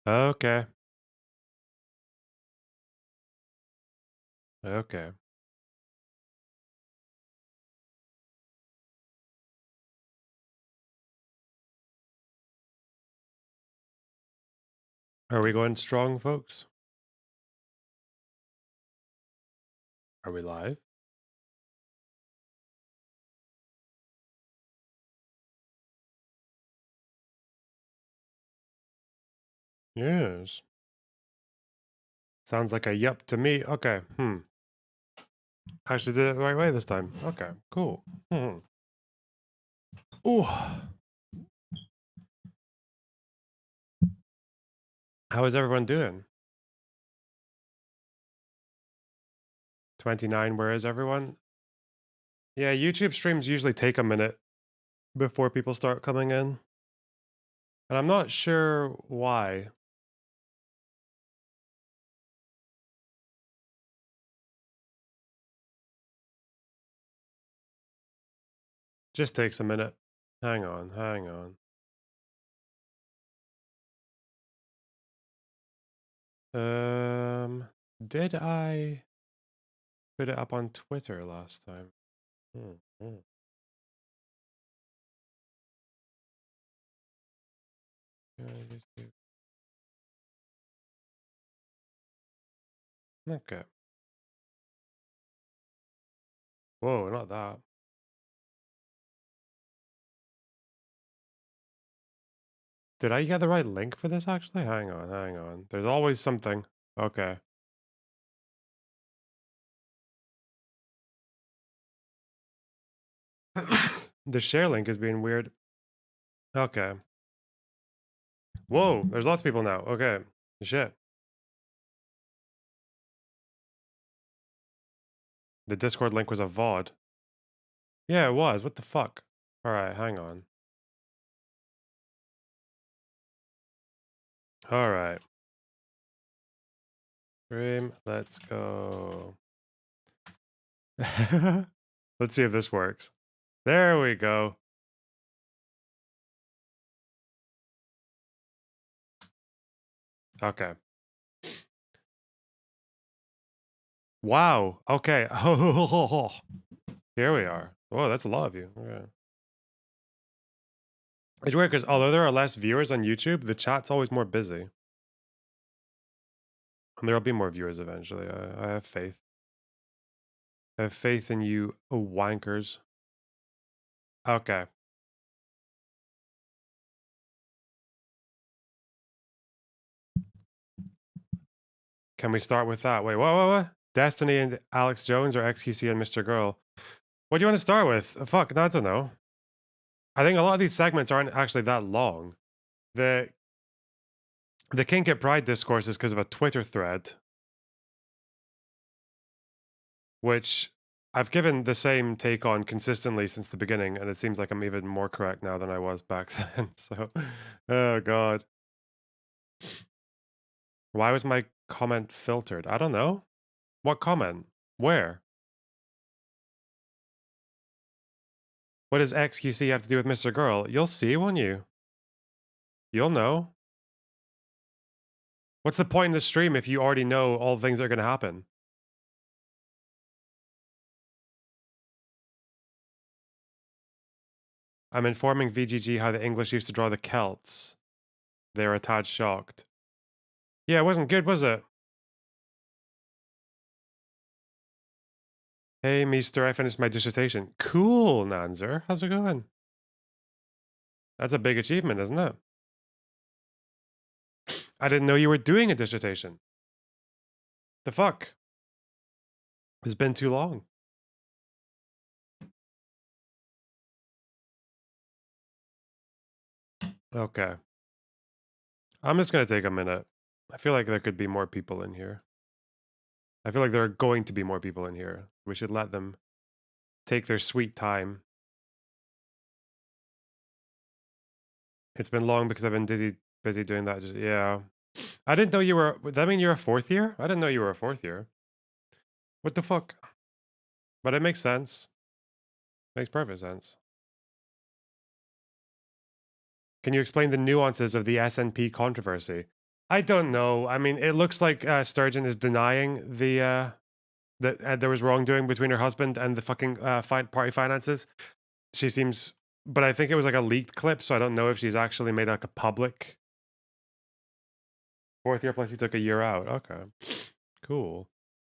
Okay. Okay. Are we going strong, folks? Are we live? Yes. Sounds like a yup to me. Okay. Actually did it the right way this time. Okay. Cool. Ooh. How is everyone doing? 29, where is everyone? Yeah, YouTube streams usually take a minute before people start coming in. And I'm not sure why. Just takes a minute. Hang on, hang on. Did I put it up on Twitter last time? Hmm, hmm. YouTube. Okay. Whoa, not that. Did I get the right link for this actually? Hang on, hang on. There's always something. Okay. The share link is being weird. Okay. Whoa, there's lots of people now. Okay. Shit. The Discord link was a VOD. Yeah, it was. What the fuck? Alright, hang on. Alright. Stream, let's go. Let's see if this works. There we go. Okay. Wow. Okay. Here we are. Oh, that's a lot of you. Okay. It's weird because although there are less viewers on YouTube, the chat's always more busy. And there'll be more viewers eventually. I have faith. I have faith in you wankers. Okay. Can we start with that? Wait, what? Destiny and Alex Jones or XQC and Mrgirl? What do you want to start with? Fuck, I don't know. I think a lot of these segments aren't actually that long. The Kink at Pride discourse is because of a Twitter thread, which I've given the same take on consistently since the beginning, and it seems like I'm even more correct now than I was back then. So, oh god. Why was my comment filtered? I don't know. What comment? Where? What does XQC have to do with Mrgirl? You'll see, won't you? You'll know. What's the point in the stream if you already know all the things that are going to happen? I'm informing VGG how the English used to draw the Celts. They're a tad shocked. Yeah, it wasn't good, was it? Hey, Meester, I finished my dissertation. Cool, Nanzer. How's it going? That's a big achievement, isn't it? I didn't know you were doing a dissertation. The fuck? It's been too long. Okay. I'm just gonna take a minute. I feel like there could be more people in here. I feel like there are going to be more people in here. We should let them take their sweet time. It's been long because I've been busy doing that. Yeah. I didn't know you were. Would that mean you're a fourth year? I didn't know you were a fourth year. What the fuck? But it makes sense. Makes perfect sense. Can you explain the nuances of the SNP controversy? I don't know. I mean, it looks like Sturgeon is denying that there was wrongdoing between her husband and the fucking party finances. She seems, but I think it was like a leaked clip, so I don't know if she's actually made like a public. Fourth year plus he took a year out. Okay, cool.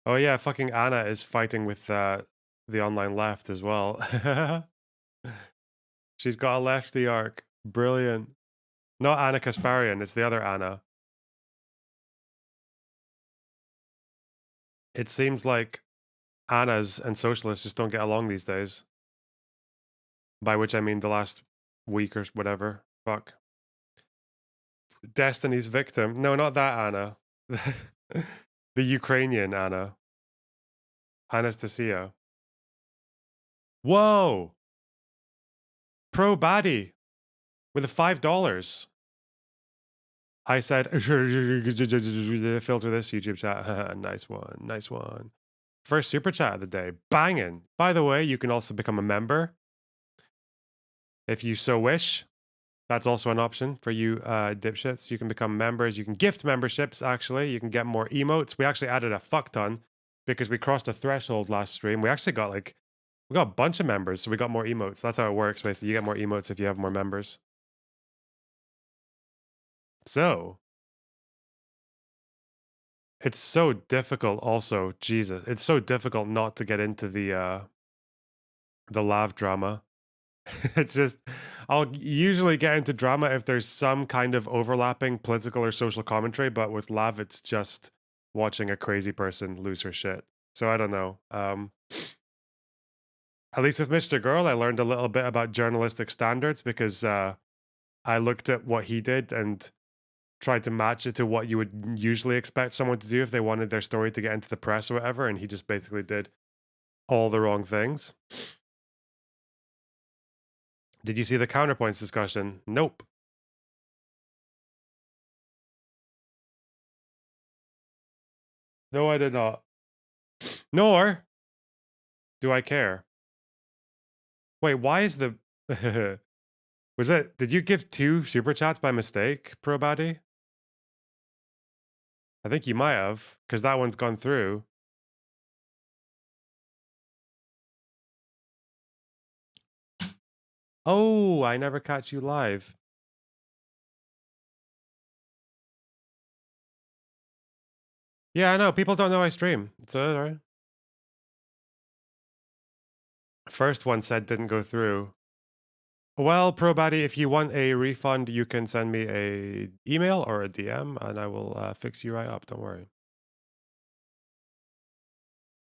Oh yeah, fucking Anna is fighting with the online left as well. She's got a lefty arc. Brilliant. Not Anna Kasparian, it's the other Anna. It seems like Annas and socialists just don't get along these days. By which I mean the last week or whatever. Fuck. Destiny's victim. No, not that Anna. The Ukrainian Anna. Anastasia. Whoa! Pro baddie with a $5. I said, filter this YouTube chat. Nice one. Nice one. First super chat of the day. Banging. By the way, you can also become a member if you so wish. That's also an option for you dipshits. You can become members. You can gift memberships, actually. You can get more emotes. We actually added a fuck ton because we crossed a threshold last stream. We actually got we got a bunch of members, so we got more emotes. That's how it works, basically. You get more emotes if you have more members. So, it's so difficult also, Jesus. It's so difficult not to get into the lav drama. It's just, I'll usually get into drama if there's some kind of overlapping political or social commentary, but with lav, it's just watching a crazy person lose her shit. So I don't know. At least with Mrgirl, I learned a little bit about journalistic standards because I looked at what he did and tried to match it to what you would usually expect someone to do if they wanted their story to get into the press or whatever, and he just basically did all the wrong things. Did you see the counterpoints discussion? Nope. No, I did not. Nor do I care. Wait, why is the... Was it... Did you give 2 super chats by mistake, Pro Baddie? I think you might have, because that one's gone through. Oh, I never catch you live. Yeah, I know. People don't know I stream. It's all right. First one said didn't go through. Well, Pro Baddie, if you want a refund, you can send me a email or a DM, and I will fix you right up. Don't worry.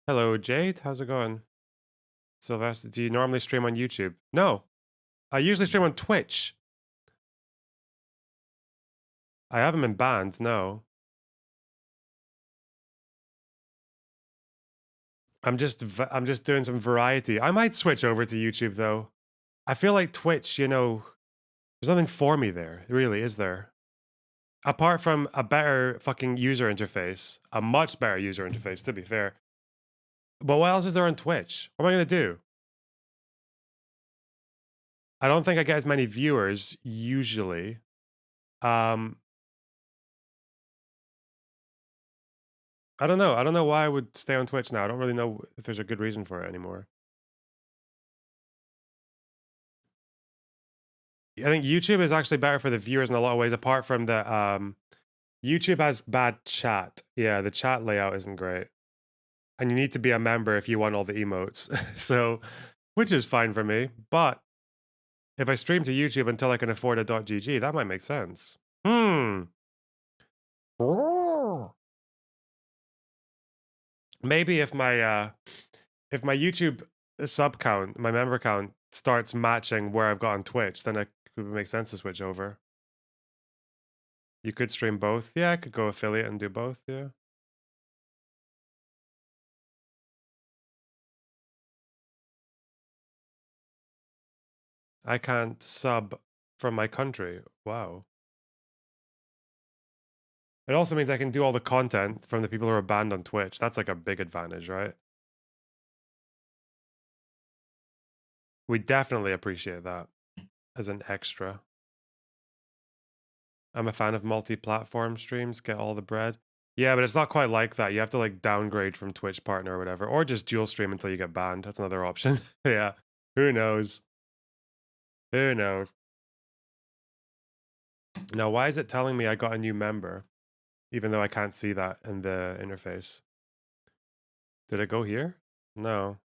Hello, Jade. How's it going? Sylvester, do you normally stream on YouTube? No. I usually stream on Twitch. I haven't been banned, no. I'm just doing some variety. I might switch over to YouTube though. I feel like Twitch, you know, there's nothing for me there, really, is there? Apart from a better fucking user interface, a much better user interface, to be fair. But what else is there on Twitch? What am I gonna do? I don't think I get as many viewers usually. I don't know. I don't know why I would stay on Twitch now. I don't really know if there's a good reason for it anymore. I think YouTube is actually better for the viewers in a lot of ways, apart from the YouTube has bad chat. Yeah, the chat layout isn't great. And you need to be a member if you want all the emotes. So, which is fine for me. But if I stream to YouTube until I can afford a .gg, that might make sense. Maybe if my YouTube sub count, my member count starts matching where I've got on Twitch, then it could make sense to switch over. You could stream both. Yeah, I could go affiliate and do both, yeah. I can't sub from my country. Wow. It also means I can do all the content from the people who are banned on Twitch. That's like a big advantage, right? We definitely appreciate that as an extra. I'm a fan of multi-platform streams, get all the bread. Yeah, but it's not quite like that. You have to like downgrade from Twitch partner or whatever, or just dual stream until you get banned. That's another option. Yeah, who knows? Who knows? Now, why is it telling me I got a new member, even though I can't see that in the interface? Did it go here? No.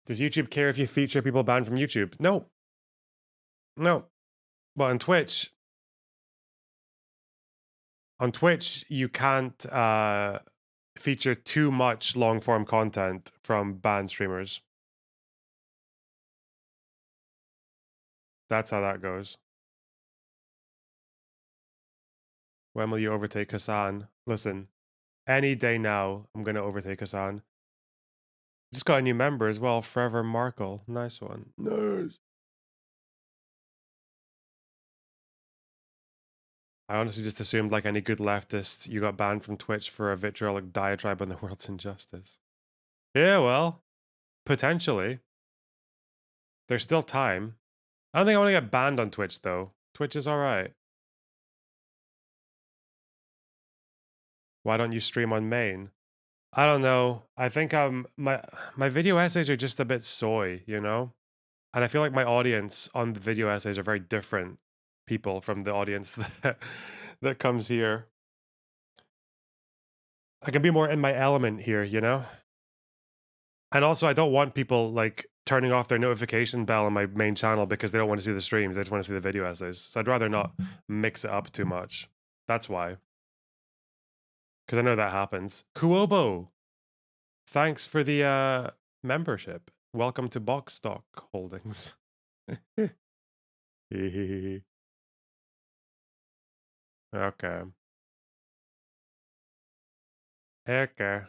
Does YouTube care if you feature people banned from YouTube? No. No. But on Twitch, you can't feature too much long form content from banned streamers. That's how that goes. When will you overtake Hassan? Listen, any day now, I'm going to overtake Hassan. Just got a new member as well, Forever Mrgirl. Nice one. Nice. I honestly just assumed, like any good leftist, you got banned from Twitch for a vitriolic diatribe on the world's injustice. Yeah, well, potentially. There's still time. I don't think I want to get banned on Twitch, though. Twitch is alright. Why don't you stream on main? I don't know. I think my video essays are just a bit soy, you know? And I feel like my audience on the video essays are very different people from the audience that comes here. I can be more in my element here, you know? And also I don't want people like turning off their notification bell on my main channel because they don't want to see the streams, they just want to see the video essays. So I'd rather not mix it up too much. That's why. Because I know that happens. Kuobo, thanks for the membership. Welcome to Box Stock Holdings. Okay. Okay.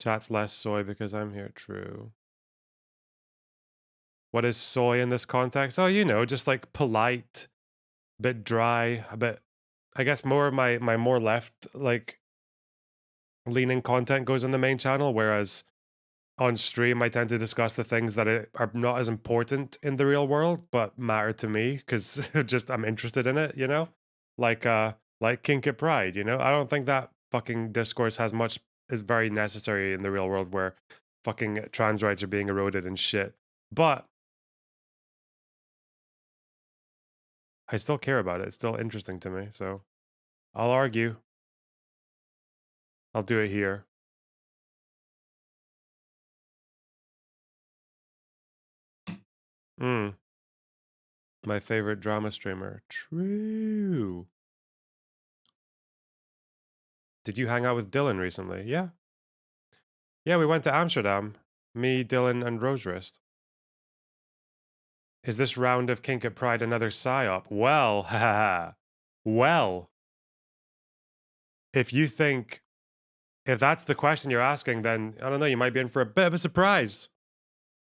Chat's less soy because I'm here. True. What is soy in this context? Oh, you know, just like polite, a bit dry, a bit. I guess more of my more left like leaning content goes on the main channel, whereas on stream I tend to discuss the things that are not as important in the real world but matter to me because just I'm interested in it, you know, like Kink at Pride, you know. I don't think that fucking discourse has much is very necessary in the real world where fucking trans rights are being eroded and shit, but I still care about it. It's still interesting to me, so I'll argue. I'll do it here. My favorite drama streamer. True. Did you hang out with Dylan recently? Yeah. Yeah, we went to Amsterdam. Me, Dylan, and Roserist. Is this round of Kink at Pride another psyop? Well, haha. Well, if that's the question you're asking, then I don't know, you might be in for a bit of a surprise.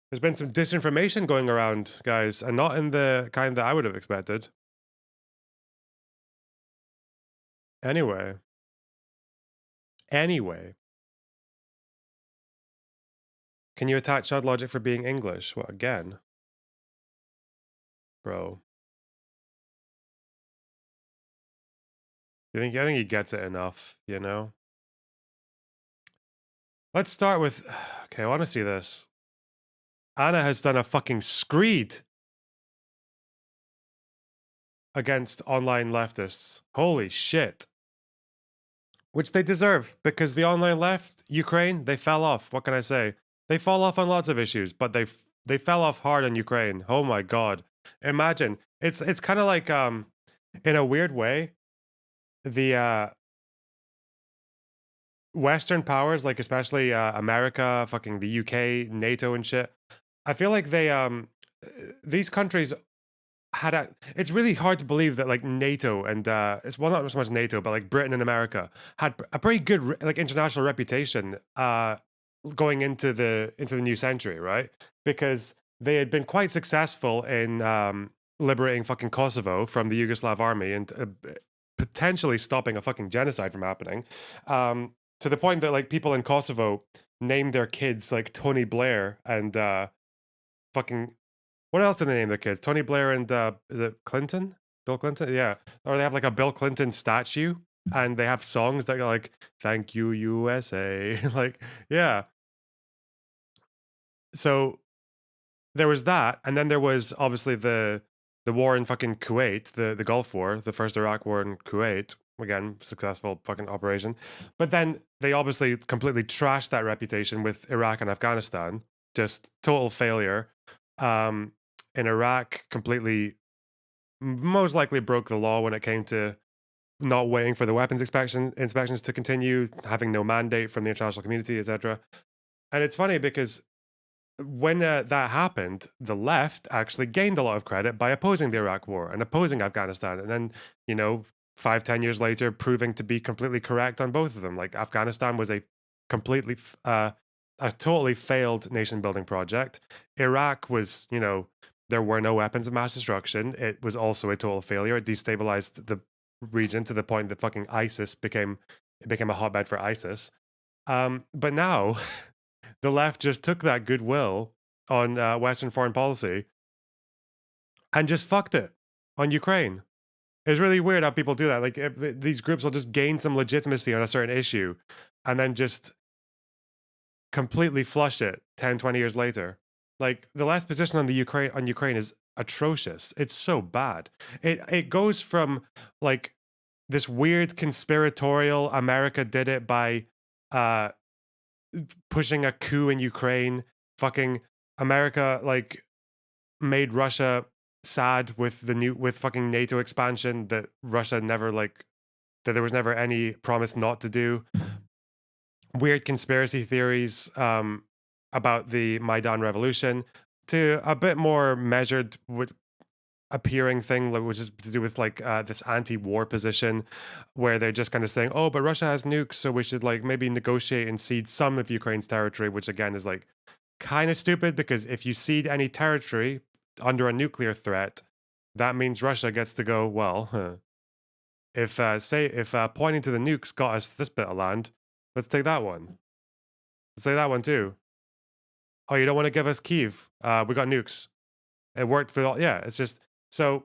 There's been some disinformation going around, guys, and not in the kind that I would have expected. Anyway. Can you attack Chud Logic for being English? What, again? Bro. I think he gets it enough, you know? Let's start with... Okay, I want to see this. Anna has done a fucking screed against online leftists. Holy shit. Which they deserve, because the online left, Ukraine, they fell off. What can I say? They fall off on lots of issues, but they fell off hard on Ukraine. Oh my god. Imagine. It's kind of like, in a weird way, the Western powers, like especially America, fucking the UK, NATO and shit, I feel like they these countries had it's really hard to believe that like NATO and it's well not so much NATO but like Britain and America had a pretty good like international reputation going into the new century, right? Because they had been quite successful in liberating fucking Kosovo from the Yugoslav army and potentially stopping a fucking genocide from happening, to the point that like people in Kosovo named their kids like Tony Blair and fucking, what else did they name their kids? Tony Blair and is it Clinton? Bill Clinton? Yeah. Or they have like a Bill Clinton statue and they have songs that are like, "Thank you, USA." Like, yeah. So there was that, and then there was obviously the war in fucking Kuwait, the Gulf War, the first Iraq war in Kuwait. Again, successful fucking operation. But then they obviously completely trashed that reputation with Iraq and Afghanistan. Just total failure. In Iraq, completely, most likely broke the law when it came to not waiting for the weapons inspections to continue, having no mandate from the international community, etc. And it's funny because when that happened, the left actually gained a lot of credit by opposing the Iraq War and opposing Afghanistan, and then, you know, 5-10 years later, proving to be completely correct on both of them. Like Afghanistan was a completely, a totally failed nation building project. Iraq was, you know, there were no weapons of mass destruction. It was also a total failure. It destabilized the region to the point that fucking ISIS became a hotbed for ISIS. But now the left just took that goodwill on Western foreign policy and just fucked it on Ukraine. It's really weird how people do that. Like these groups will just gain some legitimacy on a certain issue and then just completely flush it 10-20 years later. Like the left's position on Ukraine is atrocious. It's so bad. It goes from like this weird conspiratorial America did it by pushing a coup in Ukraine. Fucking America like made Russia sad with with fucking NATO expansion that Russia never like, that there was never any promise not to do. Weird conspiracy theories about the Maidan revolution, to a bit more measured appearing thing, which is to do with like this anti-war position where they're just kind of saying, oh, but Russia has nukes, so we should like maybe negotiate and cede some of Ukraine's territory, which again is like kind of stupid, because if you cede any territory under a nuclear threat, that means Russia gets to go, well, if pointing to the nukes got us this bit of land, let's take that one. Let's take that one too. Oh, you don't want to give us Kyiv? We got nukes. It worked for all. Yeah, it's just so.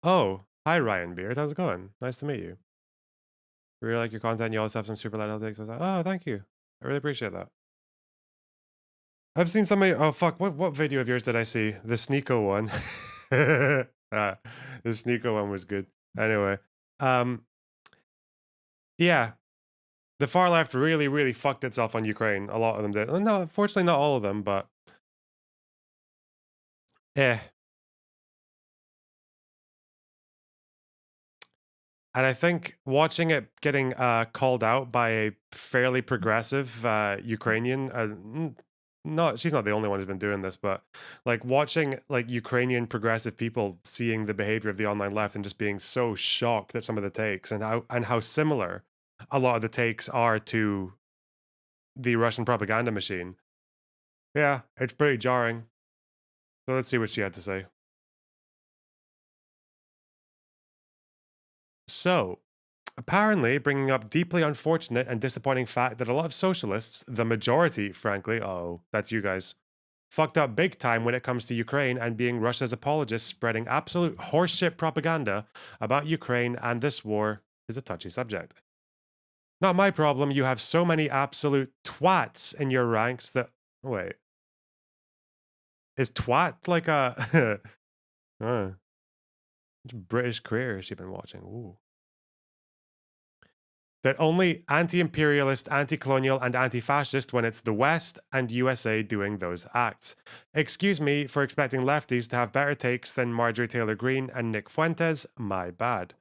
Oh, hi Ryan Beard. How's it going? Nice to meet you. Really like your content. You always have some super light takes. Oh, thank you. I really appreciate that. I've seen somebody. Oh fuck! What video of yours did I see? The Sneeko one. The Sneeko one was good. Anyway, yeah, the far left really fucked itself on Ukraine. A lot of them did. No, fortunately not all of them, but and I think watching it getting called out by a fairly progressive Ukrainian, she's not the only one who's been doing this, but like watching like Ukrainian progressive people seeing the behavior of the online left and just being so shocked at some of the takes and how similar a lot of the takes are to the Russian propaganda machine. Yeah, it's pretty jarring. So let's see what she had to say. So, apparently bringing up deeply unfortunate and disappointing fact that a lot of socialists, the majority, frankly, oh, that's you guys, fucked up big time when it comes to Ukraine and being Russia's apologists, spreading absolute horseshit propaganda about Ukraine and this war is a touchy subject. Not my problem. You have so many absolute twats in your ranks that... Wait. Is twat like a... British careers you've been watching? Ooh. That only anti-imperialist, anti-colonial, and anti-fascist when it's the West and USA doing those acts. Excuse me for expecting lefties to have better takes than Marjorie Taylor Greene and Nick Fuentes. My bad.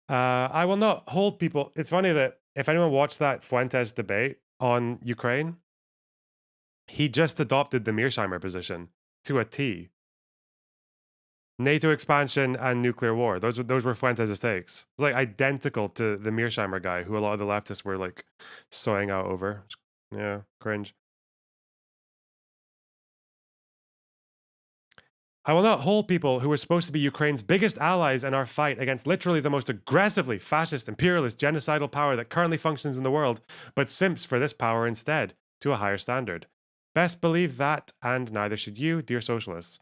I will not hold people... It's funny that if anyone watched that Fuentes debate on Ukraine, he just adopted the Mearsheimer position to a T. NATO expansion and nuclear war. Those were Fuentes' takes. It's like identical to the Mearsheimer guy, who a lot of the leftists were like soying out over. Yeah, cringe. I will not hold people who were supposed to be Ukraine's biggest allies in our fight against literally the most aggressively fascist, imperialist, genocidal power that currently functions in the world, but simps for this power instead, to a higher standard. Best believe that, and neither should you, dear socialists.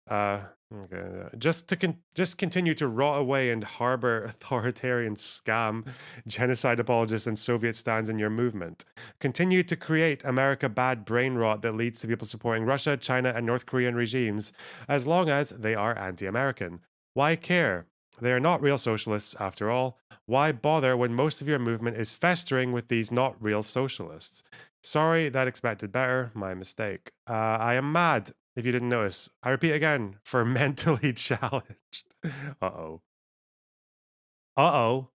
Okay. Just continue to rot away and harbor authoritarian scam, genocide apologists, and Soviet stands in your movement. Continue to create America bad brain rot that leads to people supporting Russia, China, and North Korean regimes, as long as they are anti-American. Why care? They are not real socialists after all. Why bother when most of your movement is festering with these not real socialists? Sorry, that expected better. My mistake. I am mad. If you didn't notice, I repeat again, for mentally challenged. Uh-oh. Uh-oh.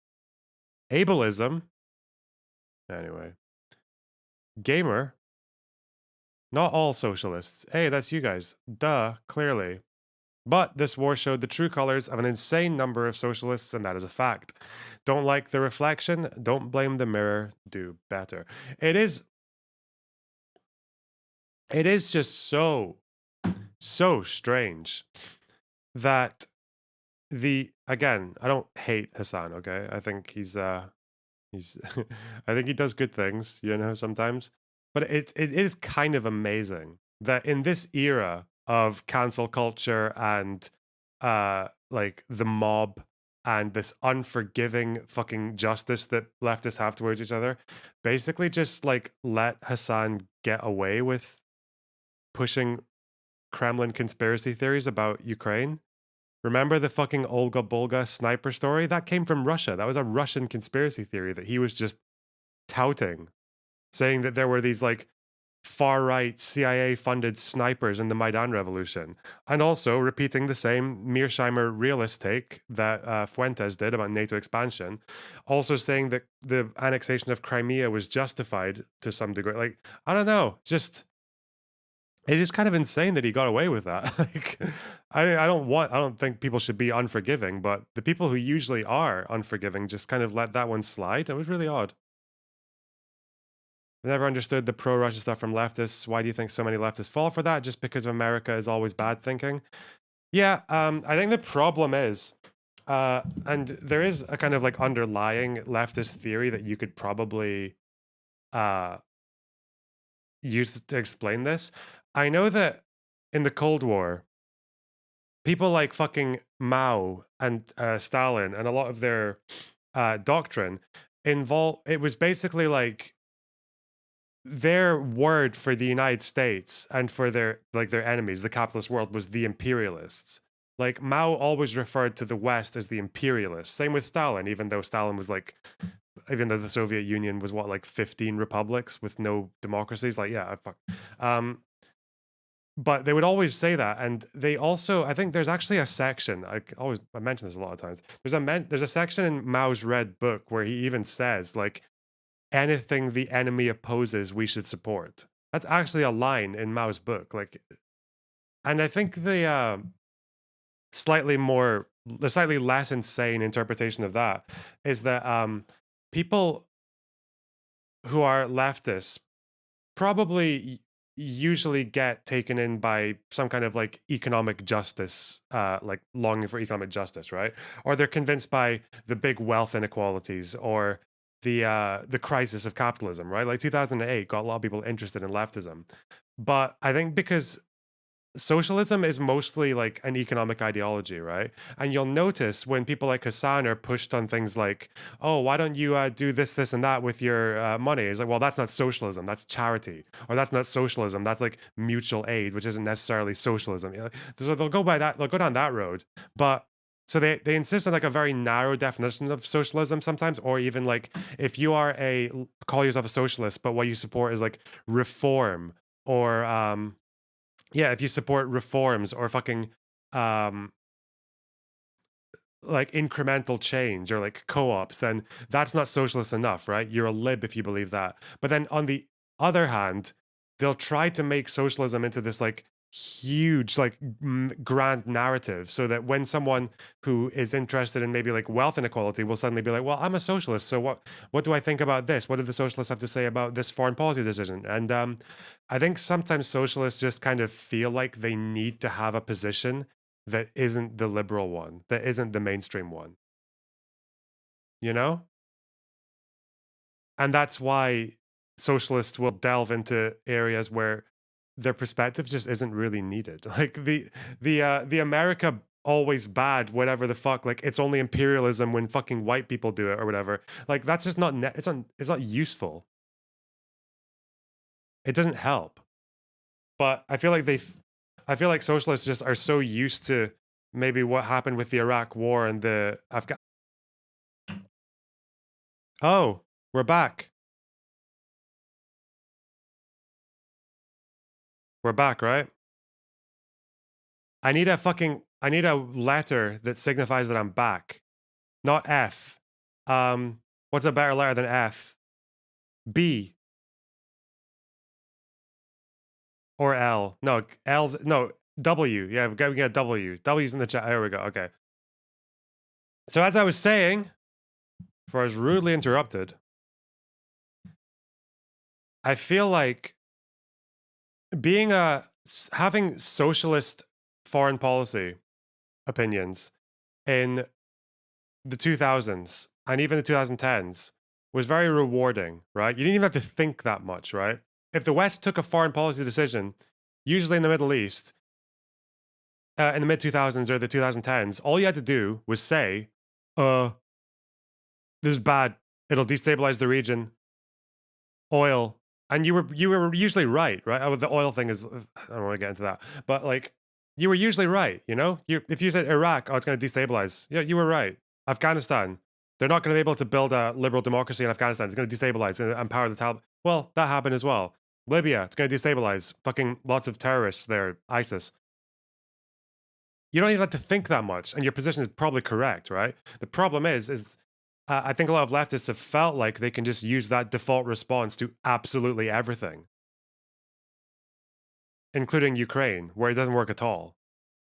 Ableism. Anyway. Gamer. Not all socialists. Hey, that's you guys. Duh, clearly. But this war showed the true colors of an insane number of socialists, and that is a fact. Don't like the reflection? Don't blame the mirror. Do better. It is just so strange that again, I don't hate Hassan, okay? I think he's I think he does good things, sometimes. But it is kind of amazing that in this era of cancel culture and like the mob and this unforgiving fucking justice that leftists have towards each other, basically just like let Hassan get away with pushing Kremlin conspiracy theories about Ukraine. Remember the fucking Olga Bolga sniper story? That came from Russia. That was a Russian conspiracy theory that he was just touting, saying that there were these like far right CIA funded snipers in the Maidan Revolution. And also repeating the same Mearsheimer realist take that Fuentes did about NATO expansion. Also saying that the annexation of Crimea was justified to some degree. Like, I don't know, just it is kind of insane that he got away with that. Like, I don't think people should be unforgiving, but the people who usually are unforgiving just kind of let that one slide. It was really odd. I never understood the pro-Russia stuff from leftists. Why do you think so many leftists fall for that? Just because America is always bad thinking? Yeah, I think the problem is, and there is a kind of like underlying leftist theory that you could probably uh, use to explain this. I know that in the Cold War, people like fucking Mao and Stalin and a lot of their doctrine it was basically like their word for the United States and for their enemies, the capitalist world, was the imperialists. Like Mao always referred to the West as the imperialists. Same with Stalin, even though the Soviet Union was like 15 republics with no democracies. Like, yeah, fuck. But they would always say that, and they also, I think there's actually a section. I mention this a lot of times. There's a section in Mao's Red Book where he even says like, anything the enemy opposes, we should support. That's actually a line in Mao's book. Like, and I think the slightly less insane interpretation of that is that people who are leftists probably usually get taken in by some kind of like economic justice, like longing for economic justice, right? Or they're convinced by the big wealth inequalities or the crisis of capitalism, right? Like 2008 got a lot of people interested in leftism. But I think because socialism is mostly like an economic ideology, right? And you'll notice when people like Hassan are pushed on things like, oh, why don't you do this, this, and that with your money? It's like, well, that's not socialism, that's charity. Or that's not socialism, that's like mutual aid, which isn't necessarily socialism. So they'll go down that road. But so they insist on like a very narrow definition of socialism sometimes, or even like if you call yourself a socialist, but what you support is like reform or yeah, if you support reforms or fucking um like incremental change or like co-ops, then that's not socialist enough, right? You're a lib if you believe that. But then on the other hand, they'll try to make socialism into this like huge like grand narrative so that when someone who is interested in maybe like wealth inequality will suddenly be like, well, I'm a socialist, so what do I think about this? What do the socialists have to say about this foreign policy decision? And I think sometimes socialists just kind of feel like they need to have a position that isn't the liberal one, that isn't the mainstream one, you know? And that's why socialists will delve into areas where their perspective just isn't really needed. Like the America always bad, whatever the fuck. Like it's only imperialism when fucking white people do it or whatever. Like that's just not it's not useful. It doesn't help. But I feel like I feel like socialists just are so used to maybe what happened with the Iraq War and the Afghan. Oh, we're back. We're back, right? I need a letter that signifies that I'm back. Not F. What's a better letter than F? B or L? No, L's no W. Yeah, we got W. W's in the chat. There we go. Okay. So as I was saying, before I was rudely interrupted, I feel like having socialist foreign policy opinions in the 2000s and even the 2010s was very rewarding, right? You didn't even have to think that much, right? If the West took a foreign policy decision, usually in the Middle East, in the mid 2000s or the 2010s, all you had to do was say, this is bad. It'll destabilize the region. Oil. And you were usually right? Oh, the oil thing is, I don't want to get into that, but like, you were usually right, you know? If you said Iraq, oh, it's going to destabilize. Yeah, you were right. Afghanistan, they're not going to be able to build a liberal democracy in Afghanistan. It's going to destabilize and empower the Taliban. Well, that happened as well. Libya, it's going to destabilize. Fucking lots of terrorists there, ISIS. You don't even have to think that much, and your position is probably correct, right? The problem is I think a lot of leftists have felt like they can just use that default response to absolutely everything, including Ukraine, where it doesn't work at all.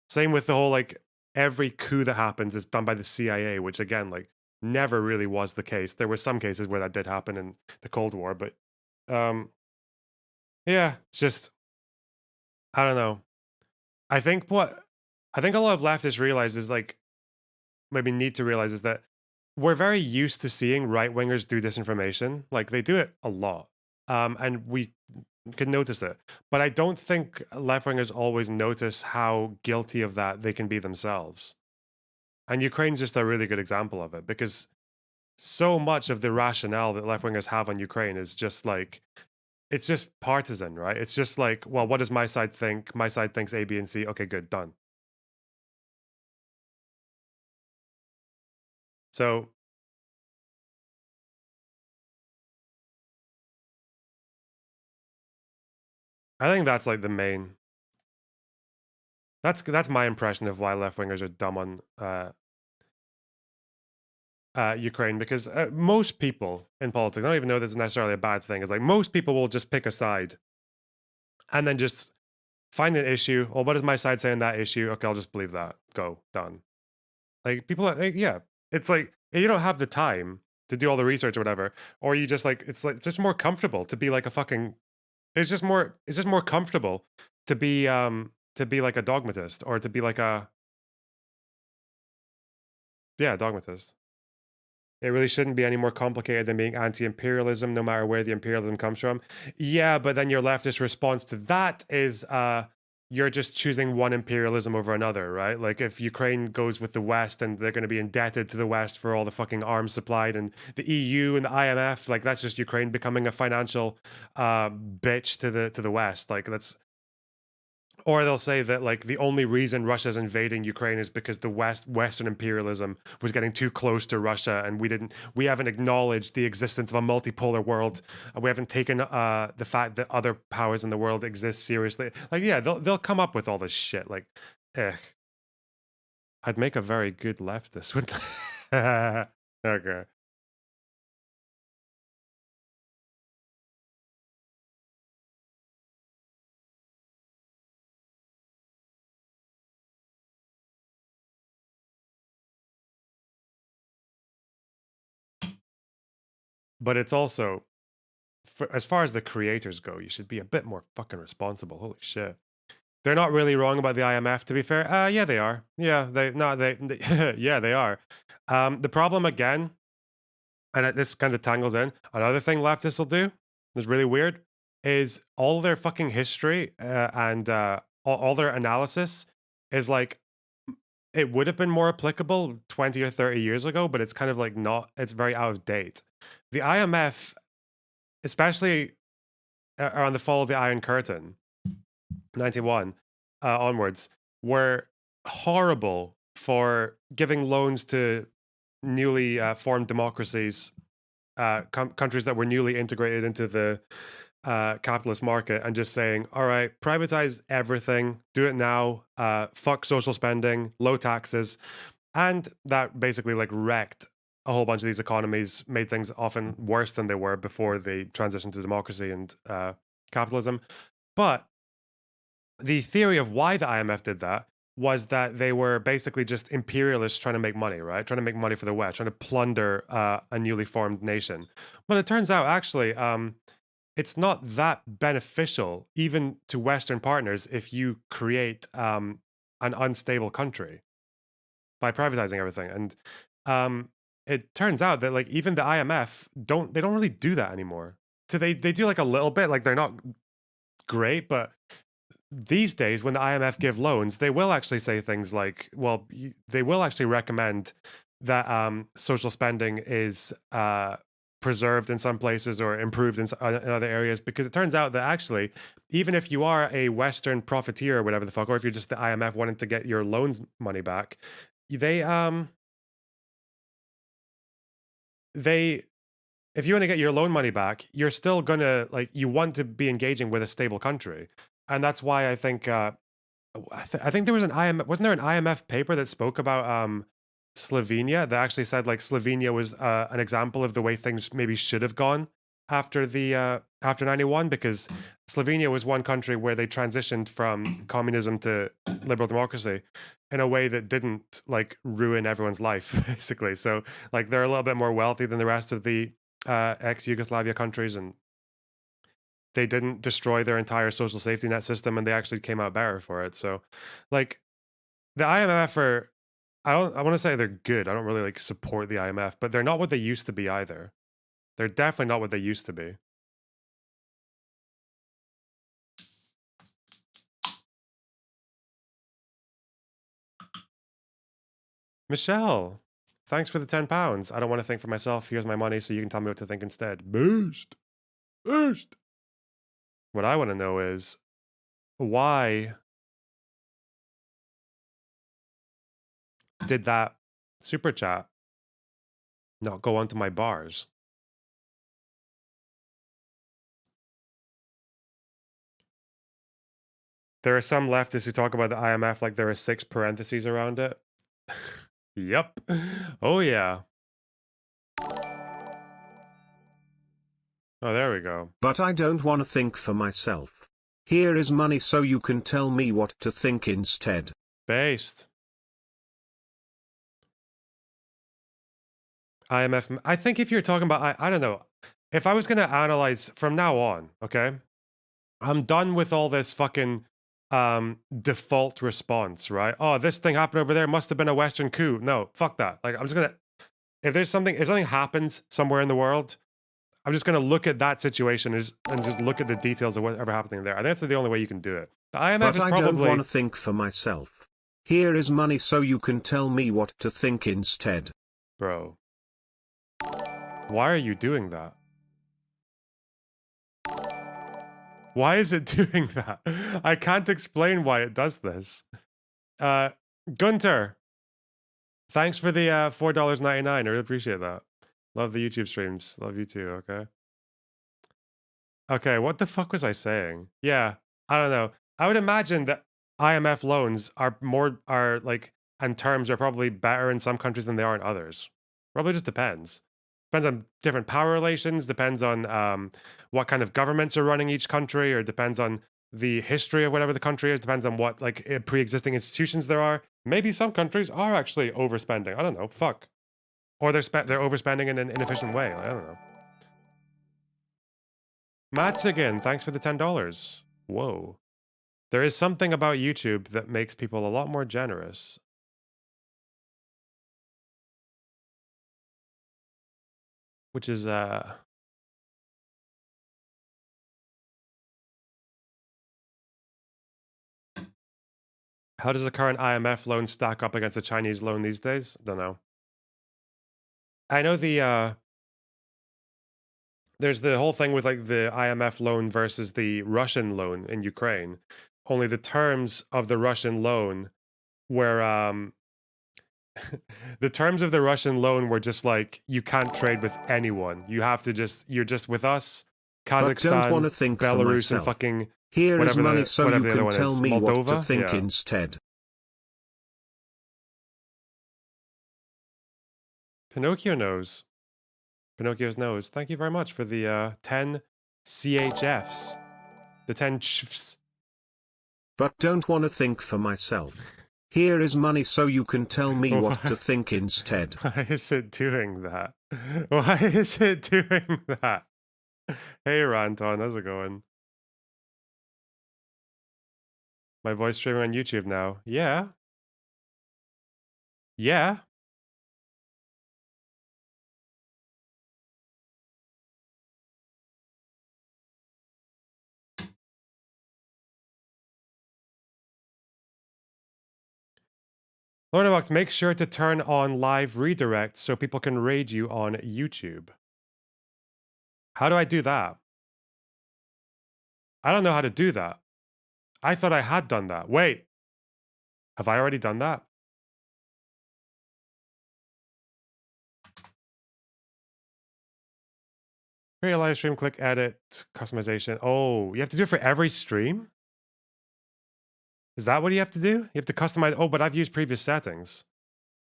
Same with the whole like every coup that happens is done by the CIA, which again, like never really was the case. There were some cases where that did happen in the Cold War, but yeah, it's just I don't know. I think a lot of leftists realize is like maybe need to realize is that we're very used to seeing right wingers do disinformation. Like they do it a lot, and we can notice it. But I don't think left wingers always notice how guilty of that they can be themselves. And Ukraine's just a really good example of it because so much of the rationale that left wingers have on Ukraine is just like it's just partisan, right? It's just like, well, what does my side think? My side thinks A, B, and C. Okay, good, done. So I think that's like the main. That's my impression of why left wingers are dumb on Ukraine because most people in politics, I don't even know this is necessarily a bad thing. Is like most people will just pick a side and then just find an issue. Or what does my side say on that issue? Okay, I'll just believe that. Go done. Like people are like, yeah, it's like you don't have the time to do all the research or whatever, or you just like it's just more comfortable to be like a fucking. It's just more comfortable to be like a dogmatist or to be like a dogmatist. It really shouldn't be any more complicated than being anti-imperialism, no matter where the imperialism comes from. Yeah, but then your leftist response to that is you're just choosing one imperialism over another, right? Like if Ukraine goes with the West and they're going to be indebted to the West for all the fucking arms supplied and the EU and the IMF, like that's just Ukraine becoming a financial bitch to the West. Like that's or they'll say that like the only reason Russia's invading Ukraine is because the Western imperialism was getting too close to Russia, and we haven't acknowledged the existence of a multipolar world. We haven't taken the fact that other powers in the world exist seriously. Like, yeah, they'll come up with all this shit. Like, I'd make a very good leftist, wouldn't I? Okay. But it's also, as far as the creators go, you should be a bit more fucking responsible. Holy shit. They're not really wrong about the IMF, to be fair. Yeah, they are. Yeah, yeah, they are. The problem again, and this kind of tangles in, another thing leftists will do is really weird. is all their fucking history and all their analysis is like it would have been more applicable 20 or 30 years ago, but it's kind of like not, it's very out of date. The IMF, especially around the fall of the Iron Curtain, 91 onwards, were horrible for giving loans to newly formed democracies, countries that were newly integrated into the capitalist market, and just saying, all right, privatize everything, do it now, fuck social spending, low taxes. And that basically like wrecked a whole bunch of these economies, made things often worse than they were before they transitioned to democracy and capitalism. But the theory of why the IMF did that was that they were basically just imperialists trying to make money, right? Trying to make money for the West, trying to plunder a newly formed nation. But it turns out actually, it's not that beneficial even to Western partners if you create an unstable country by privatizing everything. And it turns out that like even the IMF don't really do that anymore. So they do like a little bit, like they're not great, but these days when the IMF give loans, they will actually say things like, well, they will actually recommend that social spending is preserved in some places or improved in other areas, because it turns out that actually, even if you are a Western profiteer or whatever the fuck, or if you're just the IMF wanting to get your loans money back, they if you want to get your loan money back, you're still gonna like you want to be engaging with a stable country, and that's why I think I think there was an IMF, wasn't there an IMF paper that spoke about Slovenia that actually said like Slovenia was an example of the way things maybe should have gone after the after 91, because Slovenia was one country where they transitioned from communism to liberal democracy in a way that didn't like ruin everyone's life basically. So like they're a little bit more wealthy than the rest of the ex-Yugoslavia countries, and they didn't destroy their entire social safety net system, and they actually came out better for it. So like the IMF are, I want to say they're good. I don't really like support the IMF, but they're not what they used to be either. They're definitely not what they used to be. Michelle, thanks for the £10. I don't want to think for myself. Here's my money so you can tell me what to think instead. Boost. Boost. What I want to know is why did that super chat not go onto my bars? There are some leftists who talk about the IMF like there are 6 parentheses around it. Yep. Oh, yeah. Oh, there we go. But I don't want to think for myself. Here is money so you can tell me what to think instead. Based. IMF. I think if you're talking about, I don't know. If I was going to analyze from now on, okay, I'm done with all this fucking default response, right? Oh, this thing happened over there. Must have been a Western coup. No, fuck that. Like, I'm just going to, if something happens somewhere in the world, I'm just going to look at that situation and just look at the details of whatever happening there. I think that's the only way you can do it. The IMF but is I probably. Don't want to think for myself. Here is money so you can tell me what to think instead. Bro. Why are you doing that? Why is it doing that? I can't explain why it does this. Gunter, thanks for the $4.99. I really appreciate that. Love the YouTube streams. Love you too, okay? Okay, what the fuck was I saying? Yeah, I don't know. I would imagine that IMF loans are like, and terms are probably better in some countries than they are in others. Probably just depends. Depends on different power relations, depends on what kind of governments are running each country, or depends on the history of whatever the country is, depends on what like pre-existing institutions there are. Maybe some countries are actually overspending. I don't know. Fuck. Or they're overspending in an inefficient way. I don't know. Mats again, thanks for the $10. Whoa. There is something about YouTube that makes people a lot more generous. Which is How does the current IMF loan stack up against a Chinese loan these days? Don't know. I know there's the whole thing with like the IMF loan versus the Russian loan in Ukraine. Only the terms of the Russian loan were the terms of the Russian loan were just like you can't trade with anyone. You have to you're just with us, But don't want Kazakhstan, to think for Belarus, and myself. fucking Here is whatever money the so whatever you the other can one tell is. me what to Moldova? think Yeah. instead. Pinocchio knows. Pinocchio's nose. Thank you very much for the 10 CHFs. The 10 chfs. But don't want to think for myself. Here is money so you can tell me what to think instead. Why is it doing that? Why is it doing that? Hey Ranton, how's it going? My voice streaming on YouTube now. Yeah. Yeah. Lornabox, make sure to turn on live redirect so people can raid you on YouTube. How do I do that? I don't know how to do that. I thought I had done that. Wait. Have I already done that? Create a live stream, click edit, customization. Oh, you have to do it for every stream? Is that what you have to do? You have to customize. Oh, but I've used previous settings.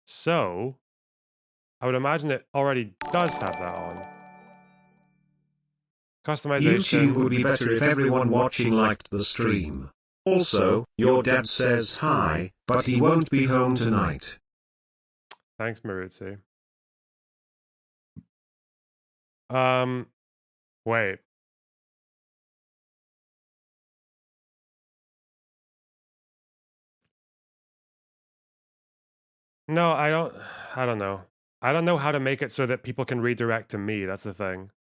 So, I would imagine it already does have that on. Customization. YouTube would be better if everyone watching liked the stream. Also, your dad says hi, but he won't be home tonight. Thanks, Marutsi. Wait. No, I don't know. I don't know how to make it so that people can redirect to me. That's the thing.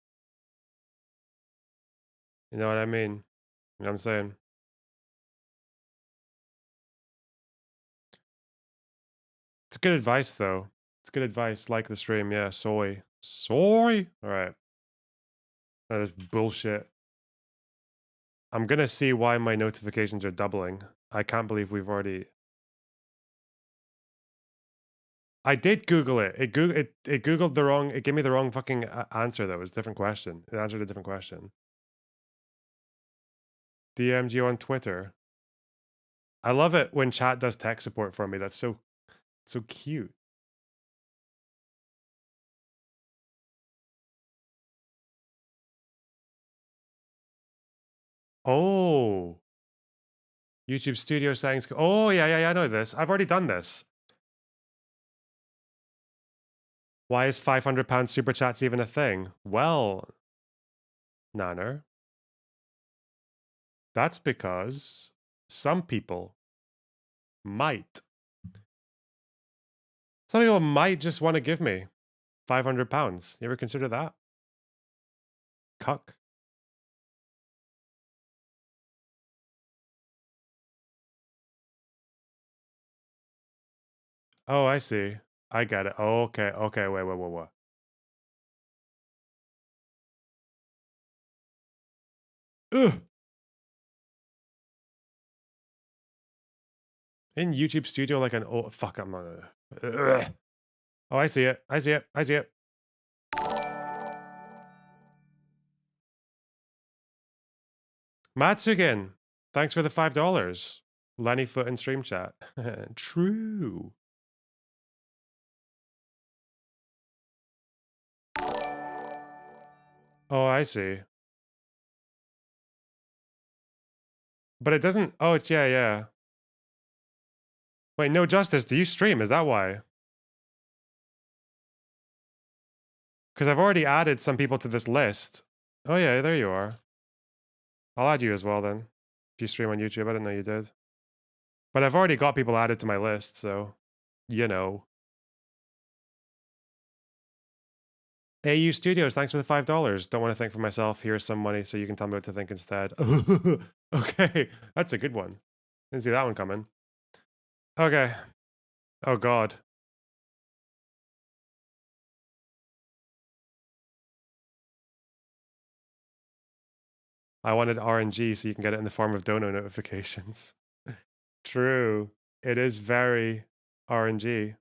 You know what I mean? You know what I'm saying? It's good advice, though. It's good advice. Like the stream. Yeah, soy. Soy? All right. Oh, this bullshit. I'm gonna see why my notifications are doubling. I can't believe we've already... I did Google it. It Googled the wrong... It gave me the wrong fucking answer, though. It was a different question. It answered a different question. DM'd you on Twitter. I love it when chat does tech support for me. That's so cute. Oh. YouTube Studio settings. Oh, yeah, I know this. I've already done this. Why is £500 super chats even a thing? Well, Nanner, that's because some people might. Some people might just want to give me £500. You ever consider that? Cuck. Oh, I see. I get it. Oh, okay, wait. Ugh. In YouTube Studio, like an oh fuck, I'm not. Ugh. Oh, I see it. I see it. Matsugen, thanks for the $5. Lenny Foot in stream chat. True. Oh, I see. But it doesn't. Oh, it's yeah. Wait, no justice. Do you stream? Is that why? Because I've already added some people to this list. Oh yeah, there you are. I'll add you as well then. If you stream on YouTube, I didn't know you did. But I've already got people added to my list, so you know. AU Studios, thanks for the $5. Don't want to think for myself. Here's some money so you can tell me what to think instead. Okay, that's a good one. Didn't see that one coming. Okay. Oh god. I wanted RNG so you can get it in the form of dono notifications. True. It is very RNG.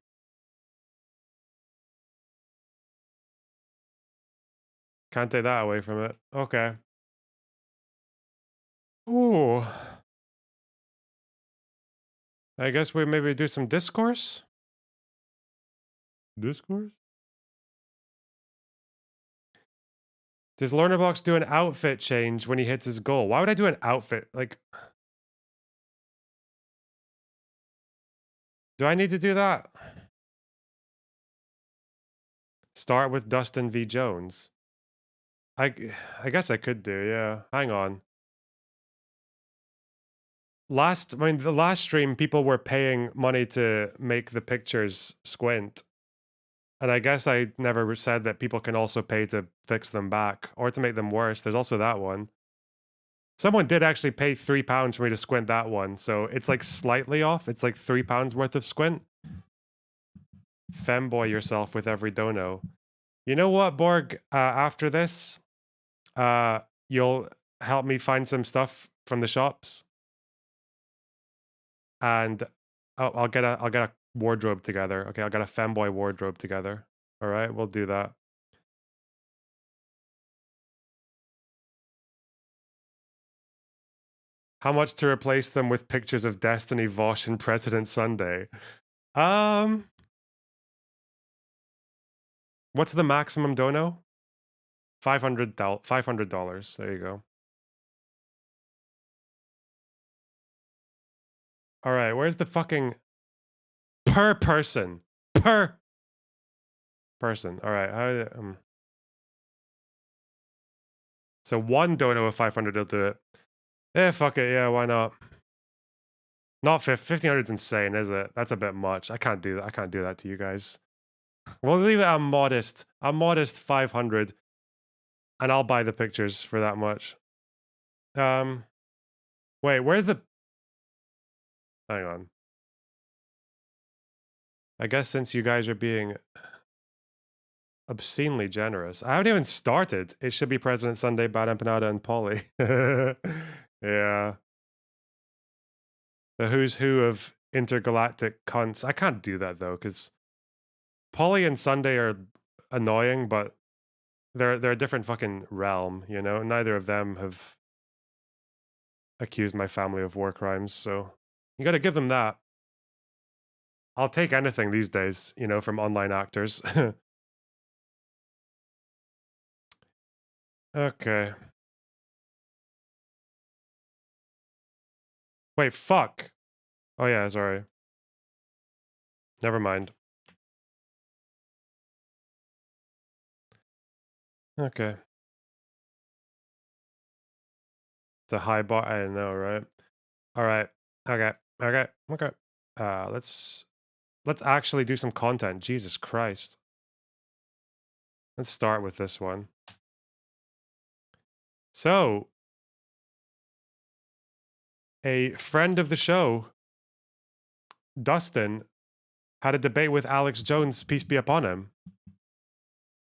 Can't take that away from it. Okay. Ooh. I guess we maybe do some discourse? Discourse? Does Learnerbox do an outfit change when he hits his goal? Why would I do an outfit? Like, do I need to do that? Start with Dustin v. Jones. I guess I could do, yeah. Hang on. The last stream, people were paying money to make the pictures squint. And I guess I never said that people can also pay to fix them back or to make them worse. There's also that one. Someone did actually pay £3 for me to squint that one. So it's like slightly off. It's like £3 worth of squint. Femboy yourself with every dono. You know what, Borg? After this, you'll help me find some stuff from the shops. And I'll get a wardrobe together. Okay, I'll get a femboy wardrobe together. All right, we'll do that. How much to replace them with pictures of Destiny, Vosh, and President Sunday? What's the maximum dono? $500. There you go. All right, where's the fucking per person? Per person. All right. So one dono of 500 will do it. Fuck it. Yeah, why not? Not 1500 is insane, is it? That's a bit much. I can't do that. I can't do that to you guys. We'll leave it a modest 500, and I'll buy the pictures for that much. Wait, where's the? Hang on. I guess since you guys are being obscenely generous, I haven't even started. It should be President Sunday, Bad Empanada, and Polly. Yeah. The who's who of intergalactic cunts. I can't do that though, because Polly and Sunday are annoying, but they're a different fucking realm, you know? Neither of them have accused my family of war crimes, so you gotta give them that. I'll take anything these days, you know, from online actors. Okay. Wait, fuck. Oh yeah, sorry. Never mind. Okay. The high bar, I know, right? All right. Okay. Let's actually do some content. Jesus Christ. Let's start with this one. So, a friend of the show, Dustin, had a debate with Alex Jones, peace be upon him.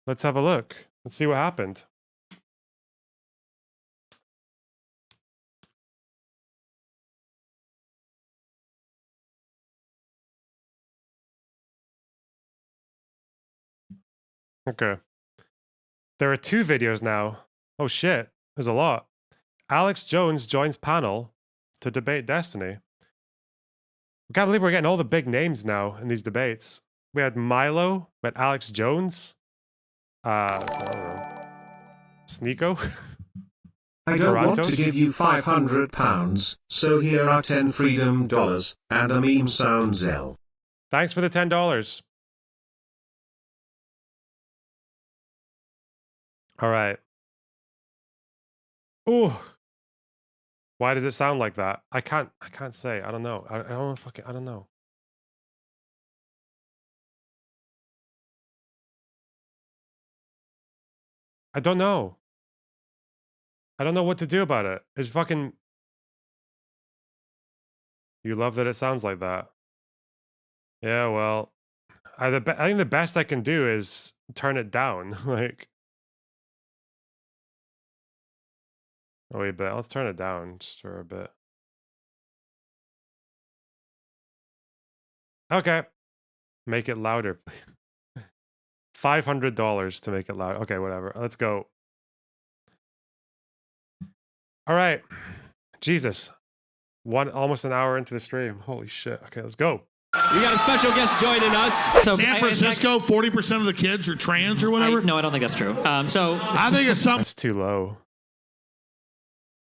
Let's have a look. Let's see what happened. Okay. There are 2 videos now. Oh shit, there's a lot. Alex Jones joins panel to debate Destiny. I can't believe we're getting all the big names now in these debates. We had Milo, we had Alex Jones, I don't know, Sneeko. I don't want to Torontos? give you £500, so here are 10 freedom dollars, and a meme sounds L. Thanks for the $10. All right. Ooh. Why does it sound like that? I can't say. I don't know. I don't fucking, I don't know. I don't know. I don't know what to do about it. It's fucking. You love that it sounds like that. Yeah, well, I think the best I can do is turn it down. Like, oh wait, but let's turn it down just for a bit. Okay, make it louder. $500 to make it loud. Okay, whatever. Let's go. All right, Jesus, almost an hour into the stream. Holy shit. Okay, let's go. We got a special guest joining us. So San Francisco, 40% of the kids are trans or whatever. No, I don't think that's true. I think it's something. That's too low.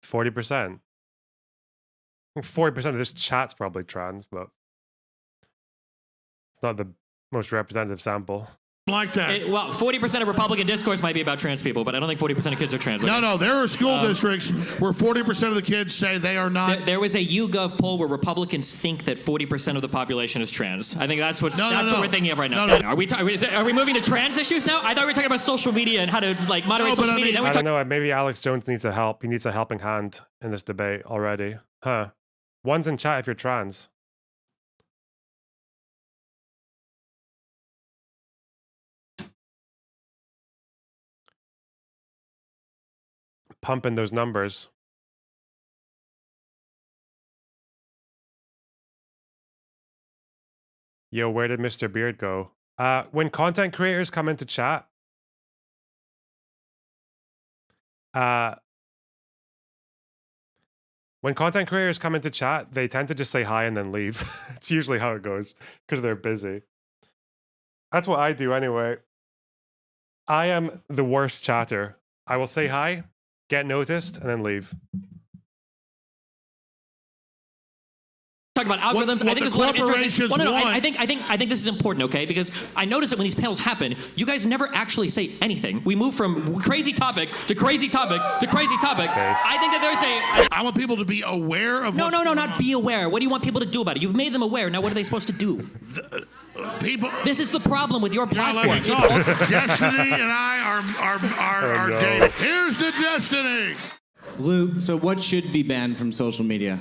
40%. 40% of this chat's probably trans, but it's not the most representative sample. Like that. Well, 40% of Republican discourse might be about trans people, but I don't think 40% of kids are trans. No, there are school districts where 40% of the kids say they are not. There was a YouGov poll where Republicans think that 40% of the population is trans. I think that's what we're thinking of right now. Are we moving to trans issues now? I thought we were talking about social media and how to like moderate social media. I don't know. Maybe Alex Jones needs a help. He needs a helping hand in this debate already. Huh? One's in chat if you're trans. Pumping those numbers. Yo, where did Mr. Beard go? When content creators come into chat, they tend to just say hi and then leave. It's usually how it goes because they're busy. That's what I do anyway. I am the worst chatter. I will say hi, get noticed, and then leave. Talk about algorithms. What I think the this is one corporations well, no, want. I think this is important, okay? Because I notice that when these panels happen, you guys never actually say anything. We move from crazy topic to crazy topic to crazy topic. I think that there's I want people to be aware of. No, not be aware. What do you want people to do about it? You've made them aware. Now, what are they supposed to do? People. This is the problem with your platform. Destiny and I are dating. Here's the Destiny. Lou, so what should be banned from social media?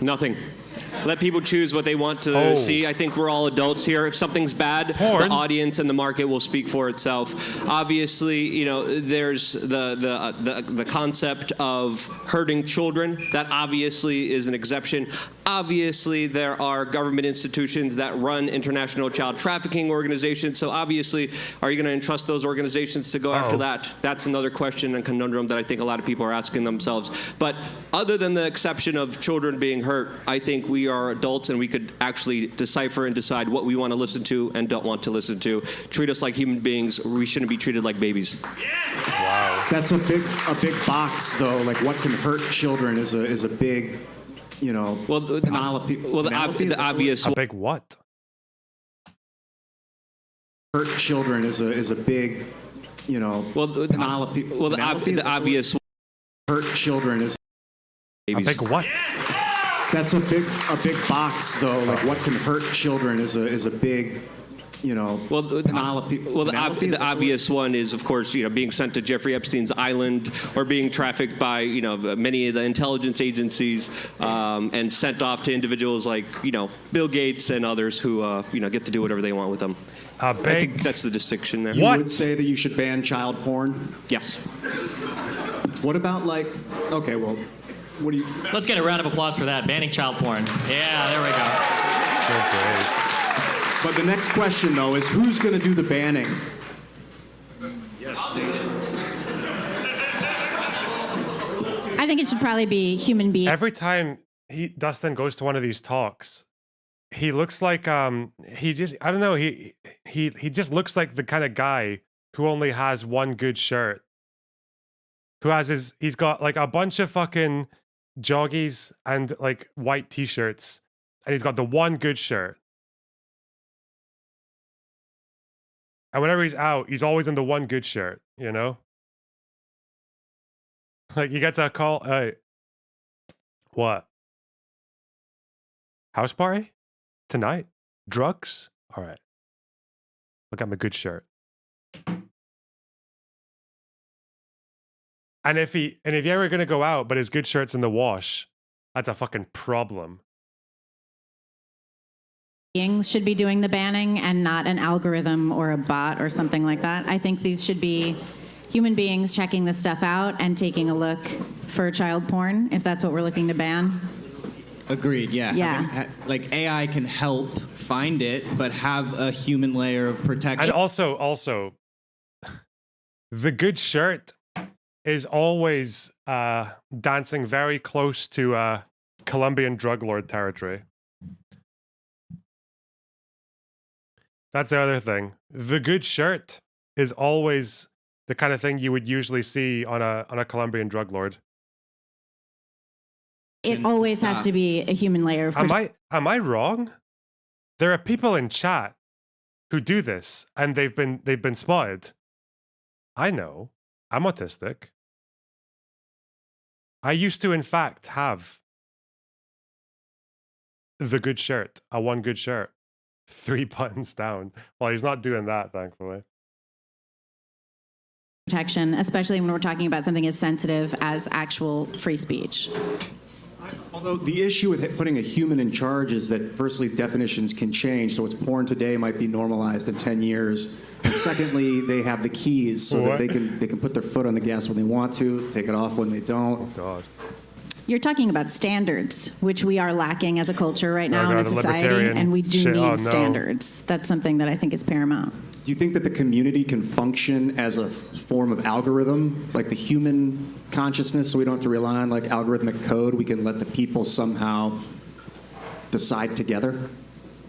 Nothing. Let people choose what they want to see. I think we're all adults here. If something's bad, Porn. the audience and the market will speak for itself. Obviously, you know, there's the concept of hurting children. That obviously is an exception. Obviously, there are government institutions that run international child trafficking organizations. So obviously, are you going to entrust those organizations to go after that? That's another question and conundrum that I think a lot of people are asking themselves. But other than the exception of children being hurt, I think we are adults and we could actually decipher and decide what we want to listen to and don't want to listen to. Treat us like human beings. We shouldn't be treated like babies. Wow. That's a big box, though. Like, what can hurt children is a big, you know. Well, the obvious. A big what? Hurt children is a big, you know. Well, the obvious. Hurt children is a big what? That's a big box, though. Like, what can hurt children is a big, you know. Well, the obvious one is, of course, you know, being sent to Jeffrey Epstein's island or being trafficked by, you know, many of the intelligence agencies and sent off to individuals like, you know, Bill Gates and others who, you know, get to do whatever they want with them. I think that's the distinction there. You would say that you should ban child porn? Yes. What about, like, okay, well, what do you... Let's get a round of applause for that. Banning child porn. Yeah, there we go. So great. But the next question, though, is who's going to do the banning? Yes. I think it should probably be human beings. Every time Dustin goes to one of these talks, he looks like I don't know, he just looks like the kind of guy who only has one good shirt. He's got like a bunch of fucking joggies and like white t-shirts, and he's got the one good shirt. And whenever he's out, he's always in the one good shirt, you know? Like, he gets a call, hey, what? House party? Tonight? Drugs? All right. Look at my good shirt. And if you're ever gonna go out, but his good shirt's in the wash, that's a fucking problem. beings should be doing the banning and not an algorithm or a bot or something like that. I think these should be human beings checking this stuff out and taking a look for child porn, if that's what we're looking to ban. Agreed, yeah. Yeah. Like AI can help find it, but have a human layer of protection. And also, the good shirt is always dancing very close to Colombian drug lord territory. That's the other thing. The good shirt is always the kind of thing you would usually see on a Colombian drug lord. It always has to be a human layer of Am I wrong? There are people in chat who do this, and they've been spotted. I know. I'm autistic. I used to, in fact, have the good shirt, a one good shirt, 3 buttons down. Well, he's not doing that, thankfully. protection, especially when we're talking about something as sensitive as actual free speech. Although the issue with putting a human in charge is that, firstly, definitions can change. So what's porn today might be normalized in 10 years. And secondly, they have the keys so that they can put their foot on the gas when they want to, take it off when they don't. Oh, God. You're talking about standards, which we are lacking as a culture right now in a society, and we do need standards. That's something that I think is paramount. Do you think that the community can function as a form of algorithm, like the human consciousness, so we don't have to rely on like algorithmic code? We can let the people somehow decide together?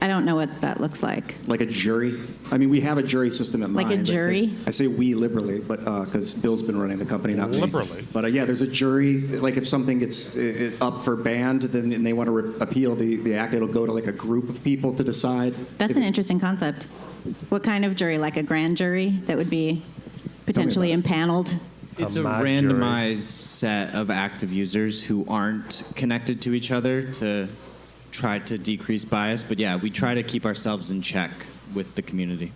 I don't know what that looks like. Like a jury? I mean, we have a jury system at mine. Like a jury? I say we liberally, but because Bill's been running the company, not me. Liberally? But yeah, there's a jury. Like if something gets up for banned, then and they want to appeal the act, it'll go to like a group of people to decide. That's an interesting concept. What kind of jury? Like a grand jury that would be potentially impaneled? It's a randomized set of active users who aren't connected to each other to try to decrease bias. But yeah, we try to keep ourselves in check with the community.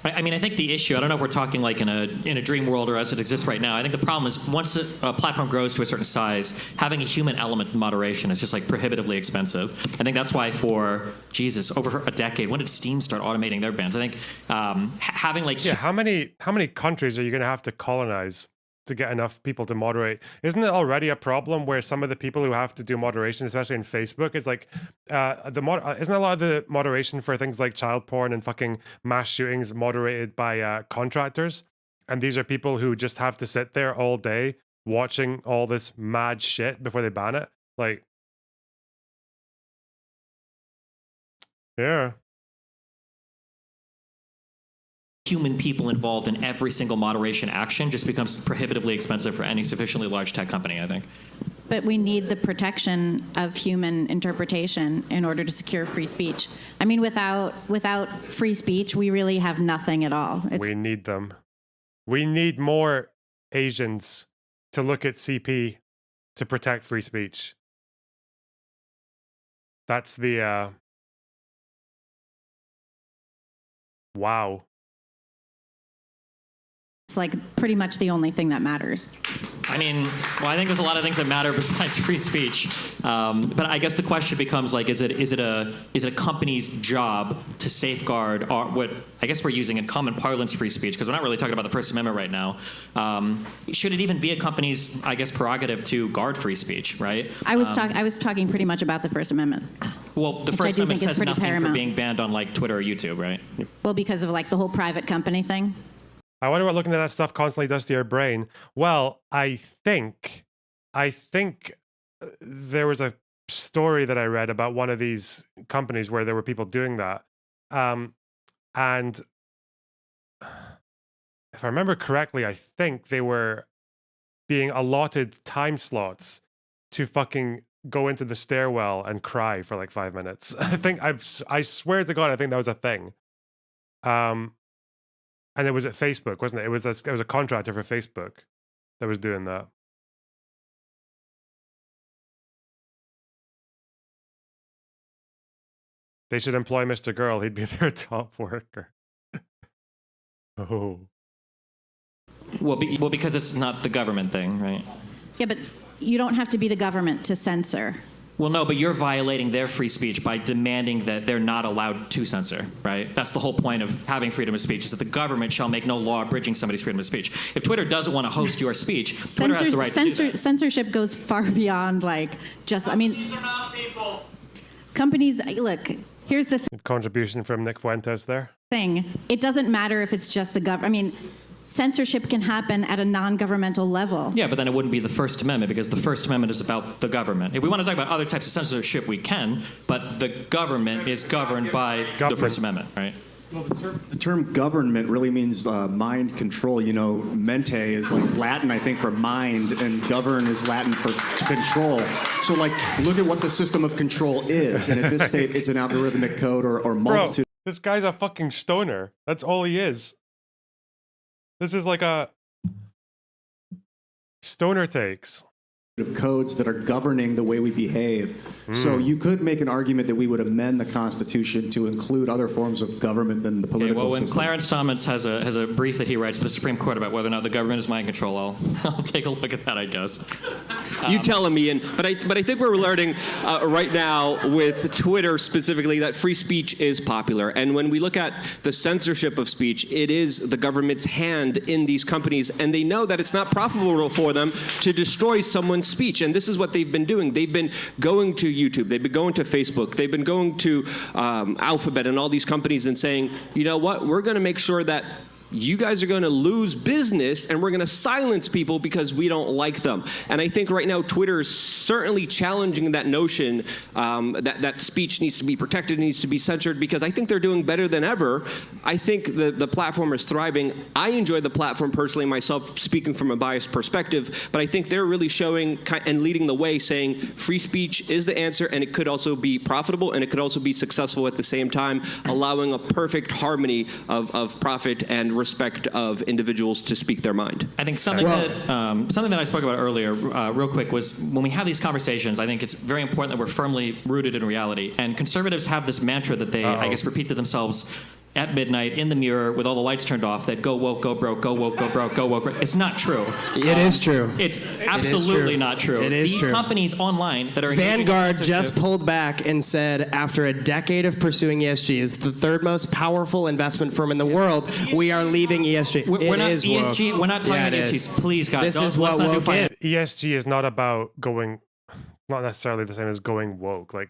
I mean, I think the issue, I don't know if we're talking like in a dream world or as it exists right now. I think the problem is once a platform grows to a certain size, having a human element in moderation is just like prohibitively expensive. I think that's why for, Jesus, over a decade, when did Steam start automating their bans? I think having like... Yeah, how many countries are you going to have to colonize to get enough people to moderate? Isn't it already a problem where some of the people who have to do moderation, especially in Facebook, is like isn't a lot of the moderation for things like child porn and fucking mass shootings moderated by contractors? And these are people who just have to sit there all day watching all this mad shit before they ban it. Like, yeah. Human people involved in every single moderation action just becomes prohibitively expensive for any sufficiently large tech company, I think. But we need the protection of human interpretation in order to secure free speech. I mean, without free speech, we really have nothing at all. We need them. We need more Asians to look at CP to protect free speech. That's the wow. It's like pretty much the only thing that matters. I mean, well, I think there's a lot of things that matter besides free speech. But I guess the question becomes like, is it a company's job to safeguard what I guess we're using in common parlance free speech, because we're not really talking about the First Amendment right now. Should it even be a company's, I guess, prerogative to guard free speech, right? I was talking pretty much about the First Amendment. Well, the First Amendment says nothing for being banned on like Twitter or YouTube, right? Well, because of like the whole private company thing. I wonder what looking at that stuff constantly does to your brain. Well, I think there was a story that I read about one of these companies where there were people doing that. And if I remember correctly, I think they were being allotted time slots to fucking go into the stairwell and cry for like 5 minutes. I swear to God, I think that was a thing. And it was at Facebook, wasn't it? It was a contractor for Facebook that was doing that. They should employ Mrgirl. He'd be their top worker. Oh. Well, because it's not the government thing, right? Yeah, but you don't have to be the government to censor. Well, no, but you're violating their free speech by demanding that they're not allowed to censor, right? That's the whole point of having freedom of speech, is that the government shall make no law abridging somebody's freedom of speach. If Twitter doesn't want to host your speech, Twitter has the right to do that. Censorship goes far beyond, like, just, I mean, These are not people. companies, look, here's the Contribution from Nick Fuentes there. thing. It doesn't matter if it's just the government. I mean, censorship can happen at a non-governmental level. Yeah, but then it wouldn't be the First Amendment, because the First Amendment is about the government. If we want to talk about other types of censorship, we can, but the government is governed by the First Amendment, right? Well, the term government really means mind control. You know, mente is like Latin, I think, for mind, and govern is Latin for to control. So, like, look at what the system of control is. And at this state, it's an algorithmic code or multitude. Bro, this guy's a fucking stoner. That's all he is. This is like a stoner takes. Of codes that are governing the way we behave. So you could make an argument that we would amend the Constitution to include other forms of government than the political well, when system. Clarence Thomas has a brief that he writes to the Supreme Court about whether or not the government is mind control, I'll take a look at that, I guess. You tell him, Ian. But I think we're learning right now with Twitter specifically that free speech is popular. And when we look at the censorship of speech, it is the government's hand in these companies, and they know that it's not profitable for them to destroy someone's speech. And this is what they've been doing. They've been going to YouTube. They've been going to Facebook. They've been going to Alphabet and all these companies and saying, you know what, we're going to make sure that you guys are going to lose business, and we're going to silence people because we don't like them. And I think right now Twitter is certainly challenging that notion that speech needs to be protected, needs to be censored, because I think they're doing better than ever. I think the platform is thriving. I enjoy the platform personally myself, speaking from a biased perspective, but I think they're really showing and leading the way, saying free speech is the answer, and it could also be profitable, and it could also be successful at the same time, allowing a perfect harmony of profit and respect of individuals to speak their mind. I think something that I spoke about earlier, real quick, was when we have these conversations, I think it's very important that we're firmly rooted in reality. And conservatives have this mantra that they, I guess, repeat to themselves at midnight in the mirror with all the lights turned off, that go woke, go broke, go woke, go broke, go woke. It's not true. It is true. It's absolutely not true. It is These true. companies online that are engaging in Vanguard censorship- just pulled back and said, after a decade of pursuing ESG, is the third most powerful investment firm in the world. We are leaving ESG. We're not is ESG. woke. We're not talking Yeah, about it ESG. is. Please, God, This don't, is what let's not do woke finance. is. ESG is not about going, not necessarily the same as going woke. Like,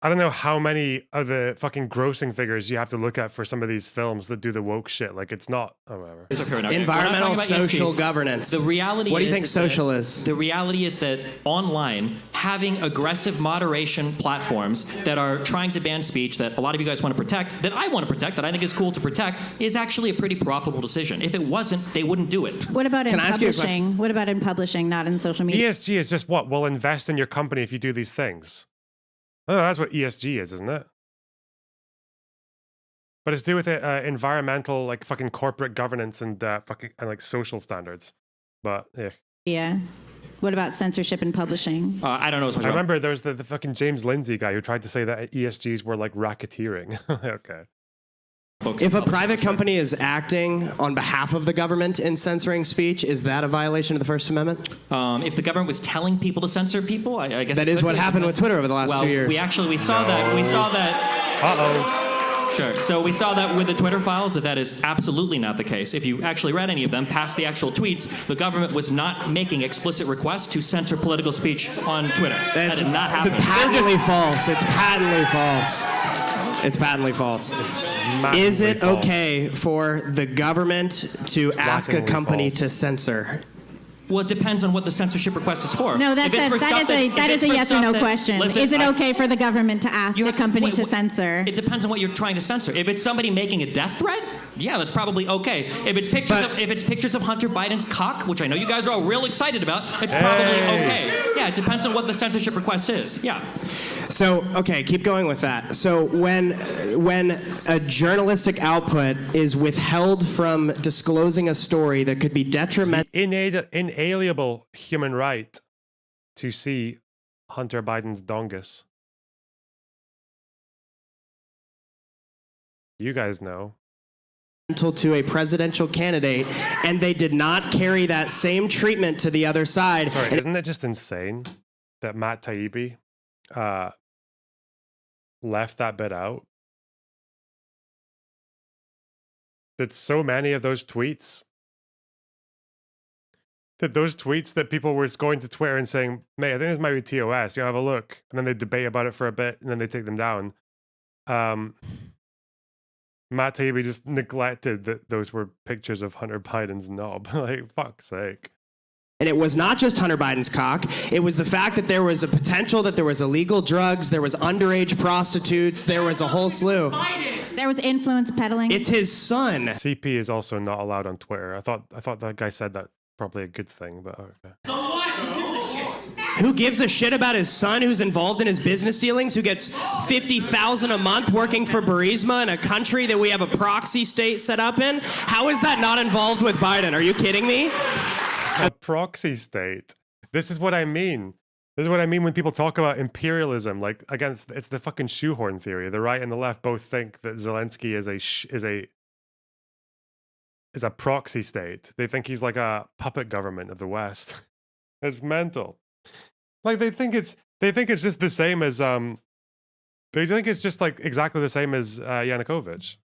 I don't know how many of the fucking grossing figures you have to look at for some of these films that do the woke shit. Like, it's not, oh, whatever. It's okay, we're not gonna- Environmental, we're not talking about social ESG. governance. The reality What do you is think that social is? The reality is that online, having aggressive moderation platforms that are trying to ban speech that a lot of you guys want to protect, that I want to protect, that I think is cool to protect, is actually a pretty profitable decision. If it wasn't, they wouldn't do it. What about in Can I ask you a publishing? What about in publishing, not in social media? ESG is just what? We'll invest in your company if you do these things. Oh, that's what ESG is, isn't it? But it's to do with environmental, like fucking corporate governance and fucking and like social standards. But yeah, Yeah. What about censorship in publishing? I don't know as much I about remember there was the fucking James Lindsay guy who tried to say that ESGs were like racketeering. Okay. books. If a and private publishing. company is acting on behalf of the government in censoring speech, is that a violation of the First Amendment? If the government was telling people to censor people, I guess That it is could what be. happened with Twitter over the last Well, 2 years. we saw that. We saw that. Uh-oh. Sure. So we saw that with the Twitter files, that is absolutely not the case. If you actually read any of them, past the actual tweets, the government was not making explicit requests to censor political speech on Twitter. That's that did not happen. patently false. It's patently false. It's patently false. It's Is massively it false. okay for the government to ask a Flatteringly company false. to censor? Well, it depends on what the censorship request is for. No, If it's for stuff that if is it's a for yes or stuff no that- question. listen, Is it I- okay for the government to ask You a have- company wait, to wait. censor? It depends on what you're trying to censor. If it's somebody making a death threat, yeah, that's probably okay. If it's pictures of Hunter Biden's cock, which I know you guys are all real excited about, it's probably okay. Yeah, it depends on what the censorship request is. Yeah. So, okay, keep going with that. So when a journalistic output is withheld from disclosing a story that could be detrimental, Inalienable human right to see Hunter Biden's dongus. You guys know. to a presidential candidate, and they did not carry that same treatment to the other side. Sorry, And isn't it just insane that Matt Taibbi left that bit out, that so many of those tweets, that people were going to Twitter and saying, mate, I think this might be TOS, have a look. And then they debate about it for a bit and then they take them down. Matt Taibbi just neglected that those were pictures of Hunter Biden's knob. Like, fuck's sake. And it was not just Hunter Biden's cock. It was the fact that there was a potential that there was illegal drugs, there was underage prostitutes, there was a whole slew. There was influence peddling. It's his son. CP is also not allowed on Twitter. I thought that guy said that's probably a good thing, but okay. Who gives a shit about his son who's involved in his business dealings, who gets $50,000 a month working for Burisma in a country that we have a proxy state set up in? How is that not involved with Biden? Are you kidding me? A proxy state. This is what I mean. This is what I mean when people talk about imperialism. Like, again, it's the fucking shoehorn theory. The right and the left both think that Zelensky is a proxy state. They think he's like a puppet government of the West. It's mental. Like they think it's just the same as they think it's just like exactly the same as Yanukovych.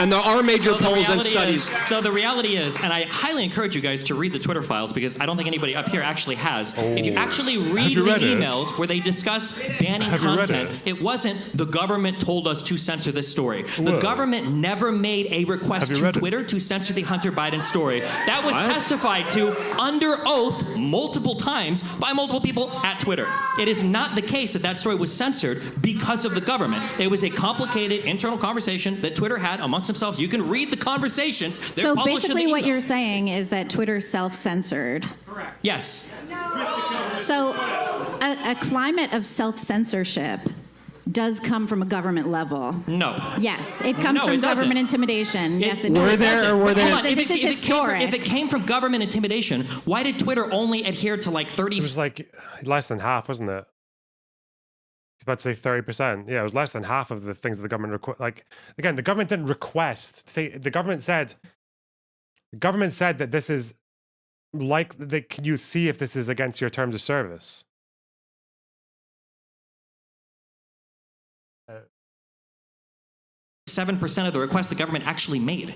And there are major polls and studies. So the reality is, and I highly encourage you guys to read the Twitter files because I don't think anybody up here actually has. If you actually read the emails where they discuss banning content, it wasn't the government told us to censor this story. The government never made a request to Twitter to censor the Hunter Biden story. That was testified to under oath multiple times by multiple people at Twitter. It is not the case that that story was censored because of the government. It was a complicated internal conversation that Twitter had amongst themselves. You can read the conversations. So basically what you're saying is that Twitter self-censored. Correct. Yes. So a climate of self-censorship does come from a government level. No. Yes, it comes from government intimidation. Yes, it does. Were there? Hold on, this is historic. If it came from government intimidation, why did Twitter only adhere to like 30? It was like less than half, wasn't it? About to say 30%. Yeah, it was less than half of the things that the government like again, the government didn't request. The government said that this is like can you see if this is against your terms of service? 7% of the requests the government actually made.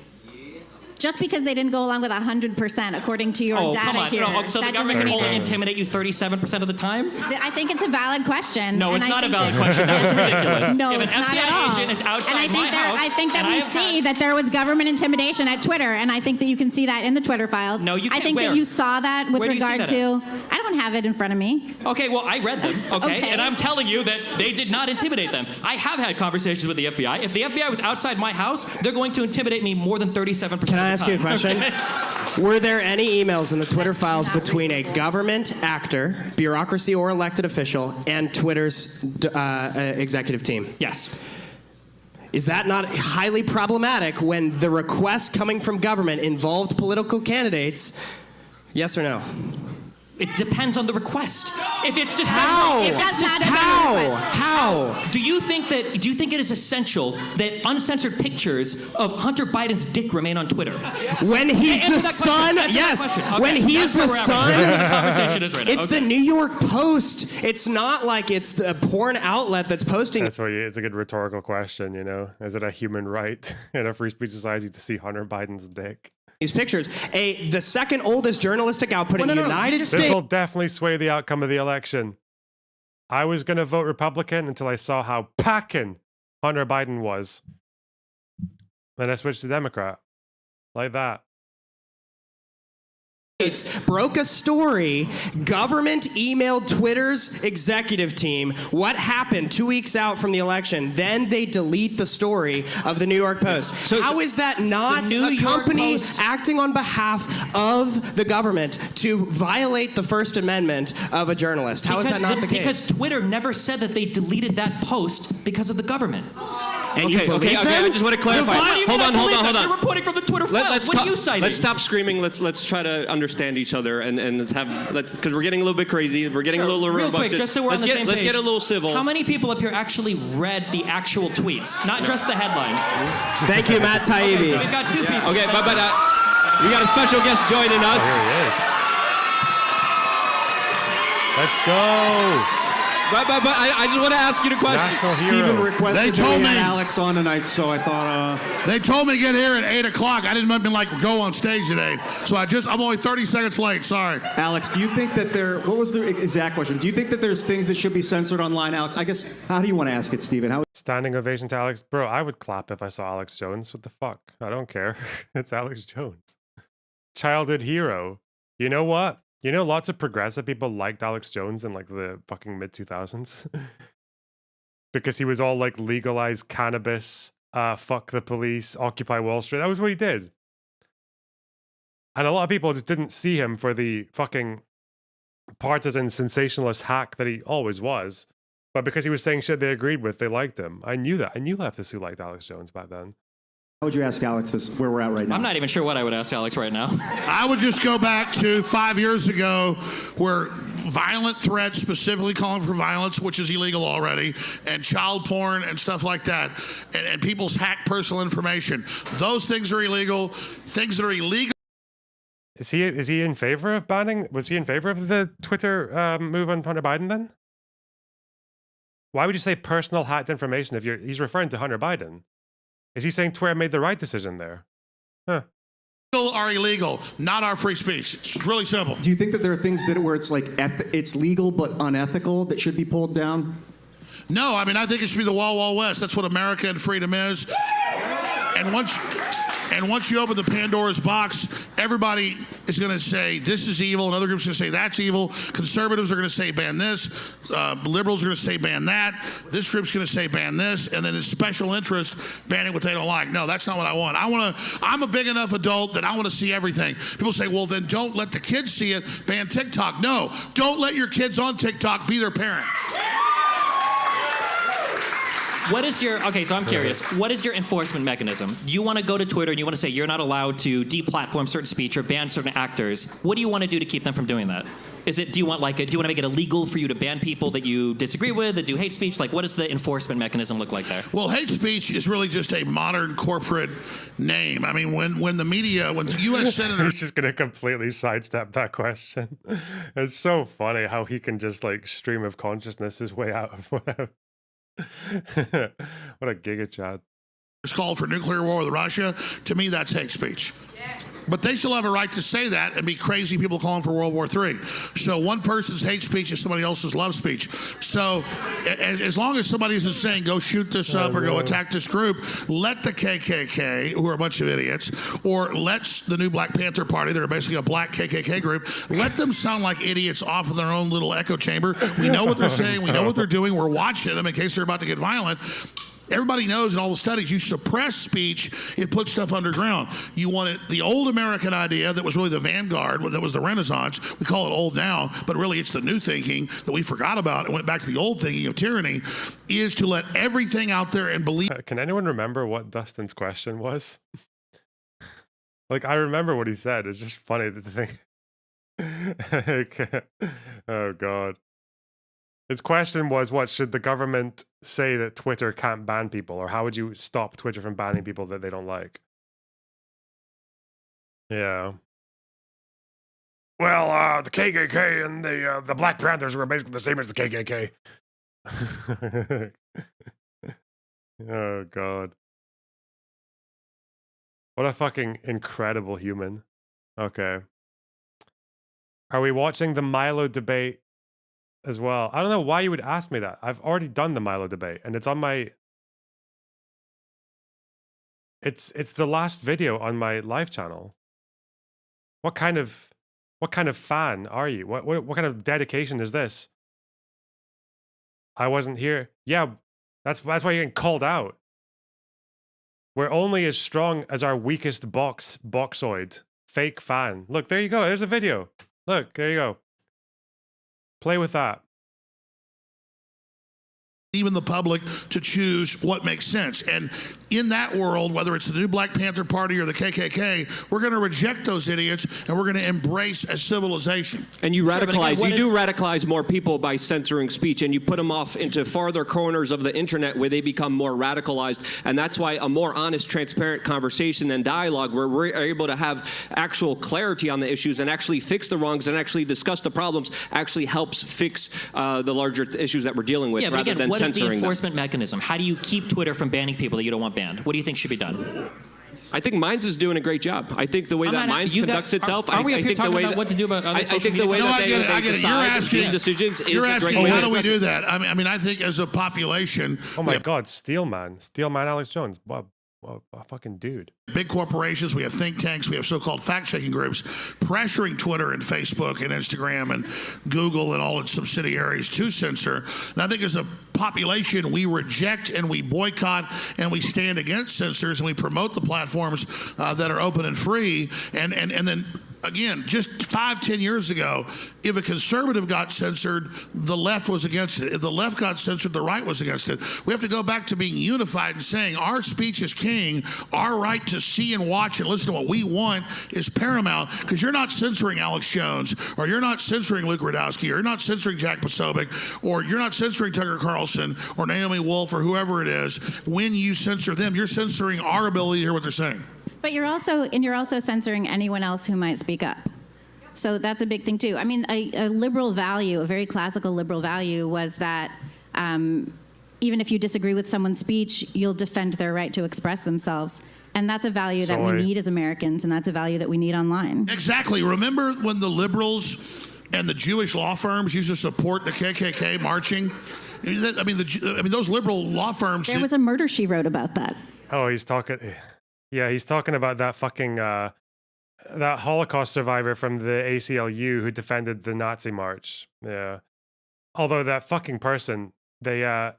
Just because they didn't go along with 100%, according to your data come on. here. No, so the government can only intimidate you 37% of the time? I think it's a valid question. No, it's not a valid question. That's ridiculous. No, if it's an not FBI at all. agent is outside and my house, I think that and we I have see had- that there was government intimidation at Twitter, and I think that you can see that in the Twitter files. No, you I can't. think Where? that you saw that with Where do you see regard that to. I don't have it in front of me. Okay, well, I read them, okay? Okay. And I'm telling you that they did not intimidate them. I have had conversations with the FBI. If the FBI was outside my house, they're going to intimidate me more than 37% of the time. Can I ask you a question? Were there any emails in the Twitter files between a government actor, bureaucracy or elected official, and Twitter's executive team? Yes. Is that not highly problematic when the requests coming from government involved political candidates? Yes or no? It depends on the request. If it's to How? if it's to How? Do you think it is essential that uncensored pictures of Hunter Biden's dick remain on Twitter? When he's Answer the that son, question. Answer that yes. question. Okay, When he is that's the where we're at right now. That's where the son, conversation is right now. it's the New York Post. It's not like it's the porn outlet that's posting. That's why it's a good rhetorical question, Is it a human right in a free speech society to see Hunter Biden's dick? These pictures. The second oldest journalistic output in the United This States. will definitely sway the outcome of the election. I was going to vote Republican until I saw how packing Hunter Biden was. Then I switched to Democrat. Like that. Broke a story. Government emailed Twitter's executive team what happened 2 weeks out from the election. Then they delete the story of the New York Post. So how is that not a company acting on behalf of the government to violate the First Amendment of a journalist? How is that not the case? Because Twitter never said that they deleted that post because of the government. And you believe them? I just want to clarify. Hold on. You're reporting from the Twitter files. What are you citing? Let's stop screaming. Let's try to understand each other and because we're getting a little bit crazy. We're getting a little real quick, just so we're on the same page. Let's get a little civil. How many people up here actually read the actual tweets, not just the headline? Thank you, Matt Taibbi. Okay, so we've got two people. Okay, but we got a special guest joining us. Here he is. Let's go. But I just want to ask you the question. National Steven hero. requested They that told we had me- Alex on tonight, so I thought. They told me to get here at 8 o'clock. I didn't even like go on stage at 8. So I'm only 30 seconds late. Sorry. Alex, do you think that what was the exact question? Do you think that there's things that should be censored online, Alex? I guess, how do you want to ask it, Steven? How? Standing ovation to Alex. Bro, I would clap if I saw Alex Jones. What the fuck? I don't care. It's Alex Jones. Childhood hero. You know what? You know, lots of progressive people liked Alex Jones in like the fucking mid 2000s because he was all like legalized cannabis, fuck the police, Occupy Wall Street. That was what he did. And a lot of people just didn't see him for the fucking partisan sensationalist hack that he always was. But because he was saying shit they agreed with, they liked him. I knew that. I knew leftists who liked Alex Jones back then. How would you ask Alex this, where we're at right now? I'm not even sure what I would ask Alex right now. I would just go back to 5 years ago where violent threats, specifically calling for violence, which is illegal already, and child porn and stuff like that, and people's hacked personal information. Those things are illegal. Things that are illegal. Is he in favor of banning? Was he in favor of the Twitter move on Hunter Biden then? Why would you say personal hacked information if he's referring to Hunter Biden? Is he saying Twitter made the right decision there? Huh. Are illegal, not our free speech. It's really simple. Do you think that there are things where it's like it's legal but unethical that should be pulled down? No, I mean, I think it should be the Wild Wild West. That's what America and freedom is. And once you open the Pandora's box, everybody is going to say this is evil, and other groups are going to say that's evil. Conservatives are going to say ban this. Liberals are going to say ban that. This group's going to say ban this, and then it's special interest banning what they don't like. No, that's not what I want. I'm a big enough adult that I want to see everything. People say, well, then don't let the kids see it. Ban TikTok. No, don't let your kids on TikTok be their parent. What is your, okay, so I'm curious. What is your enforcement mechanism? You want to go to Twitter and you want to say you're not allowed to deplatform certain speech or ban certain actors. What do you want to do to keep them from doing that? Do you want to make it illegal for you to ban people that you disagree with, that do hate speech? Like, what does the enforcement mechanism look like there? Well, hate speech is really just a modern corporate name. I mean, when the media, when the U.S. senators... He's just going to completely sidestep that question. It's so funny how he can just like stream of consciousness his way out of whatever. What a giga chat. It's called for nuclear war with Russia. To me, that's hate speech. But they still have a right to say that and be crazy people calling for World War III. So one person's hate speech is somebody else's love speech. So as long as somebody isn't saying go shoot this up or go attack this group, let the KKK, who are a bunch of idiots, or let the new Black Panther Party, they're basically a black KKK group, let them sound like idiots off of their own little echo chamber. We know what they're saying. We know what they're doing. We're watching them in case they're about to get violent. Everybody knows in all the studies, you suppress speech, it puts stuff underground. You want it, the old American idea that was really the vanguard, that was the Renaissance, we call it old now, but really it's the new thinking that we forgot about and went back to the old thinking of tyranny, is to let everything out there and believe. Can anyone remember what Dustin's question was? Like, I remember what he said. It's just funny to think. Oh, God. His question was, what should the government say that Twitter can't ban people? Or how would you stop Twitter from banning people that they don't like? Yeah. Well, the KKK and the Black Panthers were basically the same as the KKK. Oh, God. What a fucking incredible human. Okay. Are we watching the Milo debate as well? I don't know why you would ask me that. I've already done the Milo debate and it's on my... It's the last video on my live channel. What kind of fan are you? What kind of dedication is this? I wasn't here. Yeah, that's why you're getting called out. We're only as strong as our weakest boxoid. Fake fan. Look, there you go. There's a video. Look, there you go. Play with that. even the public to choose what makes sense. And in that world, whether it's the new Black Panther Party or the KKK, we're going to reject those idiots and we're going to embrace a civilization. And you radicalize, again, you do radicalize more people by censoring speech, and you put them off into farther corners of the internet where they become more radicalized. And that's why a more honest, transparent conversation and dialogue where we're able to have actual clarity on the issues and actually fix the wrongs and actually discuss the problems actually helps fix the larger issues that we're dealing with, Yeah, but rather again, than what is the censoring them. enforcement mechanism? How do you keep Twitter from banning people that you don't want banned? What do you think should be done? I think Minds is doing a great job. I think the way that Minds conducts itself, Are we up I here think the talking way about that, what to do about other I social think the media way No, that I get it. I they get it. You're decide asking, these decisions is you're a great asking way how to do we address do it. that? I mean, I think as a population, Oh my God, Steelman Alex Jones. What a fucking dude. big corporations, we have think tanks, we have so-called fact-checking groups pressuring Twitter and Facebook and Instagram and Google and all its subsidiaries to censor. And I think as a population, we reject and we boycott and we stand against censors and we promote the platforms that are open and free. And then again, just 5-10 years ago, if a conservative got censored, the left was against it. If the left got censored, the right was against it. We have to go back to being unified and saying our speech is king, our right to see and watch and listen to what we want is paramount, because you're not censoring Alex Jones, or you're not censoring Luke Radowski, or you're not censoring Jack Posobiec, or you're not censoring Tucker Carlson or Naomi Wolf or whoever it is. When you censor them, you're censoring our ability to hear what they're saying. But you're also censoring anyone else who might speak up. So that's a big thing too. I mean, a liberal value, a very classical liberal value, was that even if you disagree with someone's speech, you'll defend their right to express themselves. And that's a value that we need as Americans, and that's a value that we need online. Exactly. Remember when the liberals and the Jewish law firms used to support the KKK marching? I mean, those liberal law firms. There was a murder she wrote about that. Oh, he's talking. Yeah, he's talking about that fucking that Holocaust survivor from the ACLU who defended the Nazi march. Yeah. Although that fucking person, their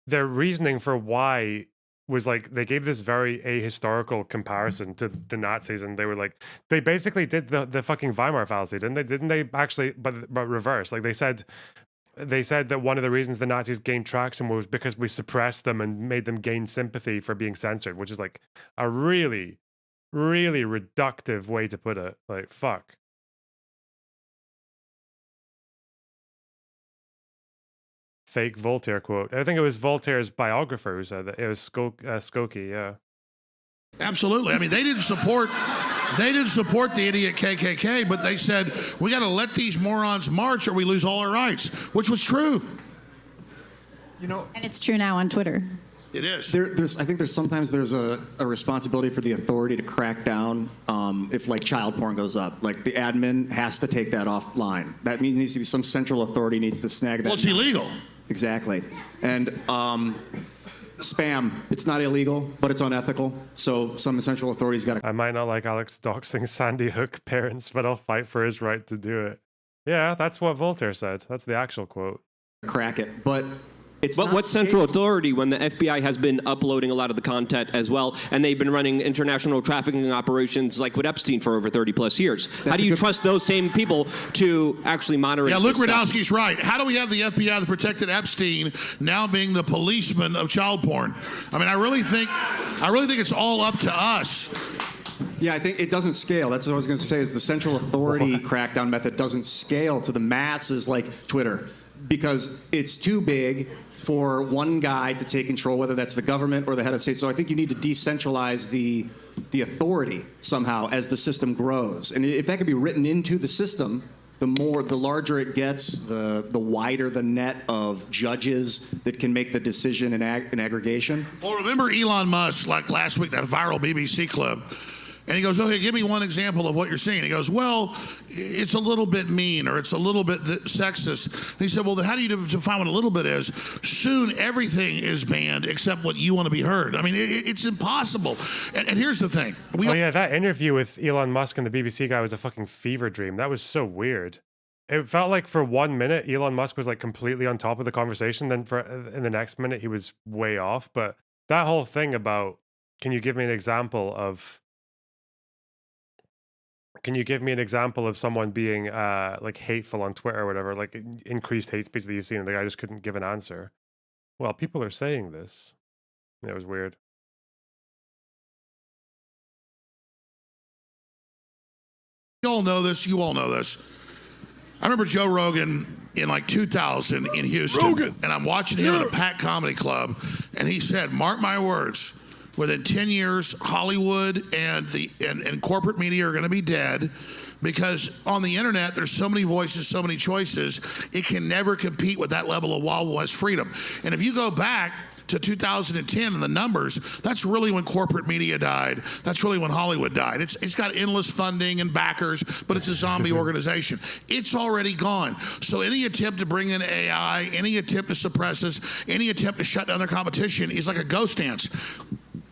reasoning for why was like they gave this very ahistorical comparison to the Nazis, and they were like they basically did the fucking Weimar fallacy, didn't they? Didn't they actually? But reverse. Like they said that one of the reasons the Nazis gained traction was because we suppressed them and made them gain sympathy for being censored, which is like a really, really reductive way to put it. Like, fuck. Fake Voltaire quote. I think it was Voltaire's biographer who said that. It was Skokie, yeah. Absolutely. I mean, they didn't support the idiot KKK, but they said, we got to let these morons march or we lose all our rights, which was true. You know, And it's true now on Twitter. It is. I think sometimes there's a responsibility for the authority to crack down if like child porn goes up. Like the admin has to take that offline. That means there needs to be some central authority needs to snag that. Well, it's illegal. Exactly. And spam, it's not illegal, but it's unethical. So some central authorities got to. I might not like Alex doxing Sandy Hook parents, but I'll fight for his right to do it. Yeah, that's what Voltaire said. That's the actual quote. Crack it. But What's central authority when the FBI has been uploading a lot of the content as well, and they've been running international trafficking operations like with Epstein for over 30 plus years? How do you trust those same people to actually moderate? Yeah, Luke Radowski's right. How do we have the FBI that protected Epstein now being the policeman of child porn? I mean, I really think it's all up to us. Yeah, I think it doesn't scale. That's what I was going to say. Is the central authority crackdown method doesn't scale to the masses like Twitter, because it's too big for one guy to take control, whether that's the government or the head of state. So I think you need to decentralize the authority somehow as the system grows. And if that could be written into the system, the larger it gets, the wider the net of judges that can make the decision in aggregation. Well, remember Elon Musk, like last week, that viral BBC clip. And he goes, okay, give me one example of what you're seeing. He goes, well, it's a little bit mean or it's a little bit sexist. And he said, well, then how do you define what a little bit is? Soon everything is banned except what you want to be heard. I mean, it's impossible. And here's the thing. Yeah, that interview with Elon Musk and the BBC guy was a fucking fever dream. That was so weird. It felt like for 1 minute, Elon Musk was like completely on top of the conversation. Then in the next minute, he was way off. But that whole thing about, can you give me an example of someone being like hateful on Twitter or whatever, like increased hate speech that you've seen? And the guy just couldn't give an answer. Well, people are saying this. It was weird. You all know this. You all know this. I remember Joe Rogan in like 2000 in Houston, and I'm watching him at a packed comedy club, and he said, "Mark my words, within 10 years, Hollywood and corporate media are going to be dead." Because on the internet, there's so many voices, so many choices, it can never compete with that level of Wild West freedom. And if you go back to 2010 and the numbers, that's really when corporate media died. That's really when Hollywood died. It's got endless funding and backers, but it's a zombie organization. It's already gone. So any attempt to bring in AI, any attempt to suppress us, any attempt to shut down their competition is like a ghost dance.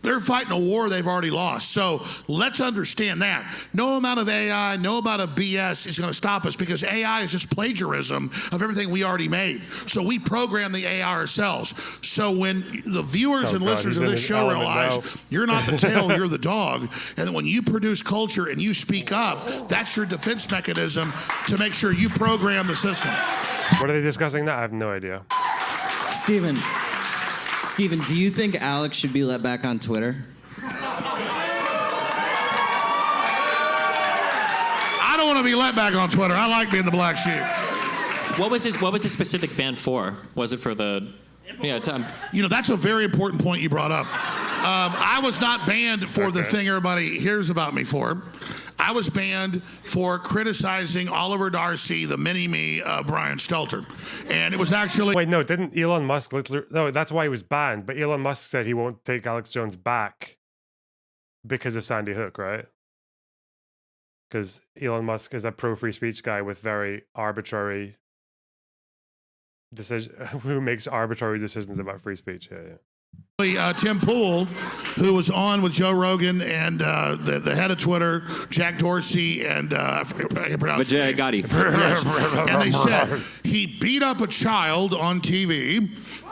They're fighting a war they've already lost. So let's understand that. No amount of AI, no amount of BS is going to stop us, because AI is just plagiarism of everything we already made. So we program the AI ourselves. So when the viewers and listeners of this show realize you're not the tail, you're the dog, and then when you produce culture and you speak up, that's your defense mechanism to make sure you program the system. What are they discussing now? I have no idea. Steven, do you think Alex should be let back on Twitter? I don't want to be let back on Twitter. I like being the black sheep. What was his specific ban for? Was it for the... You know, that's a very important point you brought up. I was not banned for the thing everybody hears about me for. I was banned for criticizing Oliver Darcy, the mini-me Brian Stelter. And it was actually... Wait, no, didn't Elon Musk... No, that's why he was banned. But Elon Musk said he won't take Alex Jones back because of Sandy Hook, right? Because Elon Musk is a pro-free speech guy with very arbitrary decision, who makes arbitrary decisions about free speech. Tim Pool, who was on with Joe Rogan and the head of Twitter, Jack Dorsey, and I can pronounce Vijay Gotti. Yes. And they said he beat up a child on TV,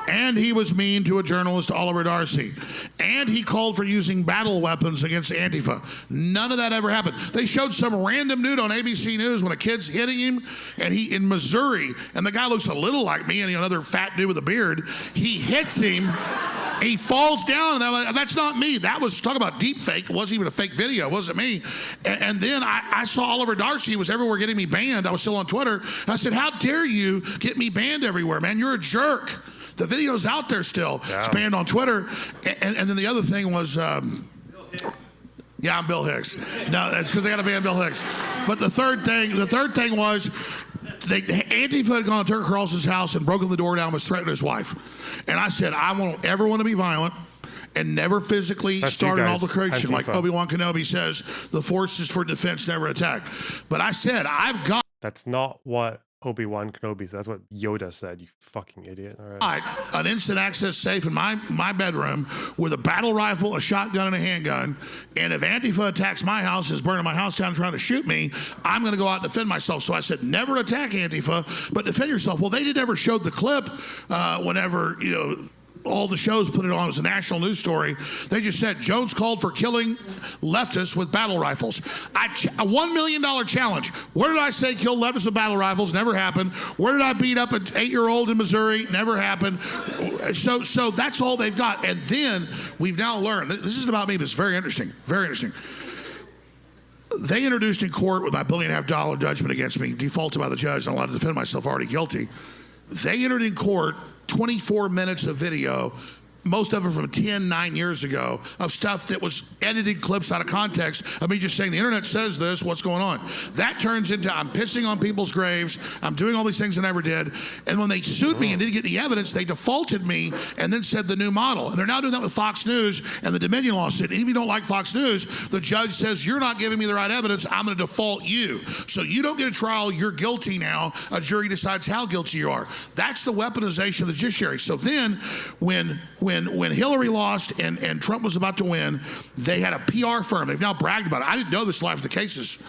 and he was mean to a journalist, Oliver Darcy, and he called for using battle weapons against Antifa. None of that ever happened. They showed some random dude on ABC News when a kid's hitting him, and he in Missouri, and the guy looks a little like me, and another fat dude with a beard. He hits him. He falls down, and that's not me. That was, talk about deep fake. It wasn't even a fake video. It wasn't me. And then I saw Oliver Darcy. He was everywhere getting me banned. I was still on Twitter. And I said, how dare you get me banned everywhere, man? You're a jerk. The video's out there still. Yeah. It's banned on Twitter. And then the other thing was... yeah, I'm Bill Hicks. No, that's because they got to ban Bill Hicks. But the third thing was... Antifa had gone to Tucker Carlson's house and broken the door down and was threatening his wife. And I said, I won't ever want to be violent and never physically start an altercation. Like Obi-Wan Kenobi says, the force is for defense, never attack. But I said, I've got... That's not what Obi-Wan Kenobi said. That's what Yoda said, you fucking idiot. All right. An instant access safe in my bedroom with a battle rifle, a shotgun, and a handgun. And if Antifa attacks my house, is burning my house down, trying to shoot me, I'm going to go out and defend myself. So I said, never attack Antifa, but defend yourself. Well, they did never showed the clip whenever, you know, all the shows put it on. It was a national news story. They just said Jones called for killing leftists with battle rifles. A $1 million challenge. Where did I say kill leftists with battle rifles? Never happened. Where did I beat up an 8-year-old in Missouri? Never happened. So that's all they've got. And then we've now learned, this isn't about me, but it's very interesting. Very interesting. They introduced in court with my $1.5 billion judgment against me, defaulted by the judge, and allowed to defend myself, already guilty. They entered in court 24 minutes of video, most of it from 9 years ago, of stuff that was edited clips out of context of me just saying the internet says this, what's going on? That turns into I'm pissing on people's graves, I'm doing all these things I never did, and when they sued me and didn't get any evidence, they defaulted me and then said the new model. And they're now doing that with Fox News and the Dominion lawsuit. And if you don't like Fox News, the judge says you're not giving me the right evidence, I'm going to default you. So you don't get a trial, you're guilty now, a jury decides how guilty you are. That's the weaponization of the judiciary. So then when Hillary lost and Trump was about to win, they had a PR firm. They've now bragged about it. I didn't know this live for the cases.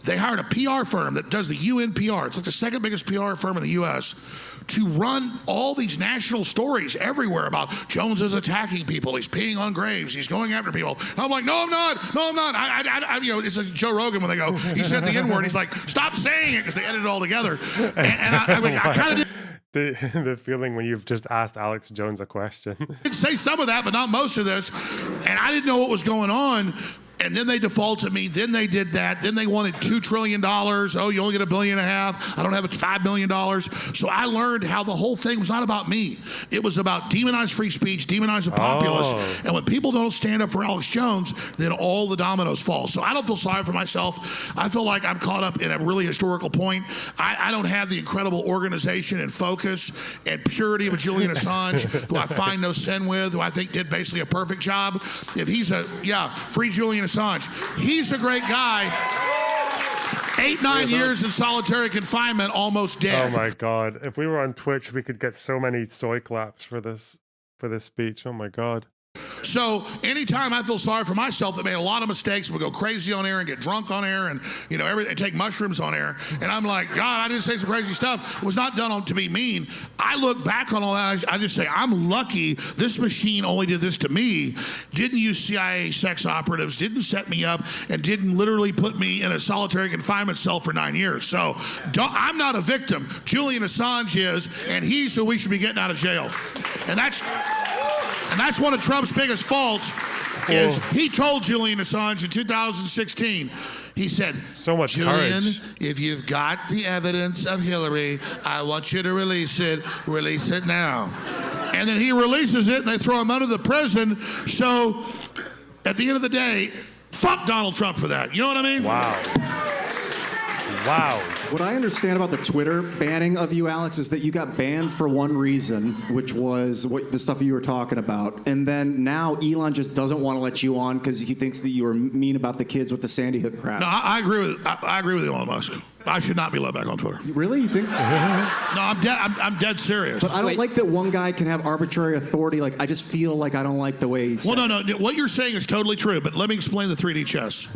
They hired a PR firm that does the UN PR. It's like the second biggest PR firm in the U.S. to run all these national stories everywhere about Jones is attacking people. He's peeing on graves. He's going after people. And I'm like, no, I'm not. No, I'm not. I you know, it's like Joe Rogan when they go, he said the N-word. He's like, stop saying it, because they edit it all together. And I kind of did. the feeling when you've just asked Alex Jones a question. I'd say some of that, but not most of this. And I didn't know what was going on. And then they defaulted me. Then they did that. Then they wanted $2 trillion. Oh, you only get $1.5 billion. I don't have $5 million. So I learned how the whole thing was not about me. It was about demonize free speech, demonize the populace. Oh. And when people don't stand up for Alex Jones, then all the dominoes fall. So I don't feel sorry for myself. I feel like I'm caught up in a really historical point. I don't have the incredible organization and focus and purity of a Julian Assange, who I find no sin with, who I think did basically a perfect job. If he's free Julian Assange. He's a great guy. 8-9 years in solitary confinement, almost dead. Oh my God! If we were on Twitch, we could get so many soy claps for this speech. Oh my God! So anytime I feel sorry for myself that made a lot of mistakes, would go crazy on air and get drunk on air and and take mushrooms on air, and I'm like, God, I didn't say some crazy stuff. It was not done to be mean. I look back on all that. I just say I'm lucky. This machine only did this to me. Didn't use CIA sex operatives. Didn't set me up and didn't literally put me in a solitary confinement cell for 9 years. So I'm not a victim. Julian Assange is, and he's who we should be getting out of jail. And that's one of Trump's biggest faults is he told Julian Assange in 2016, he said, so much Julian, courage. if you've got the evidence of Hillary, I want you to release it now. And then he releases it and they throw him under the prison. So at the end of the day, fuck Donald Trump for that. You know what I mean? Wow. What I understand about the Twitter banning of you, Alex, is that you got banned for one reason, which was the stuff you were talking about. And then now Elon just doesn't want to let you on because he thinks that you were mean about the kids with the Sandy Hook crap. No, I agree with Elon Musk. I should not be let back on Twitter. Really? You think? No, I'm dead serious. But I don't like that one guy can have arbitrary authority. Like, I just feel like I don't like the way he's. Well, no. What you're saying is totally true, but let me explain the 3D chess.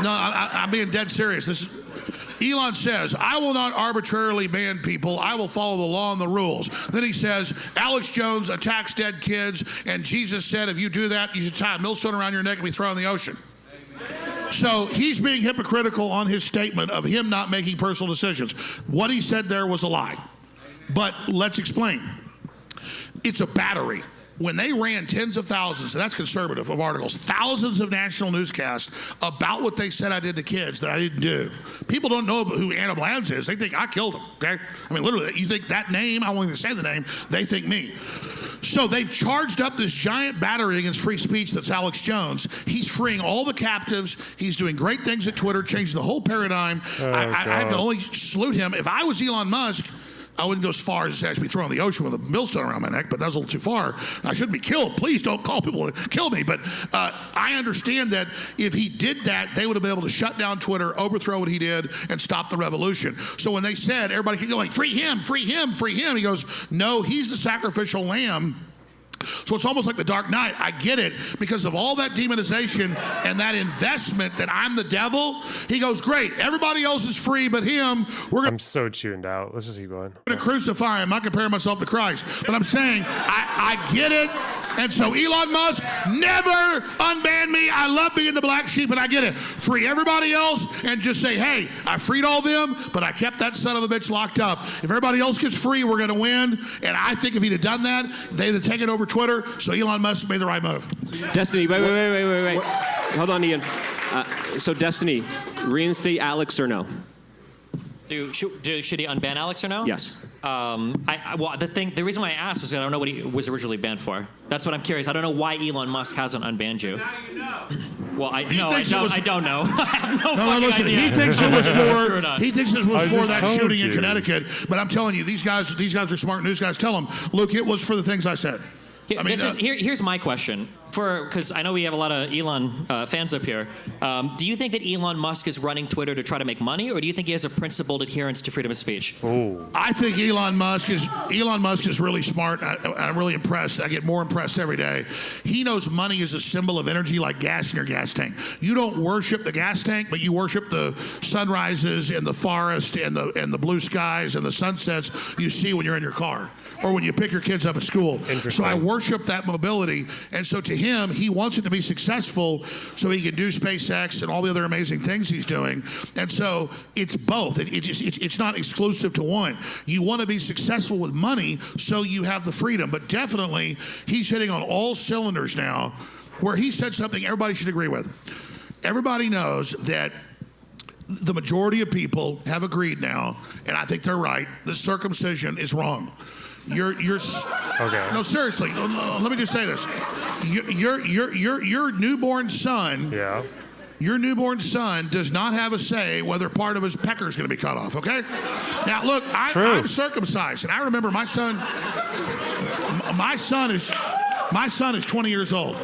No, I'm being dead serious. Elon says, I will not arbitrarily ban people. I will follow the law and the rules. Then he says, Alex Jones attacks dead kids, and Jesus said, if you do that, you should tie a millstone around your neck and be thrown in the ocean. So he's being hypocritical on his statement of him not making personal decisions. What he said there was a lie. But let's explain. It's a battery. When they ran tens of thousands, and that's conservative, of articles, thousands of national newscasts about what they said I did to kids that I didn't do. People don't know who Anna Blands is. They think I killed him, okay? I mean, literally, you think that name, I won't even say the name, they think me. So they've charged up this giant battery against free speech that's Alex Jones. He's freeing all the captives. He's doing great things at Twitter, changing the whole paradigm. I have to only salute him. If I was Elon Musk, I wouldn't go as far as to actually be thrown in the ocean with a millstone around my neck, but that was a little too far. I shouldn't be killed. Please don't call people to kill me. But I understand that if he did that, they would have been able to shut down Twitter, overthrow what he did, and stop the revolution. So when they said, everybody kept going, free him, free him, free him, he goes, no, he's the sacrificial lamb. So it's almost like the Dark Knight. I get it because of all that demonization and that investment that I'm the devil. He goes, great, everybody else is free but him. I'm so tuned out. Let's just keep going. To crucify him. I'm not comparing myself to Christ, but I'm saying I get it. And so Elon Musk, never unban me. I love being the black sheep, and I get it. Free everybody else and just say, hey, I freed all them, but I kept that son of a bitch locked up. If everybody else gets free, we're going to win. And I think if he'd have done that, they'd have taken over Twitter. So Elon Musk made the right move. Destiny, wait. Hold on, Ian. So Destiny, reinstate Alex or no? Should he unban Alex or no? Yes. The reason why I asked was I don't know what he was originally banned for. That's what I'm curious. I don't know why Elon Musk hasn't unbanned you. Now you know. Well, I don't know. I have no No, listen. idea. He thinks it was for. He thinks it was for that told shooting in you. Connecticut. But I'm telling you, these guys are smart news guys. Tell them, look, it was for the things I said. Here's my question. Because I know we have a lot of Elon fans up here. Do you think that Elon Musk is running Twitter to try to make money, or do you think he has a principled adherence to freedom of speech? I think Elon Musk is really smart. I'm really impressed. I get more impressed every day. He knows money is a symbol of energy, like gas in your gas tank. You don't worship the gas tank, but you worship the sunrises and the forest and the blue skies and the sunsets you see when you're in your car or when you pick your kids up at school. So I worship that mobility. And so to him, he wants it to be successful so he can do SpaceX and all the other amazing things he's doing. And so it's both. It's not exclusive to one. You want to be successful with money so you have the freedom. But definitely, he's hitting on all cylinders now, where he said something everybody should agree with. Everybody knows that the majority of people have agreed now, and I think they're right, that circumcision is wrong. You're Okay. no, seriously. Let me just say this: your newborn son, Yeah. your newborn son does not have a say whether part of his pecker is going to be cut off. Okay. Now look, I'm circumcised, and I remember my son. My son is 20 years old.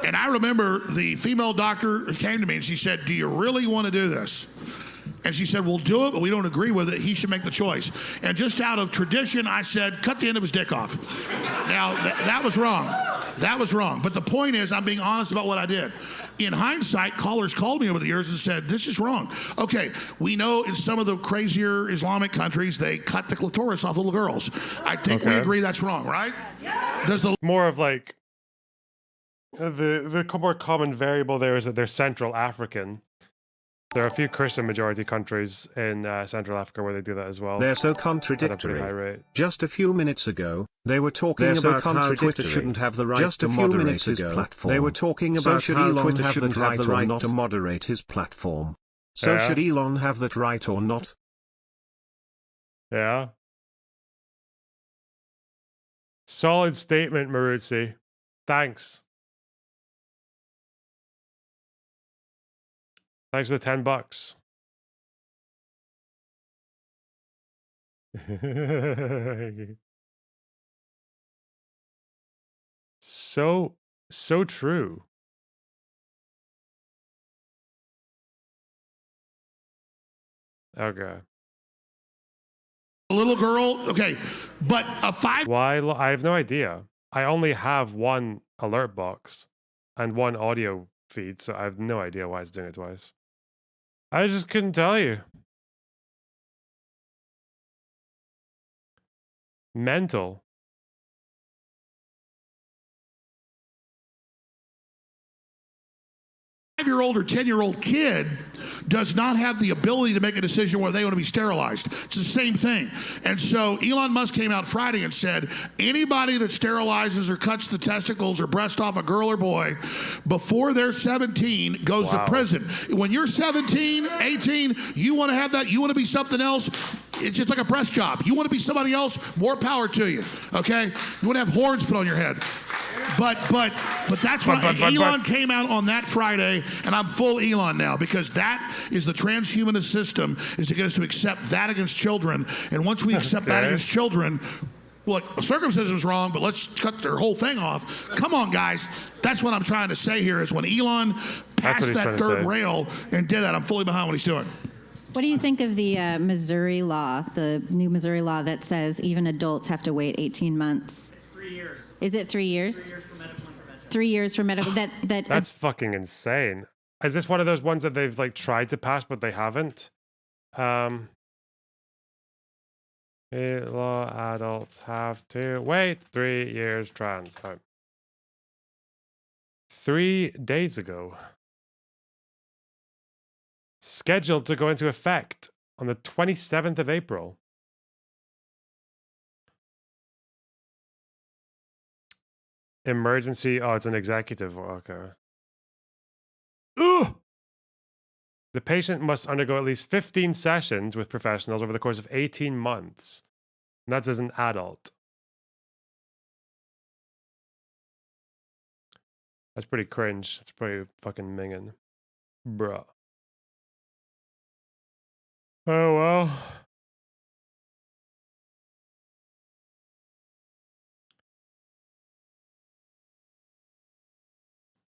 And I remember the female doctor came to me and she said, "Do you really want to do this?" And she said, "We'll do it, but we don't agree with it. He should make the choice." And just out of tradition, I said, "Cut the end of his dick off." Now, that was wrong. That was wrong. But the point is, I'm being honest about what I did. In hindsight, callers called me over the years and said, "This is wrong." Okay, we know in some of the crazier Islamic countries, they cut the clitoris off little girls. I think we agree that's wrong, right? Does the More of like the more common variable there is that they're Central African. There are a few Christian majority countries in Central Africa where they do that as well. They're so At a pretty contradictory. high rate. Just a few minutes ago, they were talking about how Twitter shouldn't have the right to moderate his platform. They were talking about how Twitter shouldn't have the right to moderate his platform. So Yeah. should Elon have that right or not? Yeah. Solid statement, Maruzzi. Thanks. Thanks for the $10. So true. Okay. little girl, okay, but a 5 Why? I have no idea. I only have one alert box and one audio feed, so I have no idea why it's doing it twice. I just couldn't tell you. Mental. Five-year-old or 10-year-old kid does not have the ability to make a decision whether they want to be sterilized. It's the same thing. And so Elon Musk came out Friday and said, anybody that sterilizes or cuts the testicles or breast off a girl or boy before they're 17 goes to prison. When you're 17, 18, you want to have that, you want to be something else, it's just like a breast job. You want to be somebody else, more power to you, okay? You want to have horns put on your head. But that's why Elon came out on that Friday, and I'm full Elon now, because that is the transhumanist system, is to get us to accept that against children. And once we accept that against children, look, circumcision is wrong, but let's cut their whole thing off. Come on, guys. That's what I'm trying to say here, is when Elon passed that third rail and did that, I'm fully behind what he's doing. What do you think of the Missouri law, the new Missouri law that says even adults have to wait 18 months? It's 3 years. Is it 3 years? 3 years for medical intervention. 3 years for medical. That's fucking insane. Is this one of those ones that they've like tried to pass but they haven't? Law adults have to wait 3 years trans. Oh. 3 days ago. Scheduled to go into effect on the 27th of April. Emergency. Oh, it's an executive. Okay. Ugh! The patient must undergo at least 15 sessions with professionals over the course of 18 months. And that's as an adult. That's pretty cringe. That's pretty fucking minging. Bruh. Oh, well.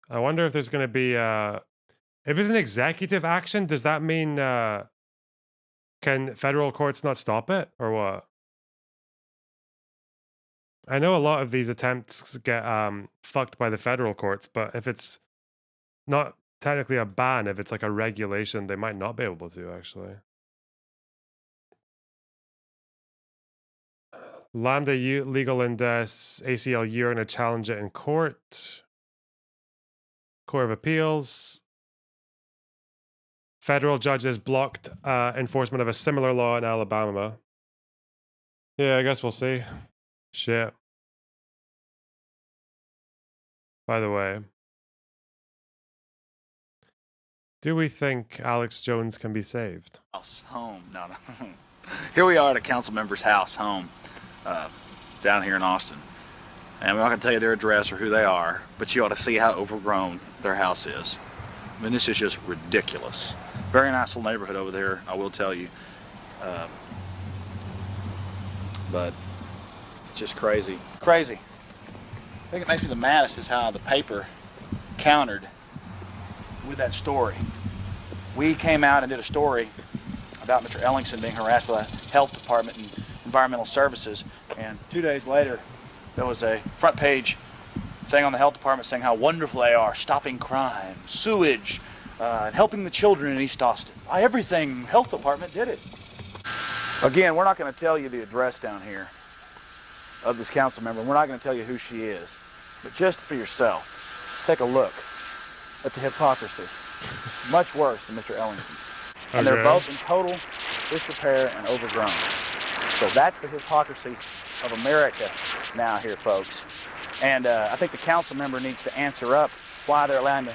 I wonder if there's going to be, if it's an executive action, does that mean, can federal courts not stop it or what? I know a lot of these attempts get fucked by the federal courts, but if it's not technically a ban, if it's like a regulation, they might not be able to actually. Lambda legal and ACLU are going to challenge it in court. Court of Appeals. Federal judges blocked enforcement of a similar law in Alabama. Yeah, I guess we'll see. Shit. By the way, do we think Alex Jones can be saved? House, home, no. Here we are at a council member's house, home, down here in Austin. And I'm not going to tell you their address or who they are, but you ought to see how overgrown their house is. I mean, this is just ridiculous. Very nice little neighborhood over there, I will tell you. But it's just crazy. Crazy. I think it makes me the maddest is how the paper countered with that story. We came out and did a story about Mr. Ellingson being harassed by the health department and environmental services, and 2 days later there was a front page thing on the health department saying how wonderful they are, stopping crime, sewage, and helping the children in East Austin. Everything health department did it. Again, we're not going to tell you the address down here of this council member. We're not going to tell you who she is, but just for yourself, take a look at the hypocrisy. Much worse than Mr. Ellington. And they're both in total disrepair and overgrown. So that's the hypocrisy of America now here, folks. And I think the council member needs to answer up why they're allowing the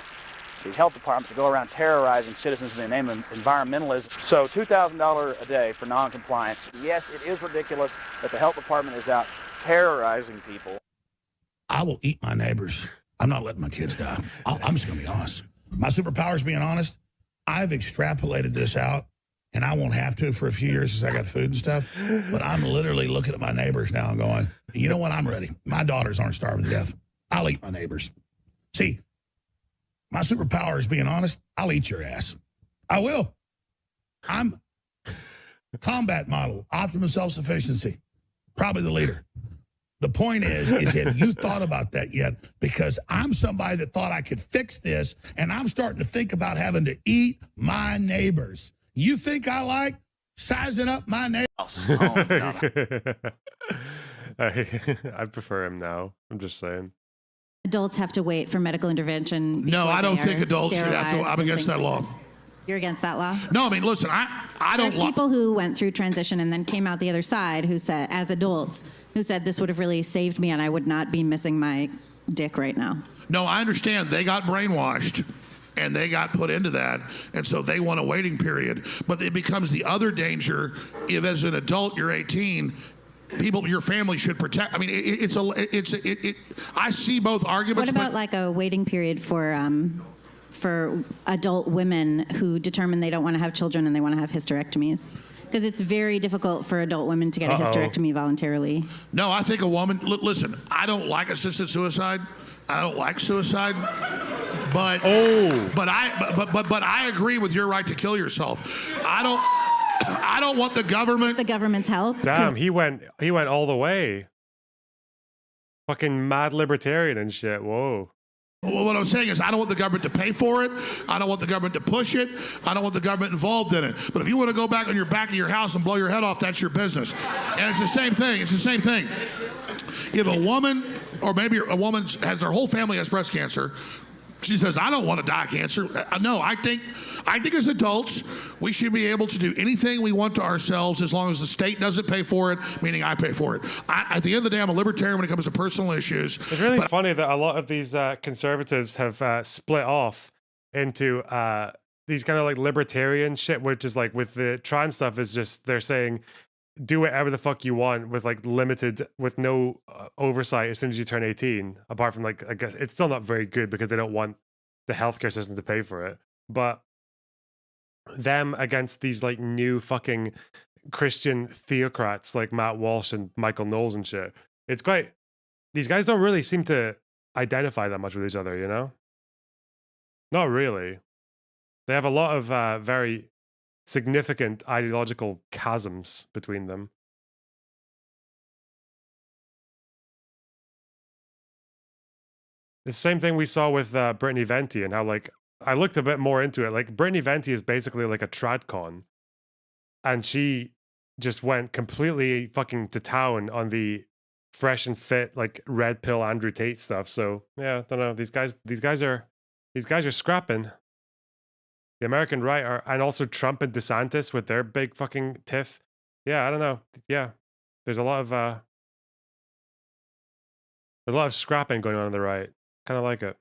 health department to go around terrorizing citizens in the name of environmentalism. So $2,000 a day for non-compliance. Yes, it is ridiculous that the health department is out terrorizing people. I will eat my neighbors. I'm not letting my kids die. I'm just going to be honest. My superpower is being honest. I've extrapolated this out, and I won't have to for a few years since I got food and stuff. But I'm literally looking at my neighbors now and going, you know what? I'm ready. My daughters aren't starving to death. I'll eat my neighbors. See, my superpower is being honest. I'll eat your ass. I will. I'm combat model, optimum self-sufficiency, probably the leader. The point is have you thought about that yet? Because I'm somebody that thought I could fix this, and I'm starting to think about having to eat my neighbors. You think I like sizing up my neighbors? I prefer him now. I'm just saying. Adults have to wait for medical intervention. No, I don't think adults should have to. I'm against that law. You're against that law? No, I mean, listen, I don't. There's people who went through transition and then came out the other side who said, as adults, who said this would have really saved me and I would not be missing my dick right now. No, I understand. They got brainwashed and they got put into that, and so they want a waiting period. But it becomes the other danger if, as an adult, you're 18. People, your family should protect. I mean, I see both arguments. What about like a waiting period for adult women who determine they don't want to have children and they want to have hysterectomies? Because it's very difficult for adult women to get a hysterectomy voluntarily. No, I think a woman. Listen, I don't like assisted suicide. I don't like suicide. But I agree with your right to kill yourself. I don't want the government. The government's help. Damn, he went all the way. Fucking mad libertarian and shit. Whoa. Well, what I'm saying is I don't want the government to pay for it. I don't want the government to push it. I don't want the government involved in it. But if you want to go back on your back of your house and blow your head off, that's your business. And it's the same thing. It's the same thing. If a woman, or maybe a woman has, her whole family has breast cancer, she says, I don't want to die of cancer. No, I think as adults, we should be able to do anything we want to ourselves as long as the state doesn't pay for it, meaning I pay for it. At the end of the day, I'm a libertarian when it comes to personal issues. It's really funny that a lot of these conservatives have split off into these kind of like libertarian shit, which is like with the trans stuff is just they're saying do whatever the fuck you want with like limited, with no oversight as soon as you turn 18, apart from like, I guess it's still not very good because they don't want the healthcare system to pay for it. But them against these like new fucking Christian theocrats like Matt Walsh and Michael Knowles and shit. It's quite, these guys don't really seem to identify that much with each other, you know? Not really. They have a lot of very significant ideological chasms between them. The same thing we saw with Brittany Venti and how like, I looked a bit more into it. Like Brittany Venti is basically like a tradcon, and she just went completely fucking to town on the fresh and fit like red pill Andrew Tate stuff. So yeah, I don't know. These guys These guys are scrapping. The American right are, and also Trump and DeSantis with their big fucking tiff. Yeah, I don't know. Yeah, there's a lot of scrapping going on the right. Kind of like it.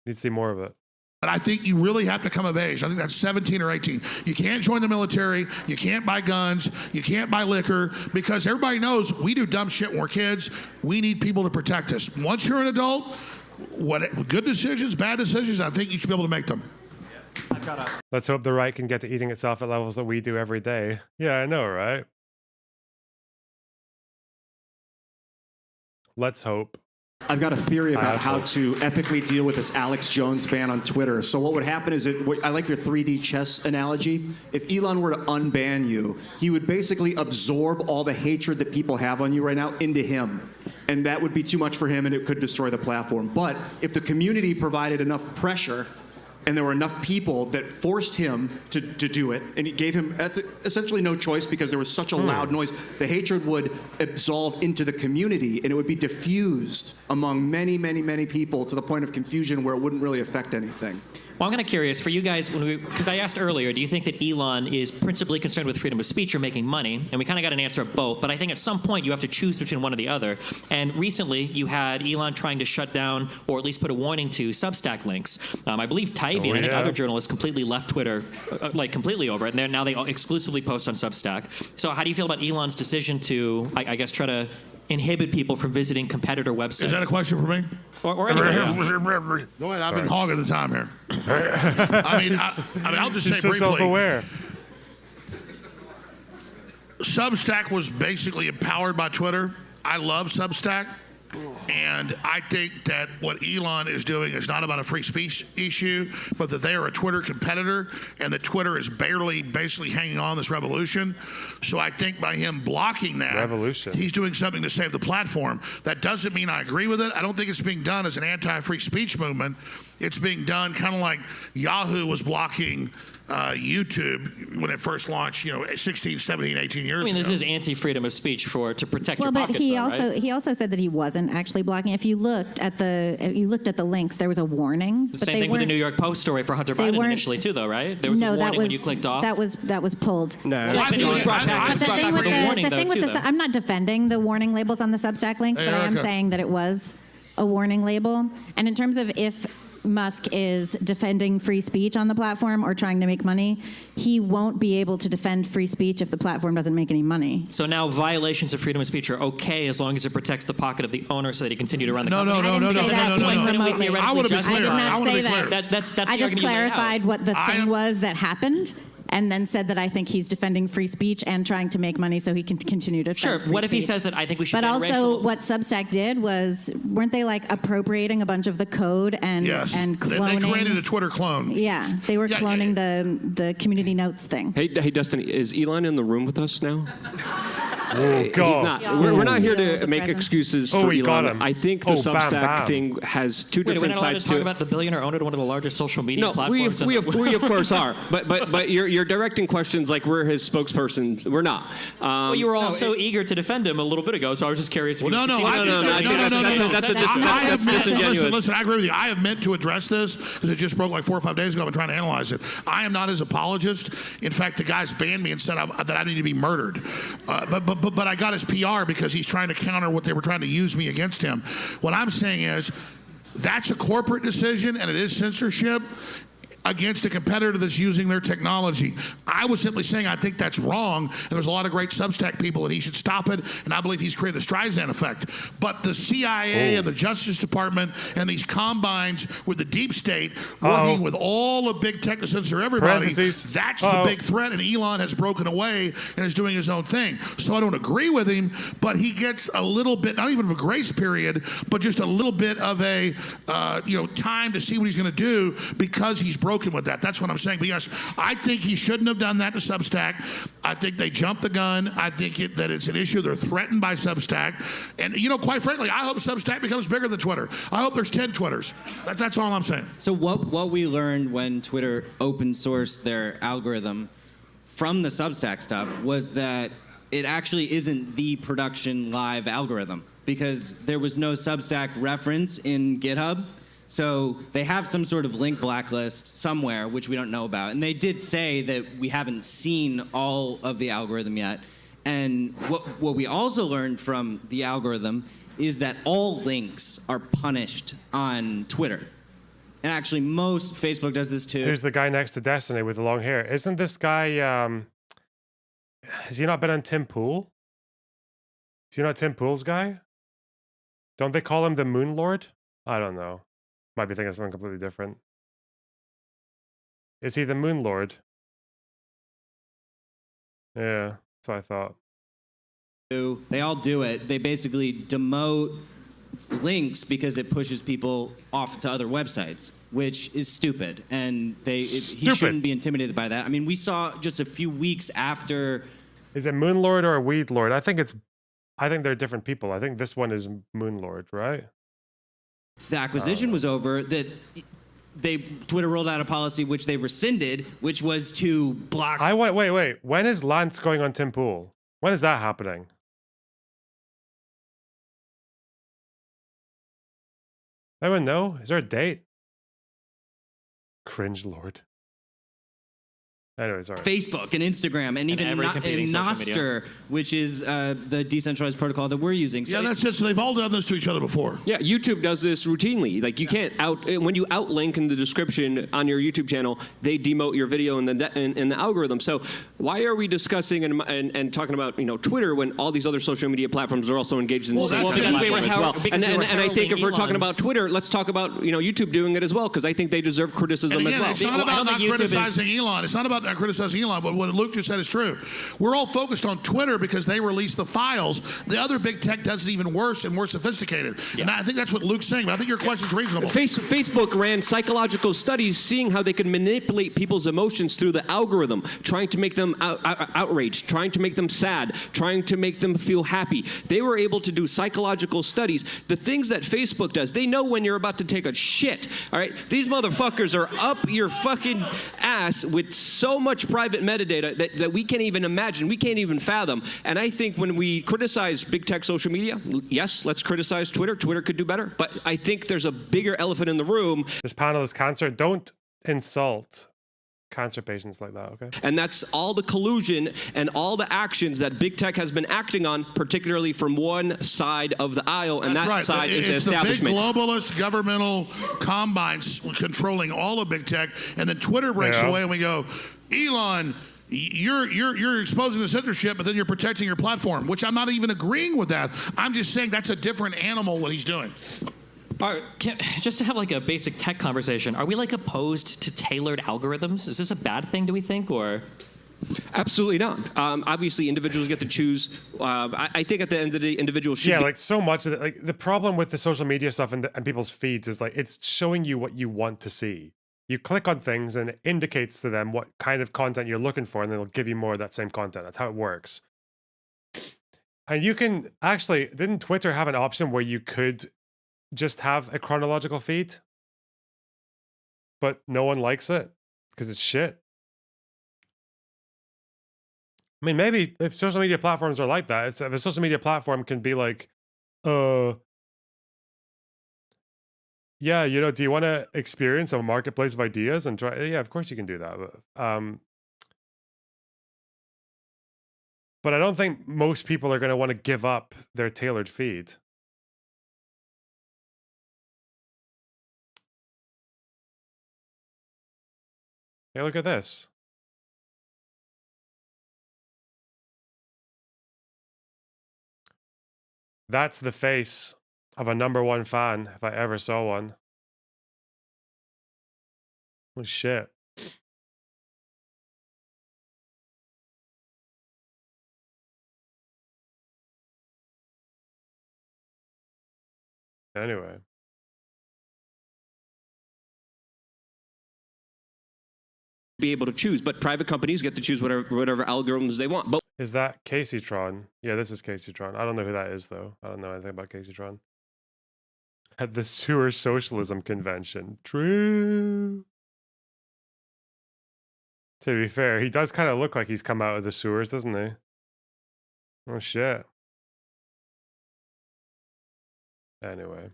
Need to see more of it. But I think you really have to come of age. I think that's 17 or 18. You can't join the military. You can't buy guns. You can't buy liquor because everybody knows we do dumb shit when we're kids. We need people to protect us. Once you're an adult, what good decisions, bad decisions, I think you should be able to make them. Let's hope the right can get to eating itself at levels that we do every day. Yeah, I know, right? Let's hope. I've got a theory about how to ethically deal with this Alex Jones ban on Twitter. So what would happen is, I like your 3D chess analogy. If Elon were to unban you, he would basically absorb all the hatred that people have on you right now into him. And that would be too much for him and it could destroy the platform. But if the community provided enough pressure and there were enough people that forced him to do it, and it gave him essentially no choice because there was such a loud noise, the hatred would absolve into the community, and it would be diffused among many, many, many people to the point of confusion where it wouldn't really affect anything. Well, I'm kind of curious for you guys, because I asked earlier, do you think that Elon is principally concerned with freedom of speech or making money? And we kind of got an answer of both, but I think at some point you have to choose between one or the other. And recently you had Elon trying to shut down, or at least put a warning to, Substack links. I believe Taibbi and I think other journalists completely left Twitter, like completely over it, and now they exclusively post on Substack. So how do you feel about Elon's decision to, I guess, try to inhibit people from visiting competitor websites? Is that a question for me? Or anyway, Go ahead. I've been hogging the time here. I mean, I'll just say so briefly. Self-aware. Substack was basically empowered by Twitter. I love Substack. And I think that what Elon is doing is not about a free speech issue, but that they are a Twitter competitor and that Twitter is barely basically hanging on this revolution. So I think by him blocking that, he's doing something to save the platform. That doesn't mean I agree with it. I don't think it's being done as an anti-free speech movement. It's being done kind of like Yahoo was blocking YouTube when it first launched, 16, 17, 18 years ago. I mean, this is anti-freedom of speech to protect your but pockets, he also said that he wasn't actually blocking. If you looked at the links, there was a warning. The same thing with the New York Post story for Hunter Biden initially too, though, right? There was a warning when you clicked off. That was pulled. No, I'm not defending the warning labels on the Substack links, but I am saying that it was a warning label. And in terms of if Musk is defending free speech on the platform or trying to make money, he won't be able to defend free speech if the platform doesn't make any money. So now violations of freedom of speech are okay as long as it protects the pocket of the owner so that he can continue to run the company? No. I want to be clear. I did not say that. That's I just clarified what the thing was that happened, and then said that I think he's defending free speech and trying to make money so he can continue to Sure. free What if he speech. says that I think we should But ban also racial... what Substack did was, weren't they like appropriating a bunch of the code and cloning? They created a Twitter clone. Yeah, they were cloning the community notes thing. Hey, Dustin, is Elon in the room with us now? Oh, God. He's not. We're not here to make excuses for we Elon. got him. I think the Substack thing has two different we're not allowed sides to talk to it. about the billionaire owner to one of the largest social media No, platforms. we of course are. But you're directing questions like we're his spokespersons. We're not. Well, you were all so eager to defend him a little bit ago, so I was just curious. No. That's disingenuous. Listen, I agree with you. I have meant to address this because it just broke like 4 or 5 days ago. I've been trying to analyze it. I am not his apologist. In fact, the guys banned me and said that I need to be murdered. But I got his PR because he's trying to counter what they were trying to use me against him. What I'm saying is that's a corporate decision and it is censorship against a competitor that's using their technology. I was simply saying I think that's wrong, and there's a lot of great Substack people, and he should stop it, and I believe he's created the Streisand effect. But the CIA and the Justice Department and these combines with the deep state working with all of big tech to censor everybody, that's the big threat, and Elon has broken away and is doing his own thing. So I don't agree with him, but he gets a little bit, not even of a grace period, but just a little bit of a time to see what he's going to do because he's broken with that. That's what I'm saying. But yes, I think he shouldn't have done that to Substack. I think they jumped the gun. I think that it's an issue. They're threatened by Substack. And, quite frankly, I hope Substack becomes bigger than Twitter. I hope there's 10 Twitters. That's all I'm saying. So what we learned when Twitter open sourced their algorithm from the Substack stuff was that it actually isn't the production live algorithm because there was no Substack reference in GitHub. So they have some sort of link blacklist somewhere, which we don't know about. And they did say that we haven't seen all of the algorithm yet. And what we also learned from the algorithm is that all links are punished on Twitter. And actually, Facebook does this too. Here's the guy next to Destiny with the long hair. Isn't this guy, has he not been on Tim Pool? Is he not Tim Pool's guy? Don't they call him the Moon Lord? I don't know. Might be thinking of something completely different. Is he the Moon Lord? Yeah, that's what I thought. They all do it. They basically demote links because it pushes people off to other websites, which is stupid. And he shouldn't be intimidated by that. I mean, we saw just a few weeks after. Is it Moon Lord or Weed Lord? I think they're different people. I think this one is Moon Lord, right? The acquisition was over, that Twitter rolled out a policy which they rescinded, which was to block. Wait. When is Lance going on Tim Pool? When is that happening? Anyone know? Is there a date? Cringe Lord. Anyway, sorry. Facebook and Instagram and even Nostr, which is the decentralized protocol that we're using. So that's it. So they've all done this to each other before. Yeah, YouTube does this routinely. Like you can't when you outlink in the description on your YouTube channel, they demote your video in the algorithm. So why are we discussing and talking about Twitter when all these other social media platforms are also engaged in the same platform as well? And I think if we're talking about Twitter, let's talk about YouTube doing it as well, because I think they deserve criticism as well. It's not about not criticizing Elon. It's not about not criticizing Elon, but what Luke just said is true. We're all focused on Twitter because they release the files. The other big tech does it even worse and more sophisticated. Yeah. And I think that's what Luke's saying, but I think your question's reasonable. Facebook ran psychological studies seeing how they could manipulate people's emotions through the algorithm, trying to make them outraged, trying to make them sad, trying to make them feel happy. They were able to do psychological studies. The things that Facebook does, they know when you're about to take a shit, all right? These motherfuckers are up your fucking ass with so much private metadata that we can't even imagine, we can't even fathom. And I think when we criticize big tech social media, yes, let's criticize Twitter. Twitter could do better. But I think there's a bigger elephant in the room. This panel is cancer. Don't insult cancer patients like that, okay? And that's all the collusion and all the actions that big tech has been acting on, particularly from one side of the aisle, and that's that right. side is the establishment. It's the big globalist governmental combines controlling all of big tech, and then Twitter breaks away and we go, Elon, you're exposing the censorship, but then you're protecting your platform, which I'm not even agreeing with that. I'm just saying that's a different animal what he's doing. All right, just to have like a basic tech conversation, are we like opposed to tailored algorithms? Is this a bad thing, do we think, or? Absolutely not. Obviously, individuals get to choose. I think at the end of the day, individuals should. Yeah, like so much of it. Like the problem with the social media stuff and people's feeds is like it's showing you what you want to see. You click on things and it indicates to them what kind of content you're looking for, and then it'll give you more of that same content. That's how it works. And you can actually, didn't Twitter have an option where you could just have a chronological feed? But no one likes it because it's shit. I mean, maybe if social media platforms are like that, if a social media platform can be like, yeah, do you want to experience a marketplace of ideas and try? Yeah, of course you can do that. But I don't think most people are going to want to give up their tailored feed. Hey, look at this. That's the face of a #1 fan, if I ever saw one. Holy shit. Anyway. Be able to choose, but private companies get to choose whatever algorithms they want. But is that Casey Tron? Yeah, this is Casey Tron. I don't know who that is though. I don't know anything about Casey Tron. At the Sewer Socialism Convention. True. To be fair, he does kind of look like he's come out of the sewers, doesn't he? Oh shit. Anyway.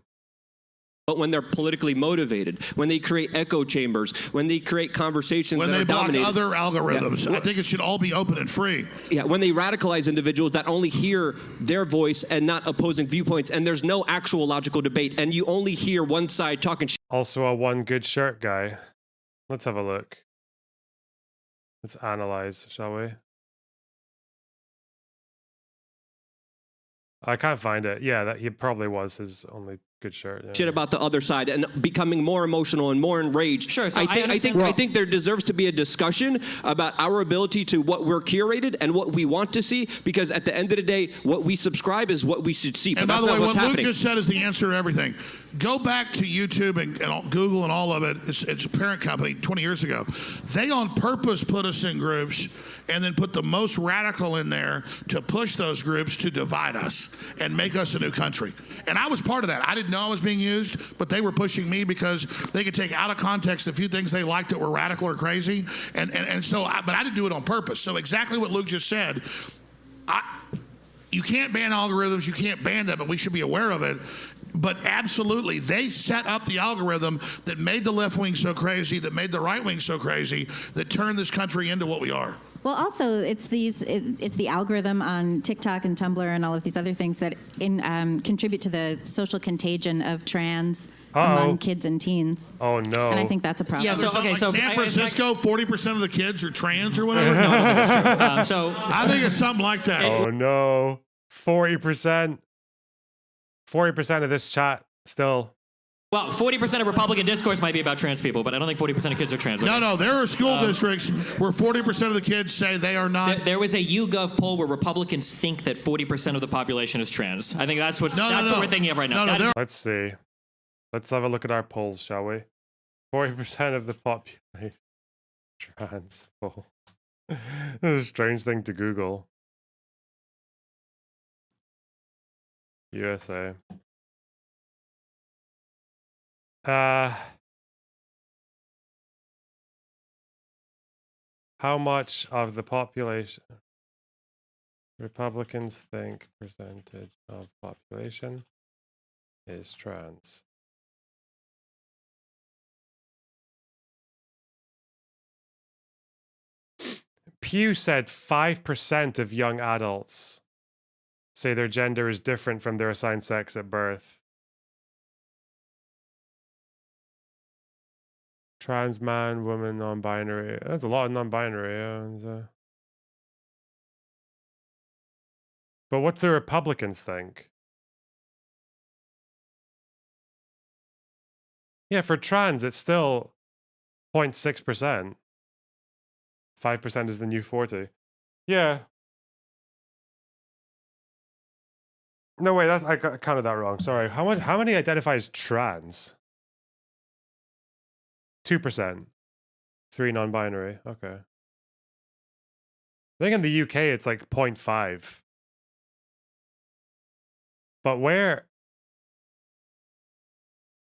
But when they're politically motivated, when they create echo chambers, when they create conversations when that they are block dominated, other algorithms, I think it should all be open and free. yeah, when they radicalize individuals that only hear their voice and not opposing viewpoints, and there's no actual logical debate, and you only hear one side talking shit. Also a one good shirt guy. Let's have a look. Let's analyze, shall we? I can't find it. Yeah, that he probably was his only good shirt. Yeah. Shit about the other side and becoming more emotional and more enraged. Sure, so I think there deserves to be a discussion about our ability to what we're curated and what we want to see, because at the end of the day, what we subscribe is what we should see. And by the way, what Luke just said is the answer to everything. Go back to YouTube and Google and all of it. It's a parent company 20 years ago. They on purpose put us in groups and then put the most radical in there to push those groups to divide us and make us a new country. And I was part of that. I didn't know I was being used, but they were pushing me because they could take out of context a few things they liked that were radical or crazy. And so, but I didn't do it on purpose. So exactly what Luke just said, you can't ban algorithms, you can't ban them, but we should be aware of it. But absolutely, they set up the algorithm that made the left wing so crazy, that made the right wing so crazy, that turned this country into what we are. Well, also, it's the algorithm on TikTok and Tumblr and all of these other things that contribute to the social contagion of trans among kids and teens. Oh, no. And I think that's a problem. Yeah, so, okay, so San Francisco, 40% of the kids are trans or whatever? So I think it's something like that. Oh, no. 40%. 40% of this chat still. Well, 40% of Republican discourse might be about trans people, but I don't think 40% of kids are trans. No, there are school districts where 40% of the kids say they are not. There was a YouGov poll where Republicans think that 40% of the population is trans. I think that's what we're thinking of right now. Let's see. Let's have a look at our polls, shall we? 40% of the population trans poll. It's a strange thing to Google. USA. How much of the population Republicans think percentage of population is trans? Pew said 5% of young adults say their gender is different from their assigned sex at birth. Trans man, woman, non-binary. That's a lot of non-binary. Yeah. But what do the Republicans think? Yeah, for trans, it's still 0.6%. 5% is the new 40. Yeah. No, wait, I counted that wrong. Sorry. How many identify as trans? 2%. 3 non-binary. Okay. I think in the UK it's like 0.5. But where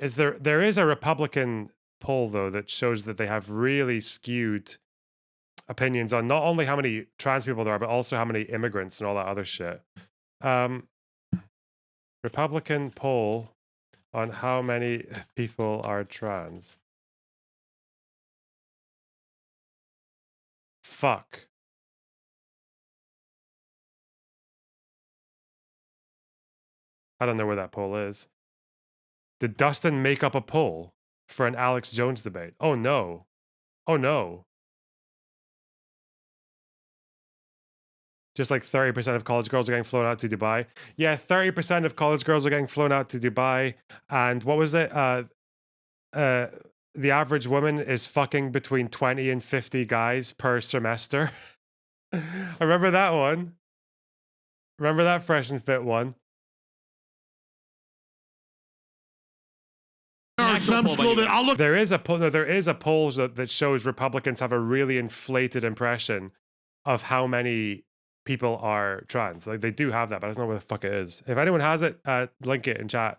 is there is a Republican poll though that shows that they have really skewed opinions on not only how many trans people there are, but also how many immigrants and all that other shit. Republican poll on how many people are trans. Fuck. I don't know where that poll is. Did Dustin make up a poll for an Alex Jones debate? Oh no. Oh no. Just like 30% of college girls are getting flown out to Dubai. Yeah, 30% of college girls are getting flown out to Dubai. And what was it? The average woman is fucking between 20 and 50 guys per semester. I remember that one. Remember that Fresh and Fit one? There is a poll. No, there is a poll that shows Republicans have a really inflated impression of how many people are trans. Like they do have that, but I don't know where the fuck it is. If anyone has it, link it in chat.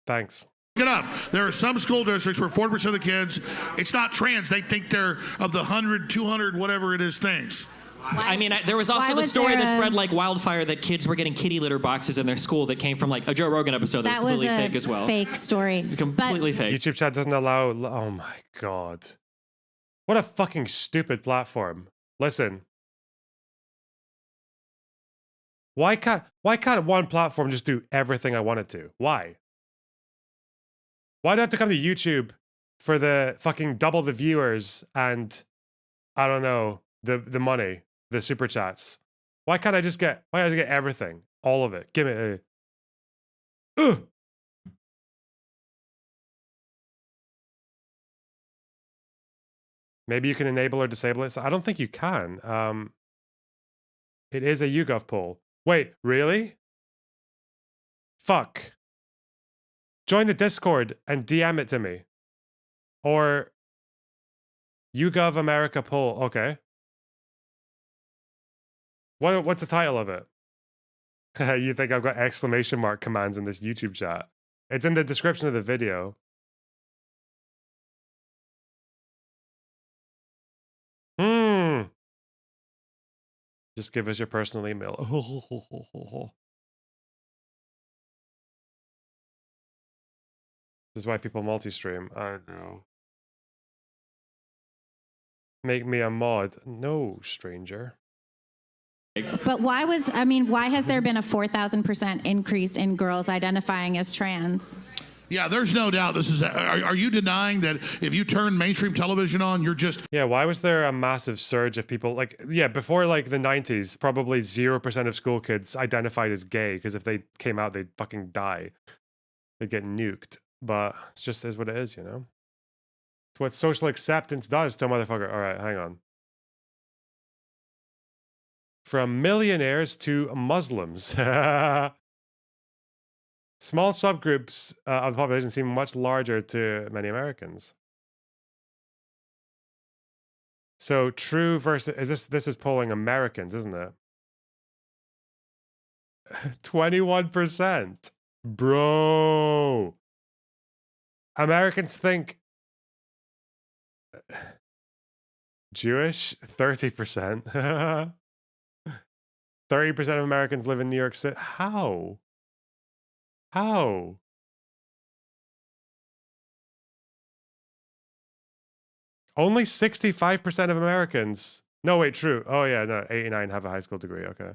Thanks. Look it up. There are some school districts where 40% of the kids, it's not trans. They think they're of the 100, 200, whatever it is things. I mean, there was also the story that spread like wildfire that kids were getting kitty litter boxes in their school that came from like a Joe Rogan episode that was completely fake as well. Fake story. Completely fake. YouTube chat doesn't allow. Oh my god. What a fucking stupid platform. Listen. Why can't one platform just do everything I want it to? Why? Why do I have to come to YouTube for the fucking double the viewers and I don't know, the money, the super chats? Why can't I just get everything? All of it. Give me Ugh. Maybe you can enable or disable it. So I don't think you can. It is a YouGov poll. Wait, really? Fuck. Join the Discord and DM it to me. Or YouGov America poll. Okay. What's the title of it? You think I've got exclamation mark commands in this YouTube chat? It's in the description of the video. Just give us your personal email. This is why people multi-stream. I know. Make me a mod. No, stranger. But why has there been a 4,000% increase in girls identifying as trans? Yeah, there's no doubt this is. Are you denying that if you turn mainstream television on, you're just. Yeah, why was there a massive surge of people? Like, yeah, before like the 90s, probably 0% of school kids identified as gay because if they came out, they'd fucking die. They'd get nuked. But it just is what it is, you know? It's what social acceptance does to a motherfucker. All right, hang on. From millionaires to Muslims. Small subgroups of the population seem much larger to many Americans. So true versus this is polling Americans, isn't it? 21%. Bro. Americans think Jewish 30%. 30% of Americans live in New York City. How? How? Only 65% of Americans. No, wait, true. Oh, yeah, no, 89 have a high school degree. Okay.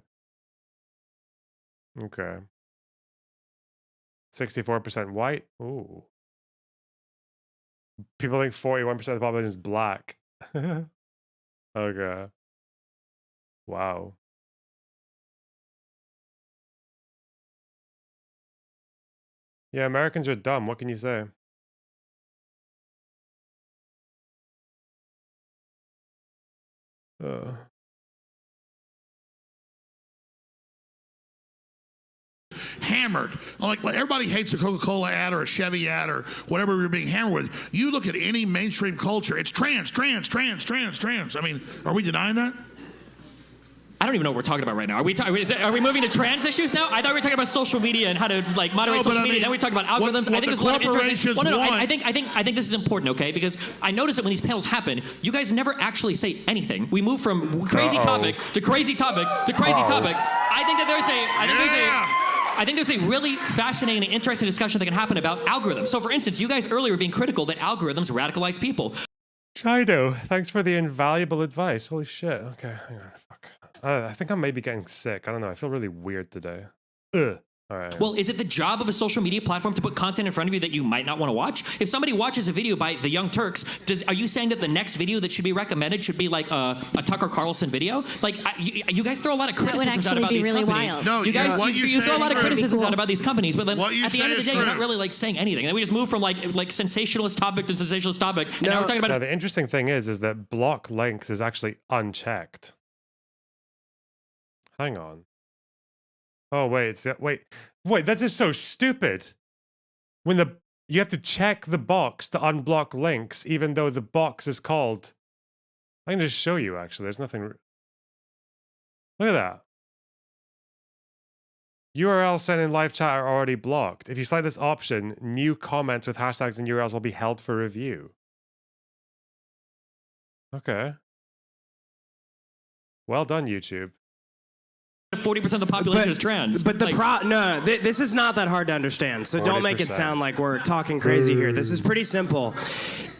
Okay. 64% white. Ooh. People think 41% of the population is black. Okay. Wow. Yeah, Americans are dumb. What can you say? Hammered. Like everybody hates a Coca-Cola ad or a Chevy ad or whatever you're being hammered with. You look at any mainstream culture, it's trans. I mean, are we denying that? I don't even know what we're talking about right now. Are we moving to trans issues now? I thought we were talking about social media and how to like moderate social media. Now we're talking about algorithms. I think there's a lot of interesting. Well, no. I think this is important, okay? Because I notice that when these panels happen, you guys never actually say anything. We move from crazy topic to crazy topic to crazy topic. I think there's a really fascinating and interesting discussion that can happen about algorithms. So, for instance, you guys earlier were being critical that algorithms radicalize people. Chido, thanks for the invaluable advice. Holy shit. Okay, hang on. Fuck. I think I may be getting sick. I don't know. I feel really weird today. Ugh. All right. Well, is it the job of a social media platform to put content in front of you that you might not want to watch? If somebody watches a video by the Young Turks, are you saying that the next video that should be recommended should be like a Tucker Carlson video? Like, you guys throw a lot of criticisms out about these companies. Wild. No, you guys you throw a lot of criticisms out about these companies, but then at the end of the day, you're not really like saying anything. And then we just move from like sensationalist topic to sensationalist topic, and now we're talking about. Now, the interesting thing is that block links is actually unchecked. Hang on. Oh wait, wait, this is so stupid. When you have to check the box to unblock links, even though the box is called. I can just show you. Actually, there's nothing. Look at that. URLs sent in live chat are already blocked. If you select this option, new comments with hashtags and URLs will be held for review. Okay. Well done, YouTube. 40% of the population is trans. But this is not that hard to understand. So don't make it 40%. sound like we're talking crazy here. This is pretty simple.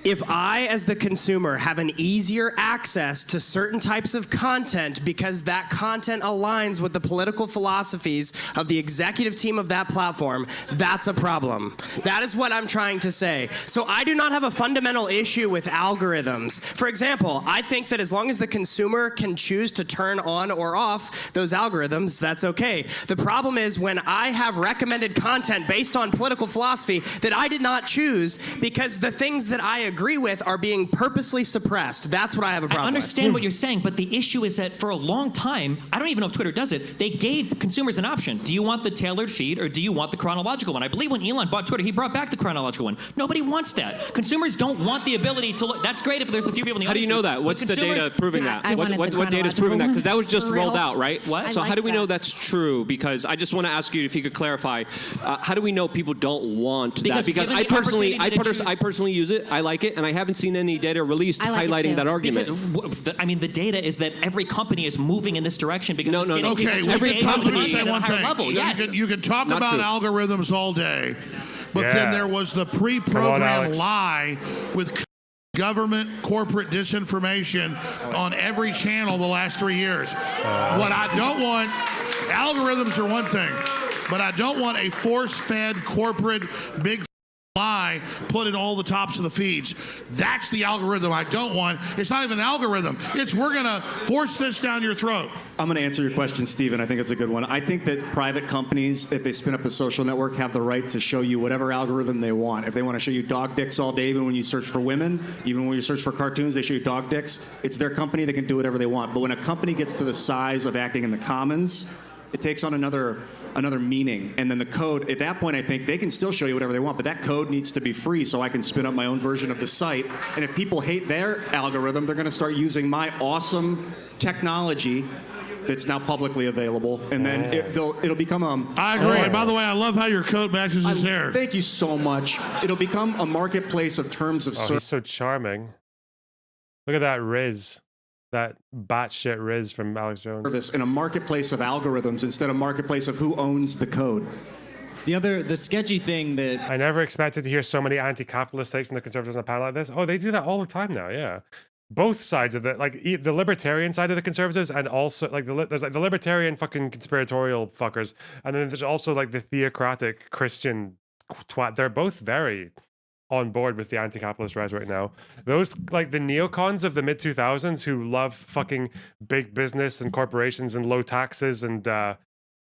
If I, as the consumer, have an easier access to certain types of content because that content aligns with the political philosophies of the executive team of that platform, that's a problem. That is what I'm trying to say. So I do not have a fundamental issue with algorithms. For example, I think that as long as the consumer can choose to turn on or off those algorithms, that's okay. The problem is when I have recommended content based on political philosophy that I did not choose because the things that I agree with are being purposely suppressed. That's what I have a problem I with. understand what you're saying, but the issue is that for a long time, I don't even know if Twitter does it, they gave consumers an option. Do you want the tailored feed or do you want the chronological one? I believe when Elon bought Twitter, he brought back the chronological one. Nobody wants that. Consumers don't want the ability to look. That's great if there's a few people in the How do you know that? What's the data proving that? What data is proving that? Because that was just rolled out, right? What? So how do we know that's true? Because I just want to ask you if you could clarify. How do we know people don't want that? Because I personally use it. I like it, and I haven't seen any data released highlighting that argument. I mean, the data is that every company is moving in this direction because it's getting Okay, every company say at a one higher thing. level. Yes. You can talk Not about true. algorithms all day, but then there was the Come on, pre-programmed Alex. lie with government corporate disinformation on every channel the last 3 years. What I don't want, algorithms are one thing, but I don't want a force-fed corporate big lie put in all the tops of the feeds. That's the algorithm I don't want. It's not even an algorithm. It's we're going to force this down your throat. I'm going to answer your question, Stephen. I think it's a good one. I think that private companies, if they spin up a social network, have the right to show you whatever algorithm they want. If they want to show you dog dicks all day, even when you search for women, even when you search for cartoons, they show you dog dicks. It's their company. They can do whatever they want. But when a company gets to the size of acting in the commons, it takes on another meaning. And then the code, at that point, I think they can still show you whatever they want, but that code needs to be free so I can spin up my own version of the site. And if people hate their algorithm, they're going to start using my awesome technology that's now publicly available, and then it'll become I agree. And by the way, I love how your coat matches his hair. Thank you so much. It'll become a marketplace of terms of Oh, he's so charming. Look at that Riz. That batshit Riz from Alex Jones. service in a marketplace of algorithms instead of marketplace of who owns the code. The sketchy thing that I never expected to hear so many anti-capitalist takes from the conservatives on a panel like this. Oh, they do that all the time now, yeah. Both sides of the libertarian side of the conservatives, and also like there's like the libertarian fucking conspiratorial fuckers, and then there's also like the theocratic Christian twat. They're both very on board with the anti-capitalist rhetoric now. Those like the neocons of the mid 2000s who love fucking big business and corporations and low taxes and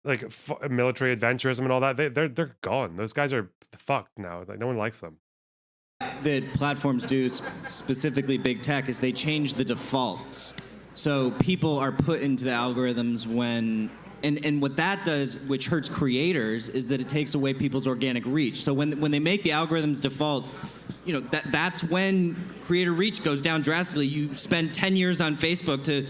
like military adventurism and all that. They're gone. Those guys are fucked now. Like no one likes them. that platforms do, specifically big tech, is they change the defaults. So people are put into the algorithms when, and what that does, which hurts creators, is that it takes away people's organic reach. So when they make the algorithms default, you know, that's when creator reach goes down drastically. You spend 10 years on Facebook to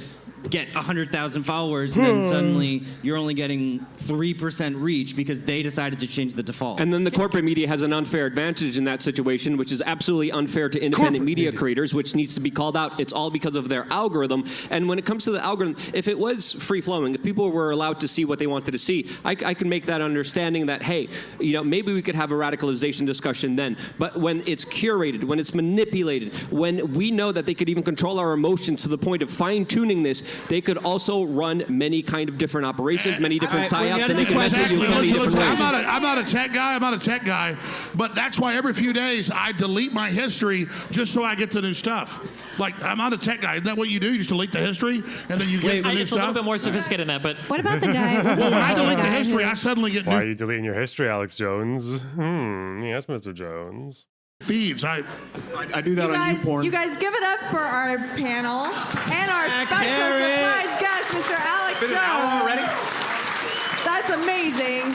get 100,000 followers, and then suddenly you're only getting 3% reach because they decided to change the default. And then the corporate media has an unfair advantage in that situation, which is absolutely unfair to independent media creators, which needs to be called out. It's all because of their algorithm. And when it comes to the algorithm, if it was free-flowing, if people were allowed to see what they wanted to see, I can make that understanding that, hey, you know, maybe we could have a radicalization discussion then. But when it's curated, when it's manipulated, when we know that they could even control our emotions to the point of fine-tuning this, they could also run many kind of different operations, many different psyops, and they can mess with you in many different ways. I'm not a tech guy, but that's why every few days I delete my history just so I get the new stuff. Like, I'm not a tech guy. Isn't that what you do? You just delete the history, and then you get the new It's a stuff? little bit more sophisticated than that, but... What about the guy? Well, when I delete the history, I suddenly get Why are new you deleting your history, Alex Jones? Yes, Mr. Jones. feeds. I do that on YouPorn. You guys give it up for our panel and our special surprise guest, Mr. Alex Been an hour Jones. already? That's amazing.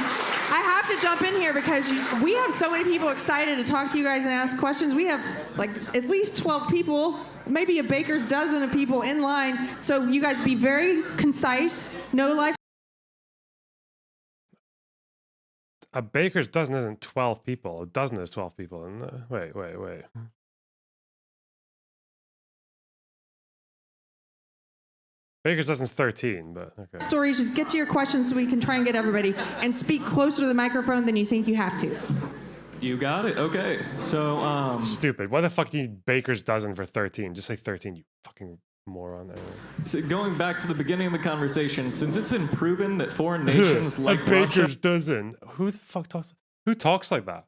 I have to jump in here because we have so many people excited to talk to you guys and ask questions. We have like at least 12 people, maybe a baker's dozen of people in line. So you guys be very concise, no life. A baker's dozen isn't 12 people. A dozen is 12 people. And wait. Baker's doesn't 13, but okay. Stories, just get to your questions so we can try and get everybody, and speak closer to the microphone than you think you have to. You got it. Okay. So, Stupid. Why the fuck do you need Baker's dozen for 13? Just say 13, you fucking moron. So going back to the beginning of the conversation, since it's been proven that foreign nations like Baker's Russia dozen. Who the fuck talks? Who talks like that?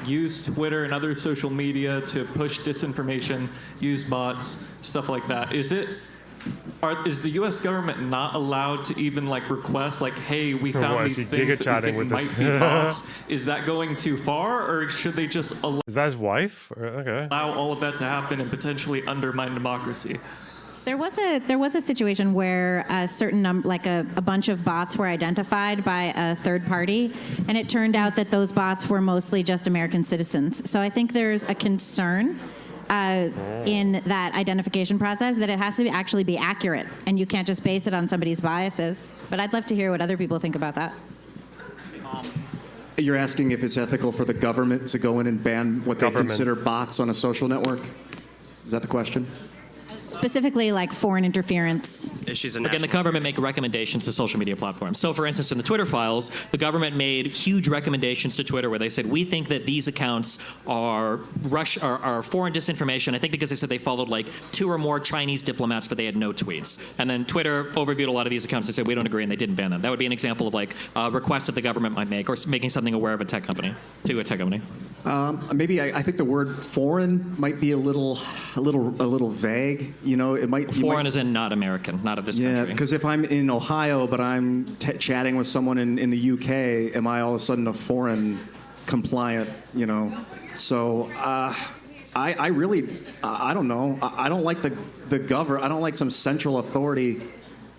use Twitter and other social media to push disinformation, use bots, stuff like that. Is the U.S. government not allowed to even like request like, hey, we found these things that we think might be bots? Is that going too far, or should they just Is that his wife? Okay. allow all of that to happen and potentially undermine democracy? There was a situation where a certain a bunch of bots were identified by a third party, and it turned out that those bots were mostly just American citizens. So I think there's a concern in that identification process that it has to actually be accurate, and you can't just base it on somebody's biases. But I'd love to hear what other people think about that. You're asking if it's ethical for the government to go in and ban what they consider bots on a social network? Is that the question? Specifically, like foreign interference. Again, the government make recommendations to social media platforms. So, for instance, in the Twitter files, the government made huge recommendations to Twitter where they said, we think that these accounts are foreign disinformation. I think because they said they followed like 2 or more Chinese diplomats, but they had no tweets. And then Twitter overviewed a lot of these accounts. They said, we don't agree, and they didn't ban them. That would be an example of like a request that the government might make, or making something aware of a tech company, to a tech company. Maybe I think the word foreign might be a little vague. You know, it might foreign as in not American, not of this country. Yeah, because if I'm in Ohio but I'm chatting with someone in the UK, am I all of a sudden a foreign compliant? You know, so I really I don't know. I don't like the government. I don't like some central authority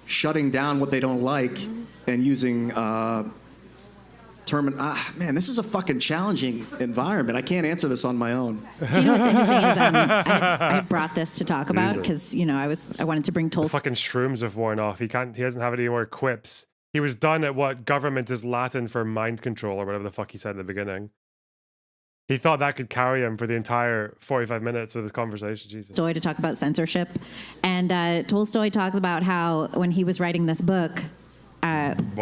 shutting down what they don't like and using. Man, this is a fucking challenging environment. I can't answer this on my own. Do you know what's interesting is I brought this to talk about because I wanted to bring Tolstoy. The fucking shrooms have worn off. He doesn't have any more quips. He was done at what government is Latin for mind control or whatever the fuck he said in the beginning. He thought that could carry him for the entire 45 minutes with his conversation. Jesus. Tolstoy to talk about censorship, and Tolstoy talks about how when he was writing this book.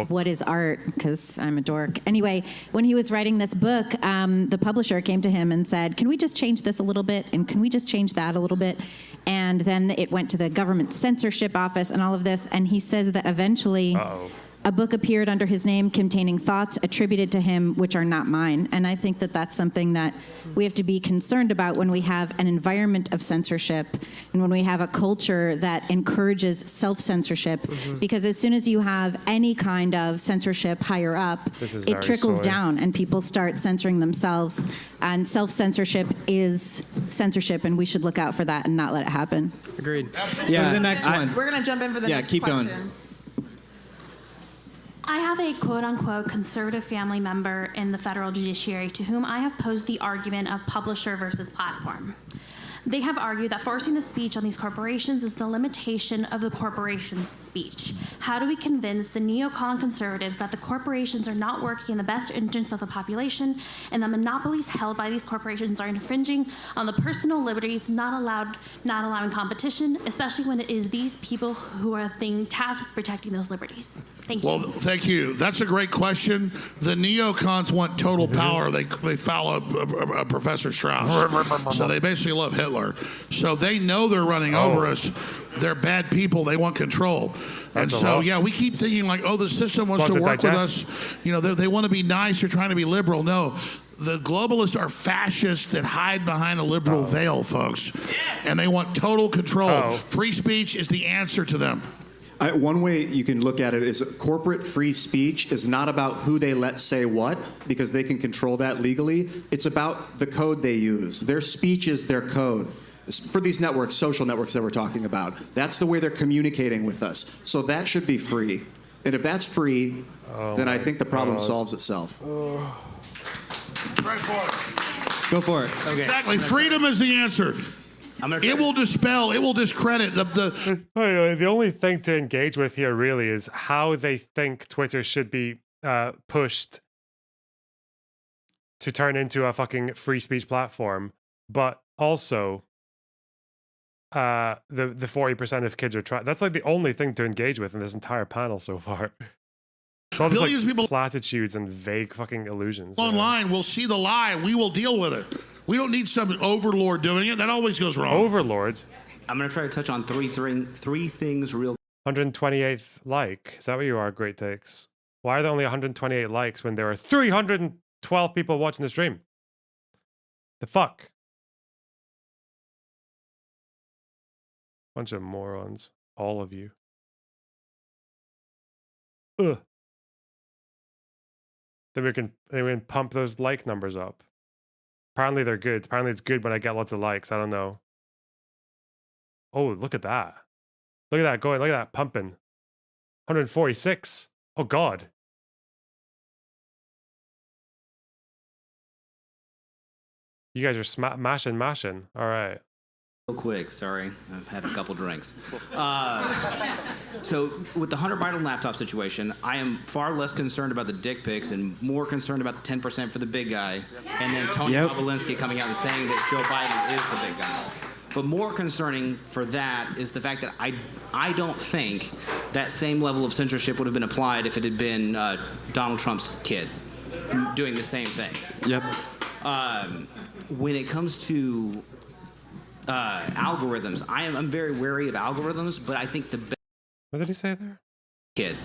What is art? Because I'm a dork. Anyway, when he was writing this book, the publisher came to him and said, can we just change this a little bit? And can we just change that a little bit? And then it went to the government censorship office and all of this. And he says that eventually a book appeared under his name containing thoughts attributed to him which are not mine. And I think that that's something that we have to be concerned about when we have an environment of censorship and when we have a culture that encourages self-censorship. Because as soon as you have any kind of censorship higher up, it trickles down and people start censoring themselves. And self-censorship is censorship, and we should look out for that and not let it happen. Agreed. Absolutely. Yeah, the next one. We're going to jump in for the next keep question. going. I have a quote-unquote conservative family member in the federal judiciary to whom I have posed the argument of publisher versus platform. They have argued that forcing the speech on these corporations is the limitation of the corporation's speech. How do we convince the neocon conservatives that the corporations are not working in the best interests of the population and the monopolies held by these corporations are infringing on the personal liberties, not allowing competition, especially when it is these people who are being tasked with protecting those liberties? Thank you. Well, thank you. That's a great question. The neocons want total power. They follow a Professor Strauss. So they basically love Hitler. So they know they're running over us. They're bad people. They want control. And so, we keep thinking like, the system wants to work with us. You know, they want to be nice. They're trying to be liberal. No, the globalists are fascists that hide behind a liberal veil, folks. And they want total control. Free speech is the answer to them. One way you can look at it is corporate free speech is not about who they let say what, because they can control that legally. It's about the code they use. Their speech is their code. For these networks, social networks that we're talking about, that's the way they're communicating with us. So that should be free. And if that's free, then I think the problem solves itself. Right for it. Go for it. Okay. Exactly. Freedom is the answer. It will dispel, it will discredit the only thing to engage with here really is how they think Twitter should be pushed to turn into a fucking free speech platform, but also the 40% of kids are trying. That's like the only thing to engage with in this entire panel so far. It's all just Billions of like people platitudes and vague fucking illusions. online will see the lie. We will deal with it. We don't need some overlord doing it. That always goes wrong. Overlord. I'm going to try to touch on three things real. 128th like. Is that what you are? Great takes. Why are there only 128 likes when there are 312 people watching the stream? The fuck? Bunch of morons. All of you. Ugh. Then we can pump those like numbers up. Apparently they're good. Apparently it's good when I get lots of likes. I don't know. Oh, look at that. Look at that going. Look at that pumping. 146. Oh, God. You guys are mashing. All right. Real quick, sorry. I've had a couple drinks. So with the Hunter Biden laptop situation, I am far less concerned about the dick pics and more concerned about the 10% for the big guy. And then Tony Bobulinski coming out and saying that Joe Biden is the big guy. But more concerning for that is the fact that I don't think that same level of censorship would have been applied if it had been Donald Trump's kid doing the same things. Yep. When it comes to algorithms, I'm very wary of algorithms, but I think the best. What did he say there? Kid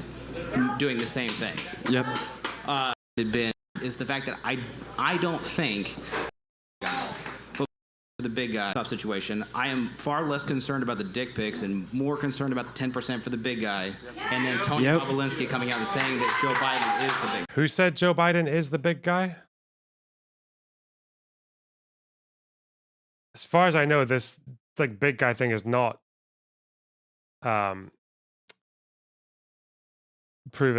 doing the same things. Yep. Is the fact that I don't think. The big guy situation, I am far less concerned about the dick pics and more concerned about the 10% for the big guy. And then Tony Bobulinski coming out and saying that Joe Biden is the big. Who said Joe Biden is the big guy? As far as I know, this like big guy thing is not proven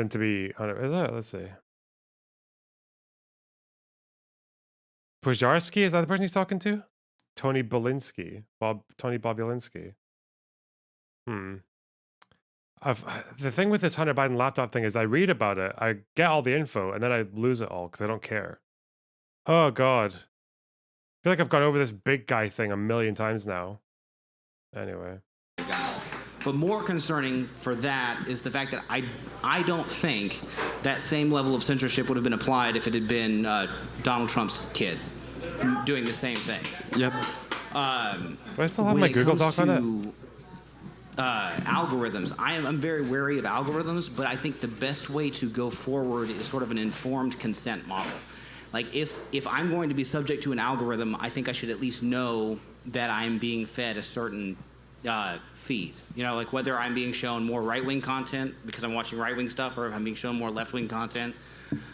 to be. Is it? Let's see. Pujarski, is that the person he's talking to? Tony Bobulinski. Tony Bobulinski. The thing with this Hunter Biden laptop thing is I read about it, I get all the info, and then I lose it all because I don't care. Oh, God. I feel like I've gone over this big guy thing a million times now. Anyway. But more concerning for that is the fact that I don't think that same level of censorship would have been applied if it had been Donald Trump's kid doing the same things. Yep. Do I still have my Google Doc on it? Algorithms. I'm very wary of algorithms, but I think the best way to go forward is sort of an informed consent model. Like if I'm going to be subject to an algorithm, I think I should at least know that I'm being fed a certain feed. You know, like whether I'm being shown more right-wing content because I'm watching right-wing stuff, or if I'm being shown more left-wing content.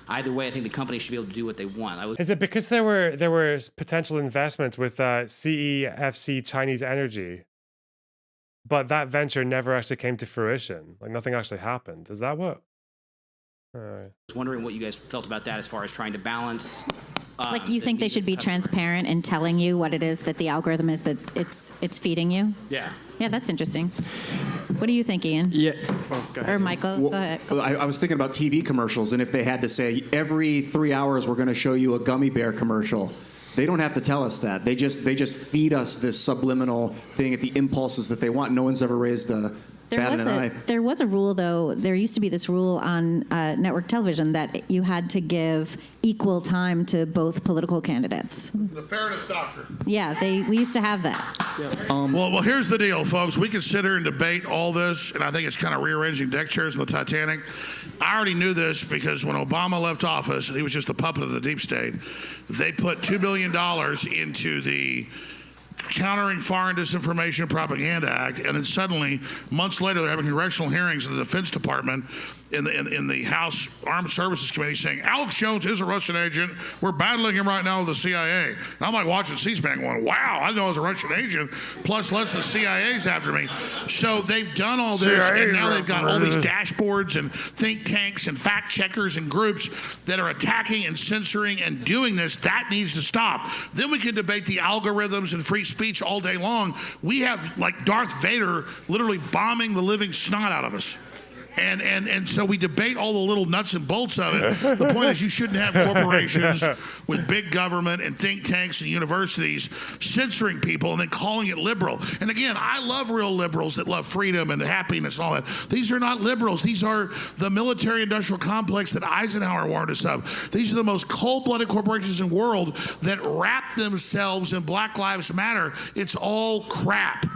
Either way, I think the company should be able to do what they want. Is it because there were potential investments with CEFC Chinese Energy, but that venture never actually came to fruition? Like nothing actually happened. Is that what? I was wondering what you guys felt about that as far as trying to balance. Like you think they should be transparent in telling you what it is that the algorithm is that it's feeding you? Yeah. Yeah, that's interesting. What do you think, Ian? Yeah. Or Michael, go ahead. I was thinking about TV commercials, and if they had to say every 3 hours we're going to show you a gummy bear commercial, they don't have to tell us that. They just feed us this subliminal thing at the impulses that they want. No one's ever raised a bat in an eye. There was a rule, though. There used to be this rule on network television that you had to give equal time to both political candidates. The fairness doctrine. Yeah, we used to have that. Yeah. Well, here's the deal, folks. We can sit here and debate all this, and I think it's kind of rearranging deck chairs in the Titanic. I already knew this because when Obama left office, and he was just a puppet of the deep state, they put $2 billion into the Countering Foreign Disinformation and Propaganda Act, and then suddenly, months later, they're having congressional hearings in the Defense Department in the House Armed Services Committee saying Alex Jones is a Russian agent. We're battling him right now with the CIA. And I'm like watching C-SPAN going, wow, I know I was a Russian agent. Plus, less the CIA's after me. So they've done all this, and now they've got all these dashboards and think tanks and fact checkers and groups that are attacking and censoring and doing this. That needs to stop. Then we can debate the algorithms and free speech all day long. We have like Darth Vader literally bombing the living snot out of us. And so we debate all the little nuts and bolts of it. The point is you shouldn't have corporations with big government and think tanks and universities censoring people and then calling it liberal. And again, I love real liberals that love freedom and happiness and all that. These are not liberals. These are the military-industrial complex that Eisenhower warned us of. These are the most cold-blooded corporations in the world that wrap themselves in Black Lives Matter. It's all crap.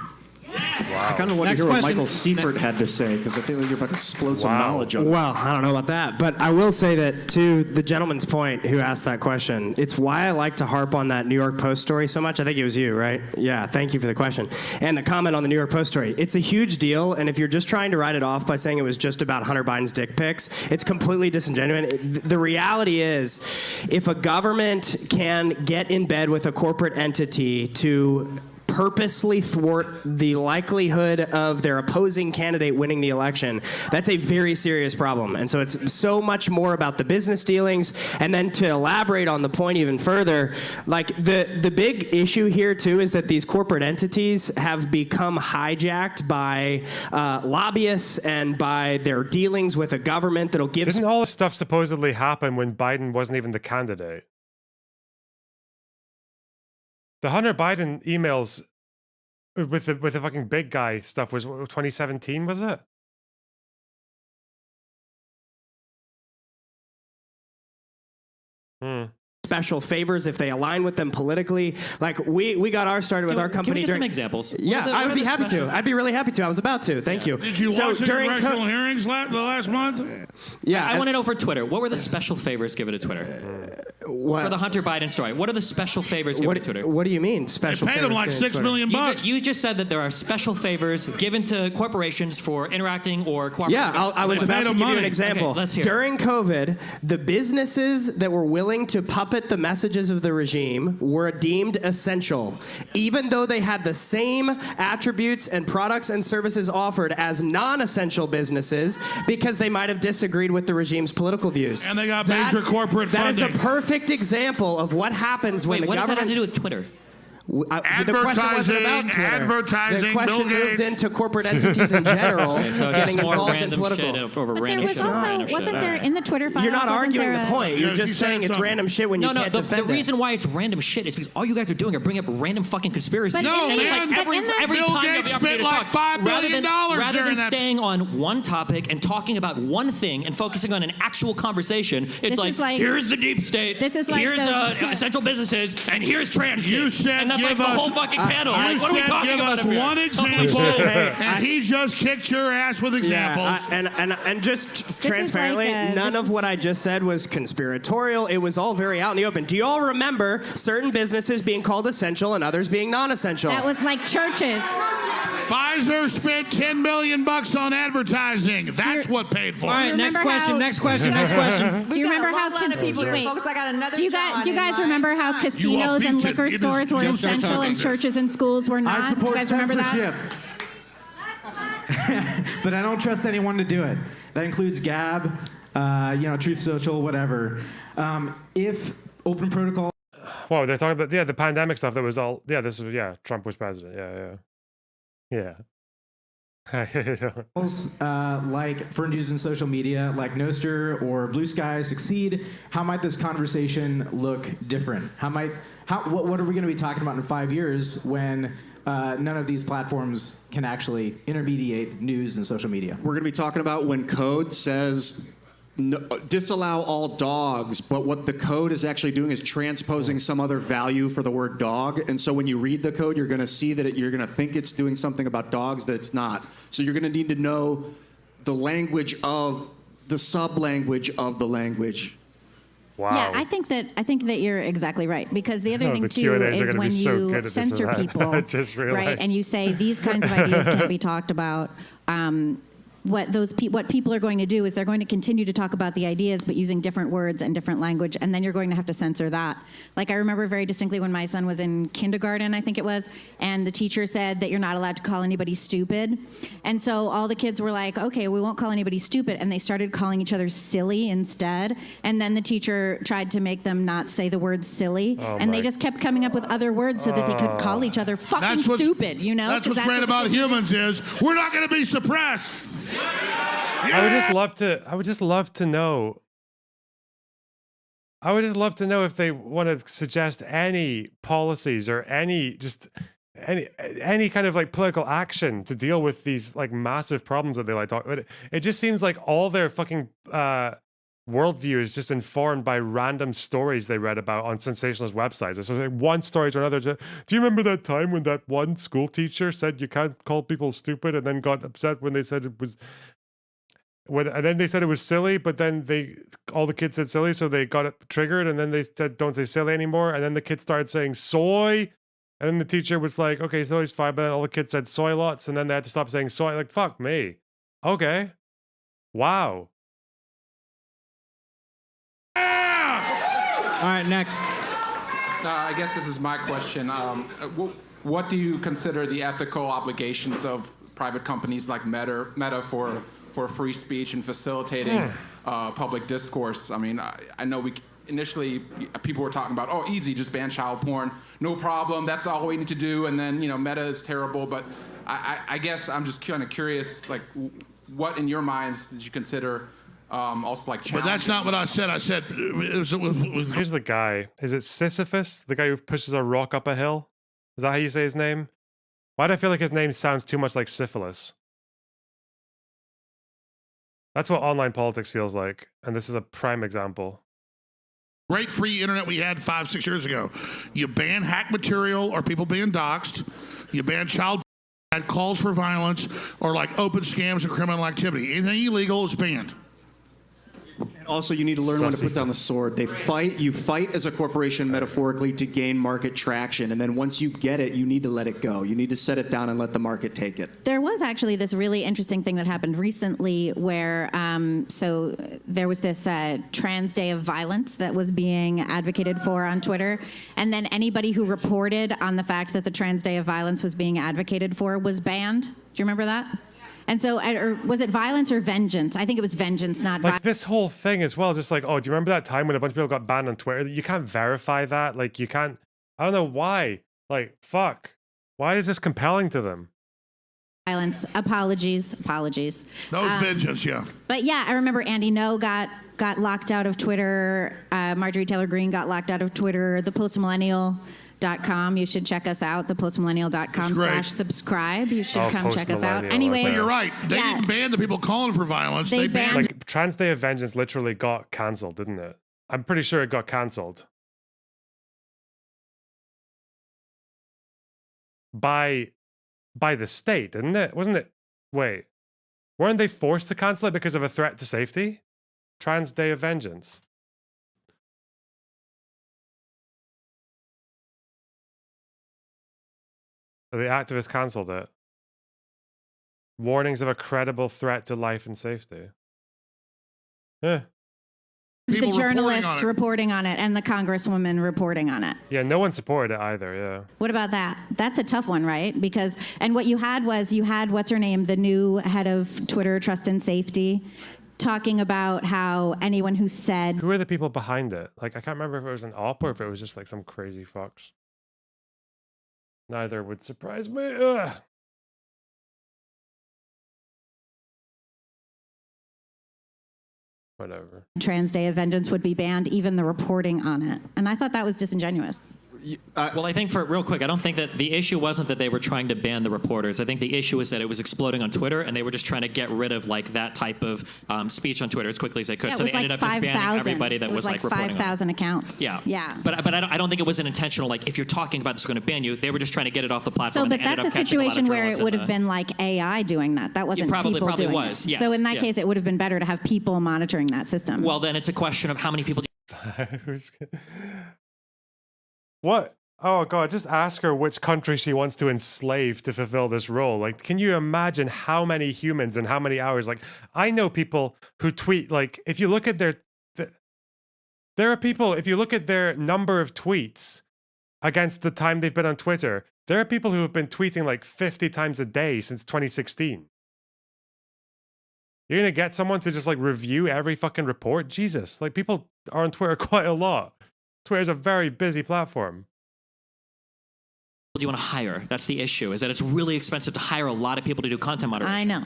I kind of want to hear what Michael Seifert had to say, because I feel like you're about to explode some knowledge on it. Well, I don't know about that, but I will say that to the gentleman's point who asked that question, it's why I like to harp on that New York Post story so much. I think it was you, right? Yeah, thank you for the question. And the comment on the New York Post story. It's a huge deal, and if you're just trying to write it off by saying it was just about Hunter Biden's dick pics, it's completely disingenuous. The reality is, if a government can get in bed with a corporate entity to purposely thwart the likelihood of their opposing candidate winning the election, that's a very serious problem. And so it's so much more about the business dealings. And then to elaborate on the point even further, like the big issue here too is that these corporate entities have become hijacked by lobbyists and by their dealings with a government that'll give... Didn't all this stuff supposedly happen when Biden wasn't even the candidate? The Hunter Biden emails with the fucking big guy stuff was 2017, was it? Special favors if they align with them politically. Like we got ours started with our company. Can we get during some examples? Yeah, I would be happy to. I'd be really happy to. I was about to. Thank you. Did you watch the congressional hearings the last month? Yeah, I want to know for Twitter. What were the special favors given to Twitter? For the Hunter Biden story. What are the special favors given to Twitter? What do you mean special They paid favors? them like $6 million bucks. You just said that there are special favors given to corporations for interacting or cooperating. Yeah, I was about to give you an example. Okay, let's hear. During COVID, the businesses that were willing to puppet the messages of the regime were deemed essential, even though they had the same attributes and products and services offered as non-essential businesses, because they might have disagreed with the regime's political views. And they got major corporate That funding. is a perfect example of what happens when the What does that government... have to do with Twitter? The question wasn't about Twitter. Advertising, the question Bill moved Gates. into corporate entities in general, Okay, so it's getting just more involved in random political. shit over But random there was shit. also, random shit. wasn't All there right. in the Twitter files? You're not wasn't arguing there the a- point. You're Yeah, just she said saying it's something. random shit when you can't the defend it. reason why it's random shit is because all you guys are doing are bringing up random fucking conspiracies. But No, in the- man. but in the- every Bill time you have Gates the opportunity spent to like talk, $5 billion rather during than that. staying on one topic and talking about one thing and focusing on an actual conversation, it's This like, is like- here's the deep state, This is like here's those- essential businesses, and here's trans You kids. said and that's give like the us- whole fucking panel. You Like, what are we said talking give about us up here? one example, and he just kicked your ass with examples. And just transparently, like, none of what I just said was conspiratorial. It was all very out in the open. Do you all remember certain businesses being called essential and others being non-essential? That was like churches. Pfizer spent $10 million on advertising. That's what paid for All right, it. next question, Next question. Next question. Do you remember how people here, wait, folks? I got another. do you guys remember how casinos and liquor stores were essential and churches and schools were not? You guys remember that? But I don't trust anyone to do it. That includes Gab, Truth Social, whatever. If open protocol. Whoa, they're talking about the pandemic stuff. That was all. Yeah, this was Trump was president. Yeah. Like for using social media, like Nostr or Blue Sky succeed, how might this conversation look different? What are we going to be talking about in 5 years when none of these platforms can actually intermediate news and social media? We're going to be talking about when code says disallow all dogs, but what the code is actually doing is transposing some other value for the word dog. And so when you read the code, you're going to see that you're going to think it's doing something about dogs that it's not. So you're going to need to know the language of the sub-language of the language. Wow. Yeah, I think that you're exactly right, because the other thing the too Q&As are is gonna when be so good you at this censor and that. people, I just right? realized. And you say these kinds of ideas can't be talked about. What people are going to do is they're going to continue to talk about the ideas, but using different words and different language, and then you're going to have to censor that. Like I remember very distinctly when my son was in kindergarten, I think it was, and the teacher said that you're not allowed to call anybody stupid, and so all the kids were like, okay, we won't call anybody stupid, and they started calling each other silly instead, and then the teacher tried to make them not say the word silly, and they just kept coming up with other words so that they could call each other fucking stupid, you know? That's 'Cause what's great what about they do. humans is we're not going to be suppressed. I would just love to. I would just love to know. I would just love to know if they want to suggest any policies or any kind of like political action to deal with these like massive problems that they like talk about. It just seems like all their fucking worldview is just informed by random stories they read about on sensationalist websites. So like one story to another. Do you remember that time when that one school teacher said you can't call people stupid and then got upset when they said it was and then they said it was silly, but then all the kids said silly, so they got it triggered, and then they said don't say silly anymore, and then the kids started saying soy, and then the teacher was like, okay, soy's fine, but then all the kids said soy lots, and then they had to stop saying soy. Like, fuck me. Okay. Wow. All right, next. I guess this is my question. What do you consider the ethical obligations of private companies like Meta for free speech and facilitating public discourse? I mean, I know initially people were talking about, oh, easy, just ban child porn, no problem, that's all we need to do, and then, Meta is terrible, but I guess I'm just kind of curious, like, what in your minds did you consider also like challenging? But that's not what I said. I said Here's the guy. Is it Sisyphus? The guy who pushes a rock up a hill? Is that how you say his name? Why do I feel like his name sounds too much like syphilis? That's what online politics feels like, and this is a prime example. Great free internet we had 5-6 years ago. You ban hack material or people being doxxed. You ban child had calls for violence or like open scams and criminal activity. Anything illegal is banned. Also, you need to learn when to put down the sword. You fight as a corporation metaphorically to gain market traction, and then once you get it, you need to let it go. You need to set it down and let the market take it. There was actually this really interesting thing that happened recently where, so there was this trans day of violence that was being advocated for on Twitter, and then anybody who reported on the fact that the trans day of violence was being advocated for was banned. Do you remember that? And so, or was it violence or vengeance? I think it was vengeance, not violence. Like this whole thing as well, just like, oh, do you remember that time when a bunch of people got banned on Twitter? You can't verify that. Like, you can't, I don't know why. Like, fuck. Why is this compelling to them? Violence. Apologies. No, it's vengeance, yeah. But yeah, I remember Andy No got locked out of Twitter. Marjorie Taylor Greene got locked out of Twitter. The postmillennial.com. You should check us out. thepostmillennial.com/subscribe. You should come check us out. Anyway, but you're right. They didn't ban the people calling for violence. They banned like Trans Day of Vengeance literally got cancelled, didn't it? I'm pretty sure it got cancelled by the state, didn't it? Wasn't it? Wait, weren't they forced to cancel it because of a threat to safety? Trans Day of Vengeance. The activists cancelled it. Warnings of a credible threat to life and safety. Yeah. The journalists reporting on it and the congresswoman reporting on it. Yeah, no one supported it either, yeah. What about that? That's a tough one, right? Because, and what you had, what's her name, the new head of Twitter Trust and Safety, talking about how anyone who said... Who are the people behind it? Like, I can't remember if it was an op or if it was just like some crazy fucks. Neither would surprise me. Ugh. Whatever. Trans Day of Vengeance would be banned, even the reporting on it. And I thought that was disingenuous. Well, I think real quick, I don't think that the issue wasn't that they were trying to ban the reporters. I think the issue is that it was exploding on Twitter, and they were just trying to get rid of like that type of speech on Twitter as quickly as they could. Yeah, so they ended up just banning everybody that was like reporting. 5,000 accounts. Yeah. Yeah. But I don't think it was an intentional, like, if you're talking about this, we're going to ban you. They were just trying to get it off the platform. So, but that's a situation where it would have been like AI doing that. That wasn't people doing was, it. yes, So in that case, it would have been better to have people monitoring that system. Well, then it's a question of how many people. What? Oh god, just ask her which country she wants to enslave to fulfill this role. Like, can you imagine how many humans and how many hours? Like, I know people who tweet, like, if you look at there are people, if you look at their number of tweets against the time they've been on Twitter, there are people who have been tweeting like 50 times a day since 2016. You're gonna get someone to just like review every fucking report? Jesus, like people are on Twitter quite a lot. Twitter's a very busy platform. do you want to hire? That's the issue, is that it's really expensive to hire a lot of people to do content moderation. I know,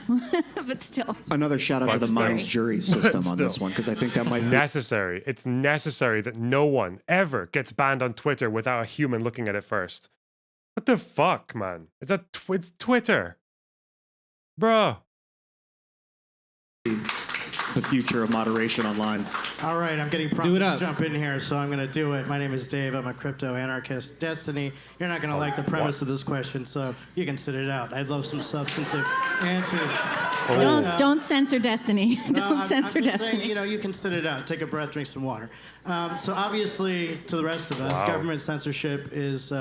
but still. Another shout out to the Minds jury system on this one, because I think that might be necessary. It's necessary that no one ever gets banned on Twitter without a human looking at it first. What the fuck, man? It's Twitter. Bro. the future of moderation online. All right, I'm getting prompted to jump in here, so I'm going to do it. My name is Dave. I'm a crypto anarchist. Destiny, you're not going to like the premise of this question, so you can sit it out. I'd love some substantive answers. Don't censor Destiny. Don't censor I'm just Destiny. saying, you know, you can sit it out. Take a breath, drink some water. So obviously, to the rest of us, government censorship is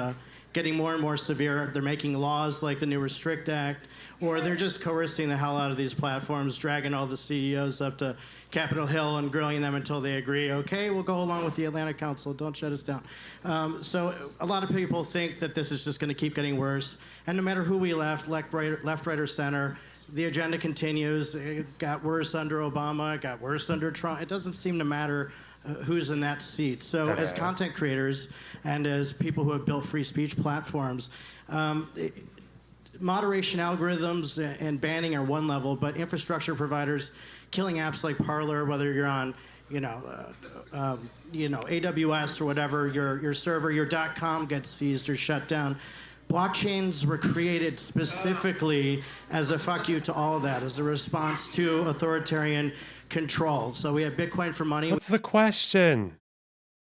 getting more and more severe. They're making laws like the new Restrict Act, or they're just coercing the hell out of these platforms, dragging all the CEOs up to Capitol Hill and grilling them until they agree, okay, we'll go along with the Atlantic Council, don't shut us down. So a lot of people think that this is just going to keep getting worse, and no matter who we left, right, or center, the agenda continues. It got worse under Obama, it got worse under Trump. It doesn't seem to matter who's in that seat. So as content creators and as people who have built free speech platforms, moderation algorithms and banning are one level, but infrastructure providers killing apps like Parler, whether you're on, AWS or whatever, your server, your .com gets seized or shut down. Blockchains were created specifically as a fuck you to all of that, as a response to authoritarian control. So we have Bitcoin for money. What's the question?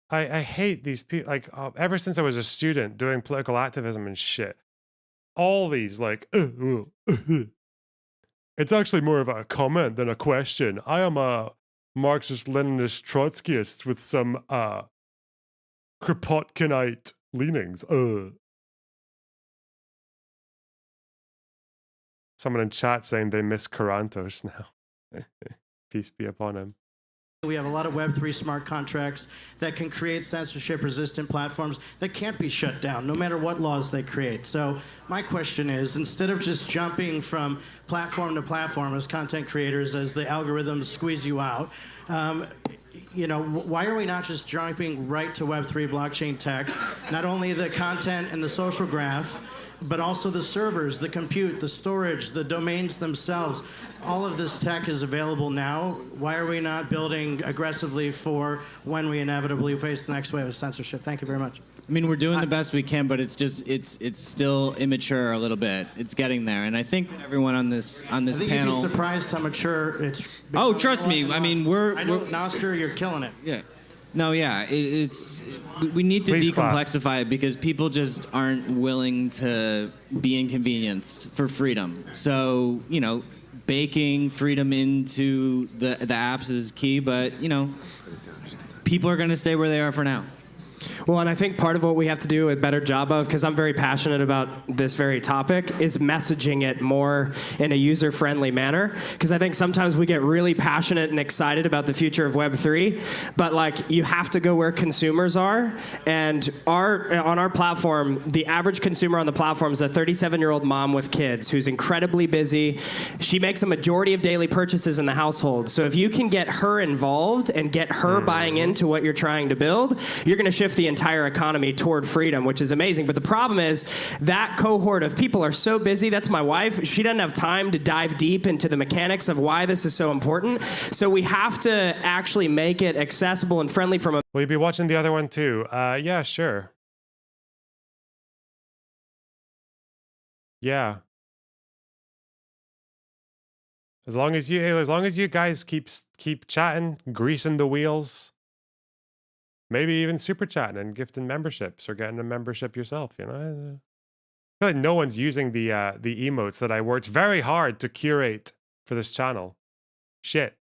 I hate these people. Like, ever since I was a student doing political activism and shit, all these like, it's actually more of a comment than a question. I am a Marxist-Leninist Trotskyist with some Kropotkinite leanings. Someone in chat saying they miss Karantos now. Peace be upon him. We have a lot of Web3 smart contracts that can create censorship-resistant platforms that can't be shut down, no matter what laws they create. So my question is, instead of just jumping from platform to platform as content creators, as the algorithms squeeze you out, why are we not just jumping right to Web3 blockchain tech? Not only the content and the social graph, but also the servers, the compute, the storage, the domains themselves. All of this tech is available now. Why are we not building aggressively for when we inevitably face the next wave of censorship? Thank you very much. I mean, we're doing the best we can, but it's just it's still immature a little bit. It's getting there, and I think everyone on this I think panel. you'd be surprised how mature it's. Oh, trust me. I mean, I know, Noster, you're killing it. Yeah. No, yeah, we need to decomplexify it because people just aren't willing to be inconvenienced for freedom. So, baking freedom into the apps is key, but, people are going to stay where they are for now. Well, and I think part of what we have to do a better job of, because I'm very passionate about this very topic, is messaging it more in a user-friendly manner. Because I think sometimes we get really passionate and excited about the future of Web3, but you have to go where consumers are. And on our platform, the average consumer on the platform is a 37-year-old mom with kids who's incredibly busy. She makes a majority of daily purchases in the household. So if you can get her involved and get her buying into what you're trying to build, you're going to shift the entire economy toward freedom, which is amazing. But the problem is that cohort of people are so busy. That's my wife. She doesn't have time to dive deep into the mechanics of why this is so important. So we have to actually make it accessible and friendly from a... Will you be watching the other one too? Yeah, sure. Yeah. As long as you guys keep chatting, greasing the wheels. Maybe even super chatting and gifting memberships or getting a membership yourself, I feel like no one's using the emotes that I worked very hard to curate for this channel. Shit.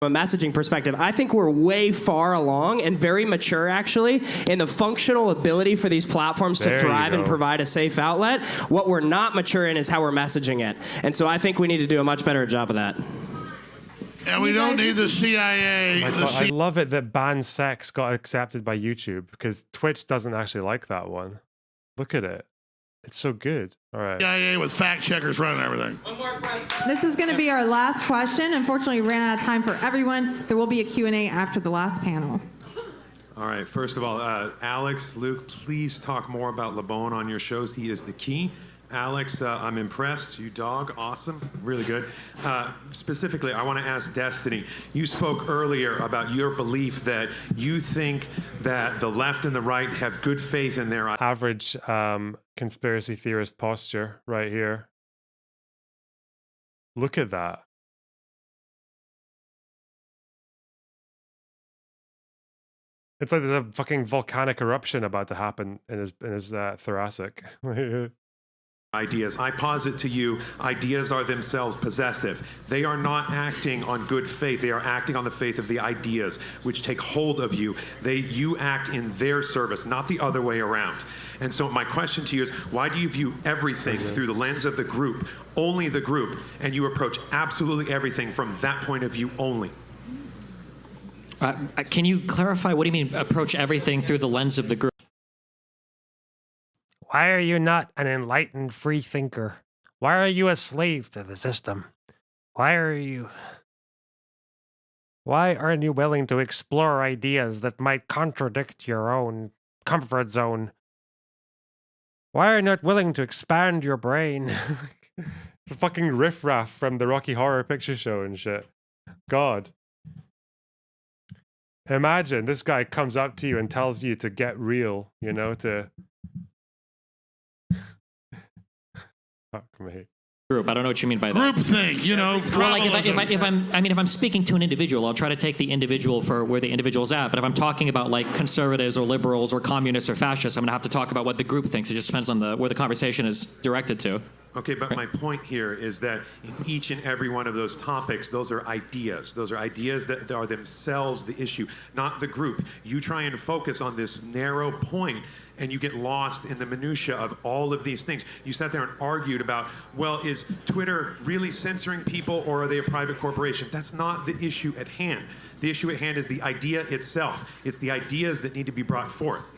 From a messaging perspective, I think we're way far along and very mature, actually, in the functional ability for these platforms to thrive and provide a safe outlet. What we're not mature in is how we're messaging it. And so I think we need to do a much better job of that. And we don't need the CIA. I love it that ban sex got accepted by YouTube because Twitch doesn't actually like that one. Look at it. It's so good. All right. CIA with fact checkers running everything. This is going to be our last question. Unfortunately, we ran out of time for everyone. There will be a Q&A after the last panel. All right, first of all, Alex, Luke, please talk more about LeBon on your shows. He is the key. Alex, I'm impressed. You dog, awesome, really good. Specifically, I want to ask Destiny. You spoke earlier about your belief that you think that the left and the right have good faith in their average conspiracy theorist posture right here. Look at that. It's like there's a fucking volcanic eruption about to happen in his thoracic. ideas. I posit to you, ideas are themselves possessive. They are not acting on good faith. They are acting on the faith of the ideas, which take hold of you. You act in their service, not the other way around. And so my question to you is, why do you view everything through the lens of the group, only the group, and you approach absolutely everything from that point of view only? Can you clarify, what do you mean approach everything through the lens of the group? Why are you not an enlightened free thinker? Why are you a slave to the system? Why aren't you willing to explore ideas that might contradict your own comfort zone? Why are you not willing to expand your brain? It's a fucking riffraff from the Rocky Horror Picture Show and shit. God. Imagine this guy comes up to you and tells you to get real, you know, to... Fuck me. Group. I don't know what you mean by that. Group thing, you know. Well, like if I'm speaking to an individual, I'll try to take the individual for where the individual's at. But if I'm talking about like conservatives or liberals or communists or fascists, I'm gonna have to talk about what the group thinks. It just depends on where the conversation is directed to. Okay, but my point here is that in each and every one of those topics, those are ideas. Those are ideas that are themselves the issue, not the group. You try and focus on this narrow point, and you get lost in the minutia of all of these things. You sat there and argued about, well, is Twitter really censoring people, or are they a private corporation? That's not the issue at hand. The issue at hand is the idea itself. It's the ideas that need to be brought forth.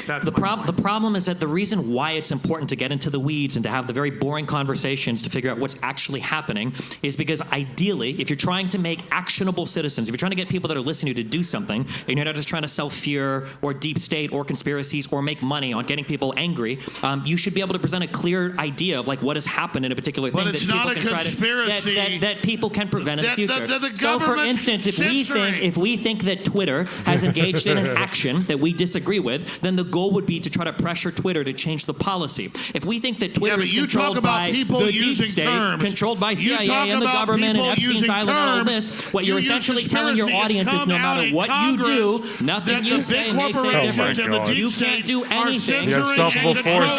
The problem is that the reason why it's important to get into the weeds and to have the very boring conversations to figure out what's actually happening is because ideally, if you're trying to make actionable citizens, if you're trying to get people that are listening to do something, and you're not just trying to sell fear or deep state or conspiracies or make money on getting people angry, you should be able to present a clear idea of like what has happened in a particular thing that people can try to that people can prevent in the future. So, for instance, if we think that Twitter has engaged in an action that we disagree with, then the goal would be to try to pressure Twitter to change the policy. If we think that Twitter is controlled by the deep state, controlled by CIA and the government and Epstein's Island and all this, what you're essentially telling your audience is no matter what you do, nothing you say makes any difference. You can't do anything. The unstoppable force.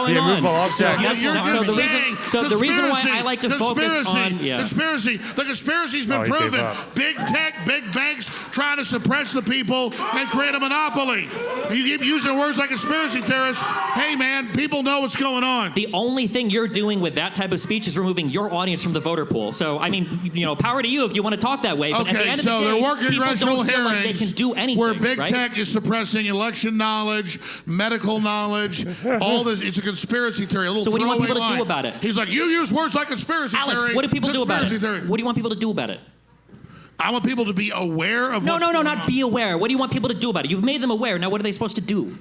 The immovable object. So the reason why I like to focus on the conspiracy's been proven. Big tech, big banks trying to suppress the people and create a monopoly. You keep using words like conspiracy theorist. Hey man, people know what's going on. The only thing you're doing with that type of speech is removing your audience from the voter pool. So I mean, you know, power to you if you want to talk that way. But at the end of the day, there were congressional hearings like they can do anything, where big right? tech is suppressing election knowledge, medical knowledge, all this. It's a conspiracy theory. So what do you want people to do about it? He's like, you use words like conspiracy theory. Alex, what do people do about it? What do you want people to do about it? I want people to be aware of what's going on. Not be aware. What do you want people to do about it? You've made them aware. Now what are they supposed to do?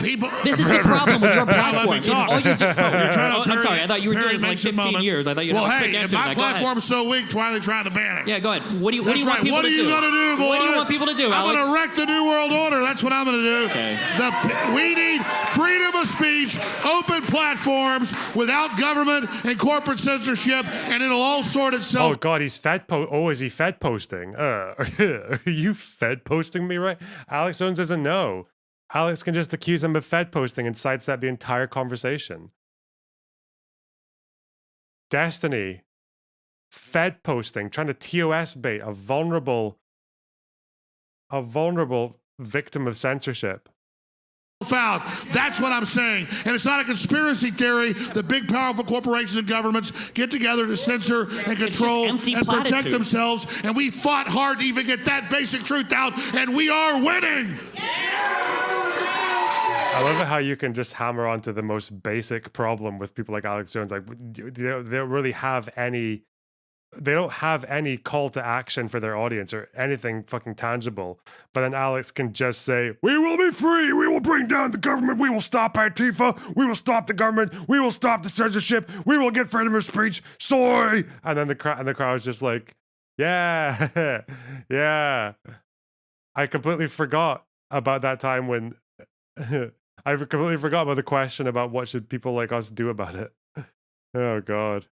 People. This is the problem with your platform. All you do, I'm sorry. I thought you were doing this for like 15 years. I thought you'd have a quick answer to that. My platform's so weak, why are they trying to ban it? Yeah, go ahead. What do you want people to do? What are you going to do, boy? What do you want people to do, Alex? I'm going to wreck the New World Order. That's what I'm going to do. Okay. We need freedom of speech, open platforms without government and corporate censorship, and it'll all sort itself. Oh God, he's is he fed posting? Are you fed posting me, right? Alex Jones doesn't know. Alex can just accuse him of fed posting and sidestep the entire conversation. Destiny, fed posting, trying to TOS bait a vulnerable victim of censorship. Out. That's what I'm saying. And it's not a conspiracy theory. The big, powerful corporations and governments get together to censor and control and protect themselves. And we fought hard to even get that basic truth out, and we are winning. I love it how you can just hammer onto the most basic problem with people like Alex Jones. Like, they don't really have any they don't have any call to action for their audience or anything fucking tangible. But then Alex can just say, "We will be free. We will bring down the government. We will stop Antifa. We will stop the government. We will stop the censorship. We will get freedom of speech. Soy!" And then the crowd's just like, "Yeah, yeah." I completely forgot about that time when I completely forgot about the question about what should people like us do about it. Oh God.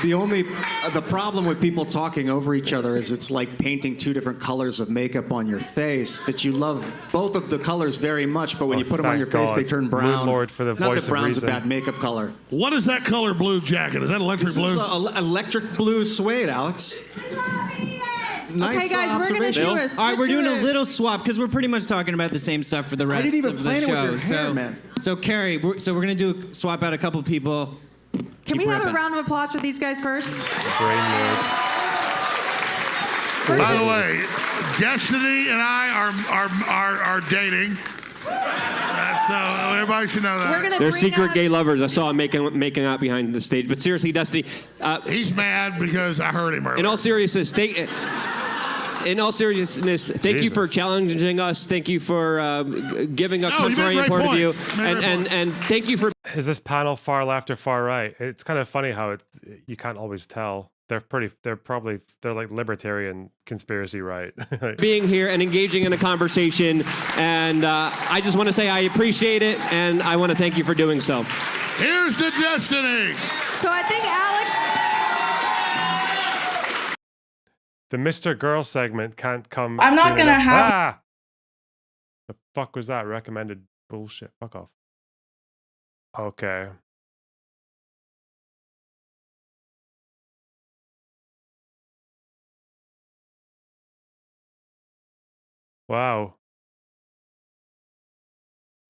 The problem with people talking over each other is it's like painting two different colors of makeup on your face, that you love both of the colors very much, but when you put them on your face, they turn brown. Moon Lord for the Not voice that brown's of a reason. bad makeup color. What is that color blue jacket? Is that electric This blue? is electric blue suede, Alex. Nice Okay, guys, we're gonna do a All right, we're switch doing to a little swap because we're pretty much talking about the same stuff for the rest didn't even of the plan it show. with your hair, so, man. so Carrie, we're going to do swap out a couple people. Can we Keep have a ripping. round of applause for these guys first? By the way, Destiny and I are dating. So everybody should know that. We're gonna They're bring secret out- gay lovers. I saw them making out behind the stage. But seriously, Destiny. He's mad because I heard him earlier. In all seriousness, thank you for challenging us. Thank you for giving a No, you made contrarian great point of view, points. You made great and thank you for. Is this panel far left or far right? It's kind of funny how you can't always tell. They're like libertarian conspiracy right. being here and engaging in a conversation. And I just want to say I appreciate it, and I want to thank you for doing so. Here's the Destiny. So I think Alex. The Mrgirl segment can't come. I'm not soon gonna enough. have- Ah! The fuck was that? Recommended bullshit. Fuck off. Okay. Wow.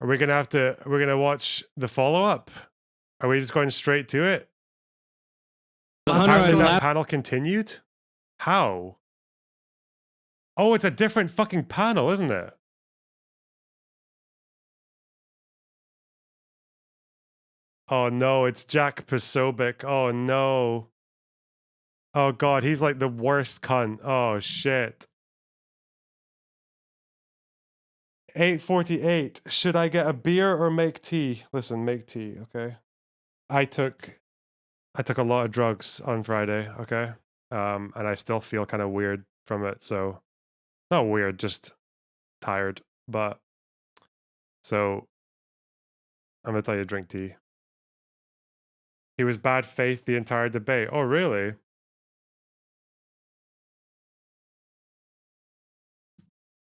Are we gonna watch the follow-up? Are we just going straight to it? Apparently that panel continued? How? Oh, it's a different fucking panel, isn't it? Oh no, it's Jack Posobiec. Oh no. Oh God, he's like the worst cunt. Oh shit. 8:48. Should I get a beer or make tea? Listen, make tea, okay? I took a lot of drugs on Friday, okay? And I still feel kind of weird from it, so not weird, just tired. But so I'm gonna tell you to drink tea. He was bad faith the entire debate. Oh, really?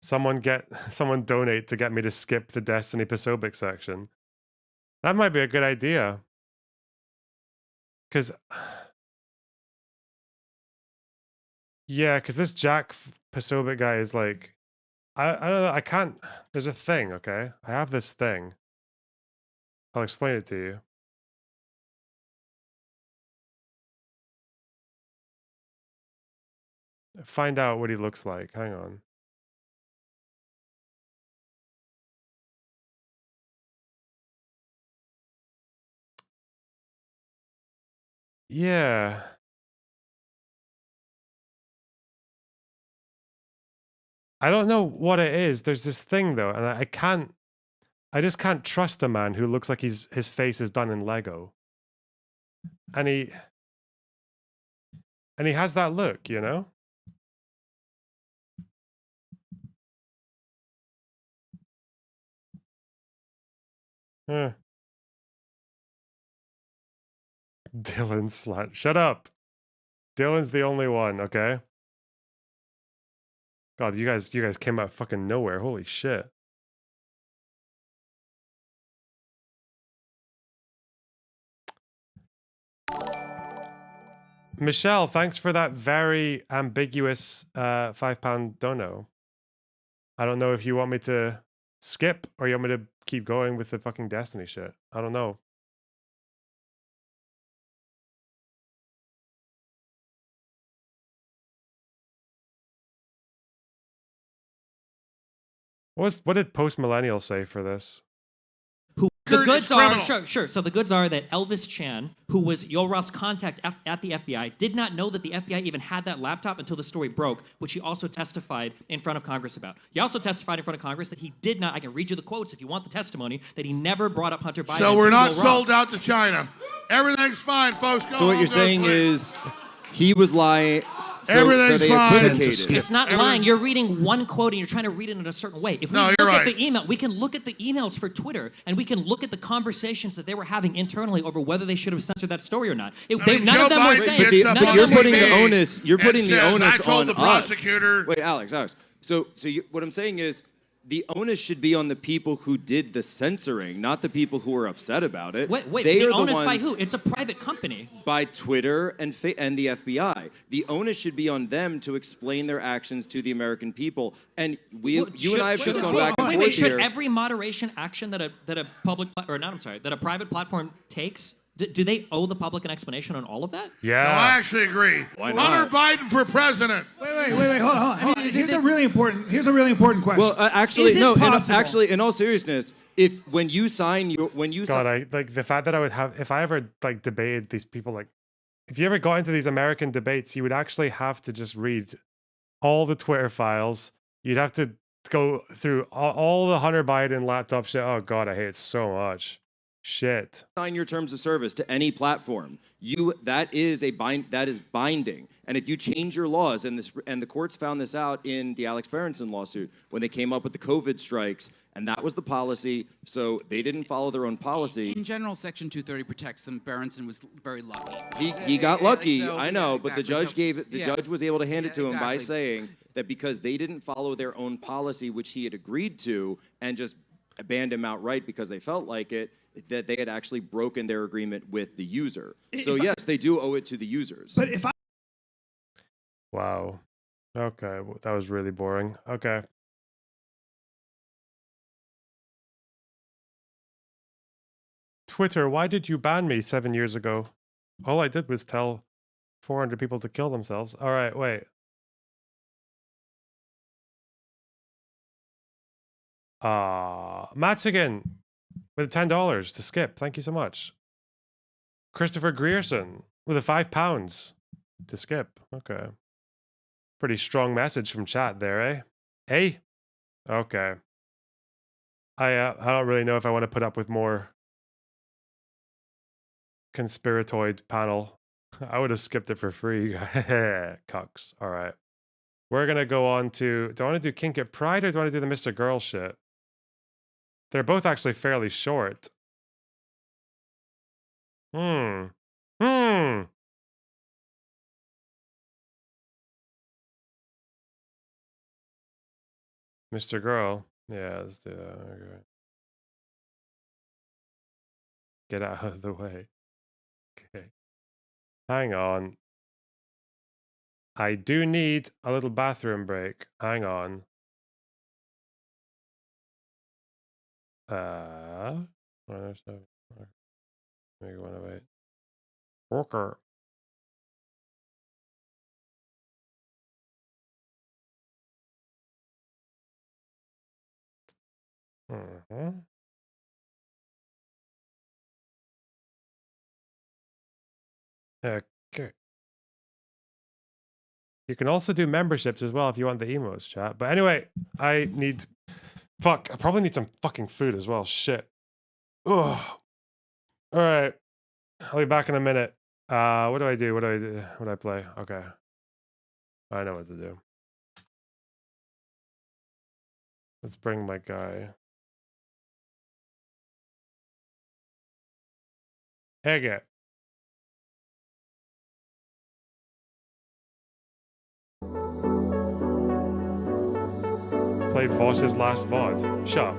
Someone donate to get me to skip the Destiny Posobiec section. That might be a good idea. Cause this Jack Posobiec guy is like, I don't know, I can't, there's a thing, okay? I have this thing. I'll explain it to you. Find out what he looks like. Hang on. Yeah. I don't know what it is. There's this thing though, and I just can't trust a man who looks like his face is done in Lego. And he has that look, you know? Huh. Dylan slut. Shut up. Dylan's the only one, okay? God, you guys came out of fucking nowhere. Holy shit. Michelle, thanks for that very ambiguous £5 dono. I don't know if you want me to skip or you want me to keep going with the fucking Destiny shit. I don't know. What did Post Millennial say for this? Who record. The goods it's are criminal. sure. So the goods are that Elvis Chan, who was Yoel contact at the FBI, did not know that the FBI even had that laptop until the story broke, which he also testified in front of Congress about. He also testified in front of Congress that he did not. I can read you the quotes if you want the testimony. That he never brought up Hunter Biden. So we're not until Will sold out to China. Everything's fine, folks. Go So what home, you're go saying sleep. is he was lying. So Everything's they fine. equivocated. It's not lying. You're reading one quote and you're trying to read it in a certain way. If we No, look you're at right. the email, we can look at the emails for Twitter and we can look at the conversations that they were having internally over whether they should have censored that story or not. None Joe of them were Biden saying. gets up none on of You're them were putting the saying- onus. You're putting the says, onus I told on the us. prosecutor. Wait, Alex. So what I'm saying is, the onus should be on the people who did the censoring, not the people who are upset about it. Wait, they the are onus the by ones who? It's a private company. by Twitter and the FBI. The onus should be on them to explain their actions to the American people. And you and I have just gone back and forth Wait, should here. every moderation action that a public pla- or not? I'm sorry, that a private platform takes, do they owe the public an explanation on all of that? Yeah. No, I actually agree. Why not? Hunter Biden for president. Wait, hold on. Here's a really important question. Well, actually, Is it no. possible? In all seriousness, when you sign, God, I like the fact that I would have if I ever like debated these people. Like, if you ever got into these American debates, you would actually have to just read all the Twitter files. You'd have to go through all the Hunter Biden laptop shit. Oh God, I hate it so much. Shit. sign your terms of service to any platform, that is binding. And if you change your laws, and the courts found this out in the Alex Berenson lawsuit when they came up with the COVID strikes, and that was the policy. So they didn't follow their own policy. In general, Section 230 protects them. Berenson was very lucky. He got lucky, So, I know, yeah, but the exactly. judge So, judge was able to hand it to him by exactly. saying that because they didn't follow their own policy, which he had agreed to, and just banned him outright because they felt like it, that they had actually broken their agreement with the user. So yes, they do owe it to the users. But if I Wow. Okay, that was really boring. Okay. Twitter, why did you ban me 7 years ago? All I did was tell 400 people to kill themselves. All right, wait. Matzigan with $10 to skip. Thank you so much. Christopher Grierson with a £5 to skip. Okay. Pretty strong message from chat there, eh? Hey? Okay. I don't really know if I want to put up with more conspiratoid panel. I would have skipped it for free. Cucks. All right. We're going to go on to... Do I want to do Kink at Pride or do I want to do the Mrgirl shit? They're both actually fairly short. Mrgirl. Yeah, let's do that. Okay. Get out of the way. Okay. Hang on. I do need a little bathroom break. Hang on. Maybe want to wait. Worker. Okay. You can also do memberships as well if you want the emotes, chat. But anyway, I need... Fuck, I probably need some fucking food as well. Shit. Ugh. All right. I'll be back in a minute. What do I do? What do I play? Okay. I know what to do. Let's bring my guy. Egg. Play Voss's last VOD. Shut up.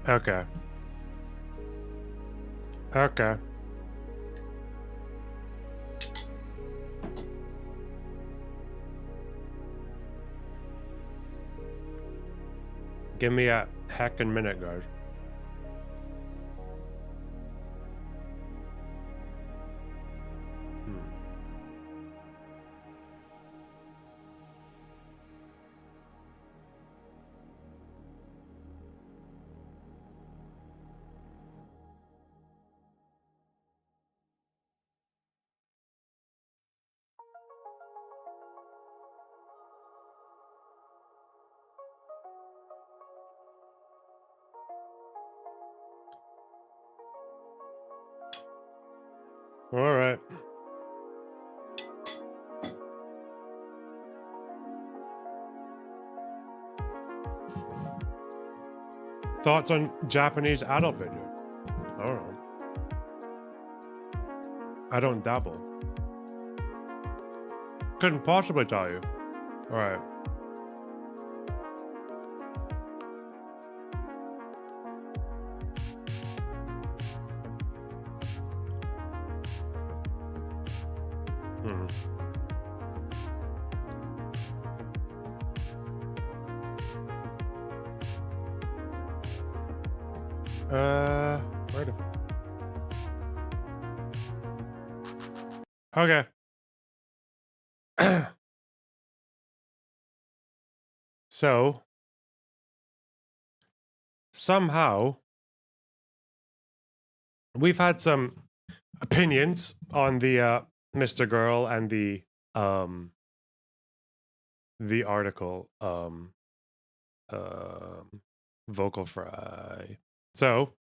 Okay. Okay. Give me a heckin' minute, guys. All right. Thoughts on Japanese adult video? I don't know. I don't dabble. Couldn't possibly tell you. All right. Where the... Okay. So, somehow, we've had some opinions on the Mrgirl and the article vocal fry. So,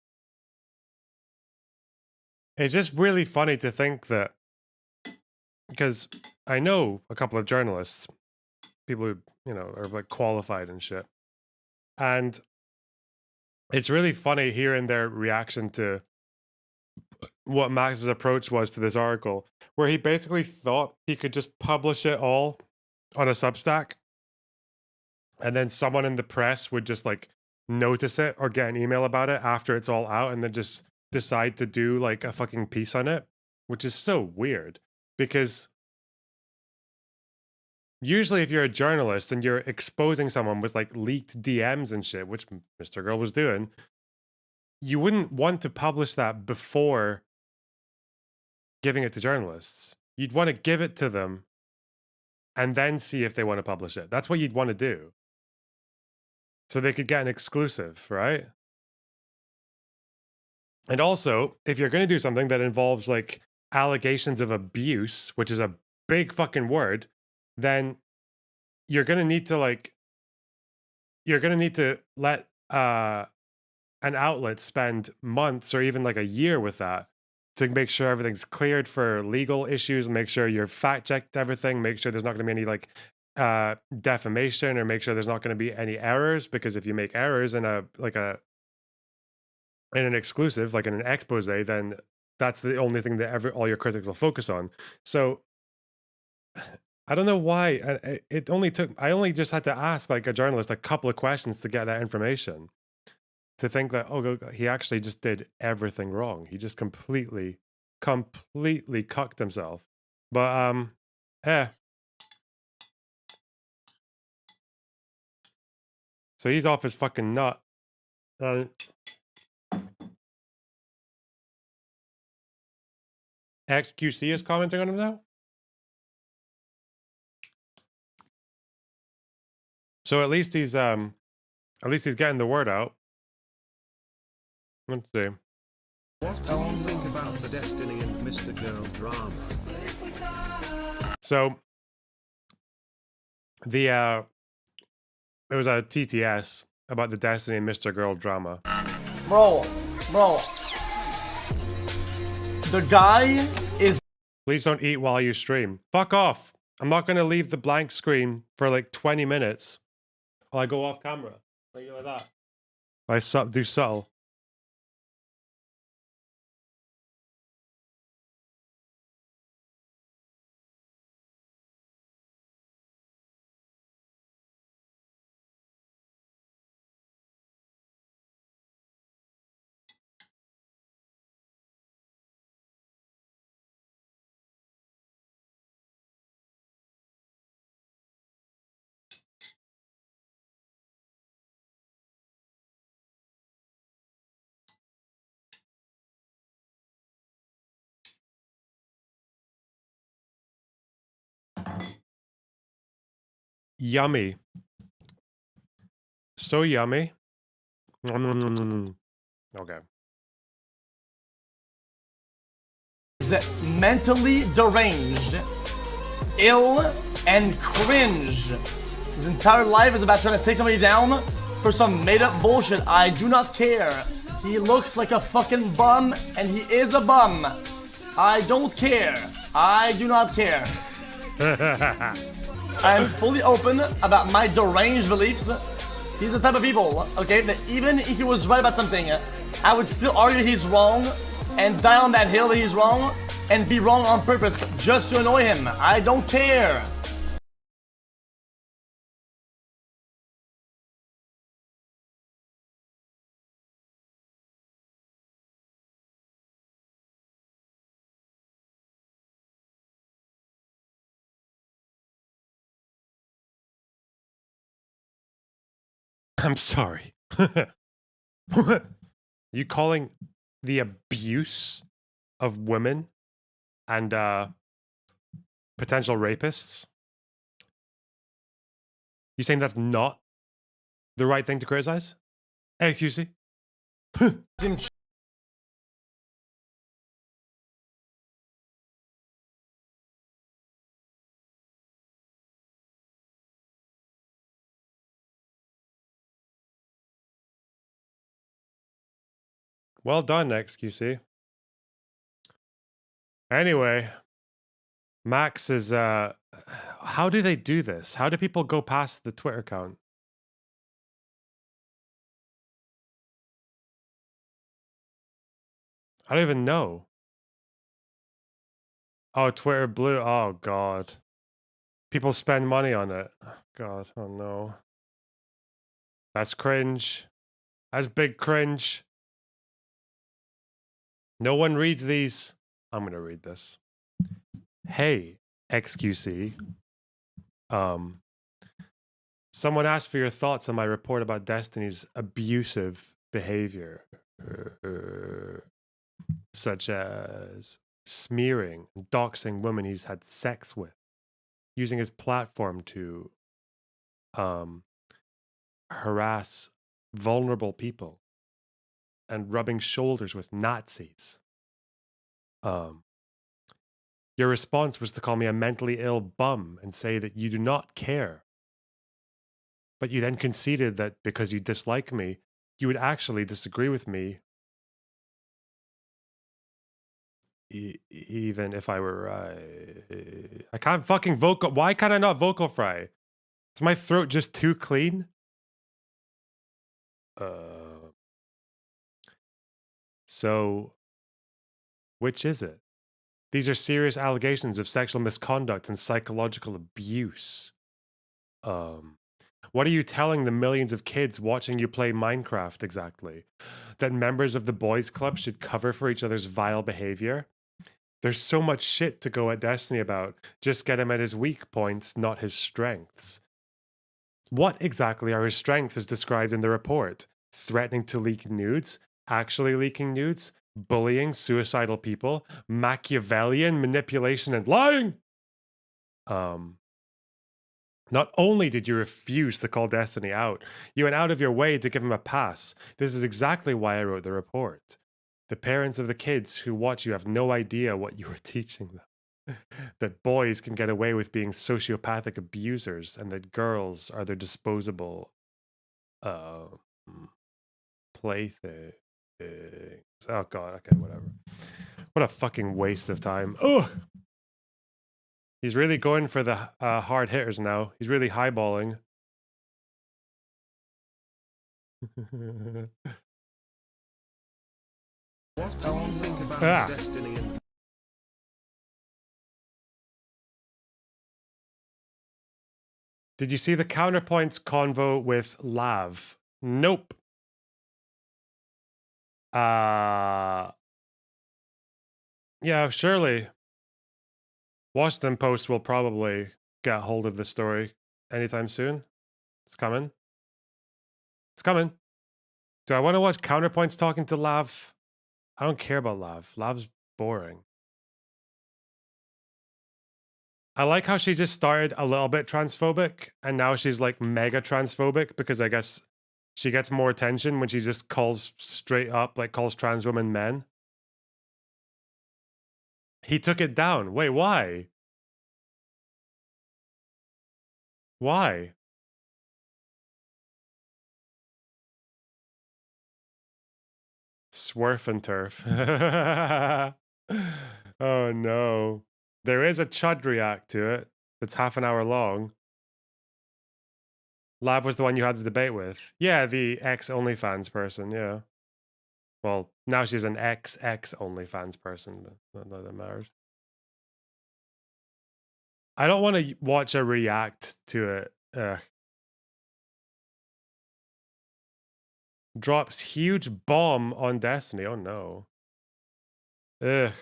it's just really funny to think that, because I know a couple of journalists, people who, you know, are like qualified and shit. And it's really funny hearing their reaction to what Max's approach was to this article, where he basically thought he could just publish it all on a Substack, and then someone in the press would just like notice it or get an email about it after it's all out, and then just decide to do like a fucking piece on it, which is so weird. Because usually if you're a journalist and you're exposing someone with like leaked DMs and shit, which Mrgirl was doing, you wouldn't want to publish that before giving it to journalists. You'd want to give it to them and then see if they want to publish it. That's what you'd want to do. So they could get an exclusive, right? And also, if you're going to do something that involves like allegations of abuse, which is a big fucking word, then you're going to need to like, you're going to need to let an outlet spend months or even like a year with that to make sure everything's cleared for legal issues, and make sure you're fact checked everything, make sure there's not going to be any like defamation, or make sure there's not going to be any errors, because if you make errors in an exclusive, like in an expose, then that's the only thing that all your critics will focus on. So I don't know why it only took, I only just had to ask like a journalist a couple of questions to get that information, to think that, oh, he actually just did everything wrong. He just completely cucked himself. But so he's off his fucking nut. XQC is commenting on him now. So at least he's getting the word out. Let's see. What do you think about the Destiny and Mrgirl drama? So there was a TTS about the Destiny and Mrgirl drama. Bro, the guy is... Please don't eat while you stream. Fuck off. I'm not going to leave the blank screen for like 20 minutes while I go off camera. Like that. I do subtle. Yummy. So yummy. Okay. Is mentally deranged, ill, and cringe. His entire life is about trying to take somebody down for some made-up bullshit. I do not care. He looks like a fucking bum, and he is a bum. I don't care. I do not care. I'm fully open about my deranged beliefs. He's the type of people, okay, that even if he was right about something, I would still argue he's wrong and die on that hill that he's wrong and be wrong on purpose just to annoy him. I don't care. I'm sorry. You calling the abuse of women and potential rapists? You saying that's not the right thing to criticize? Excuse me. Well done, XQC. Anyway, Max is how do they do this? How do people go past the Twitter account? I don't even know. Oh, Twitter Blue. Oh god. People spend money on it. God, oh no. That's cringe. That's big cringe. No one reads these. I'm gonna read this. Hey, XQC. Someone asked for your thoughts on my report about Destiny's abusive behavior, such as smearing and doxing women he's had sex with, using his platform to harass vulnerable people, and rubbing shoulders with Nazis. Your response was to call me a mentally ill bum and say that you do not care. But you then conceded that because you dislike me, you would actually disagree with me even if I were right. I can't fucking vocal. Why can't I not vocal fry? Is my throat just too clean? So, which is it? These are serious allegations of sexual misconduct and psychological abuse. What are you telling the millions of kids watching you play Minecraft exactly? That members of the boys club should cover for each other's vile behavior? There's so much shit to go at Destiny about. Just get him at his weak points, not his strengths. What exactly are his strengths as described in the report? Threatening to leak nudes? Actually leaking nudes? Bullying suicidal people? Machiavellian manipulation and lying? Not only did you refuse to call Destiny out, you went out of your way to give him a pass. This is exactly why I wrote the report. The parents of the kids who watch you have no idea what you were teaching them. That boys can get away with being sociopathic abusers and that girls are their disposable playthings. Oh god, okay, whatever. What a fucking waste of time. Ugh! He's really going for the hard hitters now. He's really highballing. What do you think about Destiny and Did you see the counterpoints convo with Lav? Nope. Yeah, surely. Washington Post will probably get hold of this story anytime soon. It's coming. It's coming. Do I want to watch counterpoints talking to Lav? I don't care about Lav. Lav's boring. I like how she just started a little bit transphobic and now she's like mega transphobic because I guess she gets more attention when she just calls straight up, like calls trans women men. He took it down. Wait, why? Why? Swerf and turf. Oh no. There is a Chud react to it that's half an hour long. Lav was the one you had the debate with. Yeah, the ex OnlyFans person, yeah. Well, now she's an ex OnlyFans person, but not that matters. I don't want to watch a react to it. Ugh. Drops huge bomb on Destiny. Oh no. Ugh.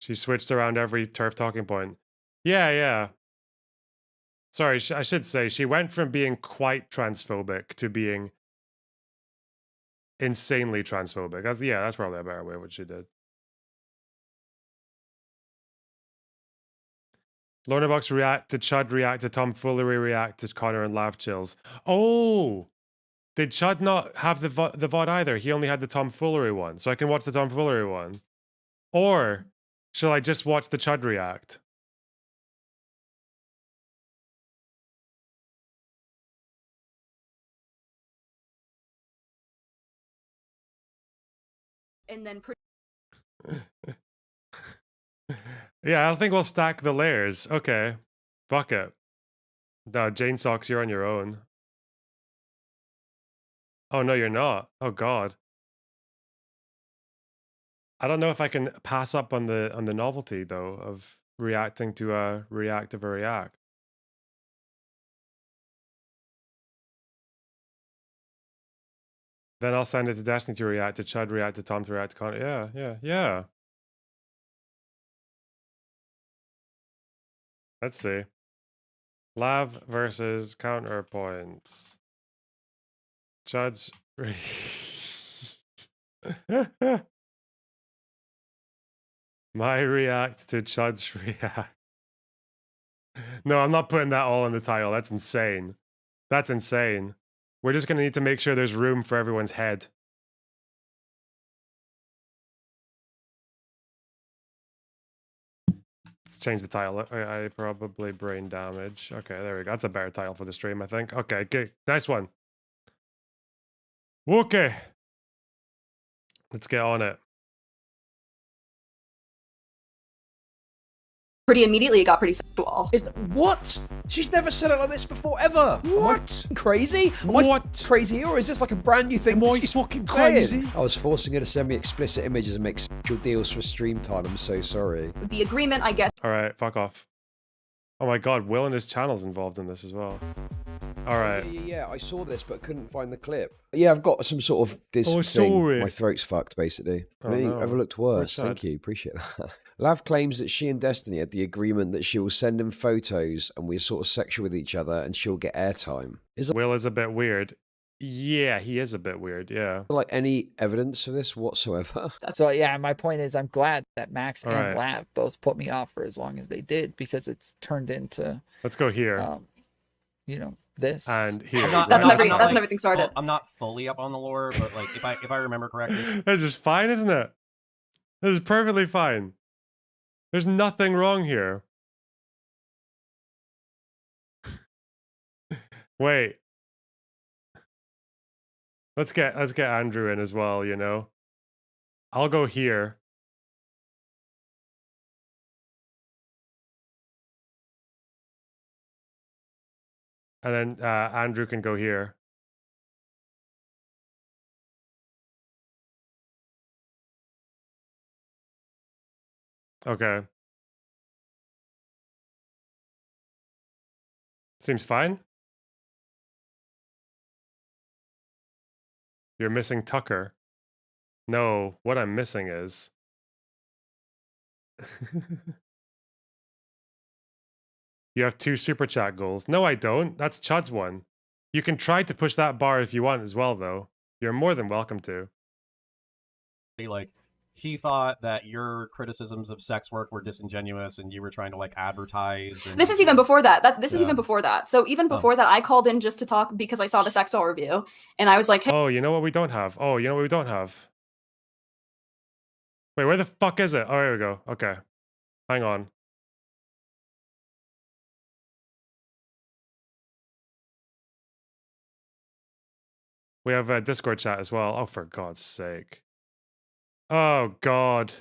She switched around every turf talking point. Yeah, yeah. Sorry, I should say she went from being quite transphobic to being insanely transphobic. That's probably a better way what she did. Lornabox react to Chud, react to tomfoolery, react to Connor and Lav chills. Oh, did Chud not have the VOD either? He only had the tomfoolery one, so I can watch the tomfoolery one. Or shall I just watch the Chud react? And then Yeah, I think we'll stack the layers. Okay. Fuck it. No, Jane Socks, you're on your own. Oh, no, you're not. Oh, God. I don't know if I can pass up on the novelty, though, of reacting to a react of a react. Then I'll send it to Destiny to react, to Chud react, to Tom to react, to Connor. Yeah, yeah, yeah. Let's see. Lav versus counterpoints. Chud's. My react to Chud's react. No, I'm not putting that all in the title. That's insane. That's insane. We're just going to need to make sure there's room for everyone's head. Let's change the title. I probably brain damage. Okay, there we go. That's a better title for the stream, I think. Okay, good. Nice one. Okay. Let's get on it. pretty immediately it got pretty sexual. What? She's never said it like this before, ever. What? Am I crazy? Am I crazy, or is this like a brand new thing? Am I fucking crazy? I was forcing her to send me explicit images and make sexual deals for stream time. I'm so sorry. The agreement, I guess. All right, fuck off. Oh my god, Will and his channel's involved in this as well. All right. Yeah, I saw this but couldn't find the clip. Yeah, I've got some sort of disc thing. Sorry. My throat's fucked, basically. Oh, I think no. I've looked worse. Poor Thank Chad. you, appreciate that. Lav claims that she and Destiny had the agreement that she will send him photos and we're sort of sexual with each other and she'll get airtime. Is there Will is a bit weird. Yeah, he is a bit weird, yeah. like any evidence of this whatsoever? So yeah, my point is I'm glad that Max All and right. Lav both put me off for as long as they did because it's turned into Let's go here. You know, this. And here. That's when everything started. I'm not fully up on the lore, but like if I remember correctly. This is fine, isn't it? This is perfectly fine. There's nothing wrong here. Wait. Let's get Andrew in as well, you know. I'll go here. And then Andrew can go here. Okay. Seems fine. You're missing Tucker. No, what I'm missing is... You have 2 super chat goals. No, I don't. That's Chud's one. You can try to push that bar if you want as well, though. You're more than welcome to. Like he thought that your criticisms of sex work were disingenuous, and you were trying to like advertise. And, This is even before that. This is Yeah. even before that. So even before that, I called in just to talk because I saw the sex doll review, and I was like, hey. Oh, you know what we don't have? Oh, you know what we don't have? Wait, where the fuck is it? Oh, here we go. Okay. Hang on. We have a Discord chat as well. Oh, for God's sake. Oh, God.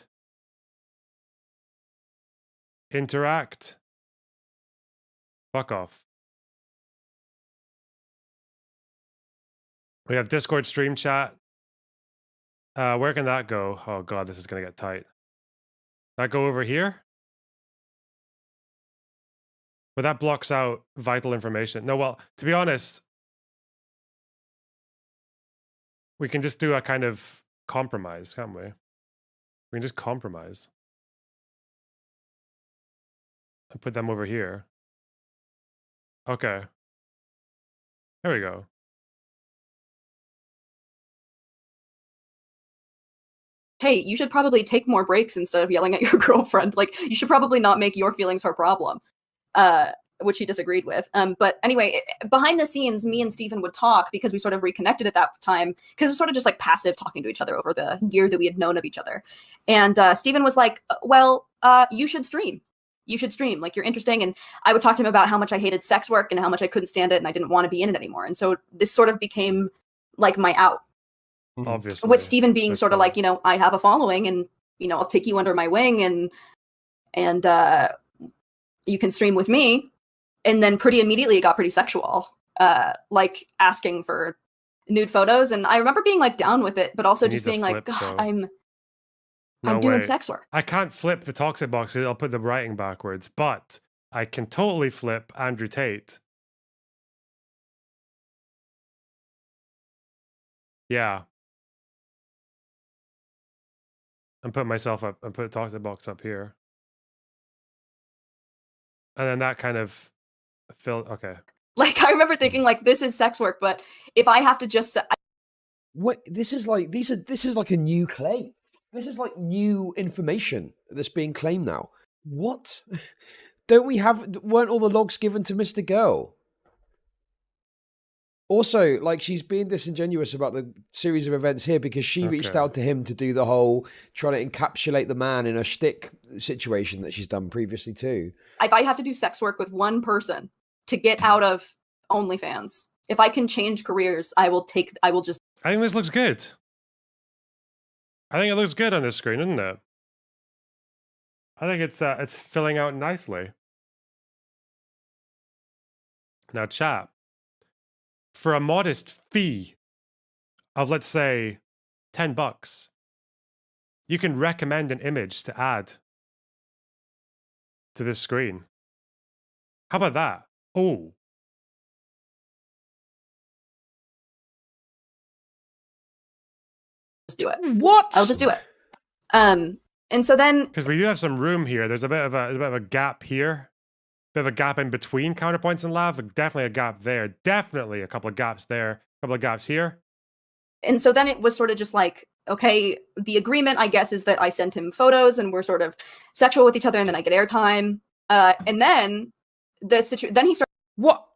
Interact. Fuck off. We have Discord stream chat. Where can that go? Oh, God, this is going to get tight. That go over here? But that blocks out vital information. No, well, to be honest, we can just do a kind of compromise, can't we? We can just compromise. And put them over here. Okay. There we go. Hey, you should probably take more breaks instead of yelling at your girlfriend. Like, you should probably not make your feelings her problem. Which he disagreed with. But anyway, behind the scenes, me and Stephen would talk because we sort of reconnected at that time because it was sort of just like passive talking to each other over the year that we had known of each other. And Stephen was like, well, you should stream. You should stream. Like, you're interesting. And I would talk to him about how much I hated sex work and how much I couldn't stand it and I didn't want to be in it anymore. And so this sort of became like my out. Obviously. With Stephen being sort of like, you know, I have a following and, you know, I'll take you under my wing and you can stream with me. And then pretty immediately it got pretty sexual, like asking for nude photos. And I remember being like down with it, but also just being like, God, I'm doing sex work. I can't flip the toxic box. I'll put the writing backwards, but I can totally flip Andrew Tate. Yeah. And put myself up and put the toxic box up here. And then that kind of okay. Like, I remember thinking like, this is sex work, but if I have to just what this is like, this is like a new claim. This is like new information that's being claimed now. What? Weren't all the logs given to Mrgirl? Also, like, she's being disingenuous about the series of events here because she reached out to him to do the whole trying to encapsulate the man in a shtick situation that she's done previously too. if I have to do sex work with one person to get out of OnlyFans, if I can change careers, I will just. I think this looks good. I think it looks good on this screen, isn't it? I think it's filling out nicely. Now, chat. For a modest fee of, let's say, $10, you can recommend an image to add to this screen. How about that? Oh. Just do it. What? I'll just do it. And so then, because we do have some room here. There's a bit of a gap here. Bit of a gap in between counterpoints and lav. Definitely a gap there. Definitely a couple of gaps there. A couple of gaps here. And so then it was sort of just like, okay, the agreement, I guess, is that I sent him photos and we're sort of sexual with each other, and then I get airtime. And then then he started. What?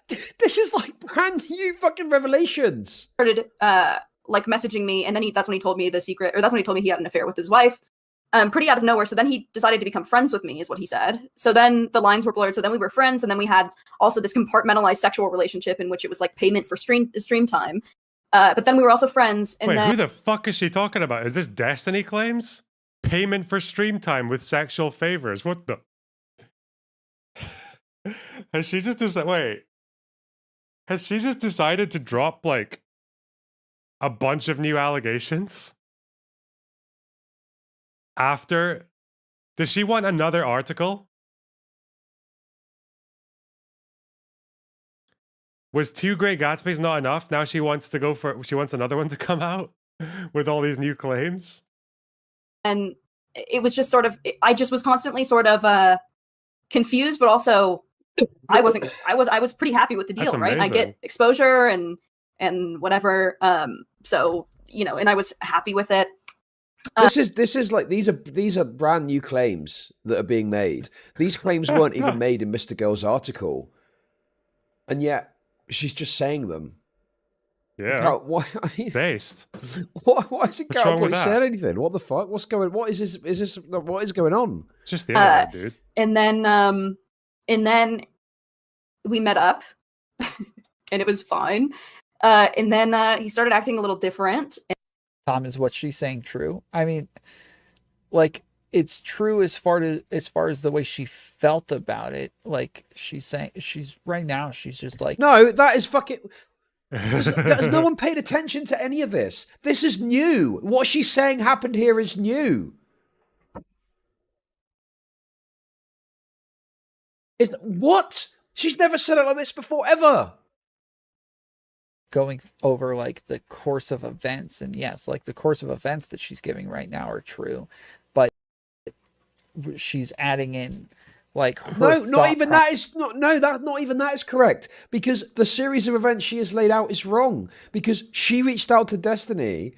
This is like brand new fucking revelations. Started like messaging me, and then that's when he told me the secret, or that's when he told me he had an affair with his wife. Pretty out of nowhere. So then he decided to become friends with me, is what he said. So then the lines were blurred. So then we were friends, and then we had also this compartmentalized sexual relationship in which it was like payment for stream time. But then we were also friends. And wait, then, who the fuck is she talking about? Is this Destiny claims? Payment for stream time with sexual favors. What the? Has she just decided? Wait. Has she just decided to drop like a bunch of new allegations? After, does she want another article? Was 2 Great Gatsby's not enough? Now she wants another one to come out with all these new claims. and it was just sort of, I just was constantly sort of confused, but also I was pretty happy with the deal, That's right? I amazing. get exposure and whatever. So, you know, and I was happy with it. This is like these are brand new claims that are being made. These claims weren't even made in Mr. Girl's article, and yet she's just saying them. Yeah. Why? Based. Why hasn't What's wrong with Cowboy that? said anything? What the fuck? What's going? What is this? Is this? What is going on? It's just the internet, dude. And then we met up, and it was fine. And then he started acting a little different. Tom, is what she's saying true? I mean, like, it's true as far as the way she felt about it. Like, she's saying, she's right now, she's just like, No, that is fucking. Does no one paid attention to any of this? This is new. What she's saying happened here is new. What? She's never said it like this before, ever. going over like the course of events, and yes, like the course of events that she's giving right now are true, but she's adding in like her No, not even that is not. No, that not even that is correct, because the series of events she has laid out is wrong. Because she reached out to Destiny,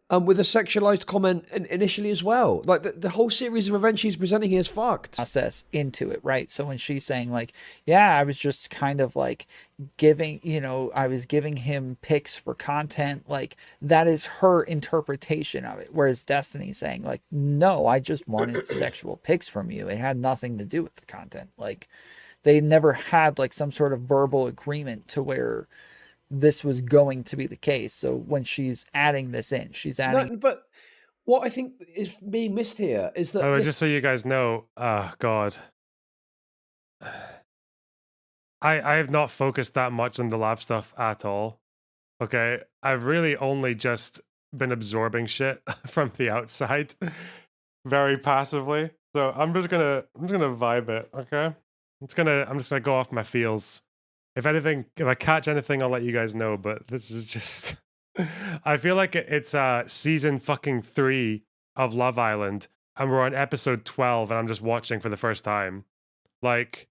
with a sexualized comment initially as well. Like the whole series of events she's presenting here is fucked. Process into it, right? So when she's saying like, yeah, I was just kind of like giving, I was giving him pics for content, like that is her interpretation of it. Whereas Destiny's saying like, no, I just wanted sexual pics from you. It had nothing to do with the content. Like they never had like some sort of verbal agreement to where this was going to be the case. So when she's adding this in, she's adding. No, but what I think is being missed here is that. Oh, just so you guys know, God, I have not focused that much on the lab stuff at all. Okay, I've really only just been absorbing shit from the outside, very passively. So I'm just gonna vibe it. Okay, I'm just gonna go off my feels. If I catch anything, I'll let you guys know. But this is just, I feel like it's season fucking 3 of Love Island, and we're on episode 12, and I'm just watching for the first time. Like,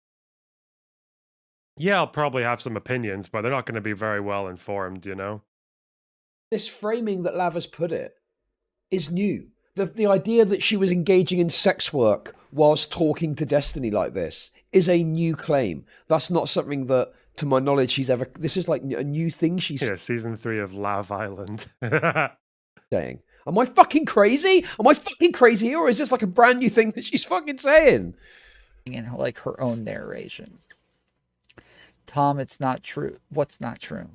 yeah, I'll probably have some opinions, but they're not going to be very well informed, This framing that Lava's put it is new. The idea that she was engaging in sex work whilst talking to Destiny like this is a new claim. That's not something that, to my knowledge, she's ever. This is like a new thing she's season 3 of Love Island. saying. Am I fucking crazy? Am I fucking crazy, or is this like a brand new thing that she's fucking saying? In like her own narration. Tom, it's not true. What's not true?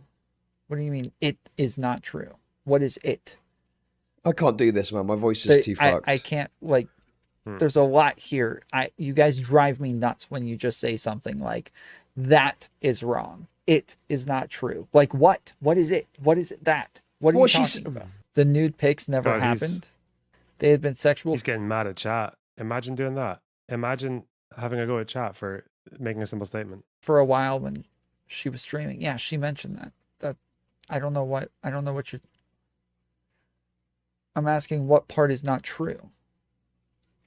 What do you mean it is not true? What is it? I can't do this, man. My voice is too fucked. I can't, like, there's a lot here. You guys drive me nuts when you just say something like, that is wrong. It is not true. Like what? What is it? What is it that? What are you talking about? The nude pics never happened. They had been sexual. He's getting mad at chat. Imagine doing that. Imagine having a go at chat for making a simple statement. For a while when she was streaming. Yeah, she mentioned that. I don't know what you're. I'm asking what part is not true.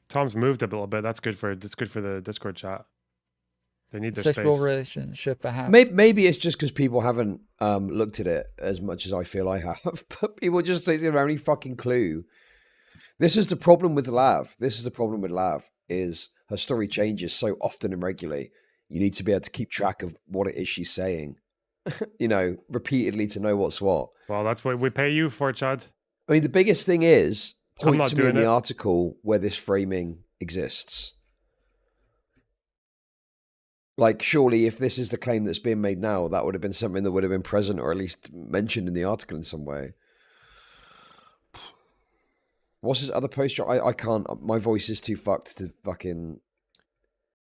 Tom's moved a little bit. That's good for the Discord chat. They need their sexual space. relationship. Maybe it's just because people haven't looked at it as much as I feel I have. But people just don't have any fucking clue. This is the problem with Lav. Is her story changes so often and regularly. You need to be able to keep track of what it is she's saying, repeatedly to know what's what. Well, that's what we pay you for, Chad. I mean, the biggest thing is I'm point not to me in doing the it. article where this framing exists. Like, surely if this is the claim that's being made now, that would have been something that would have been present or at least mentioned in the article in some way. What's his other post? I can't. My voice is too fucked to fucking.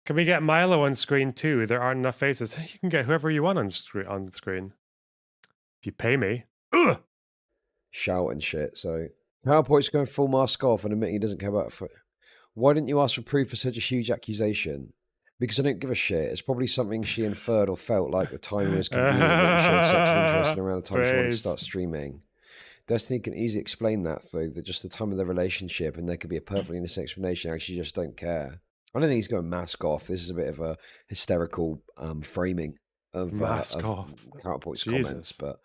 Can we get Milo on screen too? There aren't enough faces. You can get whoever you want on the screen. If you pay me. Ugh! Shout and shit. So PowerPoint's going full mask off and admitting he doesn't care about it. Why didn't you ask for proof for such a huge accusation? Because I don't give a shit. It's probably something she inferred or felt like the time was convenient that she showed sexual interest and around the time she wanted to start streaming. Destiny can easily explain that, though, that just the time of their relationship and there could be a perfectly innocent explanation. Actually, just don't care. I don't think he's going mask off. This is a bit of a hysterical framing of Mask off. PowerPoint's Jesus. comments, but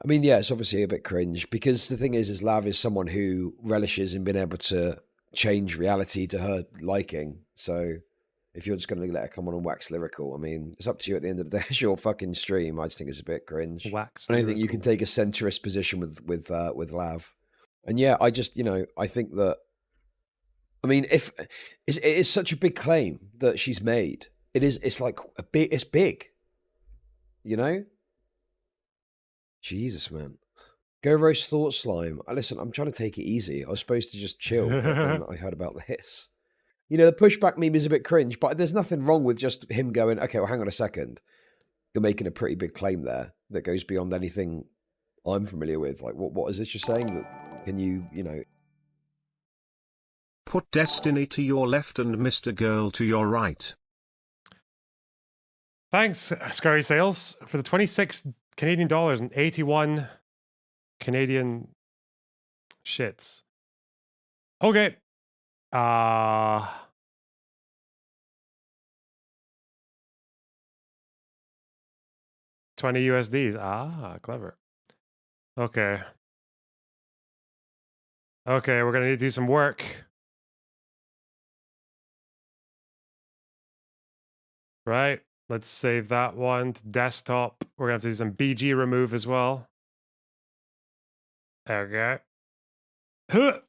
I mean, yeah, it's obviously a bit cringe because the thing is Lav is someone who relishes in being able to change reality to her liking. So if you're just going to let her come on and wax lyrical, I mean, it's up to you at the end of the day. It's your fucking stream. I just think it's a bit cringe. Wax I don't think you lyrical. can take a centrist position with Lav. And yeah, I just, I think that, I mean, if it is such a big claim that she's made, it's like it's big, Jesus, man. Go roast thought slime. Listen, I'm trying to take it easy. I was supposed to just chill, but then I heard about this. The pushback meme is a bit cringe, but there's nothing wrong with just him going, okay, well, hang on a second. You're making a pretty big claim there that goes beyond anything I'm familiar with. Like, what is this you're saying? Can you, Put Destiny to your left and Mrgirl to your right. Thanks, Scurry Sales, for the 26 Canadian dollars and 81 Canadian shits. Okay. 20 USDs. Ah, clever. Okay. Okay, we're gonna need to do some work. Right. Let's save that one to desktop. We're gonna have to do some BG remove as well. Okay. Huh.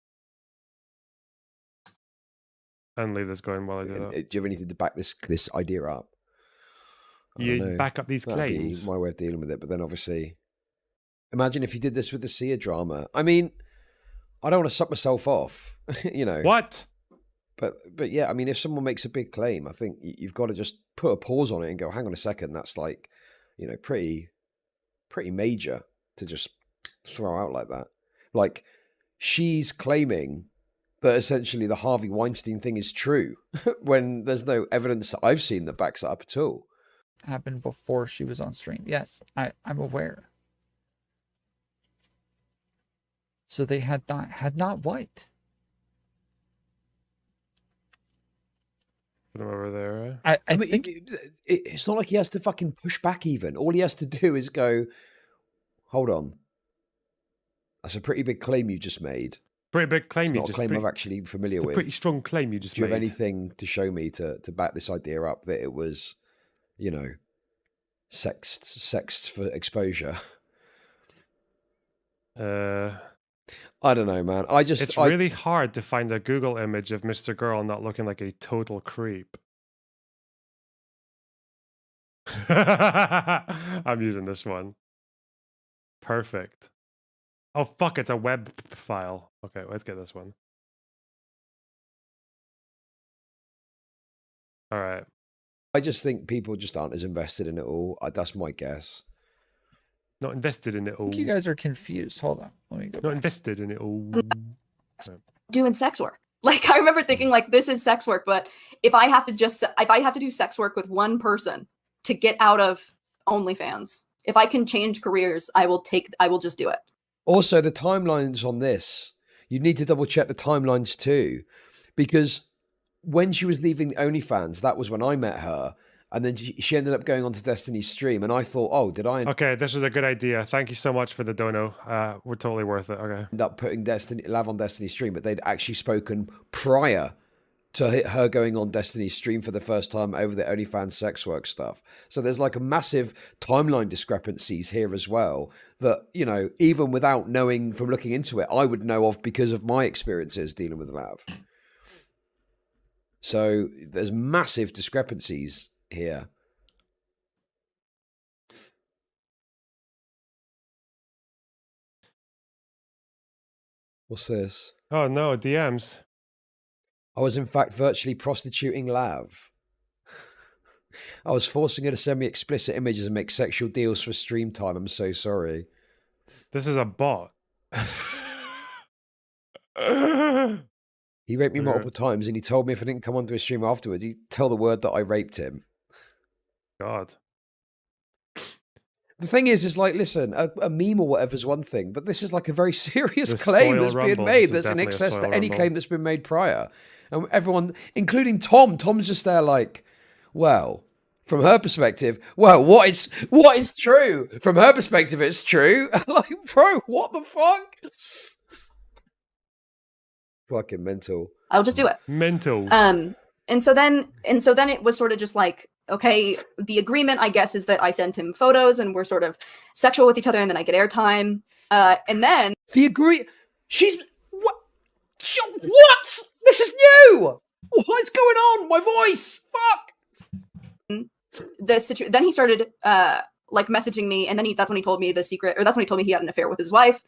And leave this going while I do that. do you have anything to back this idea up? You back up these That'd be claims. my way of dealing with it. But then obviously, imagine if you did this with the Sia drama. I mean, I don't want to suck myself off, What? But yeah, I mean, if someone makes a big claim, I think you've got to just put a pause on it and go, hang on a second, that's like, pretty major to just throw out like that. Like, she's claiming that essentially the Harvey Weinstein thing is true when there's no evidence that I've seen that backs it up at all. Happened before she was on stream. Yes, I'm aware. So they had not what? Put him over there. I mean, think it's not like he has to fucking push back even. All he has to do is go, hold on. That's a pretty big claim you just made. Pretty big claim it's you not just a claim pretty, I'm actually familiar it's a with. pretty strong claim you just Do you made. have anything to show me to back this idea up that it was, sexed for exposure? I don't know, man. It's really hard to find a Google image of Mrgirl not looking like a total creep. I'm using this one. Perfect. Oh, fuck, it's a web file. Okay, let's get this one. All right. I just think people just aren't as invested in it all. That's my guess. Not invested in it all. I think you guys are confused. Hold on. Let me go Not back. invested in it all. Doing sex work. Like, I remember thinking, like, this is sex work, but if I have to do sex work with one person to get out of OnlyFans, if I can change careers, I will just do it. Also, the timelines on this, you need to double check the timelines too, because when she was leaving OnlyFans, that was when I met her, and then she ended up going on to Destiny's stream, and I thought, oh, did I Okay, this was a good idea. Thank you so much for the dono. We're totally worth it. Okay. end up putting Lav on Destiny's stream? But they'd actually spoken prior to her going on Destiny's stream for the first time over the OnlyFans sex work stuff. So there's like a massive timeline discrepancies here as well that, even without knowing from looking into it, I would know of because of my experiences dealing with Lav. So there's massive discrepancies here. What's this? Oh no, DMs. I was in fact virtually prostituting Lav. I was forcing her to send me explicit images and make sexual deals for stream time. I'm so sorry. This is a bot. He raped me multiple times, and he told me if I didn't come onto his stream afterwards, he'd tell the word that I raped him. God. The thing is like, listen, a meme or whatever is one thing, but this is like a very serious The claim soil that's being rumble. made This is that's in definitely a excess soil to any rumble. claim that's been made prior. And everyone, including Tom's just there like, well, From her perspective, well, what is true? From her perspective, it's true. Like, bro, what the fuck? Fucking mental. I'll just do it. Mental. And so then it was sort of just like, okay, the agreement, I guess, is that I send him photos and we're sort of sexual with each other, and then I get airtime. And then she's what? What? This is new. What's going on? My voice. Fuck. Then he started like messaging me, and then that's when he told me the secret, or that's when he told me he had an affair with his wife.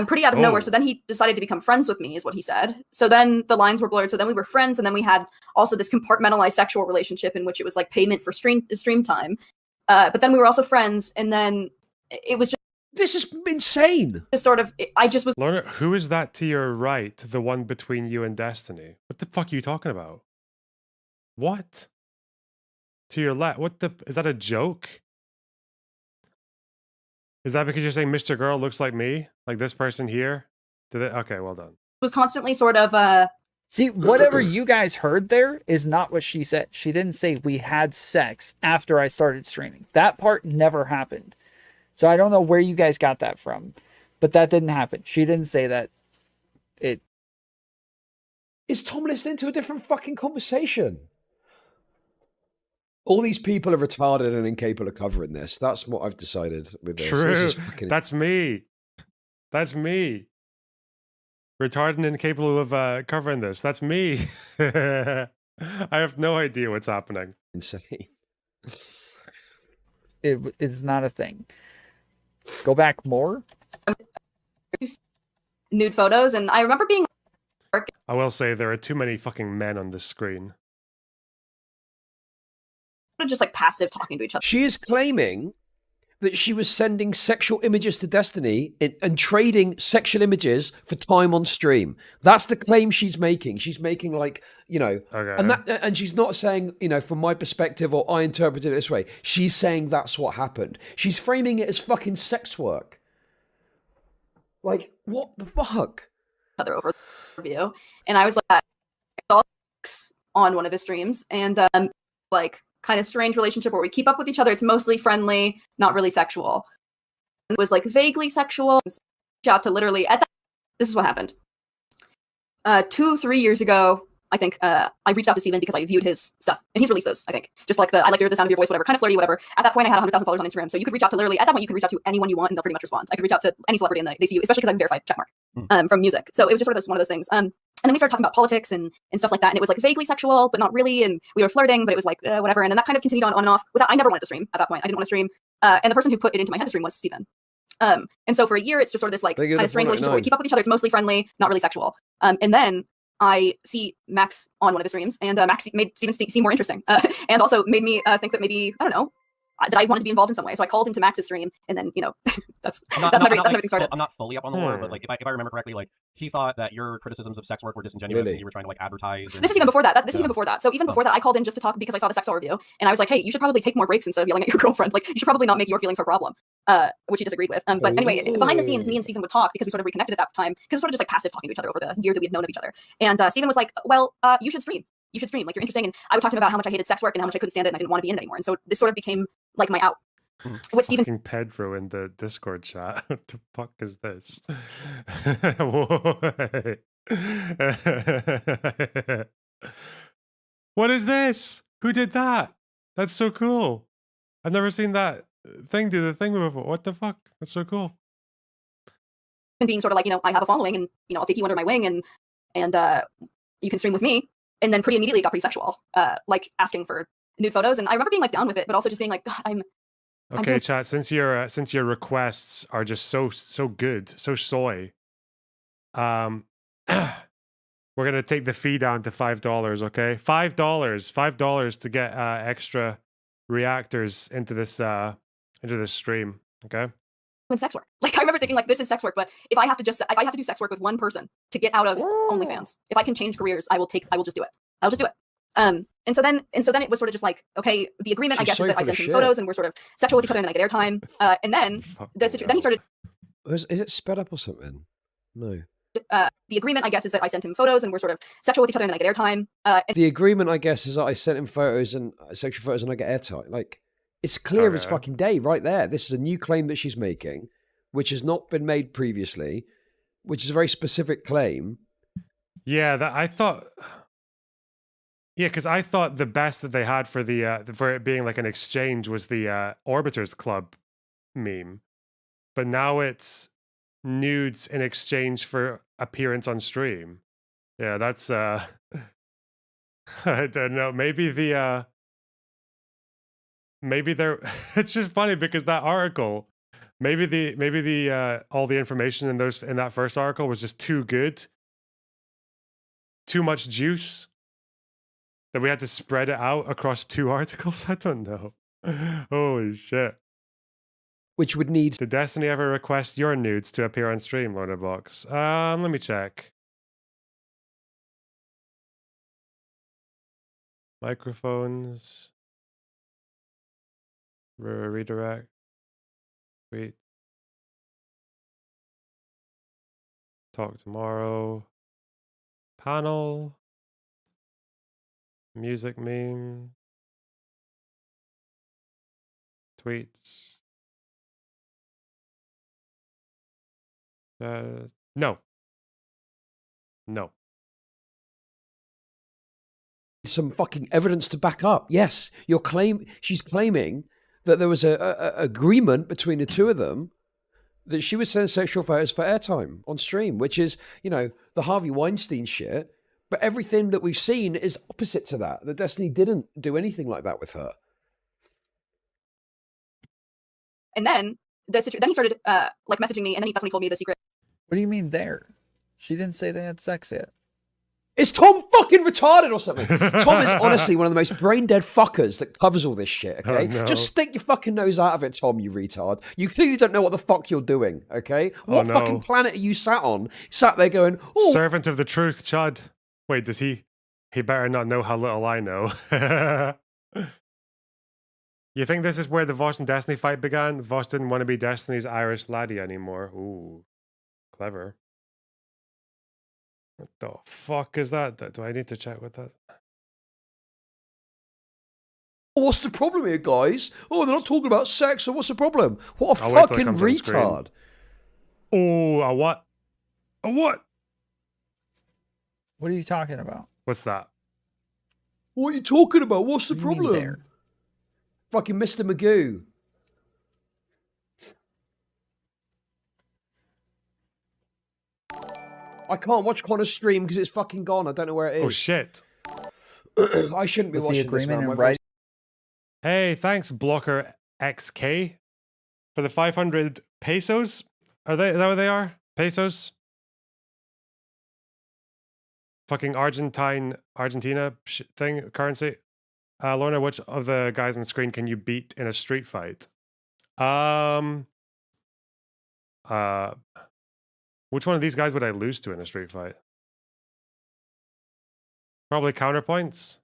Pretty out of nowhere. So then he decided to become friends with me, is what he said. So then the lines were blurred. So then we were friends, and then we had also this compartmentalized sexual relationship in which it was like payment for stream time. But then we were also friends, and then it was just. This is insane. Just sort of, I just was. Lorna, who is that to your right? The one between you and Destiny? What the fuck are you talking about? What? To your left? What the? Is that a joke? Is that because you're saying Mrgirl looks like me? Like this person here? Did it? Okay, well done. Was constantly sort of See, whatever you guys heard there is not what she said. She didn't say we had sex after I started streaming. That part never happened. So I don't know where you guys got that from, but that didn't happen. She didn't say that. Is Tom listening to a different fucking conversation? All these people are retarded and incapable of covering this. That's what I've decided with this. True. This is fucking... That's me. That's me. Retarded and incapable of covering this. That's me. I have no idea what's happening. Insane. It is not a thing. Go back more. Nude photos, and I remember being. I will say there are too many fucking men on this screen. Just like passive talking to each other. She is claiming that she was sending sexual images to Destiny and trading sexual images for time on stream. That's the claim she's making. She's making like, you know, okay. and she's not saying, you know, from my perspective or I interpreted it this way. She's saying that's what happened. She's framing it as fucking sex work. Like, what the fuck? Other overview, and I was like, on one of his streams, and like kind of strange relationship where we keep up with each other. It's mostly friendly, not really sexual. It was like vaguely sexual. Out to literally at that. This is what happened. 2-3 years ago, I think I reached out to Steven because I viewed his stuff, and he's released those. I think just like I like to hear the sound of your voice, whatever, kind of flirty, whatever. At that point, I had 100,000 followers on Instagram, so you could reach out to literally at that point you could reach out to anyone you want, and they'll pretty much respond. I could reach out to any celebrity, and they see you, especially because I'm verified checkmark from music. So it was just sort of one of those things. And then we started talking about politics and stuff like that, and it was like vaguely sexual, but not really. And we were flirting, but it was like whatever. And then that kind of continued on and off. Without, I never wanted to stream at that point. I didn't want to stream. And the person who put it into my head to stream was Steven. And so for a year, it's just sort of this like kind of strange relationship where we keep up with each other. It's mostly friendly, not really sexual. And then I see Max on one of his streams, and Max made Steven seem more interesting, and also made me think that maybe, I don't know, that I wanted to be involved in some way. So I called into Max's stream, and then, you know, that's how everything started. I'm not fully up on the lore, but like if I remember correctly, like he thought that your criticisms of sex work were disingenuous, and you were trying to like advertise. This is even before that. This is even before that. So even before that, I called in just to talk because I saw the sexual review, and I was like, hey, you should probably take more breaks instead of yelling at your girlfriend. Like, you should probably not make your feelings her problem. Which he disagreed with. But anyway, behind the scenes, me and Steven would talk because we sort of reconnected at that time, because it was sort of just like passive talking to each other over the year that we had known of each other. And Steven was like, well, you should stream. You should stream. Like, you're interesting. And I would talk to him about how much I hated sex work and how much I couldn't stand it and I didn't want to be in it anymore. And so this sort of became like my out. With Steven. Fucking Pedro in the Discord chat. What the fuck is this? What is this? Who did that? That's so cool. I've never seen that thing do the thing before. What the fuck? That's so cool. And being sort of like, you know, I have a following, and, you know, I'll take you under my wing, and you can stream with me. And then pretty immediately it got pretty sexual, like asking for nude photos. And I remember being like down with it, but also just being like, God, Okay, chat. Since your requests are just so good, so soy, we're gonna take the fee down to $5. Okay, $5 to get extra reactors into this stream. Okay. When sex work, like I remember thinking like this is sex work, but if I have to do sex work with one person to get out of OnlyFans, if I can change careers, I will just do it. I'll just do it. And so then it was sort of just like, okay, the agreement, I guess, is that I sent him photos and we're sort of sexual with each other, and then I get airtime. And then then he started. Is it sped up or something? No. The agreement, I guess, is that I sent him photos and we're sort of sexual with each other and then I get airtime. The agreement, I guess, is that I sent him photos and sexual photos and I get airtime. Like, it's clear as Okay. fucking day right there. This is a new claim that she's making, which has not been made previously, which is a very specific claim. Yeah, that I thought. Yeah, because I thought the best that they had for for it being like an exchange was the Orbiters Club meme, but now it's nudes in exchange for appearance on stream. Yeah, that's I don't know. Maybe maybe they're. It's just funny because that article. Maybe the all the information in that first article was just too good. Too much juice. That we had to spread it out across 2 articles? I don't know. Holy shit. Which would need... Did Destiny ever request your nudes to appear on stream, Lord of Box? Let me check. Microphones. Redirect. Tweet. Talk tomorrow. Panel. Music meme. Tweets. No. No. Some fucking evidence to back up. Yes, she's claiming that there was a agreement between the two of them that she would send sexual photos for airtime on stream, which is, you know, the Harvey Weinstein shit. But everything that we've seen is opposite to that. The Destiny didn't do anything like that with her. And then then he started like messaging me, and then that's when he told me the secret. What do you mean there? She didn't say they had sex yet. Is Tom fucking retarded or something? Tom is honestly one of the most brain dead fuckers that covers all this shit, okay? Oh, no. Just stick your fucking nose out of it, Tom, you retard. You clearly don't know what the fuck you're doing, okay? What no. fucking planet are you sat there going, oh... Servant of the truth, Chud. Wait, does he? He better not know how little I know. You think this is where the Vosh and Destiny fight began? Vosh didn't want to be Destiny's Irish laddie anymore. Ooh, clever. What the fuck is that? Do I need to check with that? What's the problem here, guys? Oh, they're not talking about sex, so what's the problem? What a I'll wait till it fucking comes on screen. retard. Oh, a what? A what? What are you talking about? What's that? What are you talking about? What's the What do you mean problem? there? Fucking Mr. Magoo. I can't watch Connor's stream because it's fucking gone. I don't know where it is. Oh shit. I shouldn't be Was the watching agreement this, in man. writing? Hey, thanks, Blocker XK, for the 500 pesos. Is that what they are? Pesos? Fucking Argentina thing, currency. Lorna, which of the guys on the screen can you beat in a street fight? Which one of these guys would I lose to in a street fight? Probably counterpoints.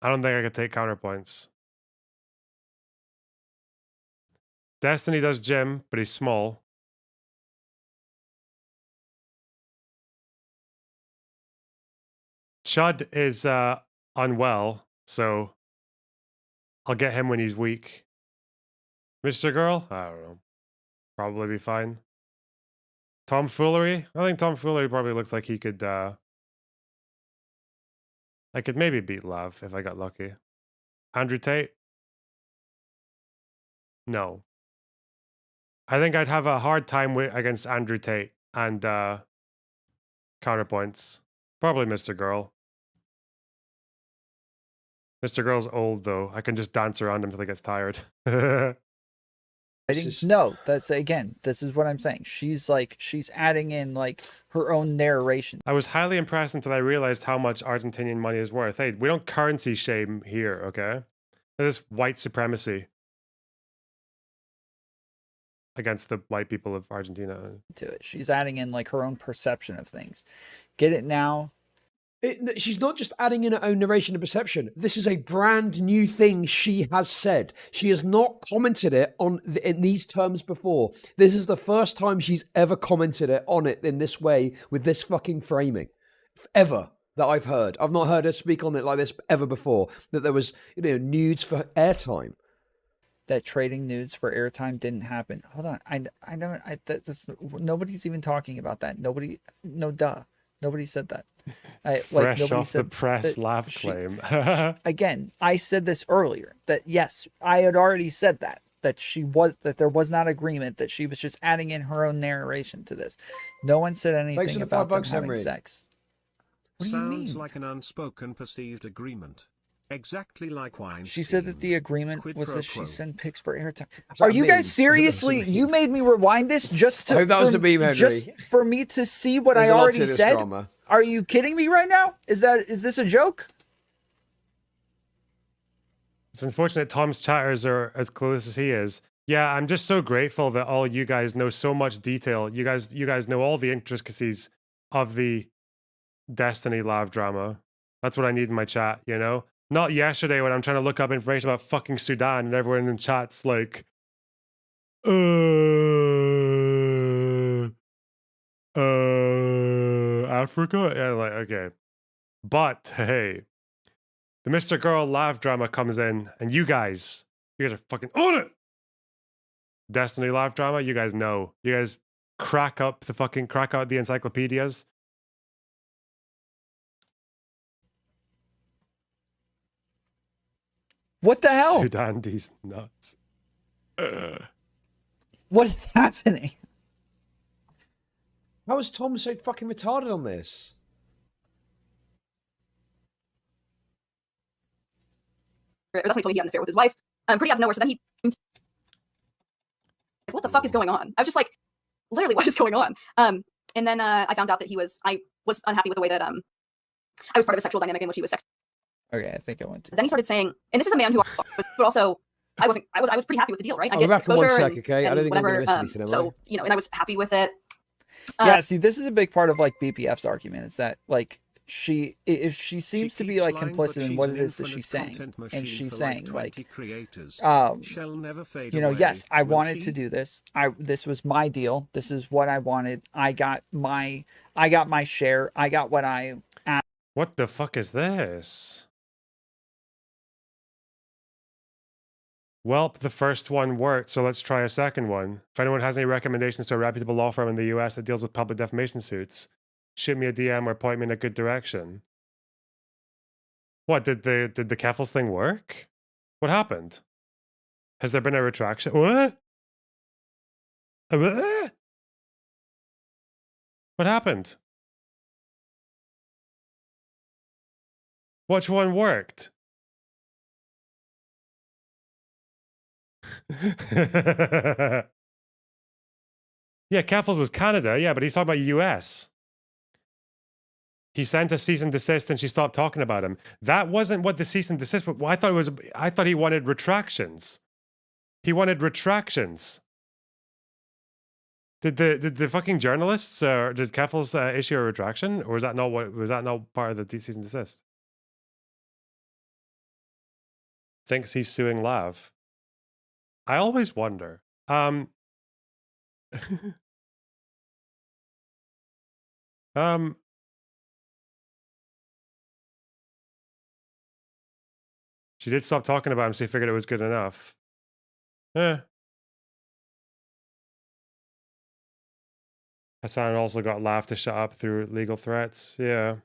I don't think I could take counterpoints. Destiny does gym, but he's small. Chud is unwell, so I'll get him when he's weak. Mrgirl? I don't know. Probably be fine. Tomfoolery? I think Tomfoolery probably looks like he could I could maybe beat Lav if I got lucky. Andrew Tate? No. I think I'd have a hard time against Andrew Tate and counterpoints. Probably Mrgirl. Mrgirl's old though. I can just dance around him until he gets tired. No, that's again, this is what I'm saying. She's adding in like her own narration. I was highly impressed until I realized how much Argentinian money is worth. Hey, we don't currency shame here, okay? This is white supremacy against the white people of Argentina. To it. She's adding in like her own perception of things. Get it now? She's not just adding in her own narration and perception. This is a brand new thing she has said. She has not commented it in these terms before. This is the first time she's ever commented on it in this way with this fucking framing, ever, that I've heard. I've not heard her speak on it like this ever before. That there was, nudes for airtime. That trading nudes for airtime didn't happen. Hold on, nobody's even talking about that. Nobody said that. Fresh off the press laugh claim. Again, I said this earlier, that yes, I had already said that there was not agreement, that she was just adding in her own narration to this. No one said anything about them having sex. What do you mean? Sounds like an unspoken perceived agreement. Exactly like wine. She said that the agreement was that she sent pics for airtime. that Are you mean? guys seriously? You made me rewind this just to I hope that was a meme, Henry. just for me to see what There's I a lot to already this said. drama. Are you kidding me right now? Is this a joke? It's unfortunate Tom's chatters are as close as he is. Yeah, I'm just so grateful that all you guys know so much detail. You guys know all the intricacies of the Destiny Lav drama. That's what I need in my chat, Not yesterday when I'm trying to look up information about fucking Sudan and everyone in chat's like, Africa? Yeah, like, okay. But hey, the Mrgirl Lav drama comes in, and you guys are fucking on it. Destiny Lav drama, you guys know. You guys crack out the encyclopedias. What the hell? Sudan D's nuts. What is happening? How is Tom so fucking retarded on this? That's when he told me he had an affair with his wife. Pretty out of nowhere. So then he, what the fuck is going on? I was just like, literally, what is going on? And then I found out that I was unhappy with the way that I was part of a sexual dynamic in which he was sex. Okay, I think I went to. Then he started saying, and this is a man who, but also I was pretty happy with the deal, right? I I'll get be back in one exposure sec, okay? I don't think I'm whatever. gonna miss anything, am So and I was happy with it. Yeah, see, this is a big part of like BPF's argument, is that like she seems to be like complicit in what it is that she's saying, and she's saying like, yes, I wanted to do this. This was my deal. This is what I wanted. I got my share. I got what I asked. What the fuck is this? Well, the first one worked, so let's try a second one. If anyone has any recommendations to a reputable law firm in the US that deals with public defamation suits, shoot me a DM or point me in a good direction. What, did the Keffels thing work? What happened? Has there been a retraction? What? What happened? Which one worked? Yeah, Keffels was Canada, yeah, but he's talking about US. He sent a cease and desist and she stopped talking about him. That wasn't what the cease and desist, but I thought he wanted retractions. He wanted retractions. Did the fucking journalists did Keffels issue a retraction, or was that not part of the cease and desist? Thinks he's suing Lav. I always wonder. She did stop talking about him, so he figured it was good enough. Hassan also got Lav to shut up through legal threats. Yeah.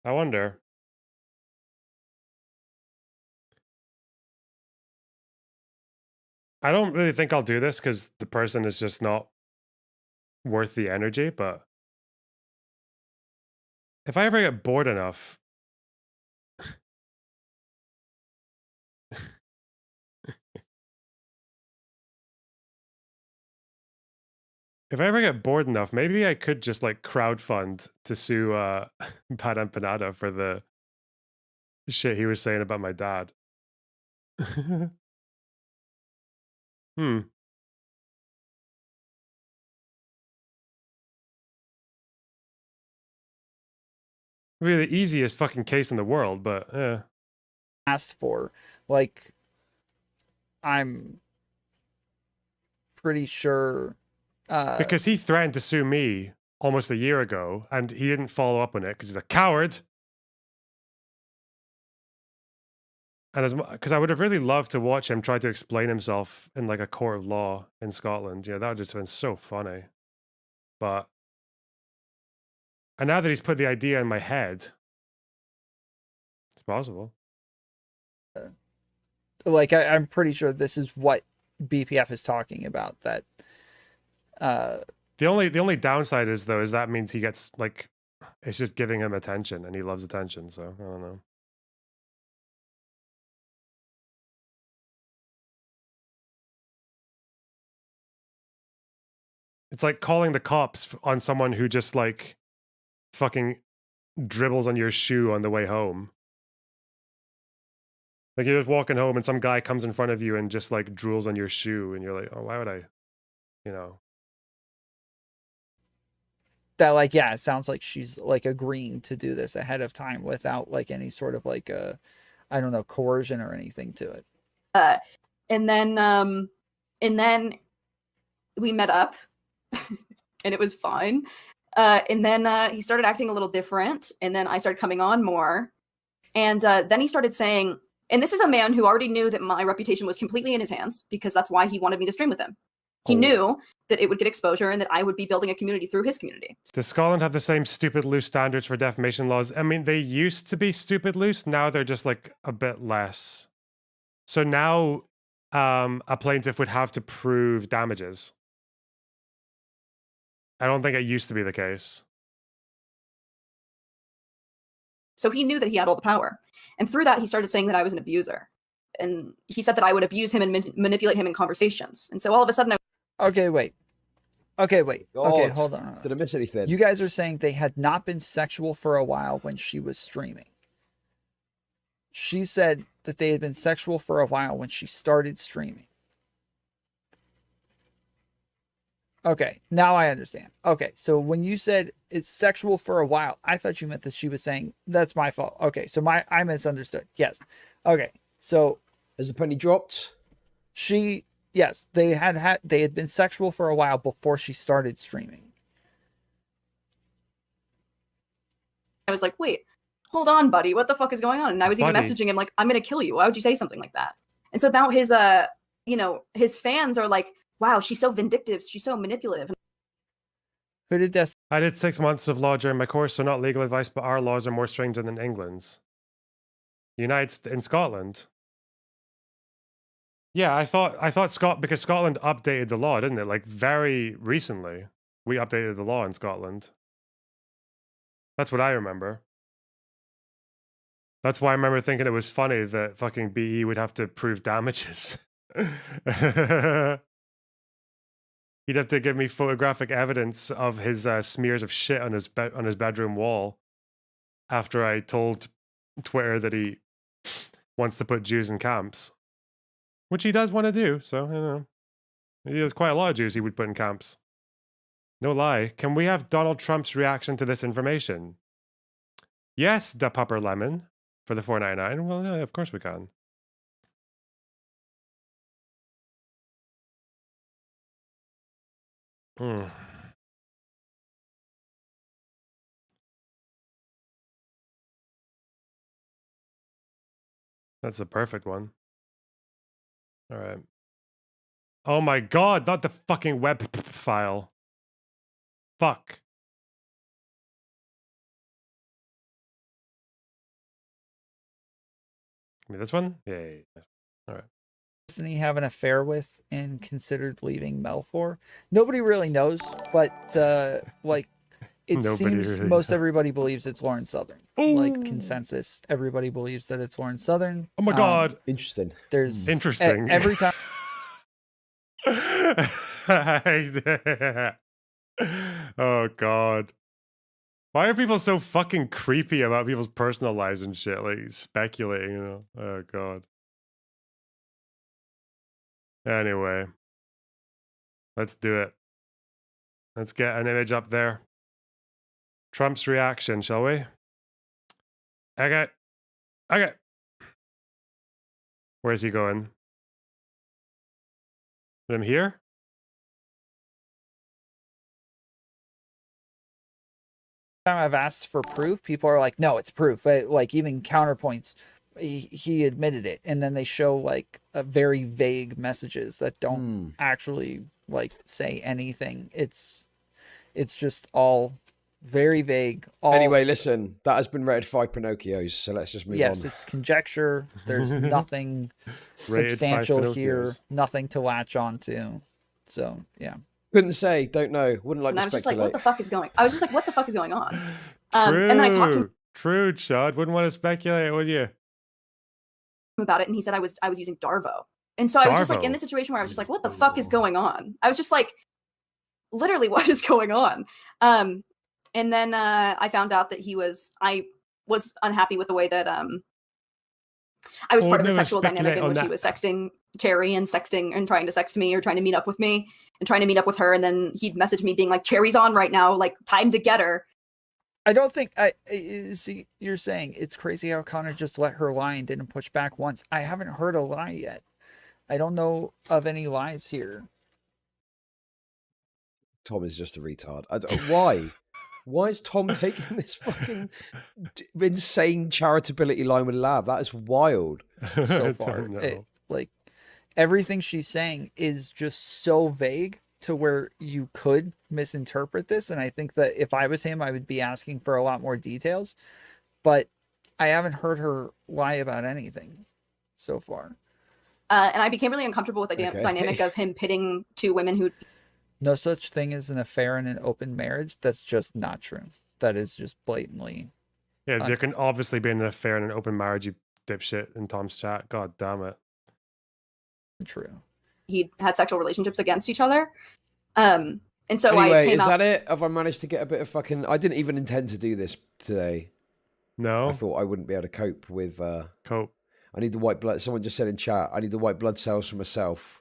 I wonder. I don't really think I'll do this because the person is just not worth the energy, but if I ever get bored enough, maybe I could just like crowdfund to sue Pat Empanada for the shit he was saying about my dad. It'd be the easiest fucking case in the world, but yeah. Asked for, like, I'm pretty sure. Because he threatened to sue me almost a year ago, and he didn't follow up on it because he's a coward. And because I would have really loved to watch him try to explain himself in like a court of law in Scotland. You know, that would just have been so funny. But and now that he's put the idea in my head, it's possible. Like, I'm pretty sure this is what BPF is talking about. That the only downside is though is that means he gets like it's just giving him attention, and he loves attention. So I don't know. It's like calling the cops on someone who just like fucking dribbles on your shoe on the way home. Like you're just walking home and some guy comes in front of you and just like drools on your shoe, and you're like, oh, why would I, you know? that, like, yeah, it sounds like she's like agreeing to do this ahead of time without like any sort of like I don't know, coercion or anything to it. And then we met up, and it was fine. And then he started acting a little different, and then I started coming on more, and then he started saying, and this is a man who already knew that my reputation was completely in his hands, because that's why he wanted me to stream with him. He knew that it would get exposure and that I would be building a community through his community. Does Scotland have the same stupid loose standards for defamation laws? I mean, they used to be stupid loose. Now they're just like a bit less. So now a plaintiff would have to prove damages. I don't think it used to be the case. So he knew that he had all the power. And through that, he started saying that I was an abuser. And he said that I would abuse him and manipulate him in conversations. And so all of a sudden, Okay, wait. Okay, wait. Okay, God, hold on. Did I miss anything? You guys are saying they had not been sexual for a while when she was streaming. She said that they had been sexual for a while when she started streaming. Okay, now I understand. Okay, so when you said it's sexual for a while, I thought you meant that she was saying that's my fault. Okay, so I misunderstood. Yes. Okay, so has the penny dropped? Yes, they had been sexual for a while before she started streaming. I was like, wait, hold on, buddy. What the fuck is going on? And I was even Buddy. messaging him like, I'm going to kill you. Why would you say something like that? And so now his, his fans are like, wow, she's so vindictive. She's so manipulative. Who did this? I did 6 months of law during my course, so not legal advice, but our laws are more stringent than England's. In Scotland. Yeah, I thought because Scotland updated the law, didn't it? Like very recently, we updated the law in Scotland. That's what I remember. That's why I remember thinking it was funny that fucking BE would have to prove damages. He'd have to give me photographic evidence of his smears of shit on his bedroom wall after I told Twitter that he wants to put Jews in camps. Which he does want to do, so, you know. There's quite a lot of Jews he would put in camps. No lie. Can we have Donald Trump's reaction to this information? Yes, Da Pupper Lemon, for the $4.99. Well, yeah, of course we can. That's the perfect one. All right. Oh my god, not the fucking web file. Fuck. Give me this one? Yay. All right. Doesn't he have an affair with and considered leaving Mel for? Nobody really knows, but like it Nobody seems really most knows. everybody believes it's Lauren Southern. Like consensus, everybody believes that it's Lauren Southern. Oh my god. Interesting. There's Interesting. every time. Oh god. Why are people so fucking creepy about people's personal lives and shit? Like speculating, you know? Oh god. Anyway. Let's do it. Let's get an image up there. Trump's reaction, shall we? Okay. Okay. Where's he going? I'm here? Time I've asked for proof, people are like, no, it's proof. Like even counterpoints, he admitted it. And then they show like a very vague messages that don't actually like say anything. It's just all very vague. All, Anyway, listen, that has been rated 5 Pinocchios, so let's just move yes, on. it's conjecture. There's nothing Rated 5 substantial here, Pinocchios. nothing to latch onto. So, yeah. Couldn't say, don't know, wouldn't like And to I was just like, speculate. what the fuck is going? I was just like, what the fuck is going on? And then I talked to him True, Chad. Wouldn't want to speculate, would you? about it, and he said I was using Darvo. And so I was just like in Darvo? the situation where I was just like, what the fuck is going on? I was just like, literally, what is going on? And then I found out that I was unhappy with the way that I was Oh, part of a never sexual dynamic speculate in on which he that. was sexting Cherry and trying to sext me or trying to meet up with me and trying to meet up with her, and then he'd message me being like, Cherry's on right now, like time to get her. I don't think see, you're saying it's crazy how Connor just let her lie and didn't push back once. I haven't heard a lie yet. I don't know of any lies here. Tom is just a retard. Why? Why is Tom taking this fucking insane charitability line with Lav? That is wild. So far, like everything she's saying is just so vague to where you could misinterpret this. And I think that if I was him, I would be asking for a lot more details. But I haven't heard her lie about anything so far. And I became really uncomfortable with the Okay. dynamic of him pitting two women who. No such thing as an affair in an open marriage. That's just not true. That is just blatantly. Yeah, there can obviously be an affair in an open marriage, you dipshit, in Tom's chat. God damn it. True. He had sexual relationships against each other. And so I Anyway, came is out. that it? Have I managed to get a bit of fucking... I didn't even intend to do this today. No? I thought I wouldn't be able to cope with... Cope. I need the white blood... Someone just said in chat, I need the white blood cells for myself.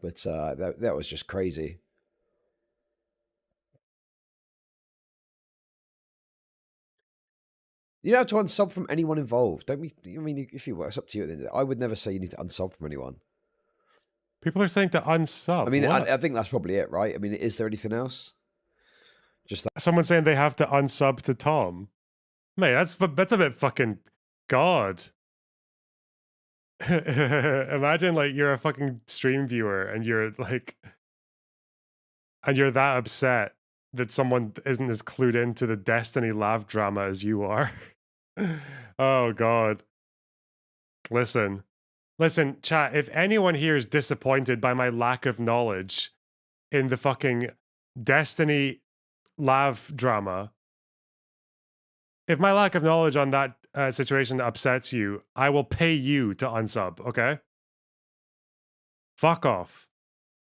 But that was just crazy. You don't have to unsub from anyone involved. Don't we? I mean, if you it's up to you. I would never say you need to unsub from anyone. People are saying to unsub. I mean, What? I think that's probably it, right? I mean, is there anything else? Just that. Someone saying they have to unsub to Tom. Mate, that's a bit fucking God. Imagine like you're a fucking stream viewer and you're that upset that someone isn't as clued into the Destiny Lav drama as you are. Oh God. Listen, chat, if anyone here is disappointed by my lack of knowledge in the fucking Destiny Lav drama, if my lack of knowledge on that situation upsets you, I will pay you to unsub, okay? Fuck off.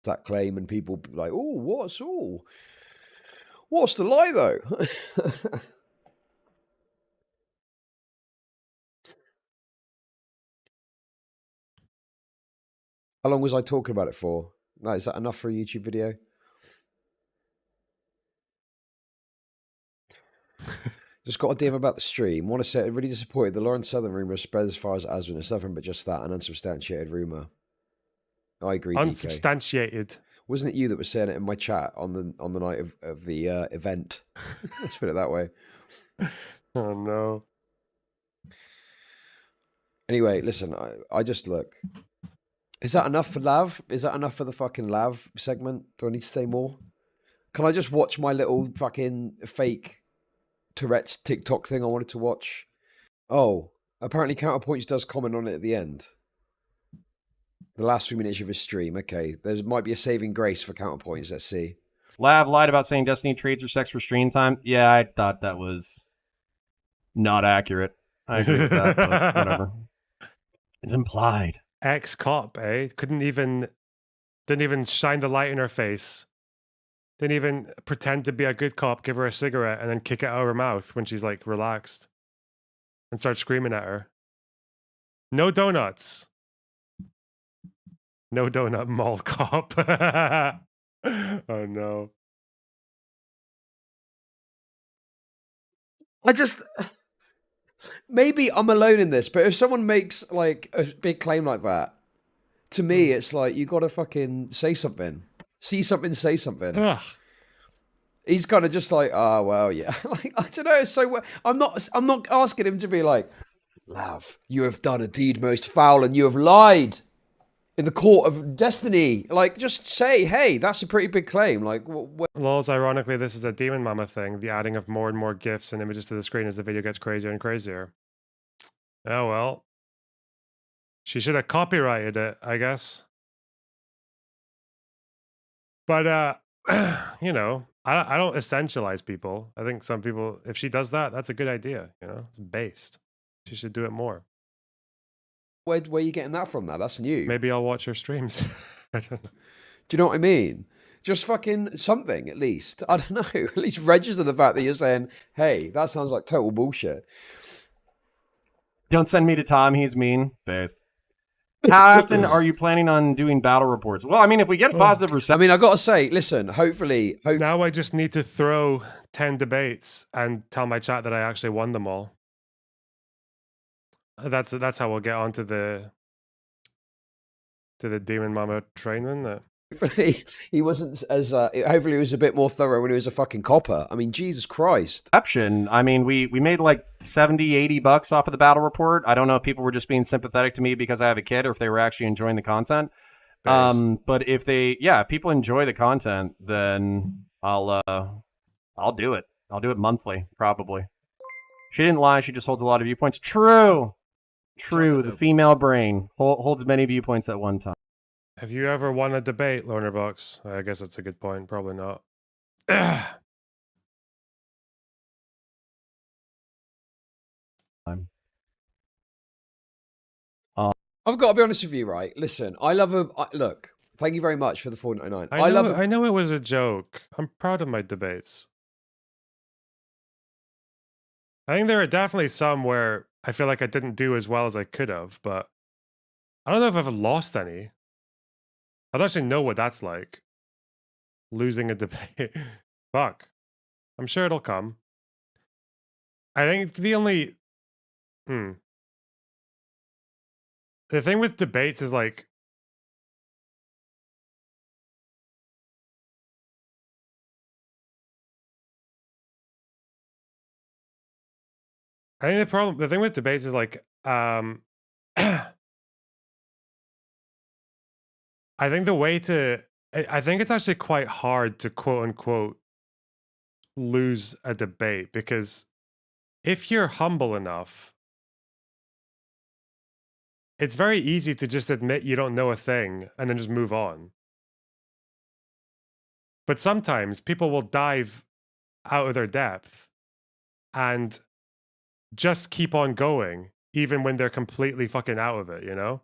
That claim and people be like, oh, what's the lie though? How long was I talking about it for? No, is that enough for a YouTube video? Just got a DM about the stream. Want to say really disappointed. The Lawrence Southern rumor spread as far as Aswin. It's nothing but just that, an unsubstantiated rumor. I agree. DK. Unsubstantiated. Wasn't it you that was saying it in my chat on the night of the event? Let's put it that way. Oh no. Anyway, listen. I just look. Is that enough for Lav? Is that enough for the fucking Lav segment? Do I need to say more? Can I just watch my little fucking fake Tourette's TikTok thing I wanted to watch? Oh, apparently Counterpoints does comment on it at the end. The last 3 minutes of his stream. Okay, there might be a saving grace for Counterpoints. Let's see. Lav lied about saying Destiny trades are sex for stream time. Yeah, I thought that was not accurate. I agree with that, but whatever. It's implied. Ex-cop, eh? Didn't even shine the light in her face. Didn't even pretend to be a good cop, give her a cigarette, and then kick it out of her mouth when she's like relaxed. And start screaming at her. No donuts. No donut mall cop. Oh no. maybe I'm alone in this, but if someone makes like a big claim like that, to me, it's like you got to fucking say something, see something, say something. Ugh. He's kind of just like, oh well, yeah. Like I don't know. So I'm not asking him to be like, Lav, you have done a deed most foul, and you have lied in the court of destiny. Like, just say, hey, that's a pretty big claim. Like, Lols, ironically, this is a Demon Mama thing. The adding of more and more GIFs and images to the screen as the video gets crazier and crazier. Oh well. She should have copyrighted it, I guess. But, you know, I don't essentialize people. I think some people, if she does that, that's a good idea. You know, it's based. She should do it more. where are you getting that from? That's new. Maybe I'll watch her streams. I don't know. Do you know what I mean? Just fucking something, at least. I don't know. At least register the fact that you're saying, hey, that sounds like total bullshit. Don't send me to Tom. He's mean. Based. How often are you planning on doing battle reports? Well, I mean, if we get a positive reception. I mean, I got to say, listen, hopefully. Now I just need to throw 10 debates and tell my chat that I actually won them all. That's how we'll get onto the Demon Mama train, isn't it? Hopefully he wasn't as hopefully he was a bit more thorough when he was a fucking copper. I mean, Jesus Christ. I mean, we made like $70-$80 off of the battle report. I don't know if people were just being sympathetic to me because I have a kid or if they were actually enjoying the content. But if if people enjoy the content, then I'll do it. I'll do it monthly, probably. She didn't lie. She just holds a lot of viewpoints. True. The female brain holds many viewpoints at one time. Have you ever won a debate, Lonerbox? I guess that's a good point. Probably not. I've got to be honest with you, right? Listen, I love look. Thank you very much for the 4.99. I know it was a joke. I'm proud of my debates. I think there are definitely some where I feel like I didn't do as well as I could have, but I don't know if I've lost any. I don't actually know what that's like. Losing a debate. Fuck. I'm sure it'll come. I think the only... The thing with debates is like... I think the thing with debates is like... I think the way to... I think it's actually quite hard to quote-unquote lose a debate, because if you're humble enough, it's very easy to just admit you don't know a thing and then just move on. But sometimes people will dive out of their depth and just keep on going, even when they're completely fucking out of it, you know?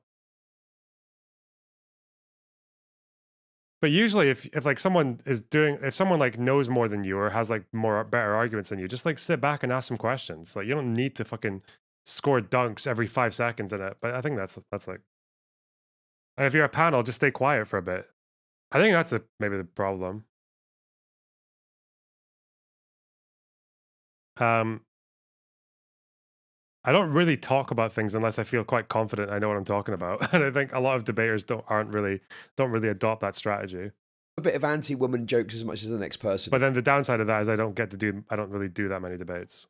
But usually if like someone is if someone like knows more than you or has like better arguments than you, just like sit back and ask some questions. Like you don't need to fucking score dunks every 5 seconds in it. But I think that's like, and if you're a panel, just stay quiet for a bit. I think that's maybe the problem. I don't really talk about things unless I feel quite confident I know what I'm talking about. And I think a lot of debaters don't really adopt that strategy. A bit of anti-woman jokes as much as the next person. But then the downside of that is I don't really do that many debates.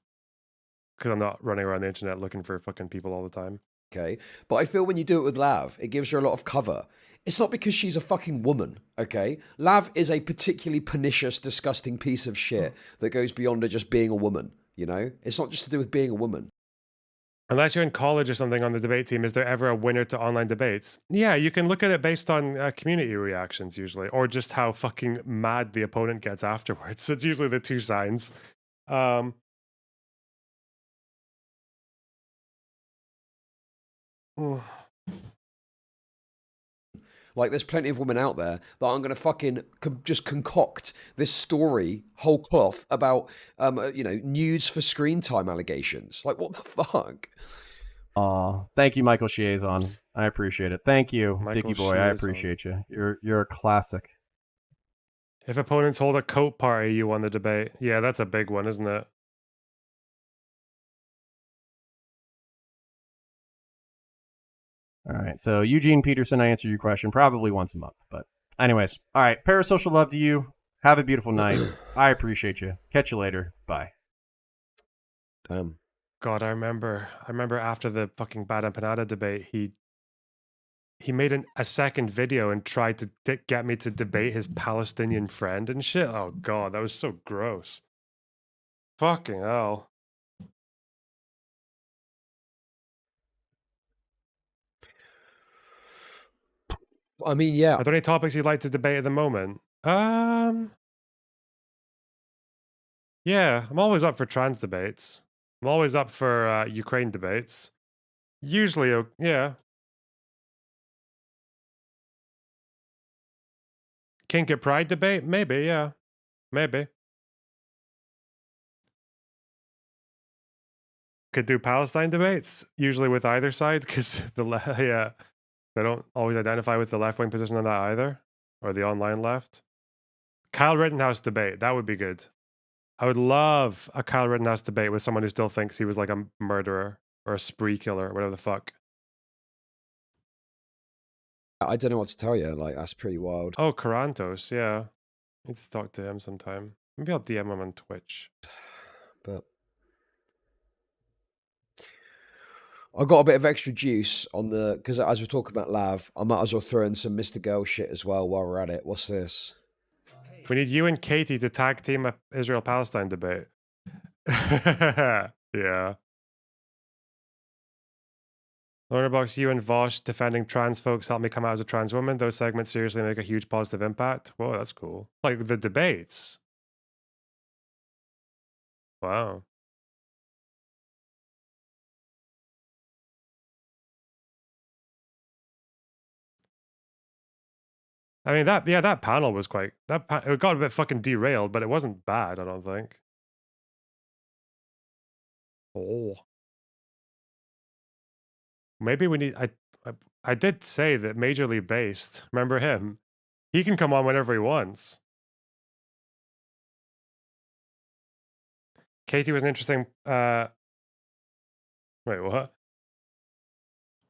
Because I'm not running around the internet looking for fucking people all the time. Okay. But I feel when you do it with Lav, it gives her a lot of cover. It's not because she's a fucking woman, okay? Lav is a particularly pernicious, disgusting piece of shit that goes beyond her just being a woman, you know? It's not just to do with being a woman. Unless you're in college or something on the debate team, is there ever a winner to online debates? Yeah, you can look at it based on community reactions usually, or just how fucking mad the opponent gets afterwards. It's usually the two signs. Like, there's plenty of women out there that I'm going to fucking just concoct this story whole cloth about, nudes for screen time allegations. Like, what the fuck? Thank you, Michael Chiazon. I appreciate it. Thank you, Dicky Boy. I Chiazon. appreciate you. You're a classic. If opponents hold a coat party, you won the debate. Yeah, that's a big one, isn't it? All right. So Eugene Peterson, I answered your question probably once a month, but anyways, all right. Parasocial love to you. Have a beautiful night. I appreciate you. Catch you later. Bye. Damn. God, I remember after the fucking Bad Empanada debate, he made a second video and tried to get me to debate his Palestinian friend and shit. Oh God, that was so gross. Fucking hell. I mean, yeah. Are there any topics you'd like to debate at the moment? Yeah, I'm always up for trans debates. I'm always up for Ukraine debates. Usually, yeah. Kink at Pride debate? Maybe, yeah. Maybe. Could do Palestine debates, usually with either side, because yeah, they don't always identify with the left-wing position on that either, or the online left. Kyle Rittenhouse debate, that would be good. I would love a Kyle Rittenhouse debate with someone who still thinks he was like a murderer or a spree killer or whatever the fuck. I don't know what to tell you. Like, that's pretty wild. Oh, Karantos, yeah. Need to talk to him sometime. Maybe I'll DM him on Twitch. But I got a bit of extra juice on the, because as we're talking about Lav, I might as well throw in some Mrgirl shit as well while we're at it. What's this? We need you and Katie to tag team a Israel-Palestine debate. Yeah. Learnerbox, you and Vosh defending trans folks helped me come out as a trans woman. Those segments seriously make a huge positive impact. Whoa, that's cool. Like the debates. Wow. I mean, that panel was quite, it got a bit fucking derailed, but it wasn't bad, I don't think. Oh. Maybe we need, I did say that Majorly Based, remember him? He can come on whenever he wants. Katie was an interesting, wait, what?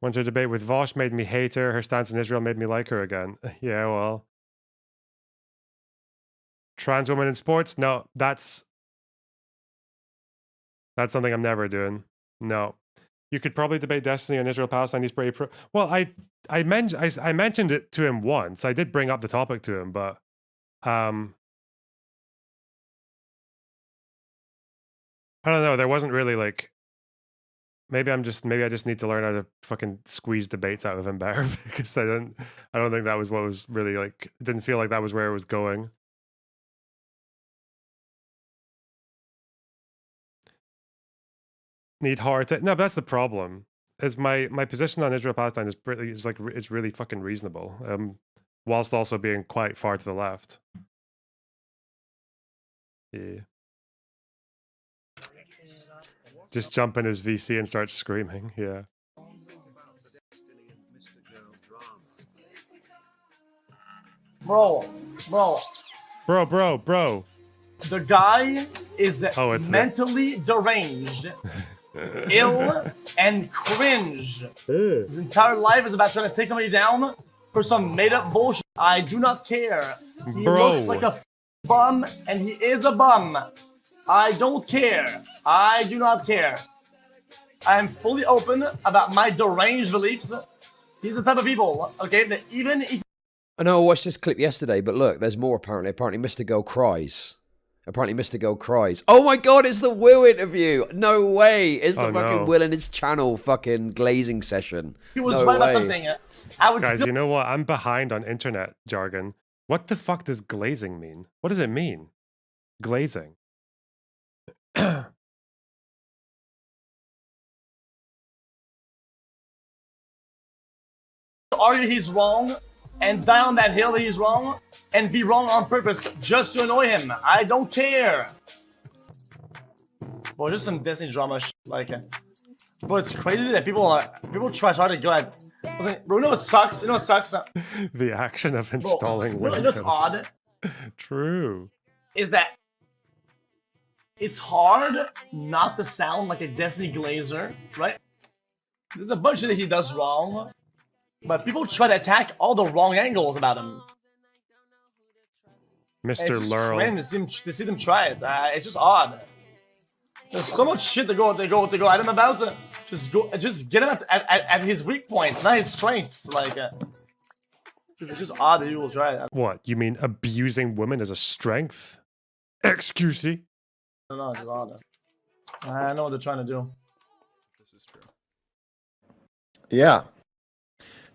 Once her debate with Vosh made me hate her, her stance in Israel made me like her again. Yeah, well. Trans woman in sports? No, that's something I'm never doing. No. You could probably debate Destiny on Israel-Palestine. He's pretty pro. Well, I mentioned it to him once. I did bring up the topic to him, but I don't know. There wasn't really like. Maybe I just need to learn how to fucking squeeze debates out of him better because I don't think that was what was really like. It didn't feel like that was where it was going. Need hard no, but that's the problem. Is my position on Israel Palestine is pretty it's really fucking reasonable. Whilst also being quite far to the left. Yeah. Just jump in his VC and start screaming, yeah. Bro. The guy is mentally deranged, ill, and cringe. His entire life is about trying to take somebody down for some made-up bullshit. I do not care. He looks like a bum, and he is a bum. I don't care. I do not care. I am fully open about my deranged beliefs. He's the type of people, okay, that even if... I know I watched this clip yesterday, but look, there's more apparently. Apparently Mrgirl cries. Oh my god, it's the Will interview! No way! It's the fucking Will and his channel fucking glazing session. He was right about something. I would Guys, you know what? I'm behind on internet jargon. What the fuck does glazing mean? What does it mean? Glazing. Argue he's wrong and die on that hill he's wrong and be wrong on purpose just to annoy him. I don't care. Well, just some Disney drama like but it's crazy that people try to go at bro, you know what sucks? The action of installing Windows. You know what's odd? True. Is that it's hard not to sound like a Destiny Glazer, right? There's a bunch that he does wrong, But people try to attack all the wrong angles about him. Mr. It's just Lurl. cringe to see them try it. It's just odd. There's so much shit to go at him about. Just get him at his weak points, not his strengths. Like, it's just odd that you will try it. What, you mean abusing women as a strength? XQC? No, it's just odd. I know what they're trying to do. Yeah.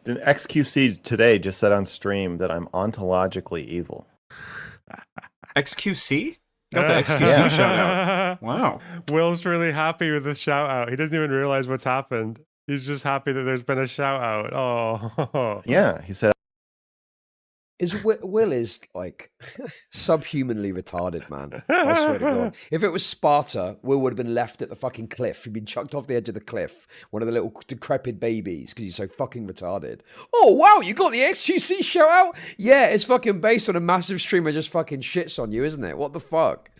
Then XQC today just said on stream that I'm ontologically evil. XQC? Got the XQC shout out. Wow. Will's really happy with the shout out. He doesn't even realize what's happened. He's just happy that there's been a shout out. Oh. Yeah, he said. Will is like subhumanly retarded, man. I swear to God. If it was Sparta, Will would have been left at the fucking cliff. He'd been chucked off the edge of the cliff. One of the little decrepit babies because he's so fucking retarded. Oh, wow, you got the XQC shout out? Yeah, it's fucking based on a massive streamer just fucking shits on you, isn't it? What the fuck?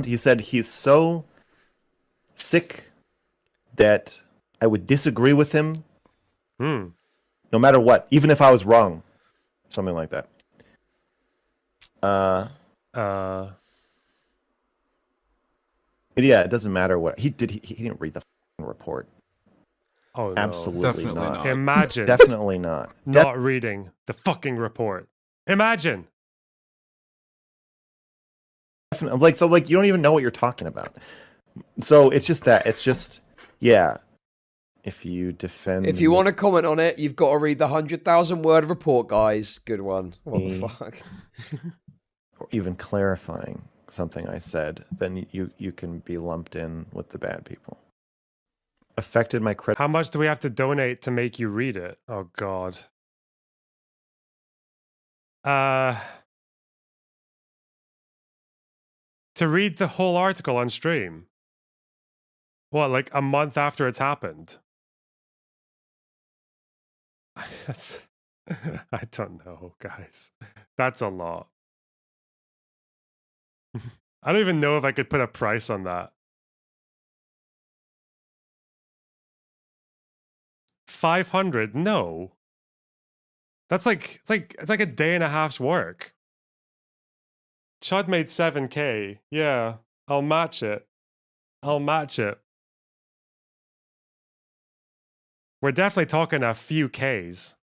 He said he's so sick that I would disagree with him no matter what, even if I was wrong. Something like that. Yeah, it doesn't matter what he did. He didn't read the report. Oh, no. Absolutely not. Imagine. Definitely not. Not reading the fucking report. Imagine. Definitely. So you don't even know what you're talking about. So it's just that. It's just, yeah. If you defend... If you want to comment on it, you've got to read the 100,000 word report, guys. Good one. What the fuck? Or even clarifying something I said, then you can be lumped in with the bad people. Affected my credit... How much do we have to donate to make you read it? Oh, God. To read the whole article on stream? What, like a month after it's happened? That's, I don't know, guys. That's a lot. I don't even know if I could put a price on that. 500? No. That's like it's like a day and a half's work. Chud made 7K. Yeah, I'll match it. I'll match it. We're definitely talking a few Ks.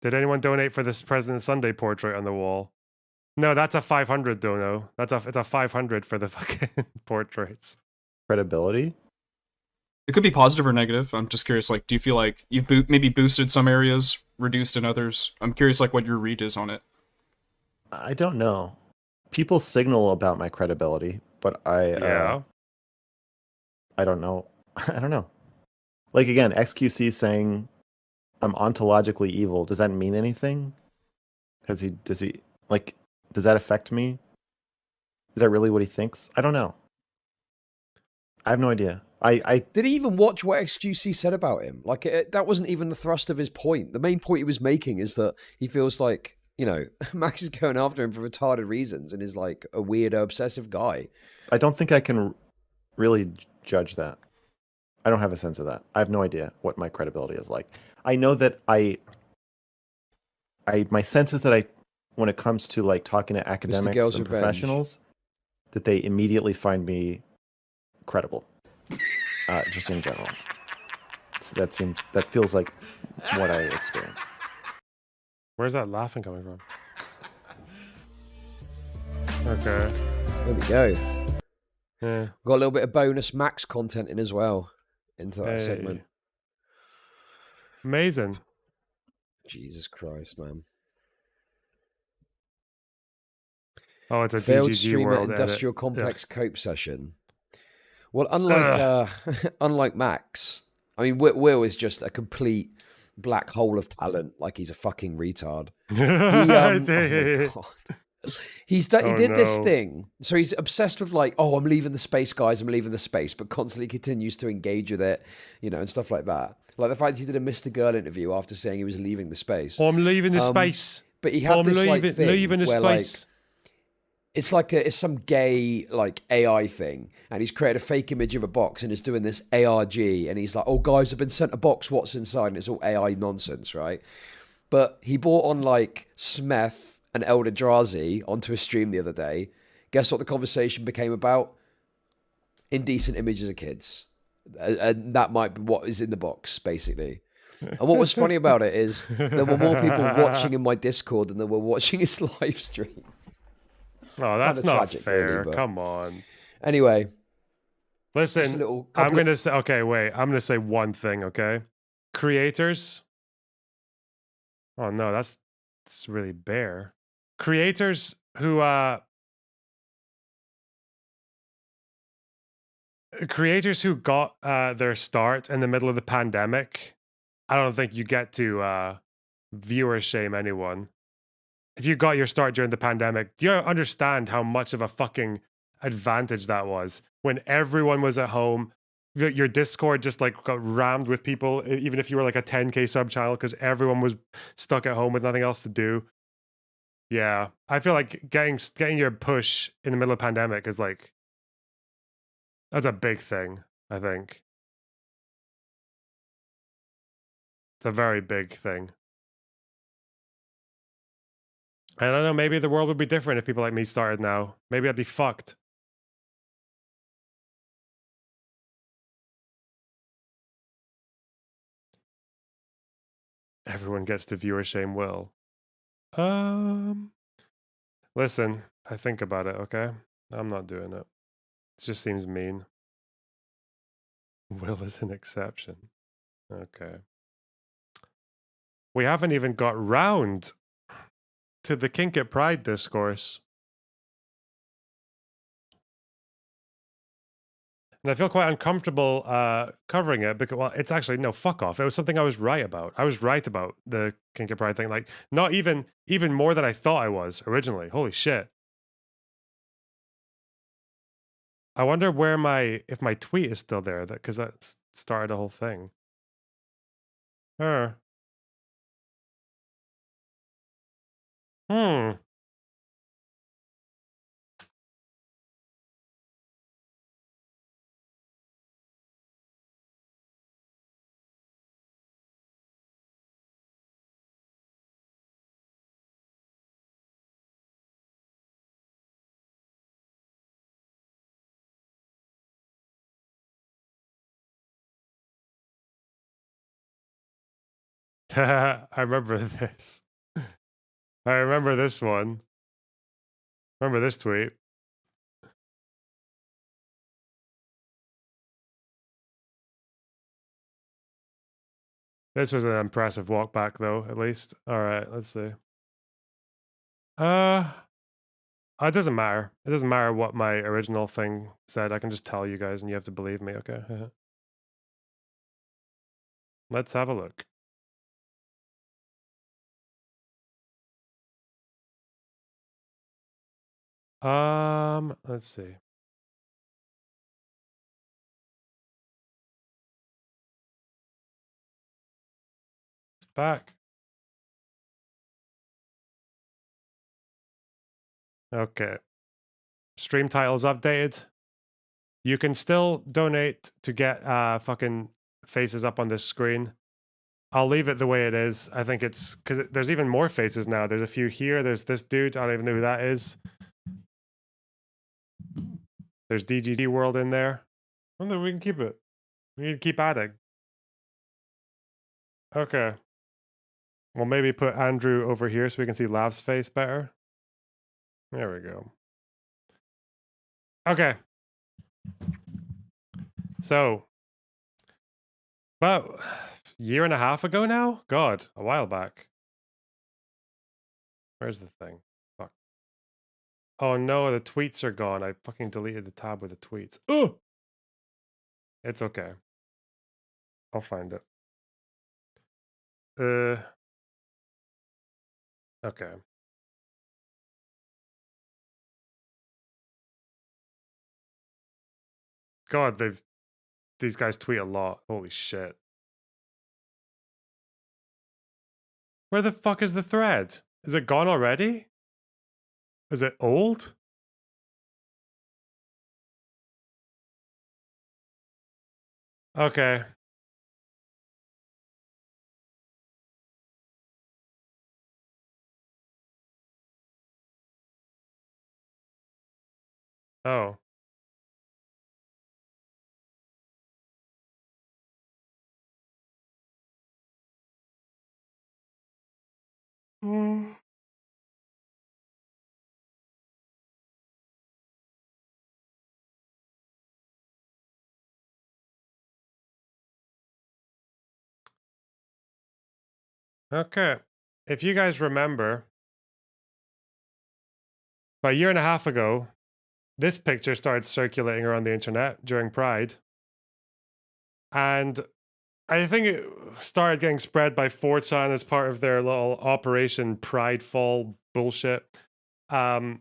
Did anyone donate for this President Sunday portrait on the wall? No, that's a 500 dono. It's a 500 for the fucking portraits. Credibility? It could be positive or negative. I'm just curious, do you feel like you've maybe boosted some areas, reduced in others? I'm curious, what your read is on it. I don't know. People signal about my credibility, but I don't know. I don't know. Again, XQC saying I'm ontologically evil. Does that mean anything? Does that affect me? Is that really what he thinks? I don't know. I have no idea. Did he even watch what XQC said about him? That wasn't even the thrust of his point. The main point he was making is that he feels like, Max is going after him for retarded reasons and is like a weird, obsessive guy. I don't think I can really judge that. I don't have a sense of that. I have no idea what my credibility is like. I know that my sense is that when it comes to talking to academics and professionals, that they immediately find me credible. Just in general. That feels like what I experience. Where's that laughing coming from? Okay. There we go. Yeah. Got a little bit of bonus Max content in as well into that segment. Amazing. Jesus Christ, man. Oh, it's a failed DGG streamer world industrial edit. complex cope session. Well, unlike Max, I mean, Will is just a complete black hole of talent. He's a fucking retard. He did this thing. So he's obsessed with I'm leaving the space, guys. I'm leaving the space, but constantly continues to engage with it, and stuff like that. Like the fact that he did a Mrgirl interview after saying he was leaving the space. I'm leaving the space. But he had this thing leaving the where space. it's like it's some gay like AI thing, and he's created a fake image of a box and is doing this ARG, and he's like, "Oh, guys, I've been sent a box. What's inside?" And it's all AI nonsense, right? But he brought on like Smeth and Eldrazi onto a stream the other day. Guess what the conversation became about? Indecent images of kids, and that might be what is in the box, basically. And what was funny about it is there were more people watching in my Discord than there were watching his live stream. Oh, that's Kinda not tragic, fair. really, but- Come on. Anyway, just a Listen, little I'm couple of- gonna say okay. Wait, I'm gonna say one thing. Okay, creators. Oh no, that's really bare. Creators who got their start in the middle of the pandemic. I don't think you get to viewer shame anyone. If you got your start during the pandemic, do you understand how much of a fucking advantage that was when everyone was at home? Your Discord just like got rammed with people, even if you were like a 10K sub channel, because everyone was stuck at home with nothing else to do. Yeah, I feel like getting your push in the middle of pandemic is like that's a big thing. I think it's a very big thing. I don't know. Maybe the world would be different if people like me started now. Maybe I'd be fucked. Everyone gets to viewer shame Will. Listen, I think about it, okay? I'm not doing it. It just seems mean. Will is an exception. Okay. We haven't even got round to the Kink at Pride discourse. And I feel quite uncomfortable covering it because, well, it's actually, no, fuck off. It was something I was right about. I was right about the Kink at Pride thing. Like, not even more than I thought I was originally. Holy shit. I wonder where if my tweet is still there, because that started the whole thing. Hmm. I remember this. I remember this one. Remember this tweet. This was an impressive walk back, though, at least. All right, let's see. It doesn't matter. It doesn't matter what my original thing said. I can just tell you guys, and you have to believe me, okay? Let's have a look. Let's see. It's back. Okay. Stream titles updated. You can still donate to get fucking faces up on this screen. I'll leave it the way it is. I think it's because there's even more faces now. There's a few here. There's this dude. I don't even know who that is. There's DGD World in there. I don't know. We can keep it. We need to keep adding. Okay. Well, maybe put Andrew over here so we can see Lav's face better. There we go. Okay. So, about a year and a half ago now? God, a while back. Where's the thing? Fuck. Oh no, the tweets are gone. I fucking deleted the tab with the tweets. Ugh! It's okay. I'll find it. Okay. God, these guys tweet a lot. Holy shit. Where the fuck is the thread? Is it gone already? Is it old? Okay. Oh. Hmm. Okay. If you guys remember, about a year and a half ago, this picture started circulating around the internet during Pride. And I think it started getting spread by 4chan as part of their little Operation Pridefall bullshit. Being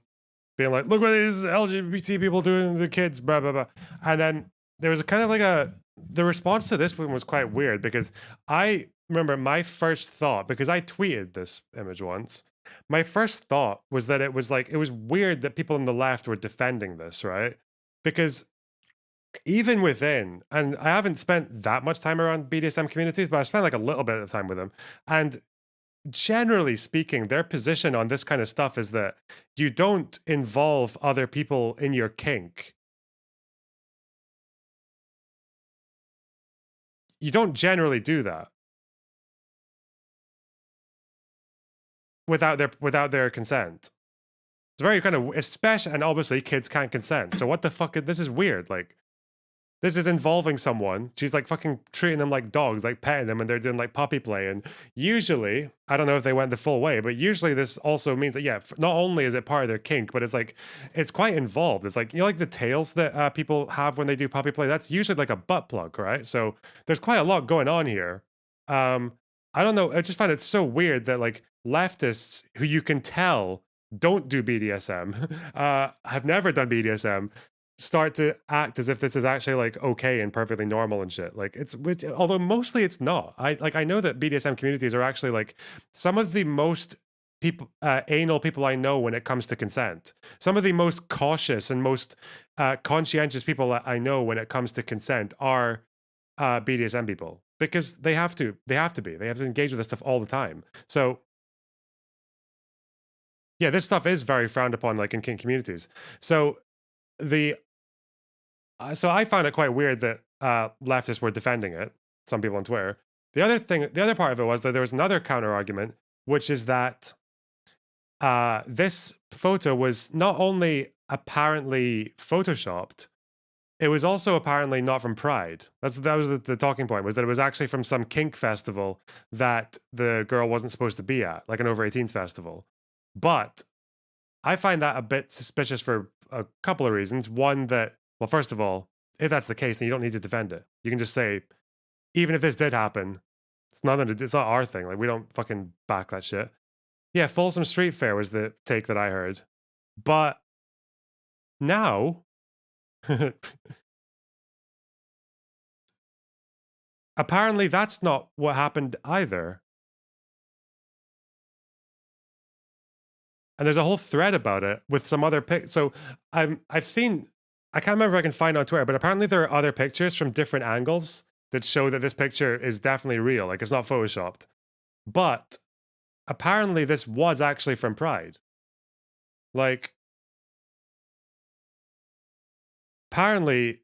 like, look what these LGBT people doing to the kids, blah, blah, blah. And then there was a kind of like the response to this one was quite weird because I remember my first thought, because I tweeted this image once, my first thought was that it was weird that people on the left were defending this, right? Because even within, and I haven't spent that much time around BDSM communities, but I spent like a little bit of time with them. And generally speaking, their position on this kind of stuff is that you don't involve other people in your kink. You don't generally do that without their consent. It's very kind of, especially, and obviously kids can't consent. So what the fuck? This is weird. Like, this is involving someone. She's like fucking treating them like dogs, like petting them, and they're doing like puppy play. And usually, I don't know if they went the full way, but usually this also means that, yeah, not only is it part of their kink, but it's like, it's quite involved. It's like, you know, like the tails that people have when they do puppy play, that's usually like a butt plug, right? So there's quite a lot going on here. I don't know. I just find it so weird that like leftists who you can tell don't do BDSM, have never done BDSM, start to act as if this is actually like okay and perfectly normal and shit. Like although mostly it's not. I know that BDSM communities are actually like some of the most anal people I know when it comes to consent. Some of the most cautious and most conscientious people that I know when it comes to consent are BDSM people, because they have to engage with this stuff all the time. So yeah, this stuff is very frowned upon, like in kink communities. So so I found it quite weird that leftists were defending it. Some people on Twitter. The other part of it was that there was another counter argument, which is that this photo was not only apparently photoshopped, it was also apparently not from Pride. That was the talking point, was that it was actually from some kink festival that the girl wasn't supposed to be at, like an over 18s festival. But I find that a bit suspicious for a couple of reasons. One, that, well, first of all, if that's the case, then you don't need to defend it. You can just say, even if this did happen, it's not our thing. Like, we don't fucking back that shit. Yeah, Folsom Street Fair was the take that I heard. But now, apparently that's not what happened either. And there's a whole thread about it with some other So I've seen, I can't remember if I can find on Twitter, but apparently there are other pictures from different angles that show that this picture is definitely real. Like, it's not photoshopped. But apparently this was actually from Pride. Like, apparently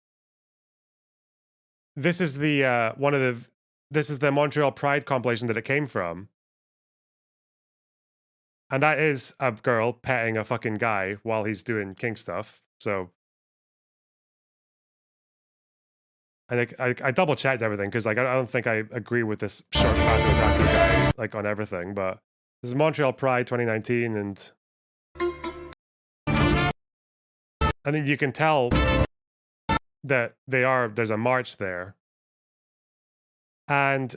this is the this is the Montreal Pride compilation that it came from. And that is a girl petting a fucking guy while he's doing kink stuff. So, and I double checked everything, because like I don't think I agree with this short photo attacker guy like on everything. But this is Montreal Pride 2019, and then you can tell that there's a march there, and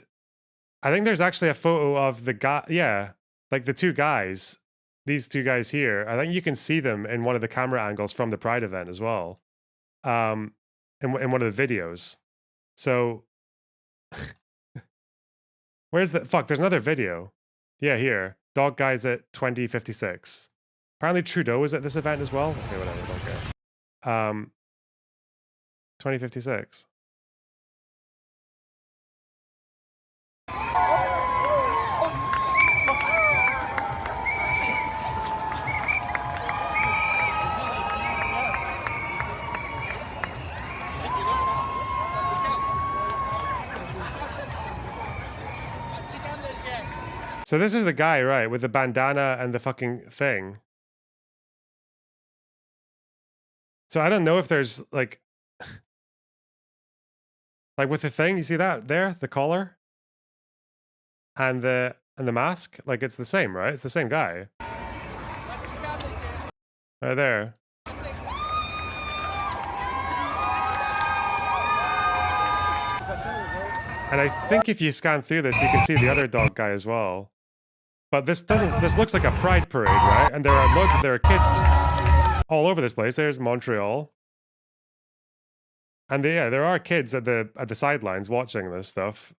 I think there's actually a photo of the guy. Yeah. Like the two guys, these two guys here, I think you can see them in one of the camera angles from the Pride event as well, in one of the videos. So, where's the fuck? There's another video. Yeah, here. Dog guys at 2056. Apparently Trudeau is at this event as well. Okay, whatever. Don't care. 2056. So this is the guy, right, with the bandana and the fucking thing. So I don't know if there's like with the thing, you see that there, the collar and the mask, like it's the same, right? It's the same guy. Right there. And I think if you scan through this, you can see the other dog guy as well. But this looks like a pride parade, right? And there are kids all over this place. There's Montreal. And there are kids at the sidelines watching this stuff.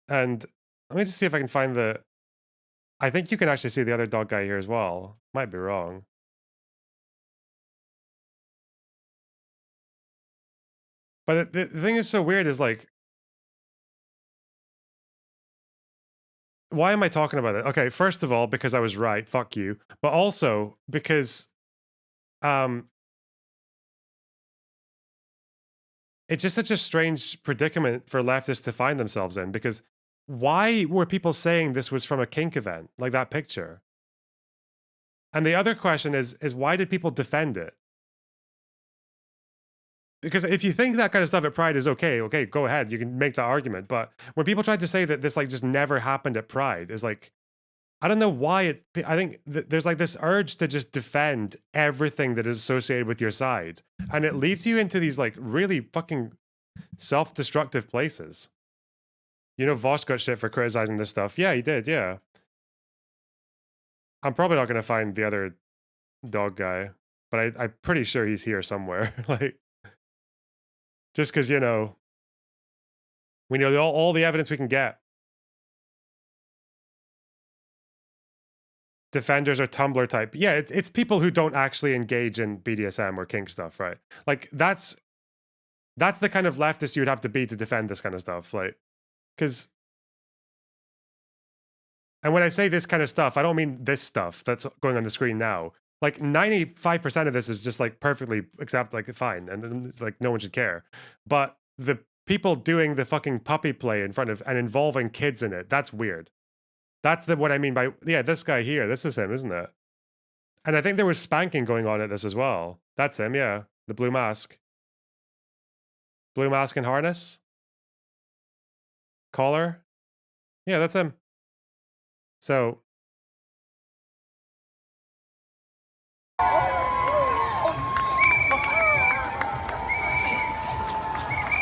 And let me just see if I can find I think you can actually see the other dog guy here as well. Might be wrong. But the thing is so weird is like, why am I talking about it? Okay, first of all, because I was right, fuck you. But also because it's just such a strange predicament for leftists to find themselves in, because why were people saying this was from a kink event, like that picture? And the other question is why did people defend it? Because if you think that kind of stuff at Pride is okay, go ahead, you can make the argument. But when people tried to say that this like just never happened at Pride, is like, I don't know why I think there's like this urge to just defend everything that is associated with your side. And it leads you into these like really fucking self-destructive places. You know, Vosh got shit for criticizing this stuff. Yeah, he did, yeah. I'm probably not going to find the other dog guy, but I'm pretty sure he's here somewhere. Like, just because, you know, we know all the evidence we can get. Defenders are Tumblr type. Yeah, it's people who don't actually engage in BDSM or kink stuff, right? Like, that's the kind of leftist you would have to be to defend this kind of stuff. Like, because... And when I say this kind of stuff, I don't mean this stuff that's going on the screen now. Like 95% of this is just like perfectly like fine, and like no one should care. But the people doing the fucking puppy play in front of and involving kids in it, that's weird. That's what I mean by, yeah, this guy here, this is him, isn't it? And I think there was spanking going on at this as well. That's him, yeah. The blue mask. Blue mask and harness. Collar. Yeah, that's him. So.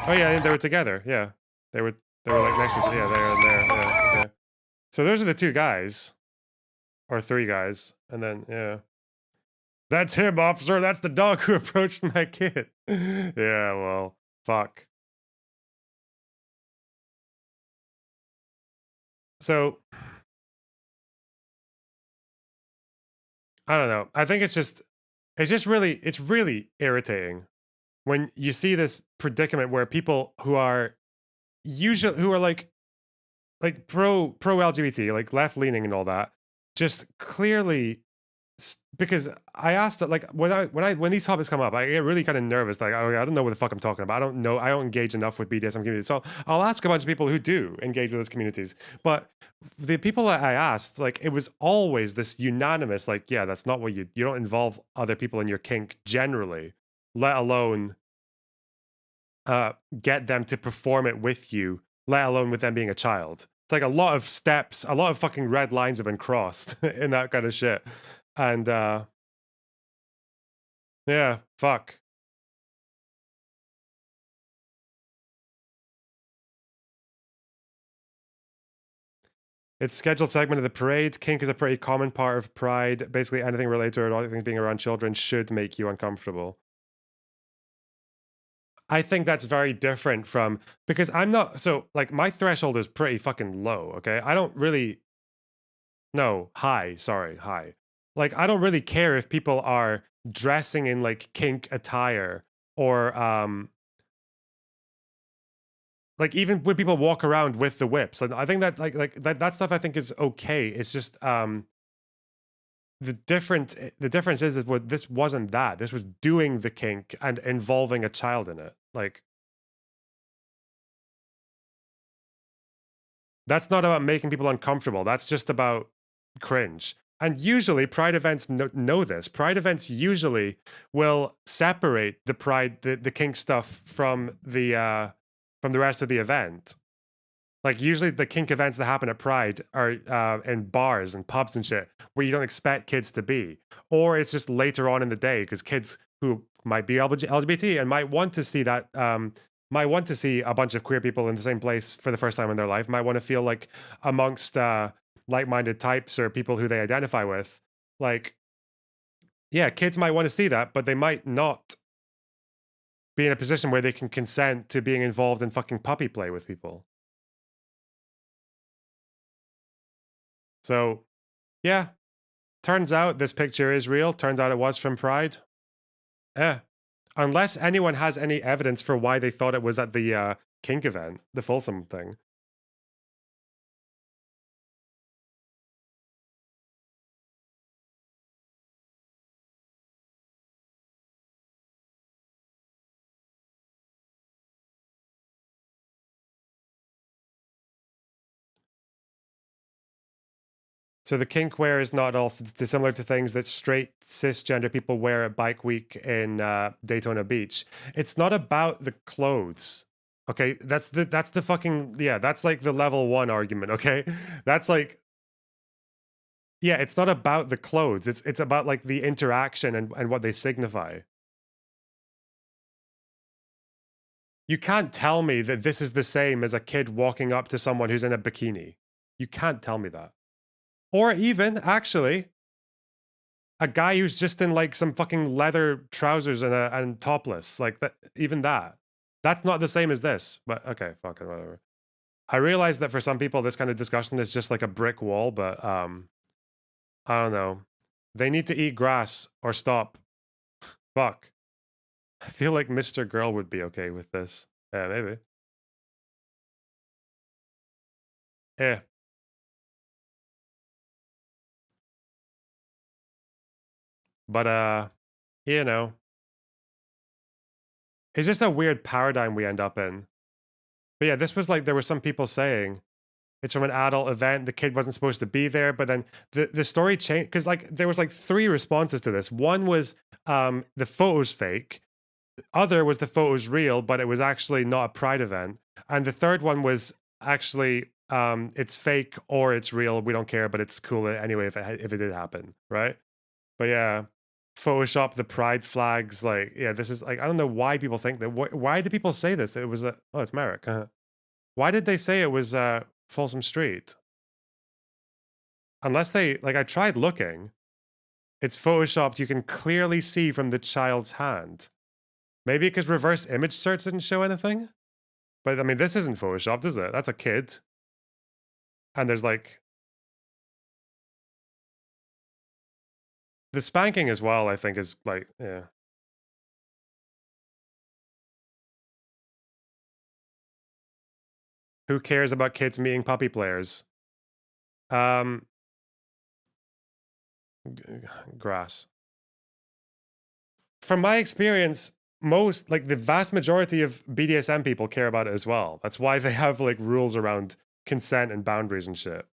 Oh yeah, they were together. Yeah, they were like next to each other. Yeah, there and there. Yeah, okay. So those are the two guys, or three guys, and then yeah, that's him, officer. That's the dog who approached my kid. Yeah, well, fuck. So I don't know. I think it's really irritating when you see this predicament where people who are like pro LGBT, like left leaning and all that, just clearly, because I asked it, like when these topics come up, I get really kind of nervous. Like, I don't know what the fuck I'm talking about. I don't know. I don't engage enough with BDSM communities. So I'll ask a bunch of people who do engage with those communities. But the people that I asked, like, it was always this unanimous, like, yeah, that's not what you don't involve other people in your kink generally, let alone get them to perform it with you, let alone with them being a child. It's like a lot of steps, a lot of fucking red lines have been crossed in that kind of shit. And yeah, fuck. It's scheduled segment of the parade. Kink is a pretty common part of Pride. Basically, anything related to it, all things being around children, should make you uncomfortable. I think that's very different from, because I'm not, so like my threshold is pretty fucking low, okay? I don't really, no, high, sorry, high. Like, I don't really care if people are dressing in like kink attire or like even when people walk around with the whips. And I think that that stuff I think is okay. It's just the difference is what this wasn't that. This was doing the kink and involving a child in it. Like, that's not about making people uncomfortable. That's just about cringe. And usually pride events know this. Pride events usually will separate the the kink stuff from the rest of the event. Like usually the kink events that happen at Pride are in bars and pubs and shit where you don't expect kids to be. Or it's just later on in the day because kids who might be LGBT and might want to see that, might want to see a bunch of queer people in the same place for the first time in their life, might want to feel like amongst like-minded types or people who they identify with. Like, yeah, kids might want to see that, but they might not be in a position where they can consent to being involved in fucking puppy play with people. So, yeah, turns out this picture is real. Turns out it was from Pride. Unless anyone has any evidence for why they thought it was at the kink event, the Folsom thing. So the kink wear is not all dissimilar to things that straight cisgender people wear at Bike Week in Daytona Beach. It's not about the clothes. Okay, that's the fucking, yeah, that's like the level 1 argument, okay? That's like, yeah, it's not about the clothes. It's about like the interaction and what they signify. You can't tell me that this is the same as a kid walking up to someone who's in a bikini. You can't tell me that. Or even, actually, a guy who's just in like some fucking leather trousers and topless. Like that, even that. That's not the same as this. But okay, fucking whatever. I realize that for some people, this kind of discussion is just like a brick wall, but I don't know. They need to eat grass or stop. Fuck. I feel like Mrgirl would be okay with this. Yeah, maybe. Yeah. But you know, it's just a weird paradigm we end up in. But yeah, this was like, there were some people saying it's from an adult event. The kid wasn't supposed to be there, but then the story changed because like there was like 3 responses to this. One was the photo's fake. The other was the photo's real, but it was actually not a Pride event. And the third one was actually it's fake or it's real. We don't care, but it's cool anyway if it did happen, right? But yeah. Photoshop the pride flags, like, yeah, this is like, I don't know why people think that. Why did people say this? It was oh, it's Merrick. Why did they say it was Folsom Street? Unless they, like, I tried looking. It's photoshopped. You can clearly see from the child's hand. Maybe because reverse image search didn't show anything. But I mean, this isn't photoshopped, is it? That's a kid. And there's like the spanking as well, I think, is like, yeah. Who cares about kids meeting puppy players? Grass. From my experience, most, like the vast majority of BDSM people care about it as well. That's why they have like rules around consent and boundaries and shit.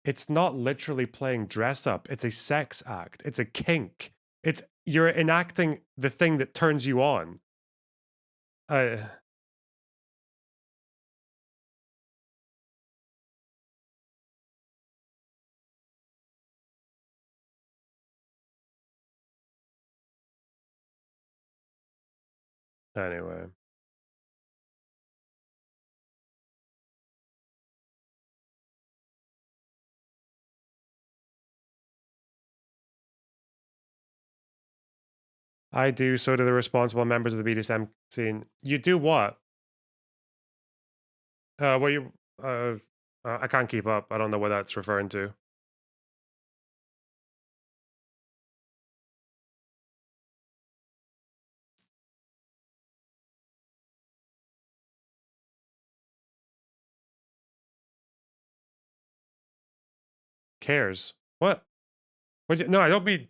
It's not literally playing dress up. It's a sex act. It's a kink. You're enacting the thing that turns you on. Anyway. I do, so do the responsible members of the BDSM scene. You do what? What you, I can't keep up. I don't know what that's referring to. Cares? What? No, I don't mean.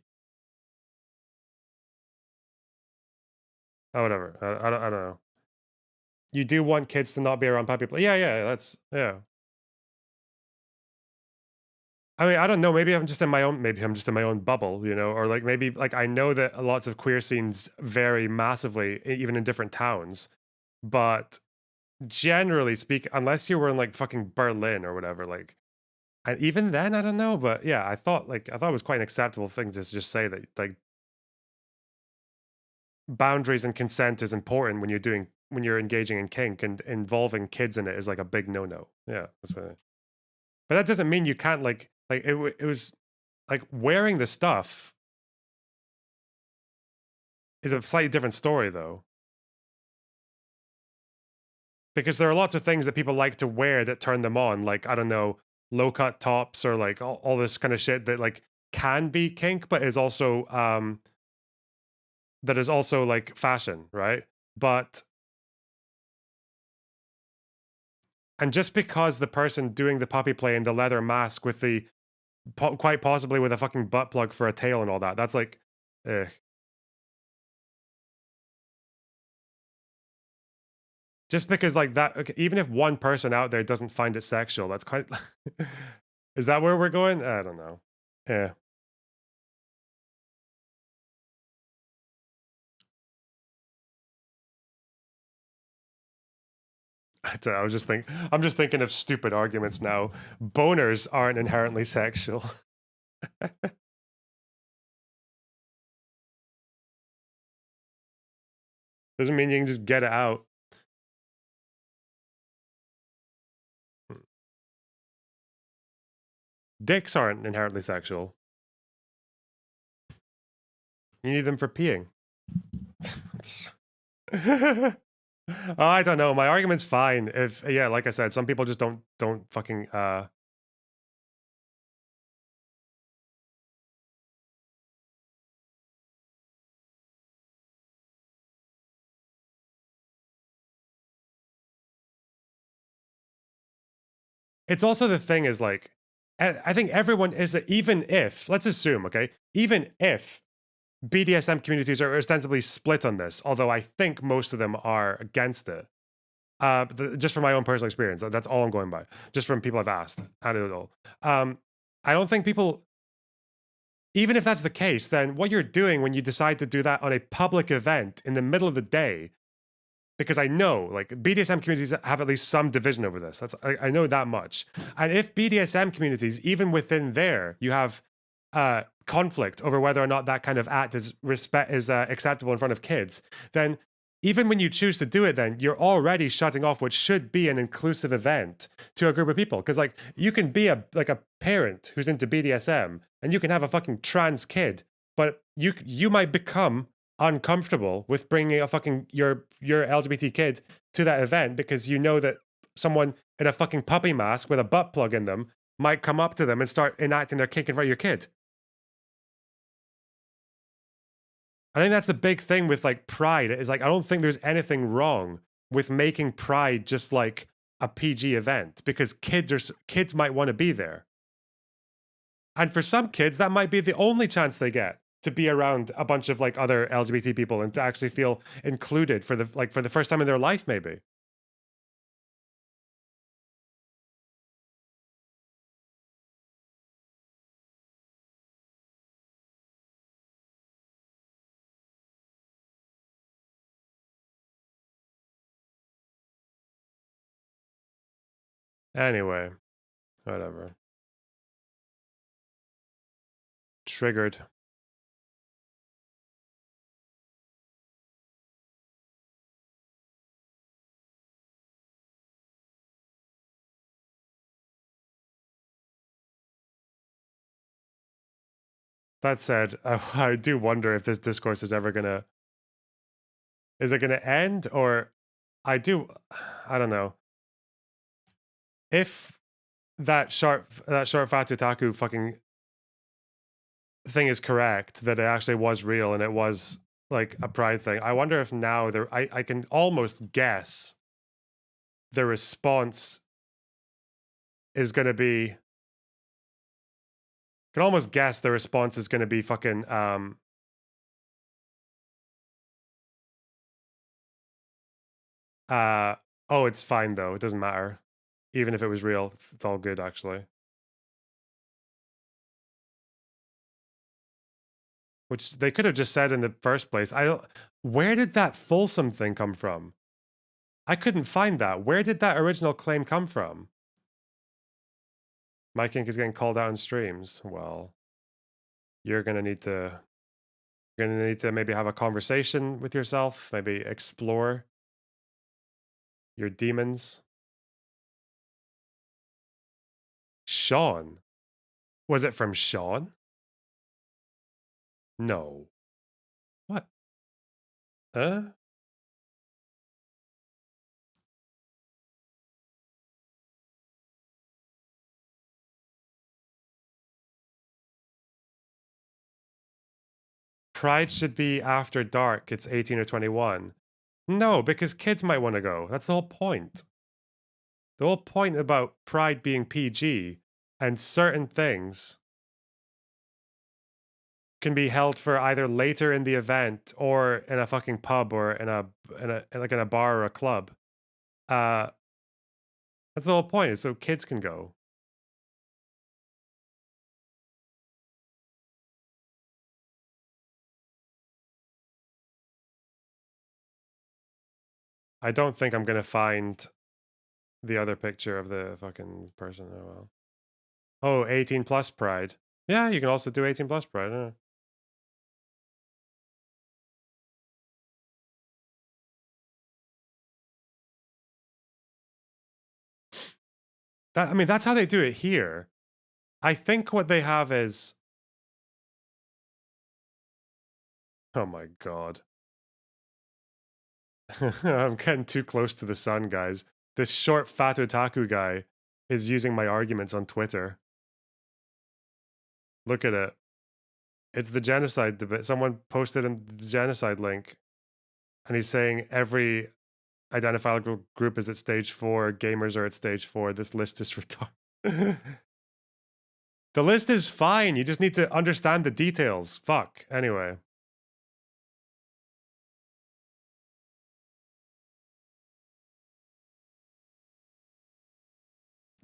Oh, whatever. I don't know. You do want kids to not be around puppy play. Yeah, that's, yeah. I mean, I don't know. Maybe I'm just in my own bubble, you know, or like maybe like I know that lots of queer scenes vary massively, even in different towns. But generally speaking, unless you were in like fucking Berlin or whatever, like, and even then, I don't know. But yeah, I thought it was quite an acceptable thing to just say that like boundaries and consent is important when you're engaging in kink, and involving kids in it is like a big no-no. Yeah, that's what. But that doesn't mean you can't it was like wearing the stuff is a slightly different story though. Because there are lots of things that people like to wear that turn them on, like I don't know, low cut tops or like all this kind of shit that like can be kink, but is also that is also like fashion, right? But and just because the person doing the puppy play in the leather mask with the quite possibly with a fucking butt plug for a tail and all that, that's like, eh. Just because like that, okay, even if one person out there doesn't find it sexual, that's quite. Is that where we're going? I don't know. Yeah. I'm just thinking of stupid arguments now. Boners aren't inherently sexual. Doesn't mean you can just get it out. Dicks aren't inherently sexual. You need them for peeing. Oh, I don't know. My argument's fine. If yeah, like I said, some people just don't fucking It's also the thing is like, I think everyone is that even if, let's assume, okay, even if BDSM communities are ostensibly split on this, although I think most of them are against it. Just from my own personal experience, that's all I'm going by. Just from people I've asked, anecdotal. I don't think people, even if that's the case, then what you're doing when you decide to do that on a public event in the middle of the day, because I know like BDSM communities have at least some division over this. I know that much. And if BDSM communities, even within there, you have conflict over whether or not that kind of act is acceptable in front of kids, then even when you choose to do it, then you're already shutting off what should be an inclusive event to a group of people. Because like you can be a parent who's into BDSM and you can have a fucking trans kid, but you might become uncomfortable with bringing a fucking your LGBT kid to that event because you know that someone in a fucking puppy mask with a butt plug in them might come up to them and start enacting their kink in front of your kid. I think that's the big thing with like Pride is like I don't think there's anything wrong with making Pride just like a PG event because kids might want to be there. And for some kids that might be the only chance they get to be around a bunch of like other LGBT people and to actually feel included for the first time in their life maybe. Anyway, whatever. Triggered. That said, I do wonder if this discourse is ever gonna end, or I don't know. If that short Fatu Taku fucking thing is correct, that it actually was real and it was like a pride thing, I wonder if now I can almost guess the response is gonna be fucking oh, it's fine though. It doesn't matter. Even if it was real, it's all good actually. which they could have just said in the first place. I don't. Where did that Folsom thing come from? I couldn't find that. Where did that original claim come from? My kink is getting called out in streams. Well, you're gonna need to maybe have a conversation with yourself, maybe explore your demons. Sean. Was it from Sean? No. What? Huh? Pride should be after dark. It's 18 or 21. No, because kids might want to go. That's the whole point. The whole point about Pride being PG and certain things can be held for either later in the event or in a fucking pub or in a bar or a club. That's the whole point, is so kids can go. I don't think I'm gonna find the other picture of the fucking person. Oh well. Oh, 18 plus pride. Yeah, you can also do 18 plus pride. I mean, that's how they do it here. I think what they have is... Oh my god. I'm getting too close to the sun, guys. This short fat otaku guy is using my arguments on Twitter. Look at it. It's the genocide debate. Someone posted in the genocide link. And he's saying every identifiable group is at stage 4. Gamers are at stage 4. This list is retarded. The list is fine. You just need to understand the details. Fuck. Anyway.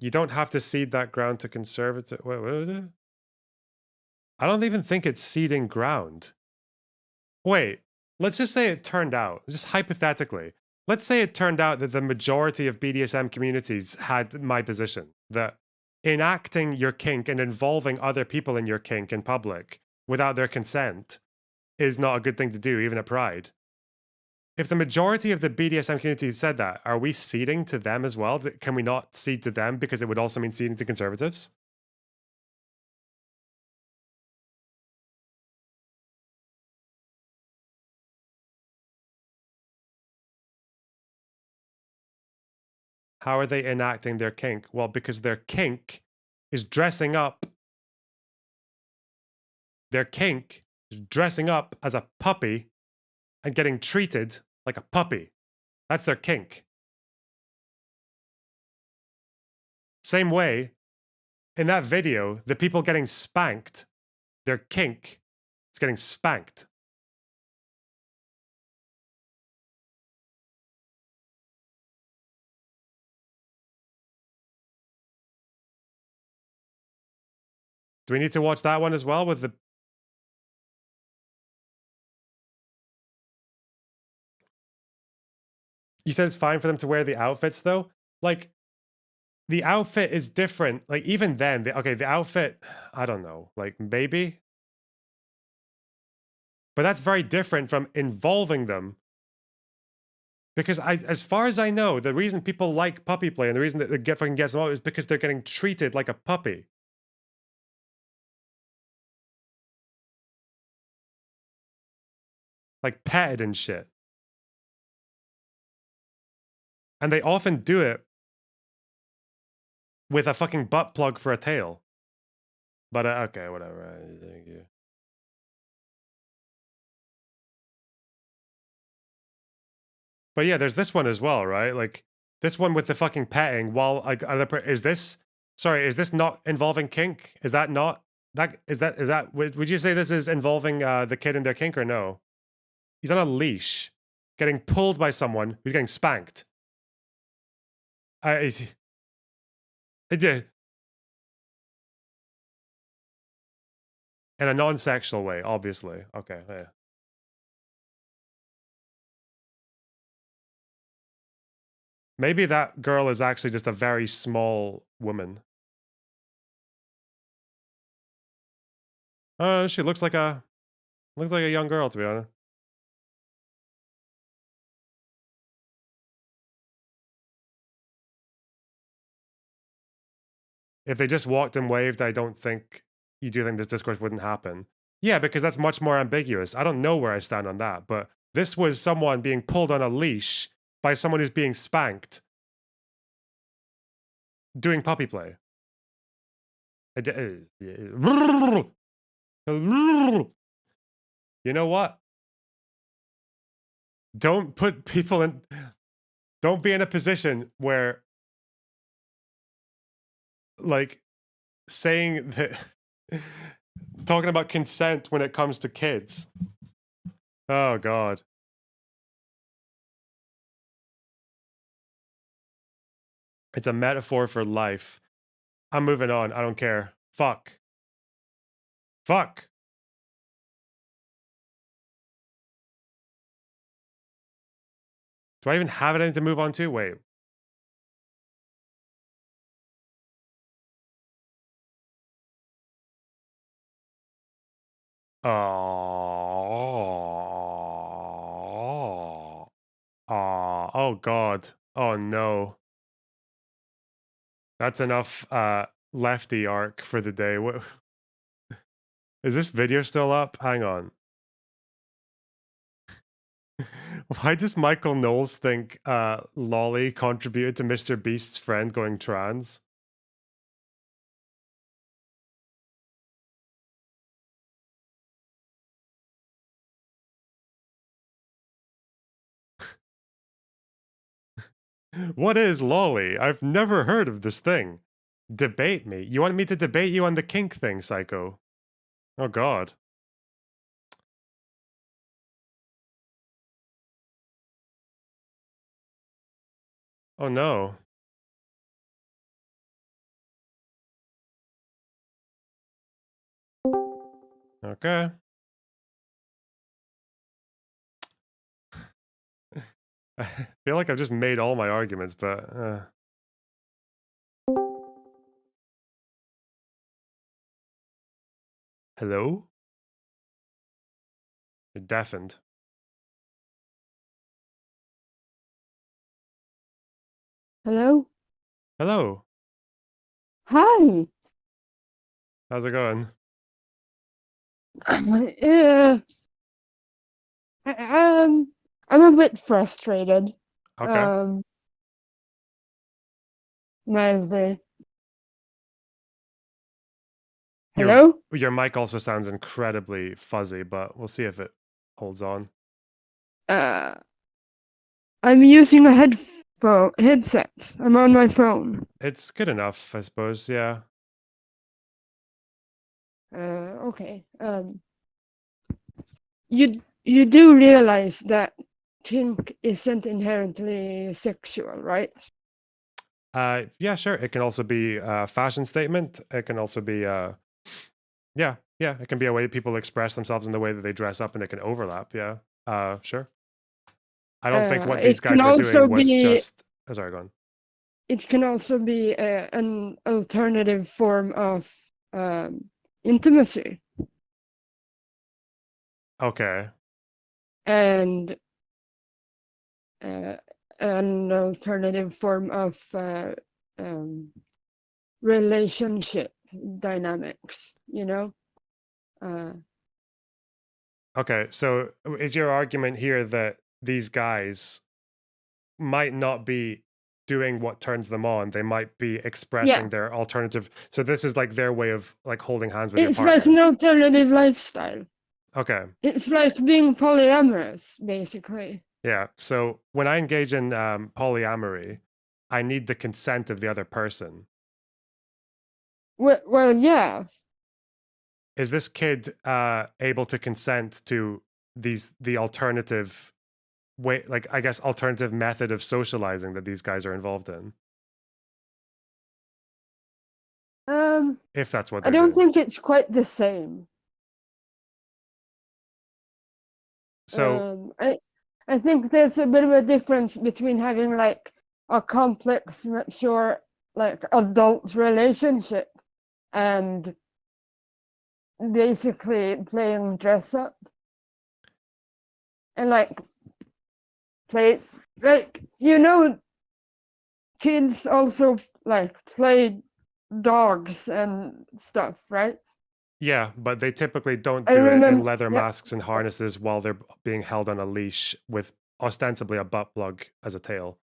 You don't have to cede that ground to conservative. Wait, what is it? I don't even think it's ceding ground. Wait, let's just say it turned out, just hypothetically, let's say it turned out that the majority of BDSM communities had my position, that enacting your kink and involving other people in your kink in public without their consent is not a good thing to do, even at Pride. If the majority of the BDSM community said that, are we ceding to them as well? Can we not cede to them because it would also mean ceding to conservatives? How are they enacting their kink? Well, because their kink is dressing up. Their kink is dressing up as a puppy and getting treated like a puppy. That's their kink. Same way, in that video, the people getting spanked, their kink is getting spanked. Do we need to watch that one as well with the... You said it's fine for them to wear the outfits though? Like, the outfit is different. Like, even then, the outfit, I don't know, like, maybe? But that's very different from involving them. Because as far as I know, the reason people like puppy play and the reason that they fucking gets them out is because they're getting treated like a puppy. Like, petted and shit. And they often do it with a fucking butt plug for a tail. But, okay, whatever. Thank you. But yeah, there's this one as well, right? Like, this one with the fucking petting while, like, is this not involving kink? Is that not, would you say this is involving the kid in their kink or no? He's on a leash, getting pulled by someone who's getting spanked. It's In a non-sexual way, obviously. Okay, yeah. Maybe that girl is actually just a very small woman. She looks like a young girl, to be honest. If they just walked and waved, I don't think you do think this discourse wouldn't happen. Yeah, because that's much more ambiguous. I don't know where I stand on that, but this was someone being pulled on a leash by someone who's being spanked, doing puppy play. You know what? Don't put people in. Don't be in a position where, like, saying that, talking about consent when it comes to kids. Oh, God. It's a metaphor for life. I'm moving on. I don't care. Fuck. Fuck. Do I even have anything to move on to? Wait. Oh God. Oh no. That's enough lefty arc for the day. What is this video still up? Hang on. Why does Michael Knowles think Lolly contributed to Mr. Beast's friend going trans? What is Lolly? I've never heard of this thing. Debate me. You want me to debate you on the kink thing, Psycho? Oh God. Oh no. Okay. I feel like I've just made all my arguments, but hello? You're deafened. Hello? Hello. Hi. How's it going? I'm a bit frustrated. Okay. Nicely. Your, Hello? your mic also sounds incredibly fuzzy, but we'll see if it holds on. I'm using a headset. I'm on my phone. It's good enough, I suppose, yeah. Okay. You do realize that kink isn't inherently sexual, right? Yeah, sure. It can also be a fashion statement. It can also be yeah, it can be a way that people express themselves in the way that they dress up, and it can overlap, yeah. Sure. I don't think what these guys were doing was just sorry, go on. It can also be an alternative form of intimacy. Okay. And an alternative form of relationship dynamics, you know? Okay, so is your argument here that these guys might not be doing what turns them on? They might be expressing their alternative. So this is like their way of like holding hands with your It's partner. like an alternative lifestyle. Okay. It's like being polyamorous, basically. Yeah. So when I engage in polyamory, I need the consent of the other person. Well, yeah. Is this kid able to consent to the alternative way, like I guess alternative method of socializing that these guys are involved in? If that's what I they're don't doing. think it's quite the same. So I think there's a bit of a difference between having like a complex, mature, like adult relationship and basically playing dress up and like play like kids also like play dogs and stuff, right? yeah, but they typically don't I do it in remember, leather yeah. masks and harnesses while they're being held on a leash with ostensibly a butt plug as a tail.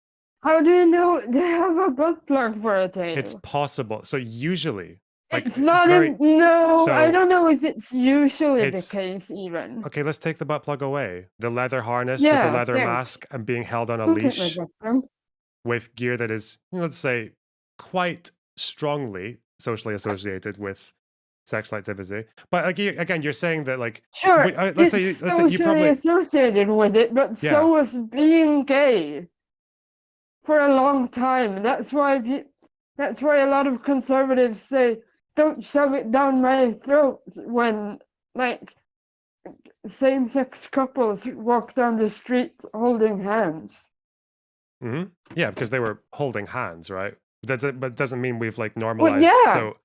How do you know they have a butt plug for a tail? It's possible. So usually, like It's not very, no, so I don't know if it's usually the it's case even. okay. Let's take the butt plug away. The leather harness with the Yeah, leather thanks. mask and being held on a Don't take my leash butt plug. with gear that is, let's say, quite strongly socially associated with sexual activity. But like, again, you're saying that like, Sure, let's say it's you socially probably associated with it, but Yeah. so was being gay for a long time. That's why a lot of conservatives say, "Don't shove it down my throat" when like same-sex couples walk down the street holding hands. hmm Yeah, because they were holding hands, right? But doesn't mean we've like normalized. yeah. So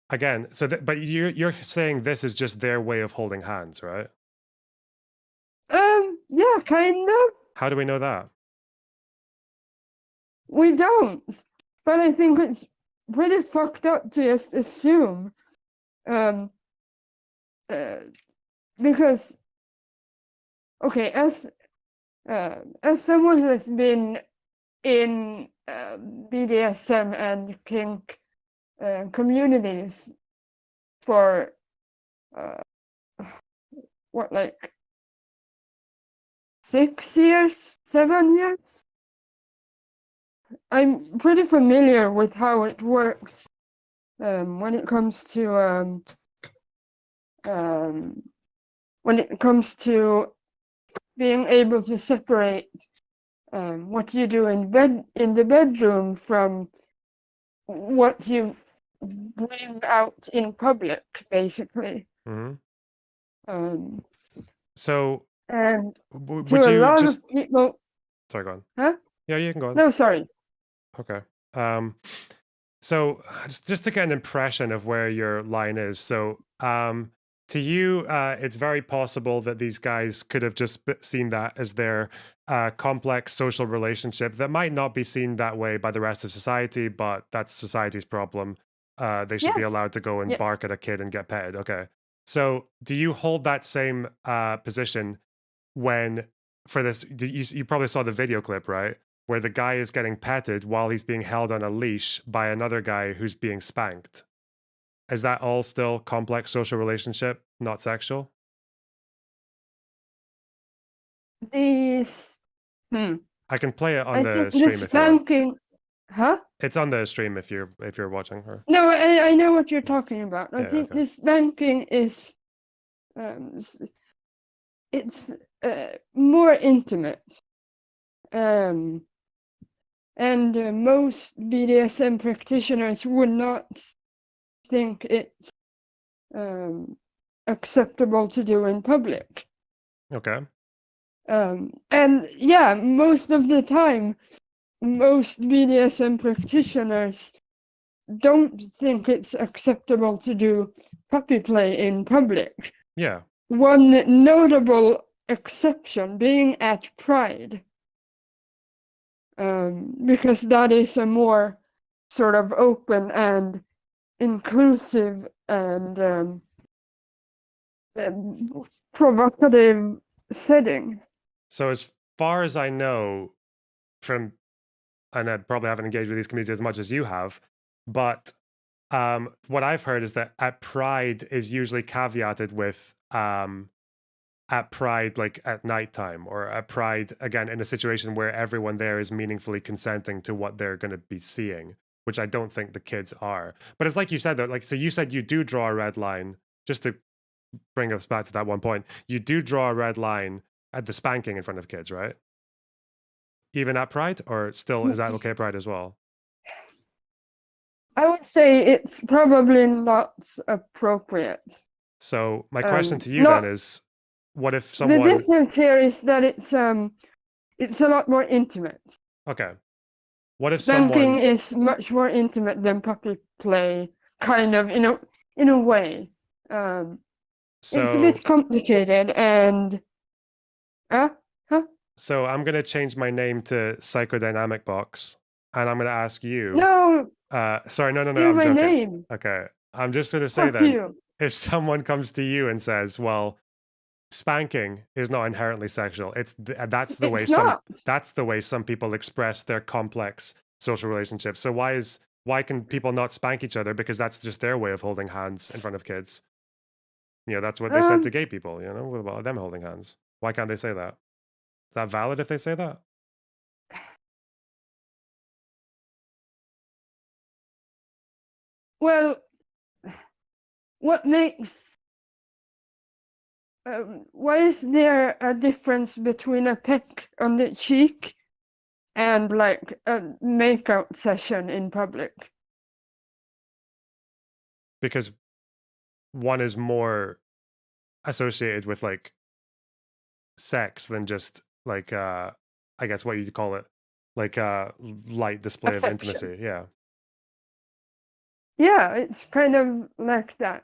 again, but you're saying this is just their way of holding hands, right? Yeah, kind of. How do we know that? We don't. But I think it's pretty fucked up to just assume. Because, okay, as someone who has been in BDSM and kink communities for what, like 6 years, 7 years, I'm pretty familiar with how it works when it comes to being able to separate what you do in the bedroom from what you bring out in public, basically. hmm Um, So and would to a you lot just? of people, Sorry, go on. huh? Yeah, you can go on. No, sorry. Okay. So just to get an impression of where your line is. So to you, it's very possible that these guys could have just seen that as their complex social relationship that might not be seen that way by the rest of society, but that's society's problem. They should be Yes. allowed to go and Yes. bark at a kid and get petted. Okay. So do you hold that same position when for this? You probably saw the video clip, right? Where the guy is getting petted while he's being held on a leash by another guy who's being spanked. Is that all still complex social relationship, not sexual? These, I can play it on I the think stream the if you want. spanking, huh? It's on the stream if you're watching her. No, I know what you're talking about. I Yeah, think okay. the spanking is, it's more intimate. And most BDSM practitioners would not think it's acceptable to do in public. Okay. And yeah, most of the time, most BDSM practitioners don't think it's acceptable to do puppy play in public. Yeah. One notable exception being at Pride, because that is a more sort of open and inclusive and provocative setting. So as far as I know, and I probably haven't engaged with these communities as much as you have, but what I've heard is that at Pride is usually caveated with at Pride like at nighttime, or at Pride again in a situation where everyone there is meaningfully consenting to what they're going to be seeing, which I don't think the kids are. But it's like you said though, like so you said you do draw a red line, just to bring us back to that one point. You do draw a red line at the spanking in front of kids, right? Even at Pride, or still is that okay at Pride as well? I would say it's probably not appropriate. So my question to you not- then is, what if The someone? difference here is that it's a lot more intimate. Okay. What if Spanking someone? is much more intimate than puppy play, kind of, in a way. It's a So bit complicated and huh? so I'm gonna change my name to Psychodynamic Box, and I'm gonna ask you. No, Sorry, no, steal I'm my joking. name. Okay, I'm just gonna say Fuck then, you. if someone comes to you and says, "Well, spanking is not inherently sexual. That's the way It's not. some people express their complex social relationships. So why can people not spank each other because that's just their way of holding hands in front of kids? That's what they said to gay people. What about them holding hands? Why can't they say that? Is that valid if they say that? Well, what makes why is there a difference between a peck on the cheek and like a makeout session in public? Because one is more associated with like sex than just like I guess what you'd call it, like light display of Affection. intimacy. Yeah. Yeah, it's kind of like that.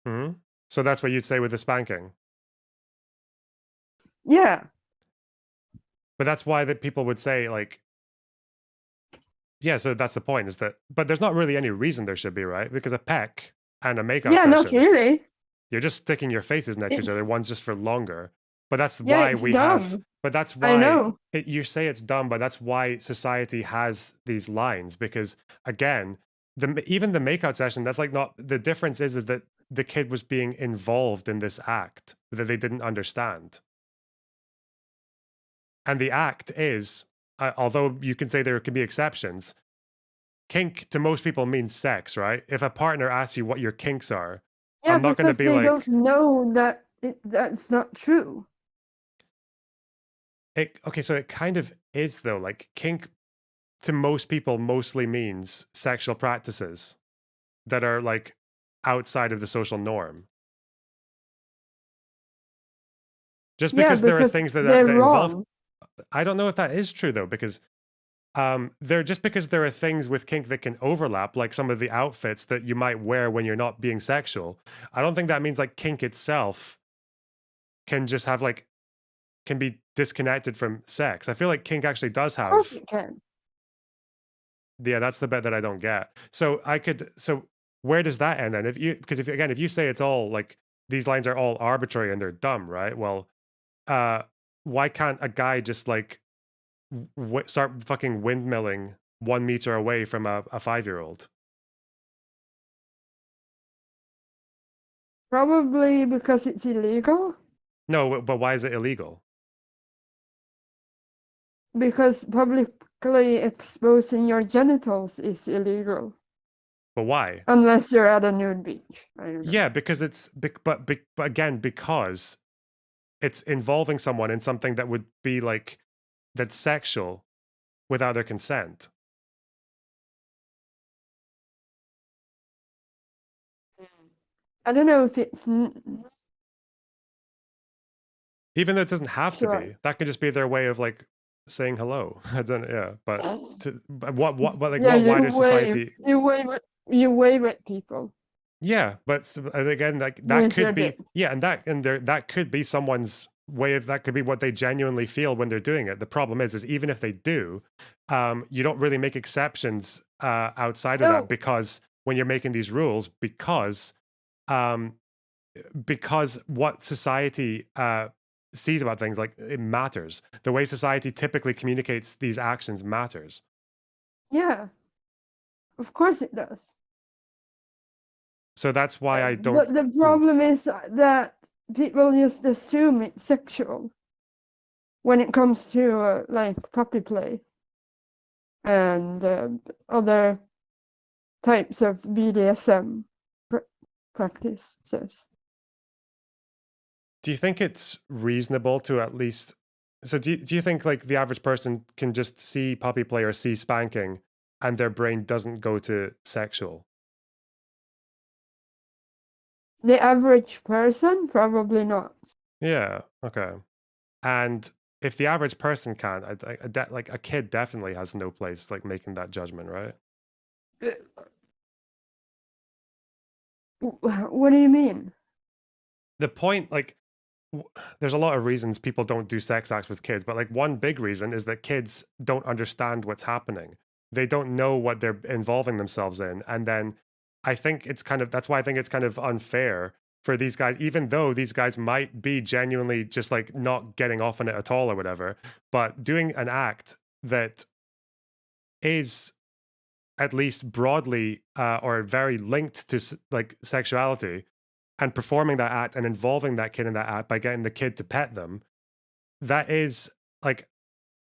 Hmm. So that's what you'd say with the spanking. Yeah. But that's why that people would say like, yeah. So that's the point is that, but there's not really any reason there should be, right? Because a peck and a makeout Yeah, not session, really. you're just sticking your faces next to each It's- other. One's just for longer. But that's Yeah, why it's we have. dumb. But that's I why know. you say it's dumb. But that's why society has these lines. Because again, even the makeout session, that's like not the difference is that the kid was being involved in this act that they didn't understand. And the act is, although you can say there can be exceptions, kink to most people means sex, right? If a partner asks you what your kinks are, Yeah, I'm not going to because be they like, don't know that that's not true. okay, so it kind of is though. Like kink to most people mostly means sexual practices that are like outside of the social norm. Just because there are things that they're involve. wrong. I don't know if that is true though, because because there are things with kink that can overlap, like some of the outfits that you might wear when you're not being sexual. I don't think that means like kink itself can just have like can be disconnected from sex. I feel like kink actually does Of course have. it can. Yeah, that's the bit that I don't get. So where does that end then? Because if you say it's all like these lines are all arbitrary and they're dumb, right? Well, why can't a guy just like start fucking windmilling 1 meter away from a 5-year-old? Probably because it's illegal. No, but why is it illegal? Because publicly exposing your genitals is illegal. But why? Unless you're at a nude beach. I don't know. Yeah, because but again, because it's involving someone in something that would be like that's sexual without their consent. I don't know if it's Even though it doesn't have to Sure. be. That could just be their way of like saying hello. I don't. Yeah, but what like yeah, what wider society? You wave at people. Yeah, but and again, like that With your could be dick. that could be someone's way of that could be what they genuinely feel when they're doing it. The problem is even if they do, you don't really make exceptions outside of No. that because when you're making these rules, because what society sees about things like it matters. The way society typically communicates these actions matters. Yeah. Of course it does. So that's why I don't. But the problem is that people just assume it's sexual when it comes to like puppy play and other types of BDSM practices. Do you think it's reasonable to at least? So do you think like the average person can just see puppy play or see spanking, and their brain doesn't go to sexual? The average person, probably not. Yeah. Okay. And if the average person can't, like a kid definitely has no place like making that judgment, right? What do you mean? The point, like, there's a lot of reasons people don't do sex acts with kids, but like one big reason is that kids don't understand what's happening. They don't know what they're involving themselves in. And then I think it's kind of, that's why I think it's kind of unfair for these guys, even though these guys might be genuinely just like not getting off on it at all or whatever, but doing an act that is at least broadly or very linked to like sexuality, and performing that act and involving that kid in that act by getting the kid to pet them, that is like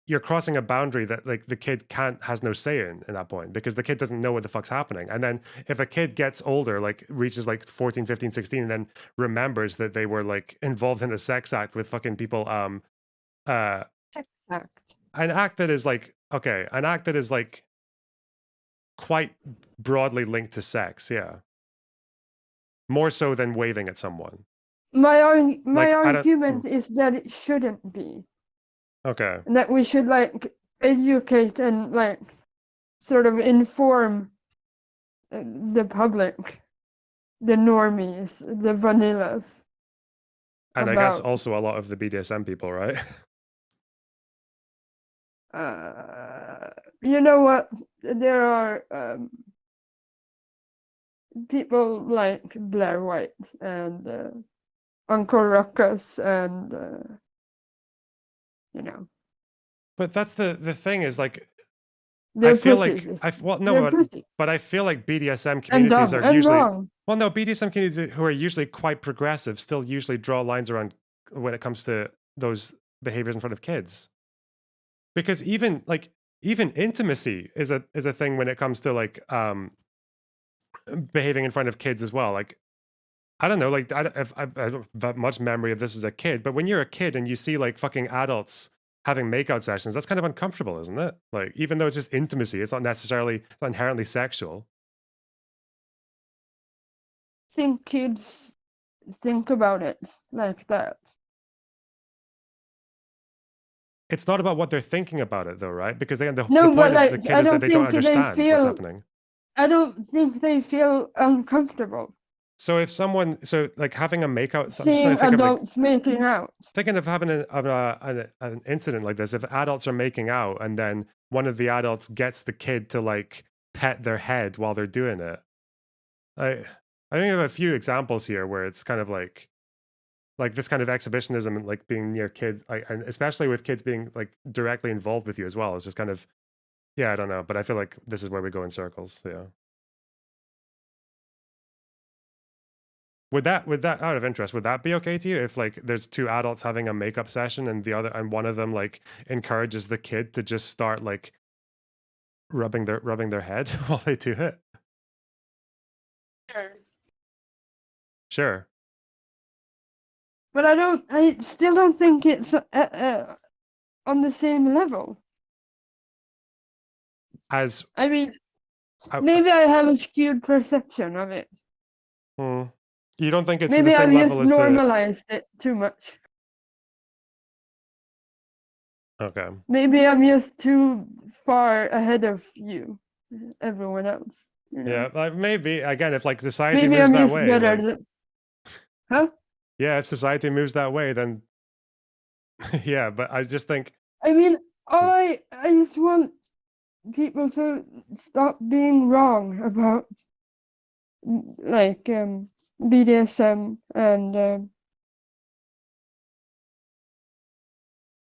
you're crossing a boundary that like the kid has no say in that point, because the kid doesn't know what the fuck's happening. And then if a kid gets older, like reaches like 14, 15, 16, and then remembers that they were like involved in a sex act with fucking people, Sex act. an act that is like, okay, an act that is like quite broadly linked to sex, yeah. More so than waving at someone. My Like, I don't- argument is that it shouldn't be. Okay. And that we should like educate and like sort of inform the public, the normies, the vanillas. And I guess about- also a lot of the BDSM people, right? You know what? There are people like Blair White and Uncle Ruckus and you know. But that's the thing is like, They're I feel pussies. like They're pussies. but I feel like BDSM And communities dumb are and usually wrong. well, no, BDSM communities who are usually quite progressive still usually draw lines around when it comes to those behaviors in front of kids. Because even intimacy is a thing when it comes to like behaving in front of kids as well. Like, I don't know, like I don't have much memory of this as a kid, but when you're a kid and you see like fucking adults having makeout sessions, that's kind of uncomfortable, isn't it? Like, even though it's just intimacy, it's not inherently sexual. Think kids think about it like that. It's not about what they're thinking about it, though, right? Because the No, point but of the like kid I is that don't they don't think they understand what's feel. happening. I don't think they feel uncomfortable So if someone, like having a makeout, seeing adults making out. thinking of having an incident like this, if adults are making out and then one of the adults gets the kid to like pet their head while they're doing it, I think I have a few examples here where it's kind of like this kind of exhibitionism and like being near kids, and especially with kids being like directly involved with you as well. It's just kind of, yeah, I don't know, but I feel like this is where we go in circles. Yeah. Would that out of interest, would that be okay to you if like there's two adults having a makeup session and one of them like encourages the kid to just start like rubbing their head while they do it? Sure. Sure. But I still don't think it's on the same level. As I mean, maybe I have a skewed perception of it. You don't think it's Maybe the I've same just level as the normalized it too much. Okay. Maybe I'm just too far ahead of everyone else. You know? Yeah, like maybe again, if like society Maybe moves I'm that just way, better like, than. Huh? yeah, if society moves that way, then yeah. But I just think I mean, I just want people to stop being wrong about like BDSM and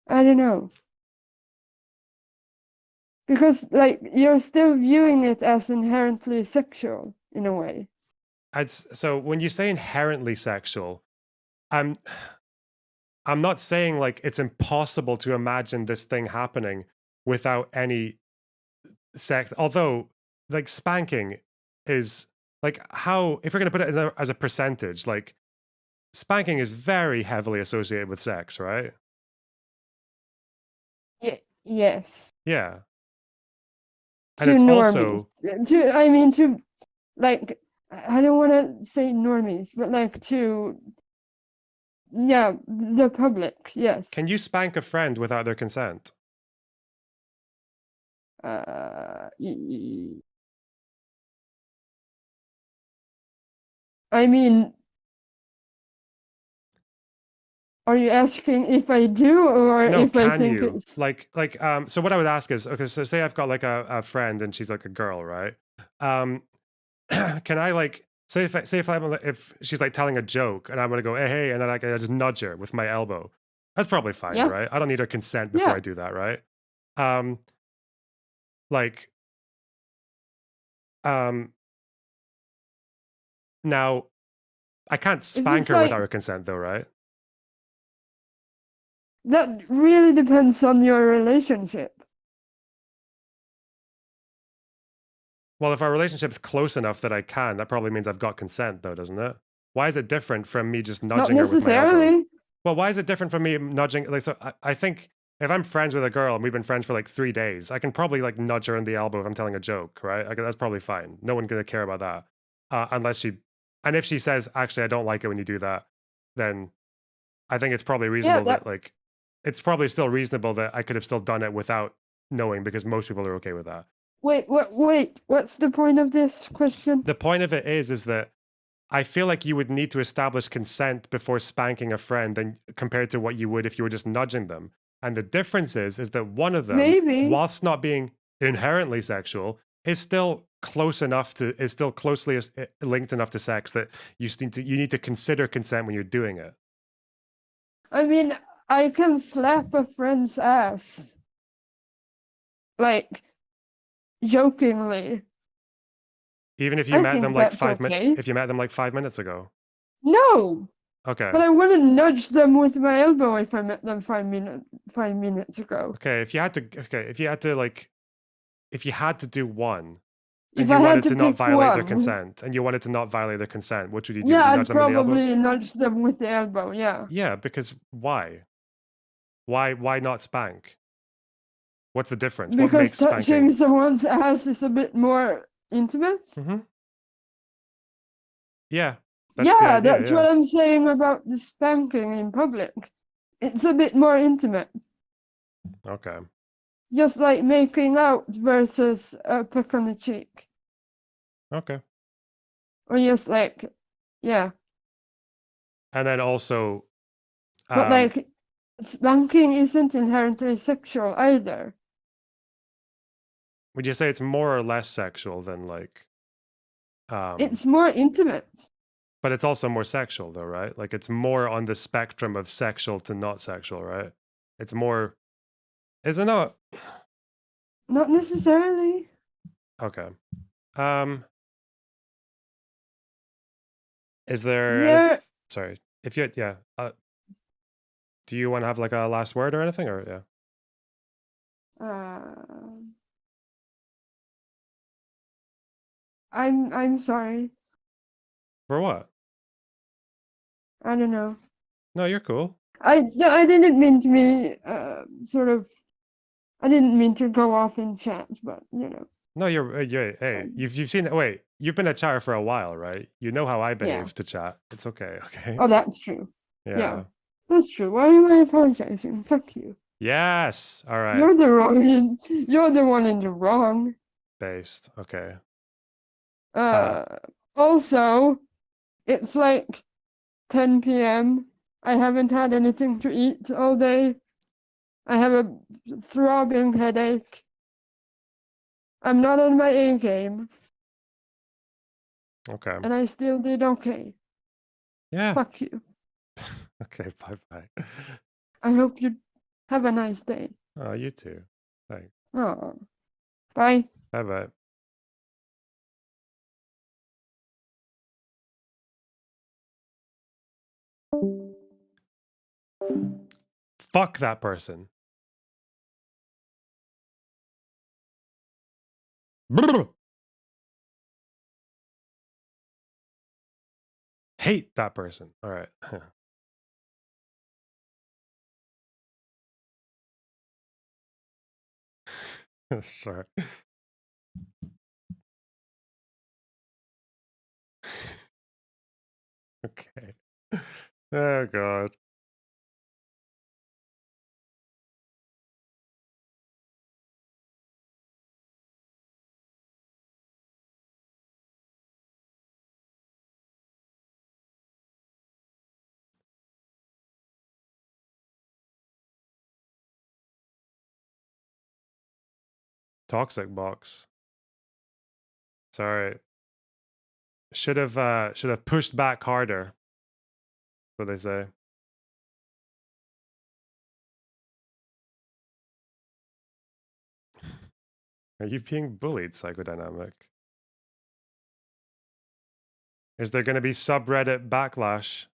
I don't know. Because like you're still viewing it as inherently sexual in a way. so when you say inherently sexual, I'm not saying like it's impossible to imagine this thing happening without any sex. Although, like spanking is like how, if we're going to put it as a percentage, like spanking is very heavily associated with sex, right? Yes. Yeah. And To it's normies. also To like I don't want to say normies, but like to, yeah, the public, yes. Can you spank a friend without their consent? I mean, are you asking if I do or No, if I can think you? it's So what I would ask is, okay, so say I've got like a friend and she's like a girl, right? Can I like if she's like telling a joke and I'm gonna go, hey, and then I just nudge her with my elbow. That's probably fine, Yeah. right? I don't need her consent before Yeah. I do that, right? Um, like, now I can't spank it's her like- without her consent, though, right? That really depends on your relationship. Well, if our relationship's close enough that I can, that probably means I've got consent, though, doesn't it? Why is it different from me just Not nudging her with my elbow? necessarily. Well, why is it different from me nudging? Like, so I think if I'm friends with a girl and we've been friends for like 3 days, I can probably like nudge her in the elbow if I'm telling a joke, right? That's probably fine. No one's gonna care about that, unless she. And if she says, "Actually, I don't like it when you do that," then I think it's probably reasonable that like, it's probably still reasonable that I could have still done it without knowing because most people are okay with that. Wait, what's the point of this question? The point of it is that I feel like you would need to establish consent before spanking a friend and compared to what you would if you were just nudging them. And the difference is that one of them, Maybe. whilst not being inherently sexual, is still closely linked enough to sex that you need to consider consent when you're doing it. I mean, I can slap a friend's ass. Like, jokingly. Even if you I met think them like that's 5 okay. minutes, if you met them like 5 minutes ago. No! Okay. But I wouldn't nudge them with my elbow if I met them 5 minutes ago. Okay, if you had to do one, and If you I had wanted to to not pick violate their one. consent, which would you do? Yeah, Would you I'd nudge them in the elbow? probably nudge them with the elbow, yeah. Yeah, because why? Why not spank? What's the difference? What Because makes touching spanking? someone's ass is a bit more intimate. Mm-hmm. Yeah. Yeah, the idea, that's what I'm saying about the spanking in public. It's a bit more intimate. Okay. Just like making out versus a peck on the cheek. Okay. Or just like, yeah. And then also, But like, spanking isn't inherently sexual either. would you say it's more or less sexual than like? It's more intimate. But it's also more sexual, though, right? Like it's more on the spectrum of sexual to not sexual, right? It's more, is it not? Not necessarily. Okay. Is there? Yeah. Sorry. If you, yeah. Do you want to have like a last word or anything, or yeah? I'm sorry. For what? I don't know. No, you're cool. I didn't mean to be I didn't mean to go off in chat, but you know. No, hey, you've seen. Wait, you've been a chatter for a while, right? You know how I behave Yeah. to chat. It's okay. Okay. Oh, that's true. Yeah. That's true. Why am I apologizing? Fuck you. Yes. All right. You're the wrong. You're the one in the wrong. Based. Okay. Also, it's like 10 p.m. I haven't had anything to eat all day. I have a throbbing headache. I'm not on my A game. Okay. And I still did okay. Yeah. Fuck you. Okay. Bye. I hope you have a nice day. Oh, you too. Thanks. Oh. Bye. Bye. Fuck that person. Brr. Hate that person. All right. Sorry. Okay. Oh god. Toxic box. Sorry. Should have pushed back harder. What they say. Are you being bullied, Psychodynamic? Is there going to be subreddit backlash?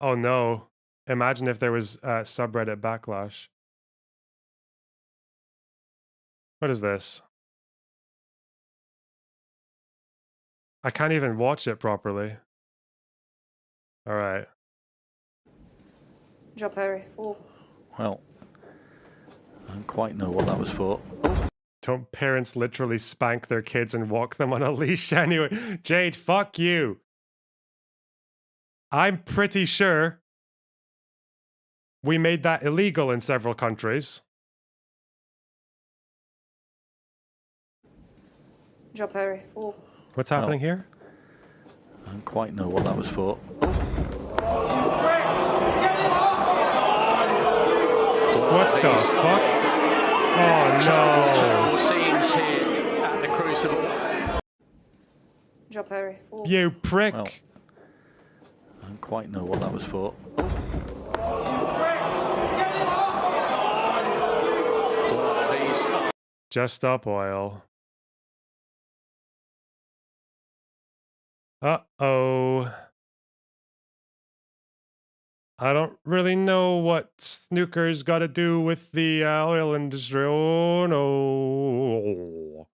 Oh no. Imagine if there was subreddit backlash. What is this? I can't even watch it properly. All right. Job very full. Well, I don't quite know what that was for. Don't parents literally spank their kids and walk them on a leash anyway? Jade, fuck you. I'm pretty sure we made that illegal in several countries. Job very full. What's happening here? I don't quite know what that was for. What the fuck? Oh no. Terrible scenes here at the Crucible. Job very full. You prick. Well, I don't quite know what that was for. Just stop oil. Uh-oh. I don't really know what snooker's got to do with the oil industry. Oh no.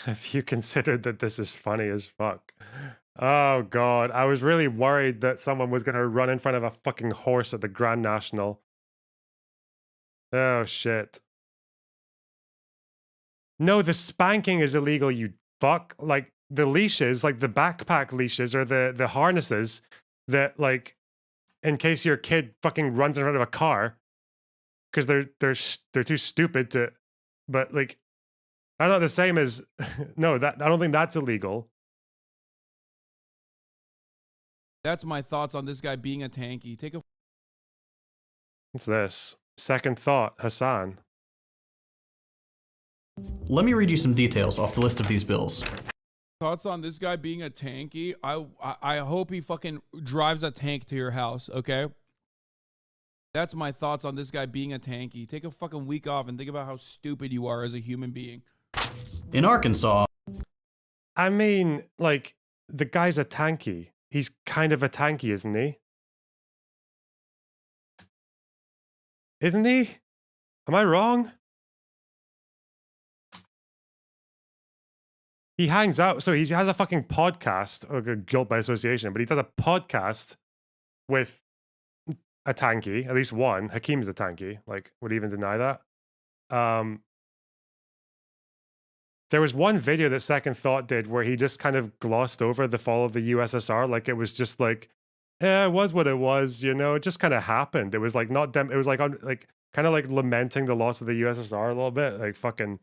Have you considered that this is funny as fuck? Oh god, I was really worried that someone was gonna run in front of a fucking horse at the Grand National. Oh shit. No, the spanking is illegal, you fuck. Like the leashes, like the backpack leashes or the harnesses that like in case your kid fucking runs in front of a car because they're too stupid to, but like I know the same as no, that I don't think that's illegal. That's my thoughts on this guy being a tanky. Take a What's this? Second thought, Hassan. Let me read you some details off the list of these bills. thoughts on this guy being a tanky. I hope he fucking drives a tank to your house, okay? That's my thoughts on this guy being a tanky. Take a fucking week off and think about how stupid you are as a human being. In Arkansas. I mean, like, the guy's a tanky. He's kind of a tanky, isn't he? Isn't he? Am I wrong? He hangs out, so he has a fucking podcast, or guilt by association, but he does a podcast with a tanky, at least one. Hakeem's a tanky. Like, would he even deny that? There was one video that Second Thought did where he just kind of glossed over the fall of the USSR. Like, it was just like, it was what it was, you know? It just kind of happened. It was like not it was like kind of like lamenting the loss of the USSR a little bit. Like, fucking.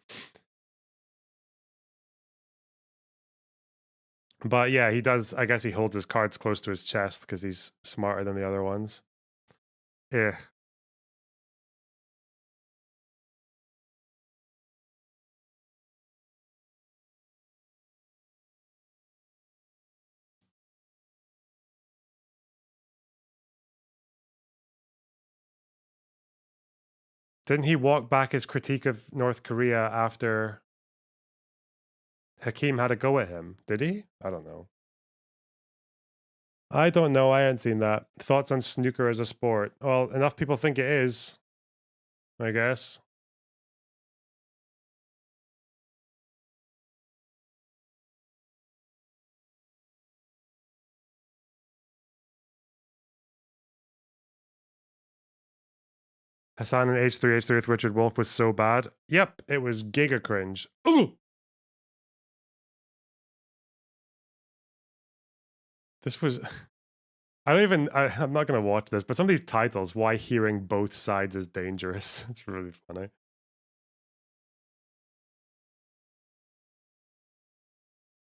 But yeah, he does. I guess he holds his cards close to his chest because he's smarter than the other ones. Yeah. Didn't he walk back his critique of North Korea after Hakeem had a go at him? Did he? I don't know. I don't know. I hadn't seen that. Thoughts on snooker as a sport? Well, enough people think it is, I guess. Hassan and H3H3 with Richard Wolf was so bad. Yep, it was giga cringe. Ooh! This was... I'm not going to watch this, but some of these titles, why hearing both sides is dangerous. It's really funny.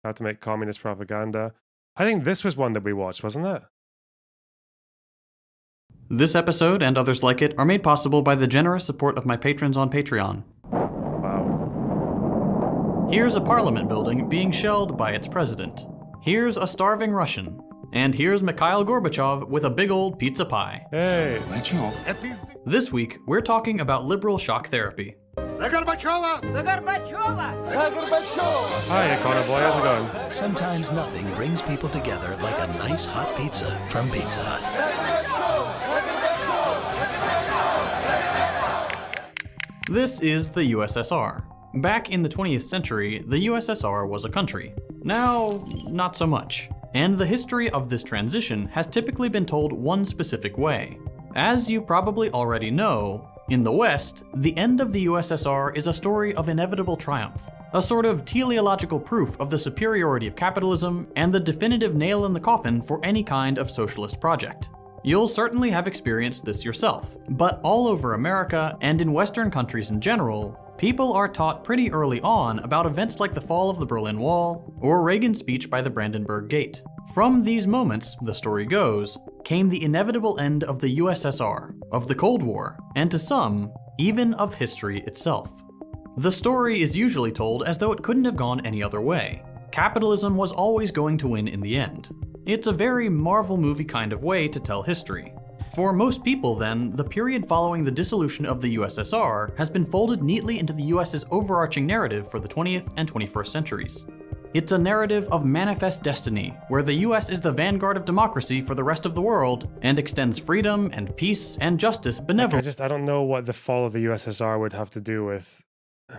How to make communist propaganda. I think this was one that we watched, wasn't it? This episode and others like it are made possible by the generous support of my patrons on Patreon. Wow. Here's a parliament building being shelled by its president. Here's a starving Russian. And here's Mikhail Gorbachev with a big old pizza pie. Hey. This week, we're talking about liberal shock therapy. Hi, Connor boy, how's it going? Sometimes nothing brings people together like a nice hot pizza from Pizza Hut. This is the USSR. Back in the 20th century, the USSR was a country. Now, not so much. And the history of this transition has typically been told one specific way. As you probably already know, in the West, the end of the USSR is a story of inevitable triumph, a sort of teleological proof of the superiority of capitalism and the definitive nail in the coffin for any kind of socialist project. You'll certainly have experienced this yourself, but all over America and in Western countries in general, people are taught pretty early on about events like the fall of the Berlin Wall or Reagan's speech by the Brandenburg Gate. From these moments, the story goes, came the inevitable end of the USSR, of the Cold War, and to some, even of history itself. The story is usually told as though it couldn't have gone any other way. Capitalism was always going to win in the end. It's a very Marvel movie kind of way to tell history. For most people, then, the period following the dissolution of the USSR has been folded neatly into the US's overarching narrative for the 20th and 21st centuries. It's a narrative of manifest destiny, where the US is the vanguard of democracy for the rest of the world and extends freedom and peace and justice benevolently. I don't know what the fall of the USSR would have to do with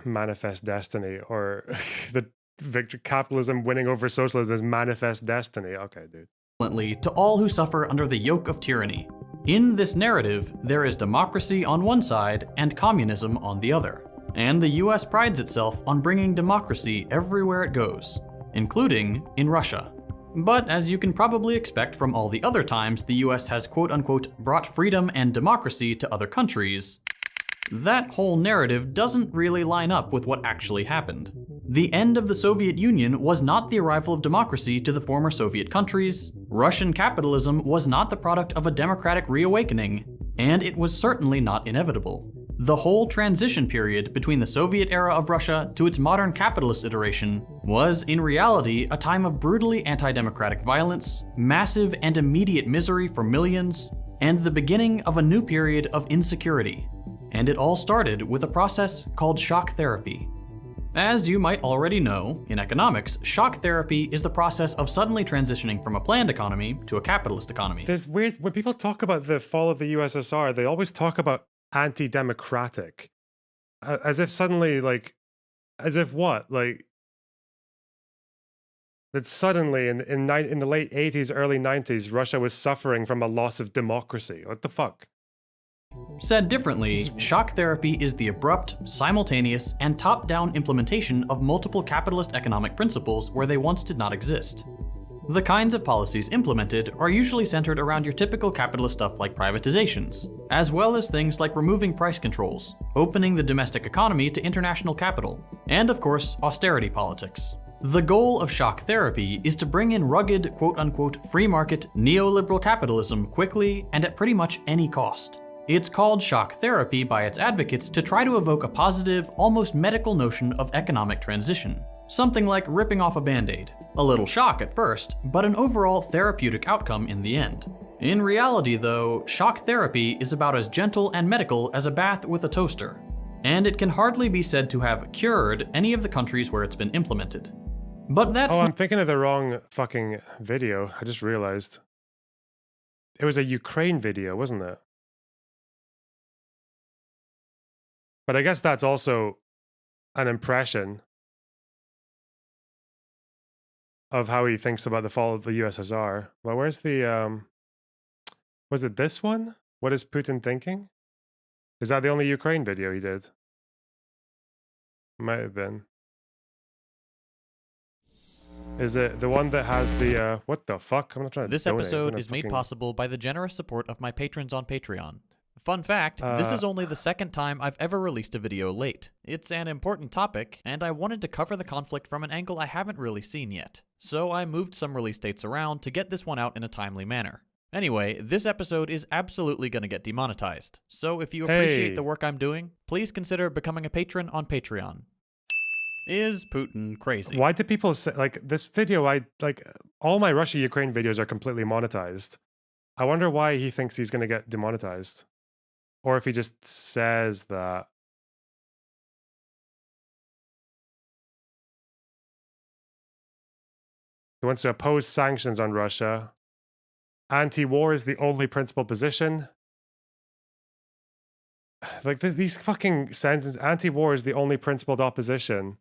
manifest destiny or the victory, capitalism winning over socialism is manifest destiny. Okay, dude. To all who suffer under the yoke of tyranny. In this narrative, there is democracy on one side and communism on the other. And the US prides itself on bringing democracy everywhere it goes, including in Russia. But as you can probably expect from all the other times the US has quote-unquote brought freedom and democracy to other countries, that whole narrative doesn't really line up with what actually happened. The end of the Soviet Union was not the arrival of democracy to the former Soviet countries, Russian capitalism was not the product of a democratic reawakening, and it was certainly not inevitable. The whole transition period between the Soviet era of Russia to its modern capitalist iteration was, in reality, a time of brutally anti-democratic violence, massive and immediate misery for millions, and the beginning of a new period of insecurity. And it all started with a process called shock therapy. As you might already know, in economics, shock therapy is the process of suddenly transitioning from a planned economy to a capitalist economy. There's weird, when people talk about the fall of the USSR, they always talk about anti-democratic. As if suddenly, like, as if what? Like, that suddenly in the late 80s, early 90s, Russia was suffering from a loss of democracy. What the fuck? Said differently, shock therapy is the abrupt, simultaneous, and top-down implementation of multiple capitalist economic principles where they once did not exist. The kinds of policies implemented are usually centered around your typical capitalist stuff like privatizations, as well as things like removing price controls, opening the domestic economy to international capital, and of course, austerity politics. The goal of shock therapy is to bring in rugged, quote-unquote, free market, neoliberal capitalism quickly and at pretty much any cost. It's called shock therapy by its advocates to try to evoke a positive, almost medical notion of economic transition. Something like ripping off a band-aid. A little shock at first, but an overall therapeutic outcome in the end. In reality though, shock therapy is about as gentle and medical as a bath with a toaster. And it can hardly be said to have cured any of the countries where it's been implemented. But that's— Oh, I'm thinking of the wrong fucking video. I just realized. It was a Ukraine video, wasn't it? But I guess that's also an impression of how he thinks about the fall of the USSR. Well, where's the, was it this one? What is Putin thinking? Is that the only Ukraine video he did? Might have been. Is it the one that has the what the fuck? I'm not trying to This donate. I'm episode gonna is made fucking- possible by the generous support of my patrons on Patreon. Fun fact, this is only the second time I've ever released a video late. It's an important topic, and I wanted to cover the conflict from an angle I haven't really seen yet. So I moved some release dates around to get this one out in a timely manner. Anyway, this episode is absolutely going to get demonetized. So if you appreciate Hey. the work I'm doing, please consider becoming a patron on Patreon. Is Putin crazy? Why do people say like this video? I like all my Russia Ukraine videos are completely monetized. I wonder why he thinks he's going to get demonetized, or if he just says that. He wants to oppose sanctions on Russia. Anti-war is the only principled position. Like these fucking sentences. Anti-war is the only principled position.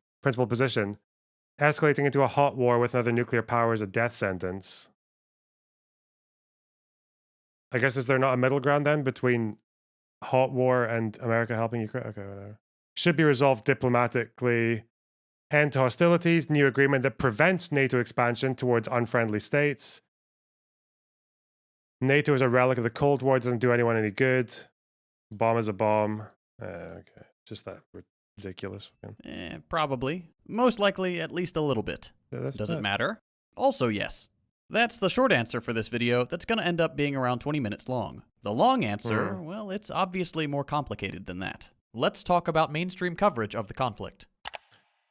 Escalating into a hot war with another nuclear power is a death sentence. I guess is there not a middle ground then between hot war and America helping Ukraine? Okay, whatever. Should be resolved diplomatically. End to hostilities. New agreement that prevents NATO expansion towards unfriendly states. NATO is a relic of the Cold War. Doesn't do anyone any good. Bomb is a bomb. Okay, just that ridiculous. Probably. Most likely, at least a little bit. Does it matter? Also, yes. That's the short answer for this video that's going to end up being around 20 minutes long. The long answer, well, it's obviously more complicated than that. Let's talk about mainstream coverage of the conflict.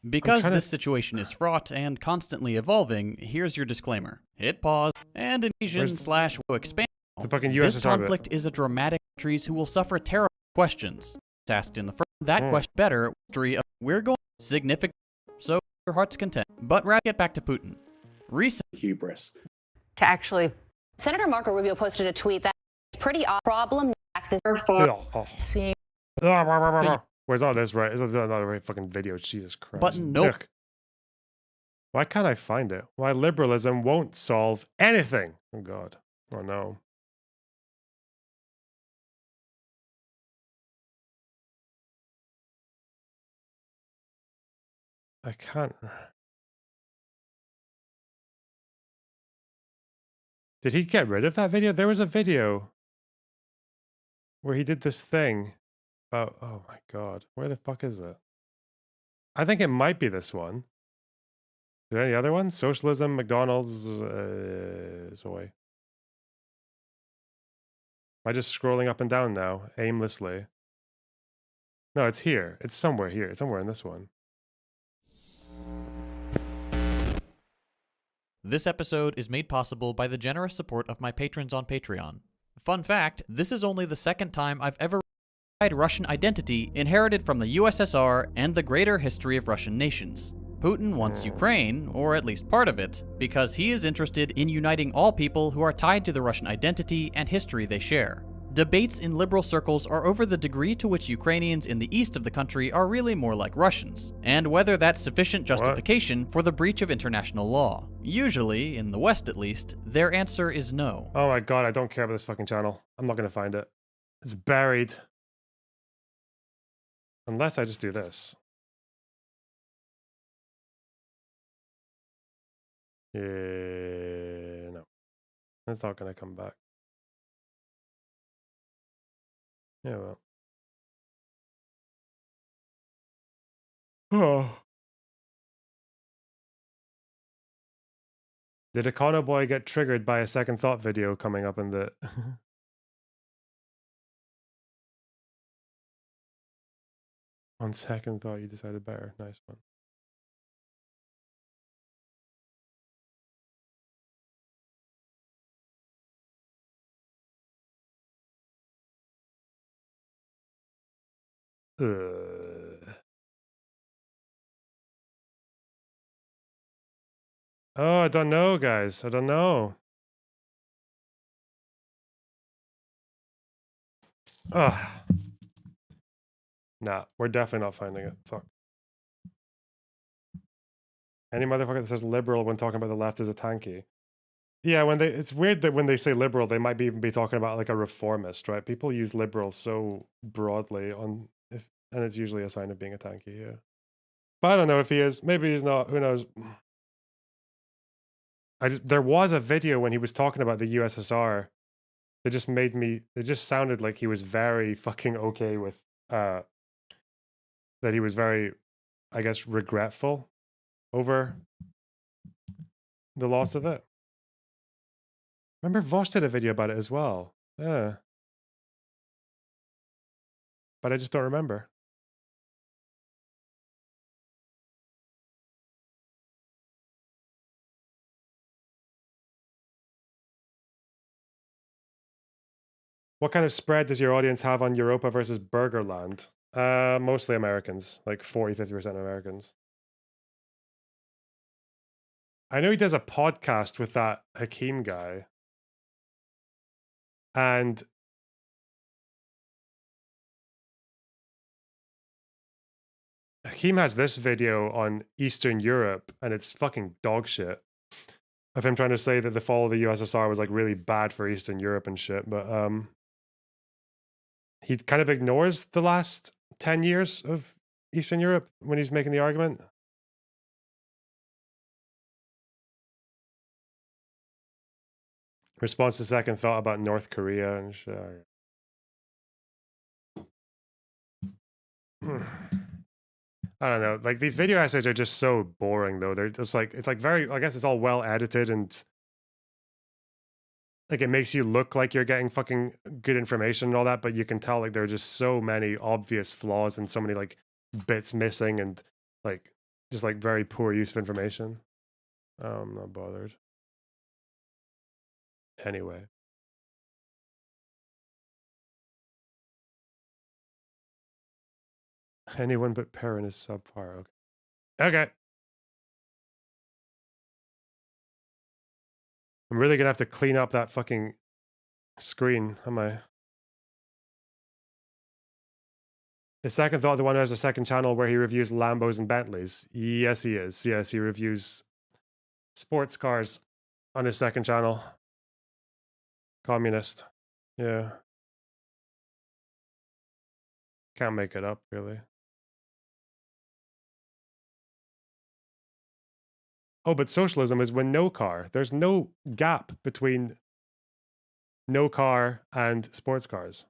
Because this situation is fraught and constantly evolving, here's your disclaimer. Hit pause, and invasion/expansion. The fucking This USSR bit. conflict is a dramatic countries who will suffer terrible questions. It's asked in the first, that question better, history of we're going significant, so your heart's content. But rather get back to Putin. Recent hubris. To actually, Senator Marco Rubio posted a tweet that it's pretty odd problem this seeing. Where's all this right? Is another right fucking video? Jesus Christ. Button nope. Ugh. Why can't I find it? Why liberalism won't solve anything? Oh God. Oh no. I can't. Did he get rid of that video? There was a video where he did this thing. Oh my God. Where the fuck is it? I think it might be this one. Is there any other ones? Socialism, McDonald's, Zoe. Am I just scrolling up and down now, aimlessly? No, it's here. It's somewhere here. It's somewhere in this one. This episode is made possible by the generous support of my patrons on Patreon. Fun fact, this is only the second time I've ever Russian identity inherited from the USSR and the greater history of Russian nations. Putin wants Ukraine, or at least part of it, because he is interested in uniting all people who are tied to the Russian identity and history they share. Debates in liberal circles are over the degree to which Ukrainians in the east of the country are really more like Russians, and whether that's sufficient justification for the breach of international law. Usually, in the West at least, their answer is no. Oh my God, I don't care about this fucking channel. I'm not going to find it. It's buried. Unless I just do this. Yeah, no. It's not going to come back. Yeah, well. Oh. Did Econo Boy get triggered by a second thought video coming up in the... On second thought, you decided better. Nice one. Oh, I don't know, guys. I don't know. Ugh. Nah, we're definitely not finding it. Fuck. Any motherfucker that says liberal when talking about the left is a tanky. Yeah, when it's weird that when they say liberal, they might even be talking about like a reformist, right? People use liberal so broadly and it's usually a sign of being a tanky, yeah. But I don't know if he is. Maybe he's not. Who knows? There was a video when he was talking about the USSR that just made me. It just sounded like he was very fucking okay with that. He was very, I guess, regretful over the loss of it. Remember, Vosh did a video about it as well. Yeah. But I just don't remember. What kind of spread does your audience have on Europa versus Burgerland? Mostly Americans, like 40-50% Americans. I know he does a podcast with that Hakeem guy. And Hakeem has this video on Eastern Europe, and it's fucking dog shit. Of him trying to say that the fall of the USSR was like really bad for Eastern Europe and shit, but he kind of ignores the last 10 years of Eastern Europe when he's making the argument. Response to second thought about North Korea and shit. I don't know. Like these video essays are just so boring though. They're just like, it's like very, I guess it's all well edited and like it makes you look like you're getting fucking good information and all that, but you can tell like there are just so many obvious flaws and so many like bits missing and like just like very poor use of information. I'm not bothered. Anyway. Anyone but Perrin is subpar. Okay. Okay. I'm really gonna have to clean up that fucking screen, am I? The second thought, the one who has a second channel where he reviews Lambos and Bentleys. Yes, he is. Yes, he reviews sports cars on his second channel. Communist. Yeah. Can't make it up, really. Oh, but socialism is when no car. There's no gap between no car and sports cars.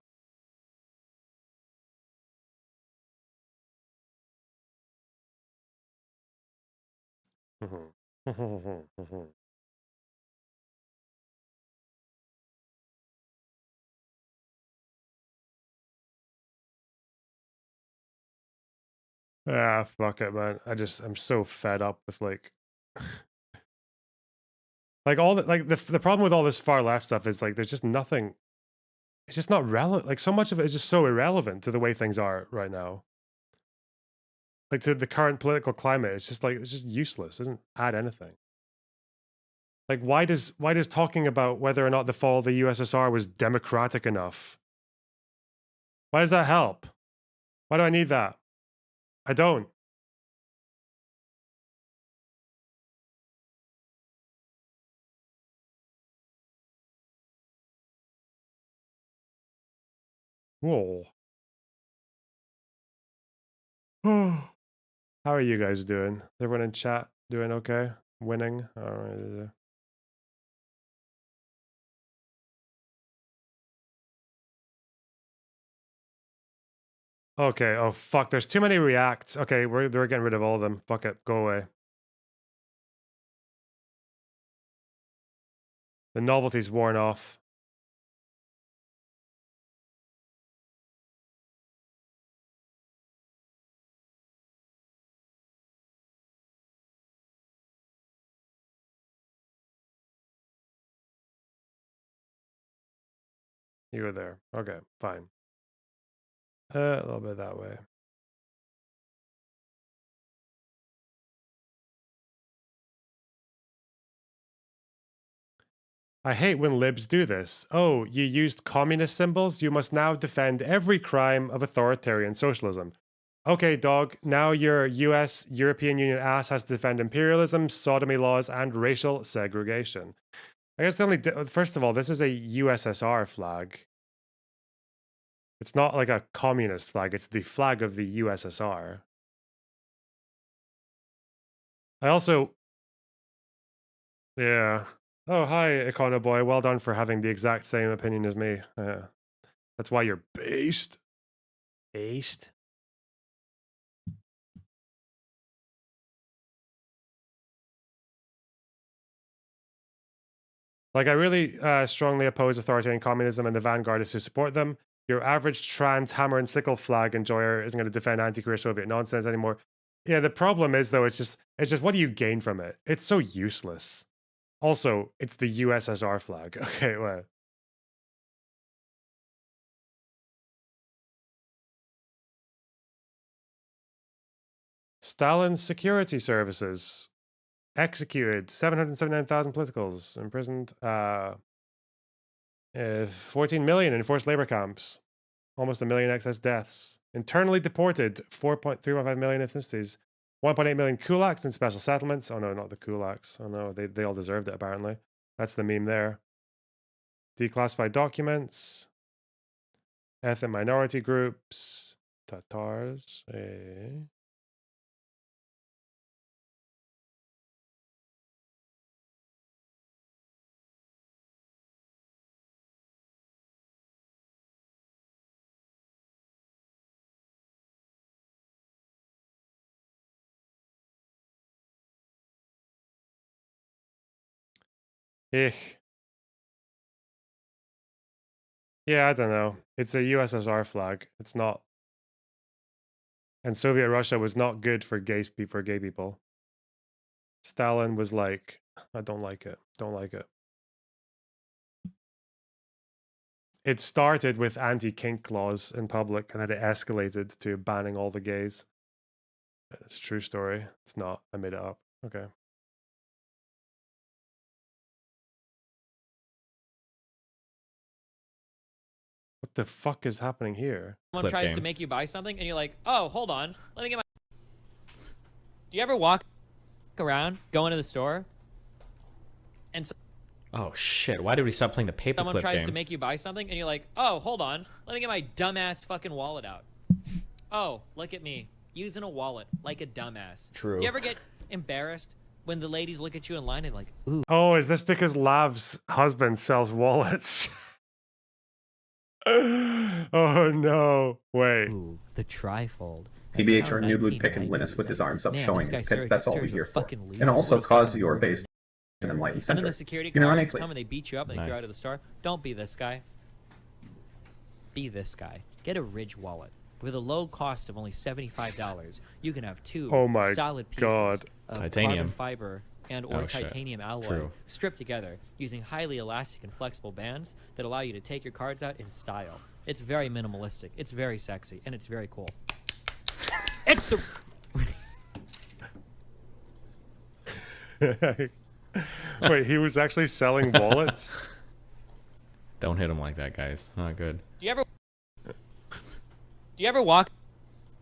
Ah, fuck it, man. I'm so fed up with like like all the like the problem with all this far left stuff is like there's just nothing. It's just not relevant. Like so much of it is just so irrelevant to the way things are right now. Like to the current political climate, it's just useless. It doesn't add anything. Like why does talking about whether or not the fall of the USSR was democratic enough? Why does that help? Why do I need that? I don't. Whoa. How are you guys doing? Is everyone in chat doing okay? Winning? All right. Okay. Oh fuck. There's too many reacts. Okay, they're getting rid of all of them. Fuck it. Go away. The novelty's worn off. You were there. Okay, fine. A little bit that way. I hate when libs do this. Oh, you used communist symbols? You must now defend every crime of authoritarian socialism. Okay, dog, now your US, European Union ass has to defend imperialism, sodomy laws, and racial segregation. I guess the only first of all, this is a USSR flag. It's not like a communist flag. It's the flag of the USSR. I also, yeah. Oh, hi, Econo Boy. Well done for having the exact same opinion as me. That's why you're based. Based? Like, I really strongly oppose authoritarian communism and the vanguardists who support them. Your average trans hammer and sickle flag enjoyer isn't going to defend anti-queer Soviet nonsense anymore. Yeah, the problem is, though, it's just what do you gain from it? It's so useless. Also, it's the USSR flag. Okay, well. Stalin's security services executed 779,000 politicals, imprisoned 14 million in forced labor camps, almost a million excess deaths, internally deported 4.315 million ethnicities, 1.8 million kulaks in special settlements. Oh no, not the kulaks. Oh no, they all deserved it apparently. That's the meme there. Declassified documents, ethnic minority groups, Tatars. Ich. Yeah, I don't know. It's a USSR flag. It's not. And Soviet Russia was not good for gay people. Stalin was like, I don't like it. Don't like it. It started with anti-kink laws in public, and then it escalated to banning all the gays. It's a true story. It's not. I made it up. Okay. What the fuck is happening here? Someone tries to make you buy something, and you're like, oh, hold on. Let me get my... Do you ever walk around, go into the store, and Oh shit, why did we stop playing the paperclip game? someone tries to make you buy something, and you're like, oh, hold on. Let me get my dumbass fucking wallet out. Oh, look at me. Using a wallet like a dumbass. True. Do you ever get embarrassed when the ladies look at you in line and like, ooh. Oh, is this because Lav's husband sells wallets? Oh no. Wait. Ooh, the trifold. TBH or new blue pick and Linus with his arms up showing his pits, that's all we here for. And also cause your base an enlightened And center. then the security You know, guards ironically. come and they beat you up and they throw you out of the store. Don't be this guy. Be this guy. Get a Ridge wallet. With a low cost of only $75, you can have two Oh my solid pieces God. of Titanium. carbon fiber and or Oh, shit. titanium alloy True. stripped together using highly elastic and flexible bands that allow you to take your cards out in style. It's very minimalistic, it's very sexy, and it's very cool. It's the... Wait, he was actually selling wallets? Don't hit him like that, guys. Not good. Do you ever walk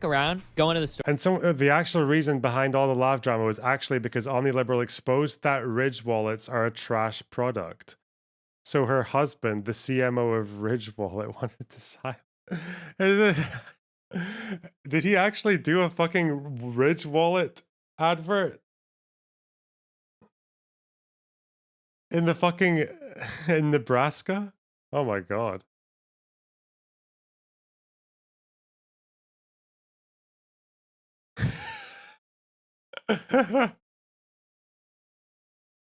around, go into the store? And so the actual reason behind all the Lav drama was actually because OmniLiberal exposed that Ridge wallets are a trash product. So her husband, the CMO of Ridge Wallet, wanted to sign. Did he actually do a fucking Ridge Wallet advert? In the fucking in Nebraska? Oh my god.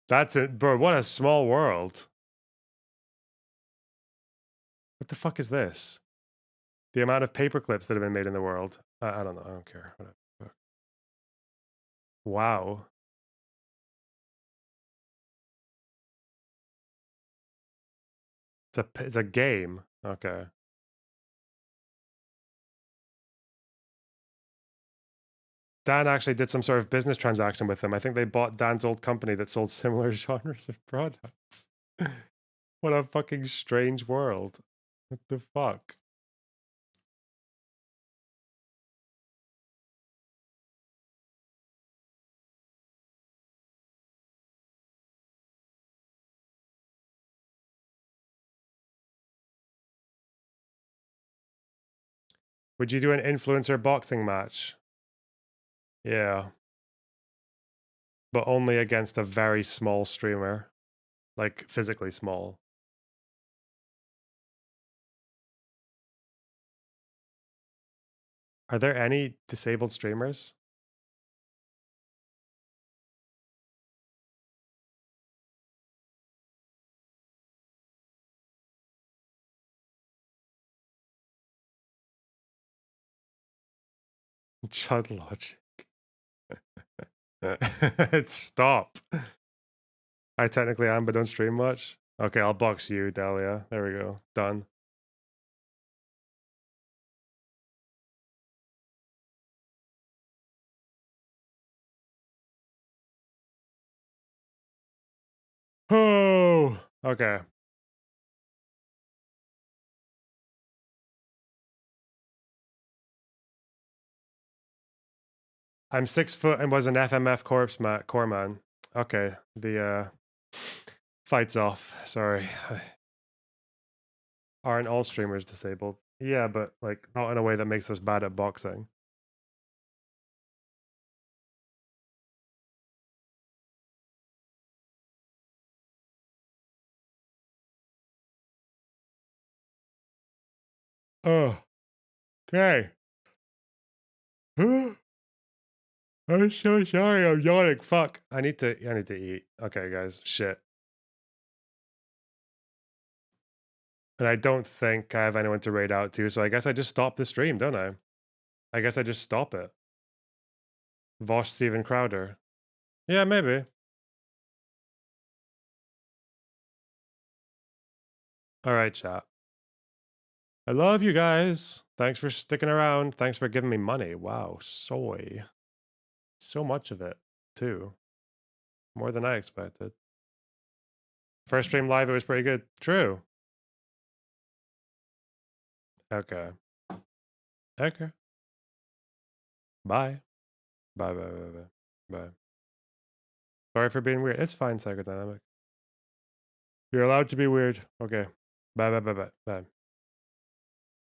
That's it, bro. What a small world. What the fuck is this? The amount of paper clips that have been made in the world. I don't know. I don't care. Whatever. Wow. It's a game. Okay. Dan actually did some sort of business transaction with them. I think they bought Dan's old company that sold similar genres of products. What a fucking strange world. What the fuck? Would you do an influencer boxing match? Yeah. But only against a very small streamer. Like, physically small. Are there any disabled streamers? Chud logic. Stop. I technically am, but don't stream much. Okay, I'll box you, Dahlia. There we go. Done. Oh, okay. I'm 6 foot and was an FMF core man. Okay, the fight's off. Sorry. Aren't all streamers disabled? Yeah, but like not in a way that makes us bad at boxing. Oh, okay. I'm so sorry. I'm yawning. Fuck. I need to eat. Okay, guys. Shit. And I don't think I have anyone to raid out to, so I guess I just stop the stream, don't I? I guess I just stop it. Vosh Steven Crowder. Yeah, maybe. All right, chat. I love you guys. Thanks for sticking around. Thanks for giving me money. Wow, soy. So much of it, too. More than I expected. First stream live, it was pretty good. True. Okay. Okay. Bye. Bye, bye, bye, bye. Bye. Sorry for being weird. It's fine, psychodynamic. You're allowed to be weird. Okay. Bye, bye, bye, bye. Bye.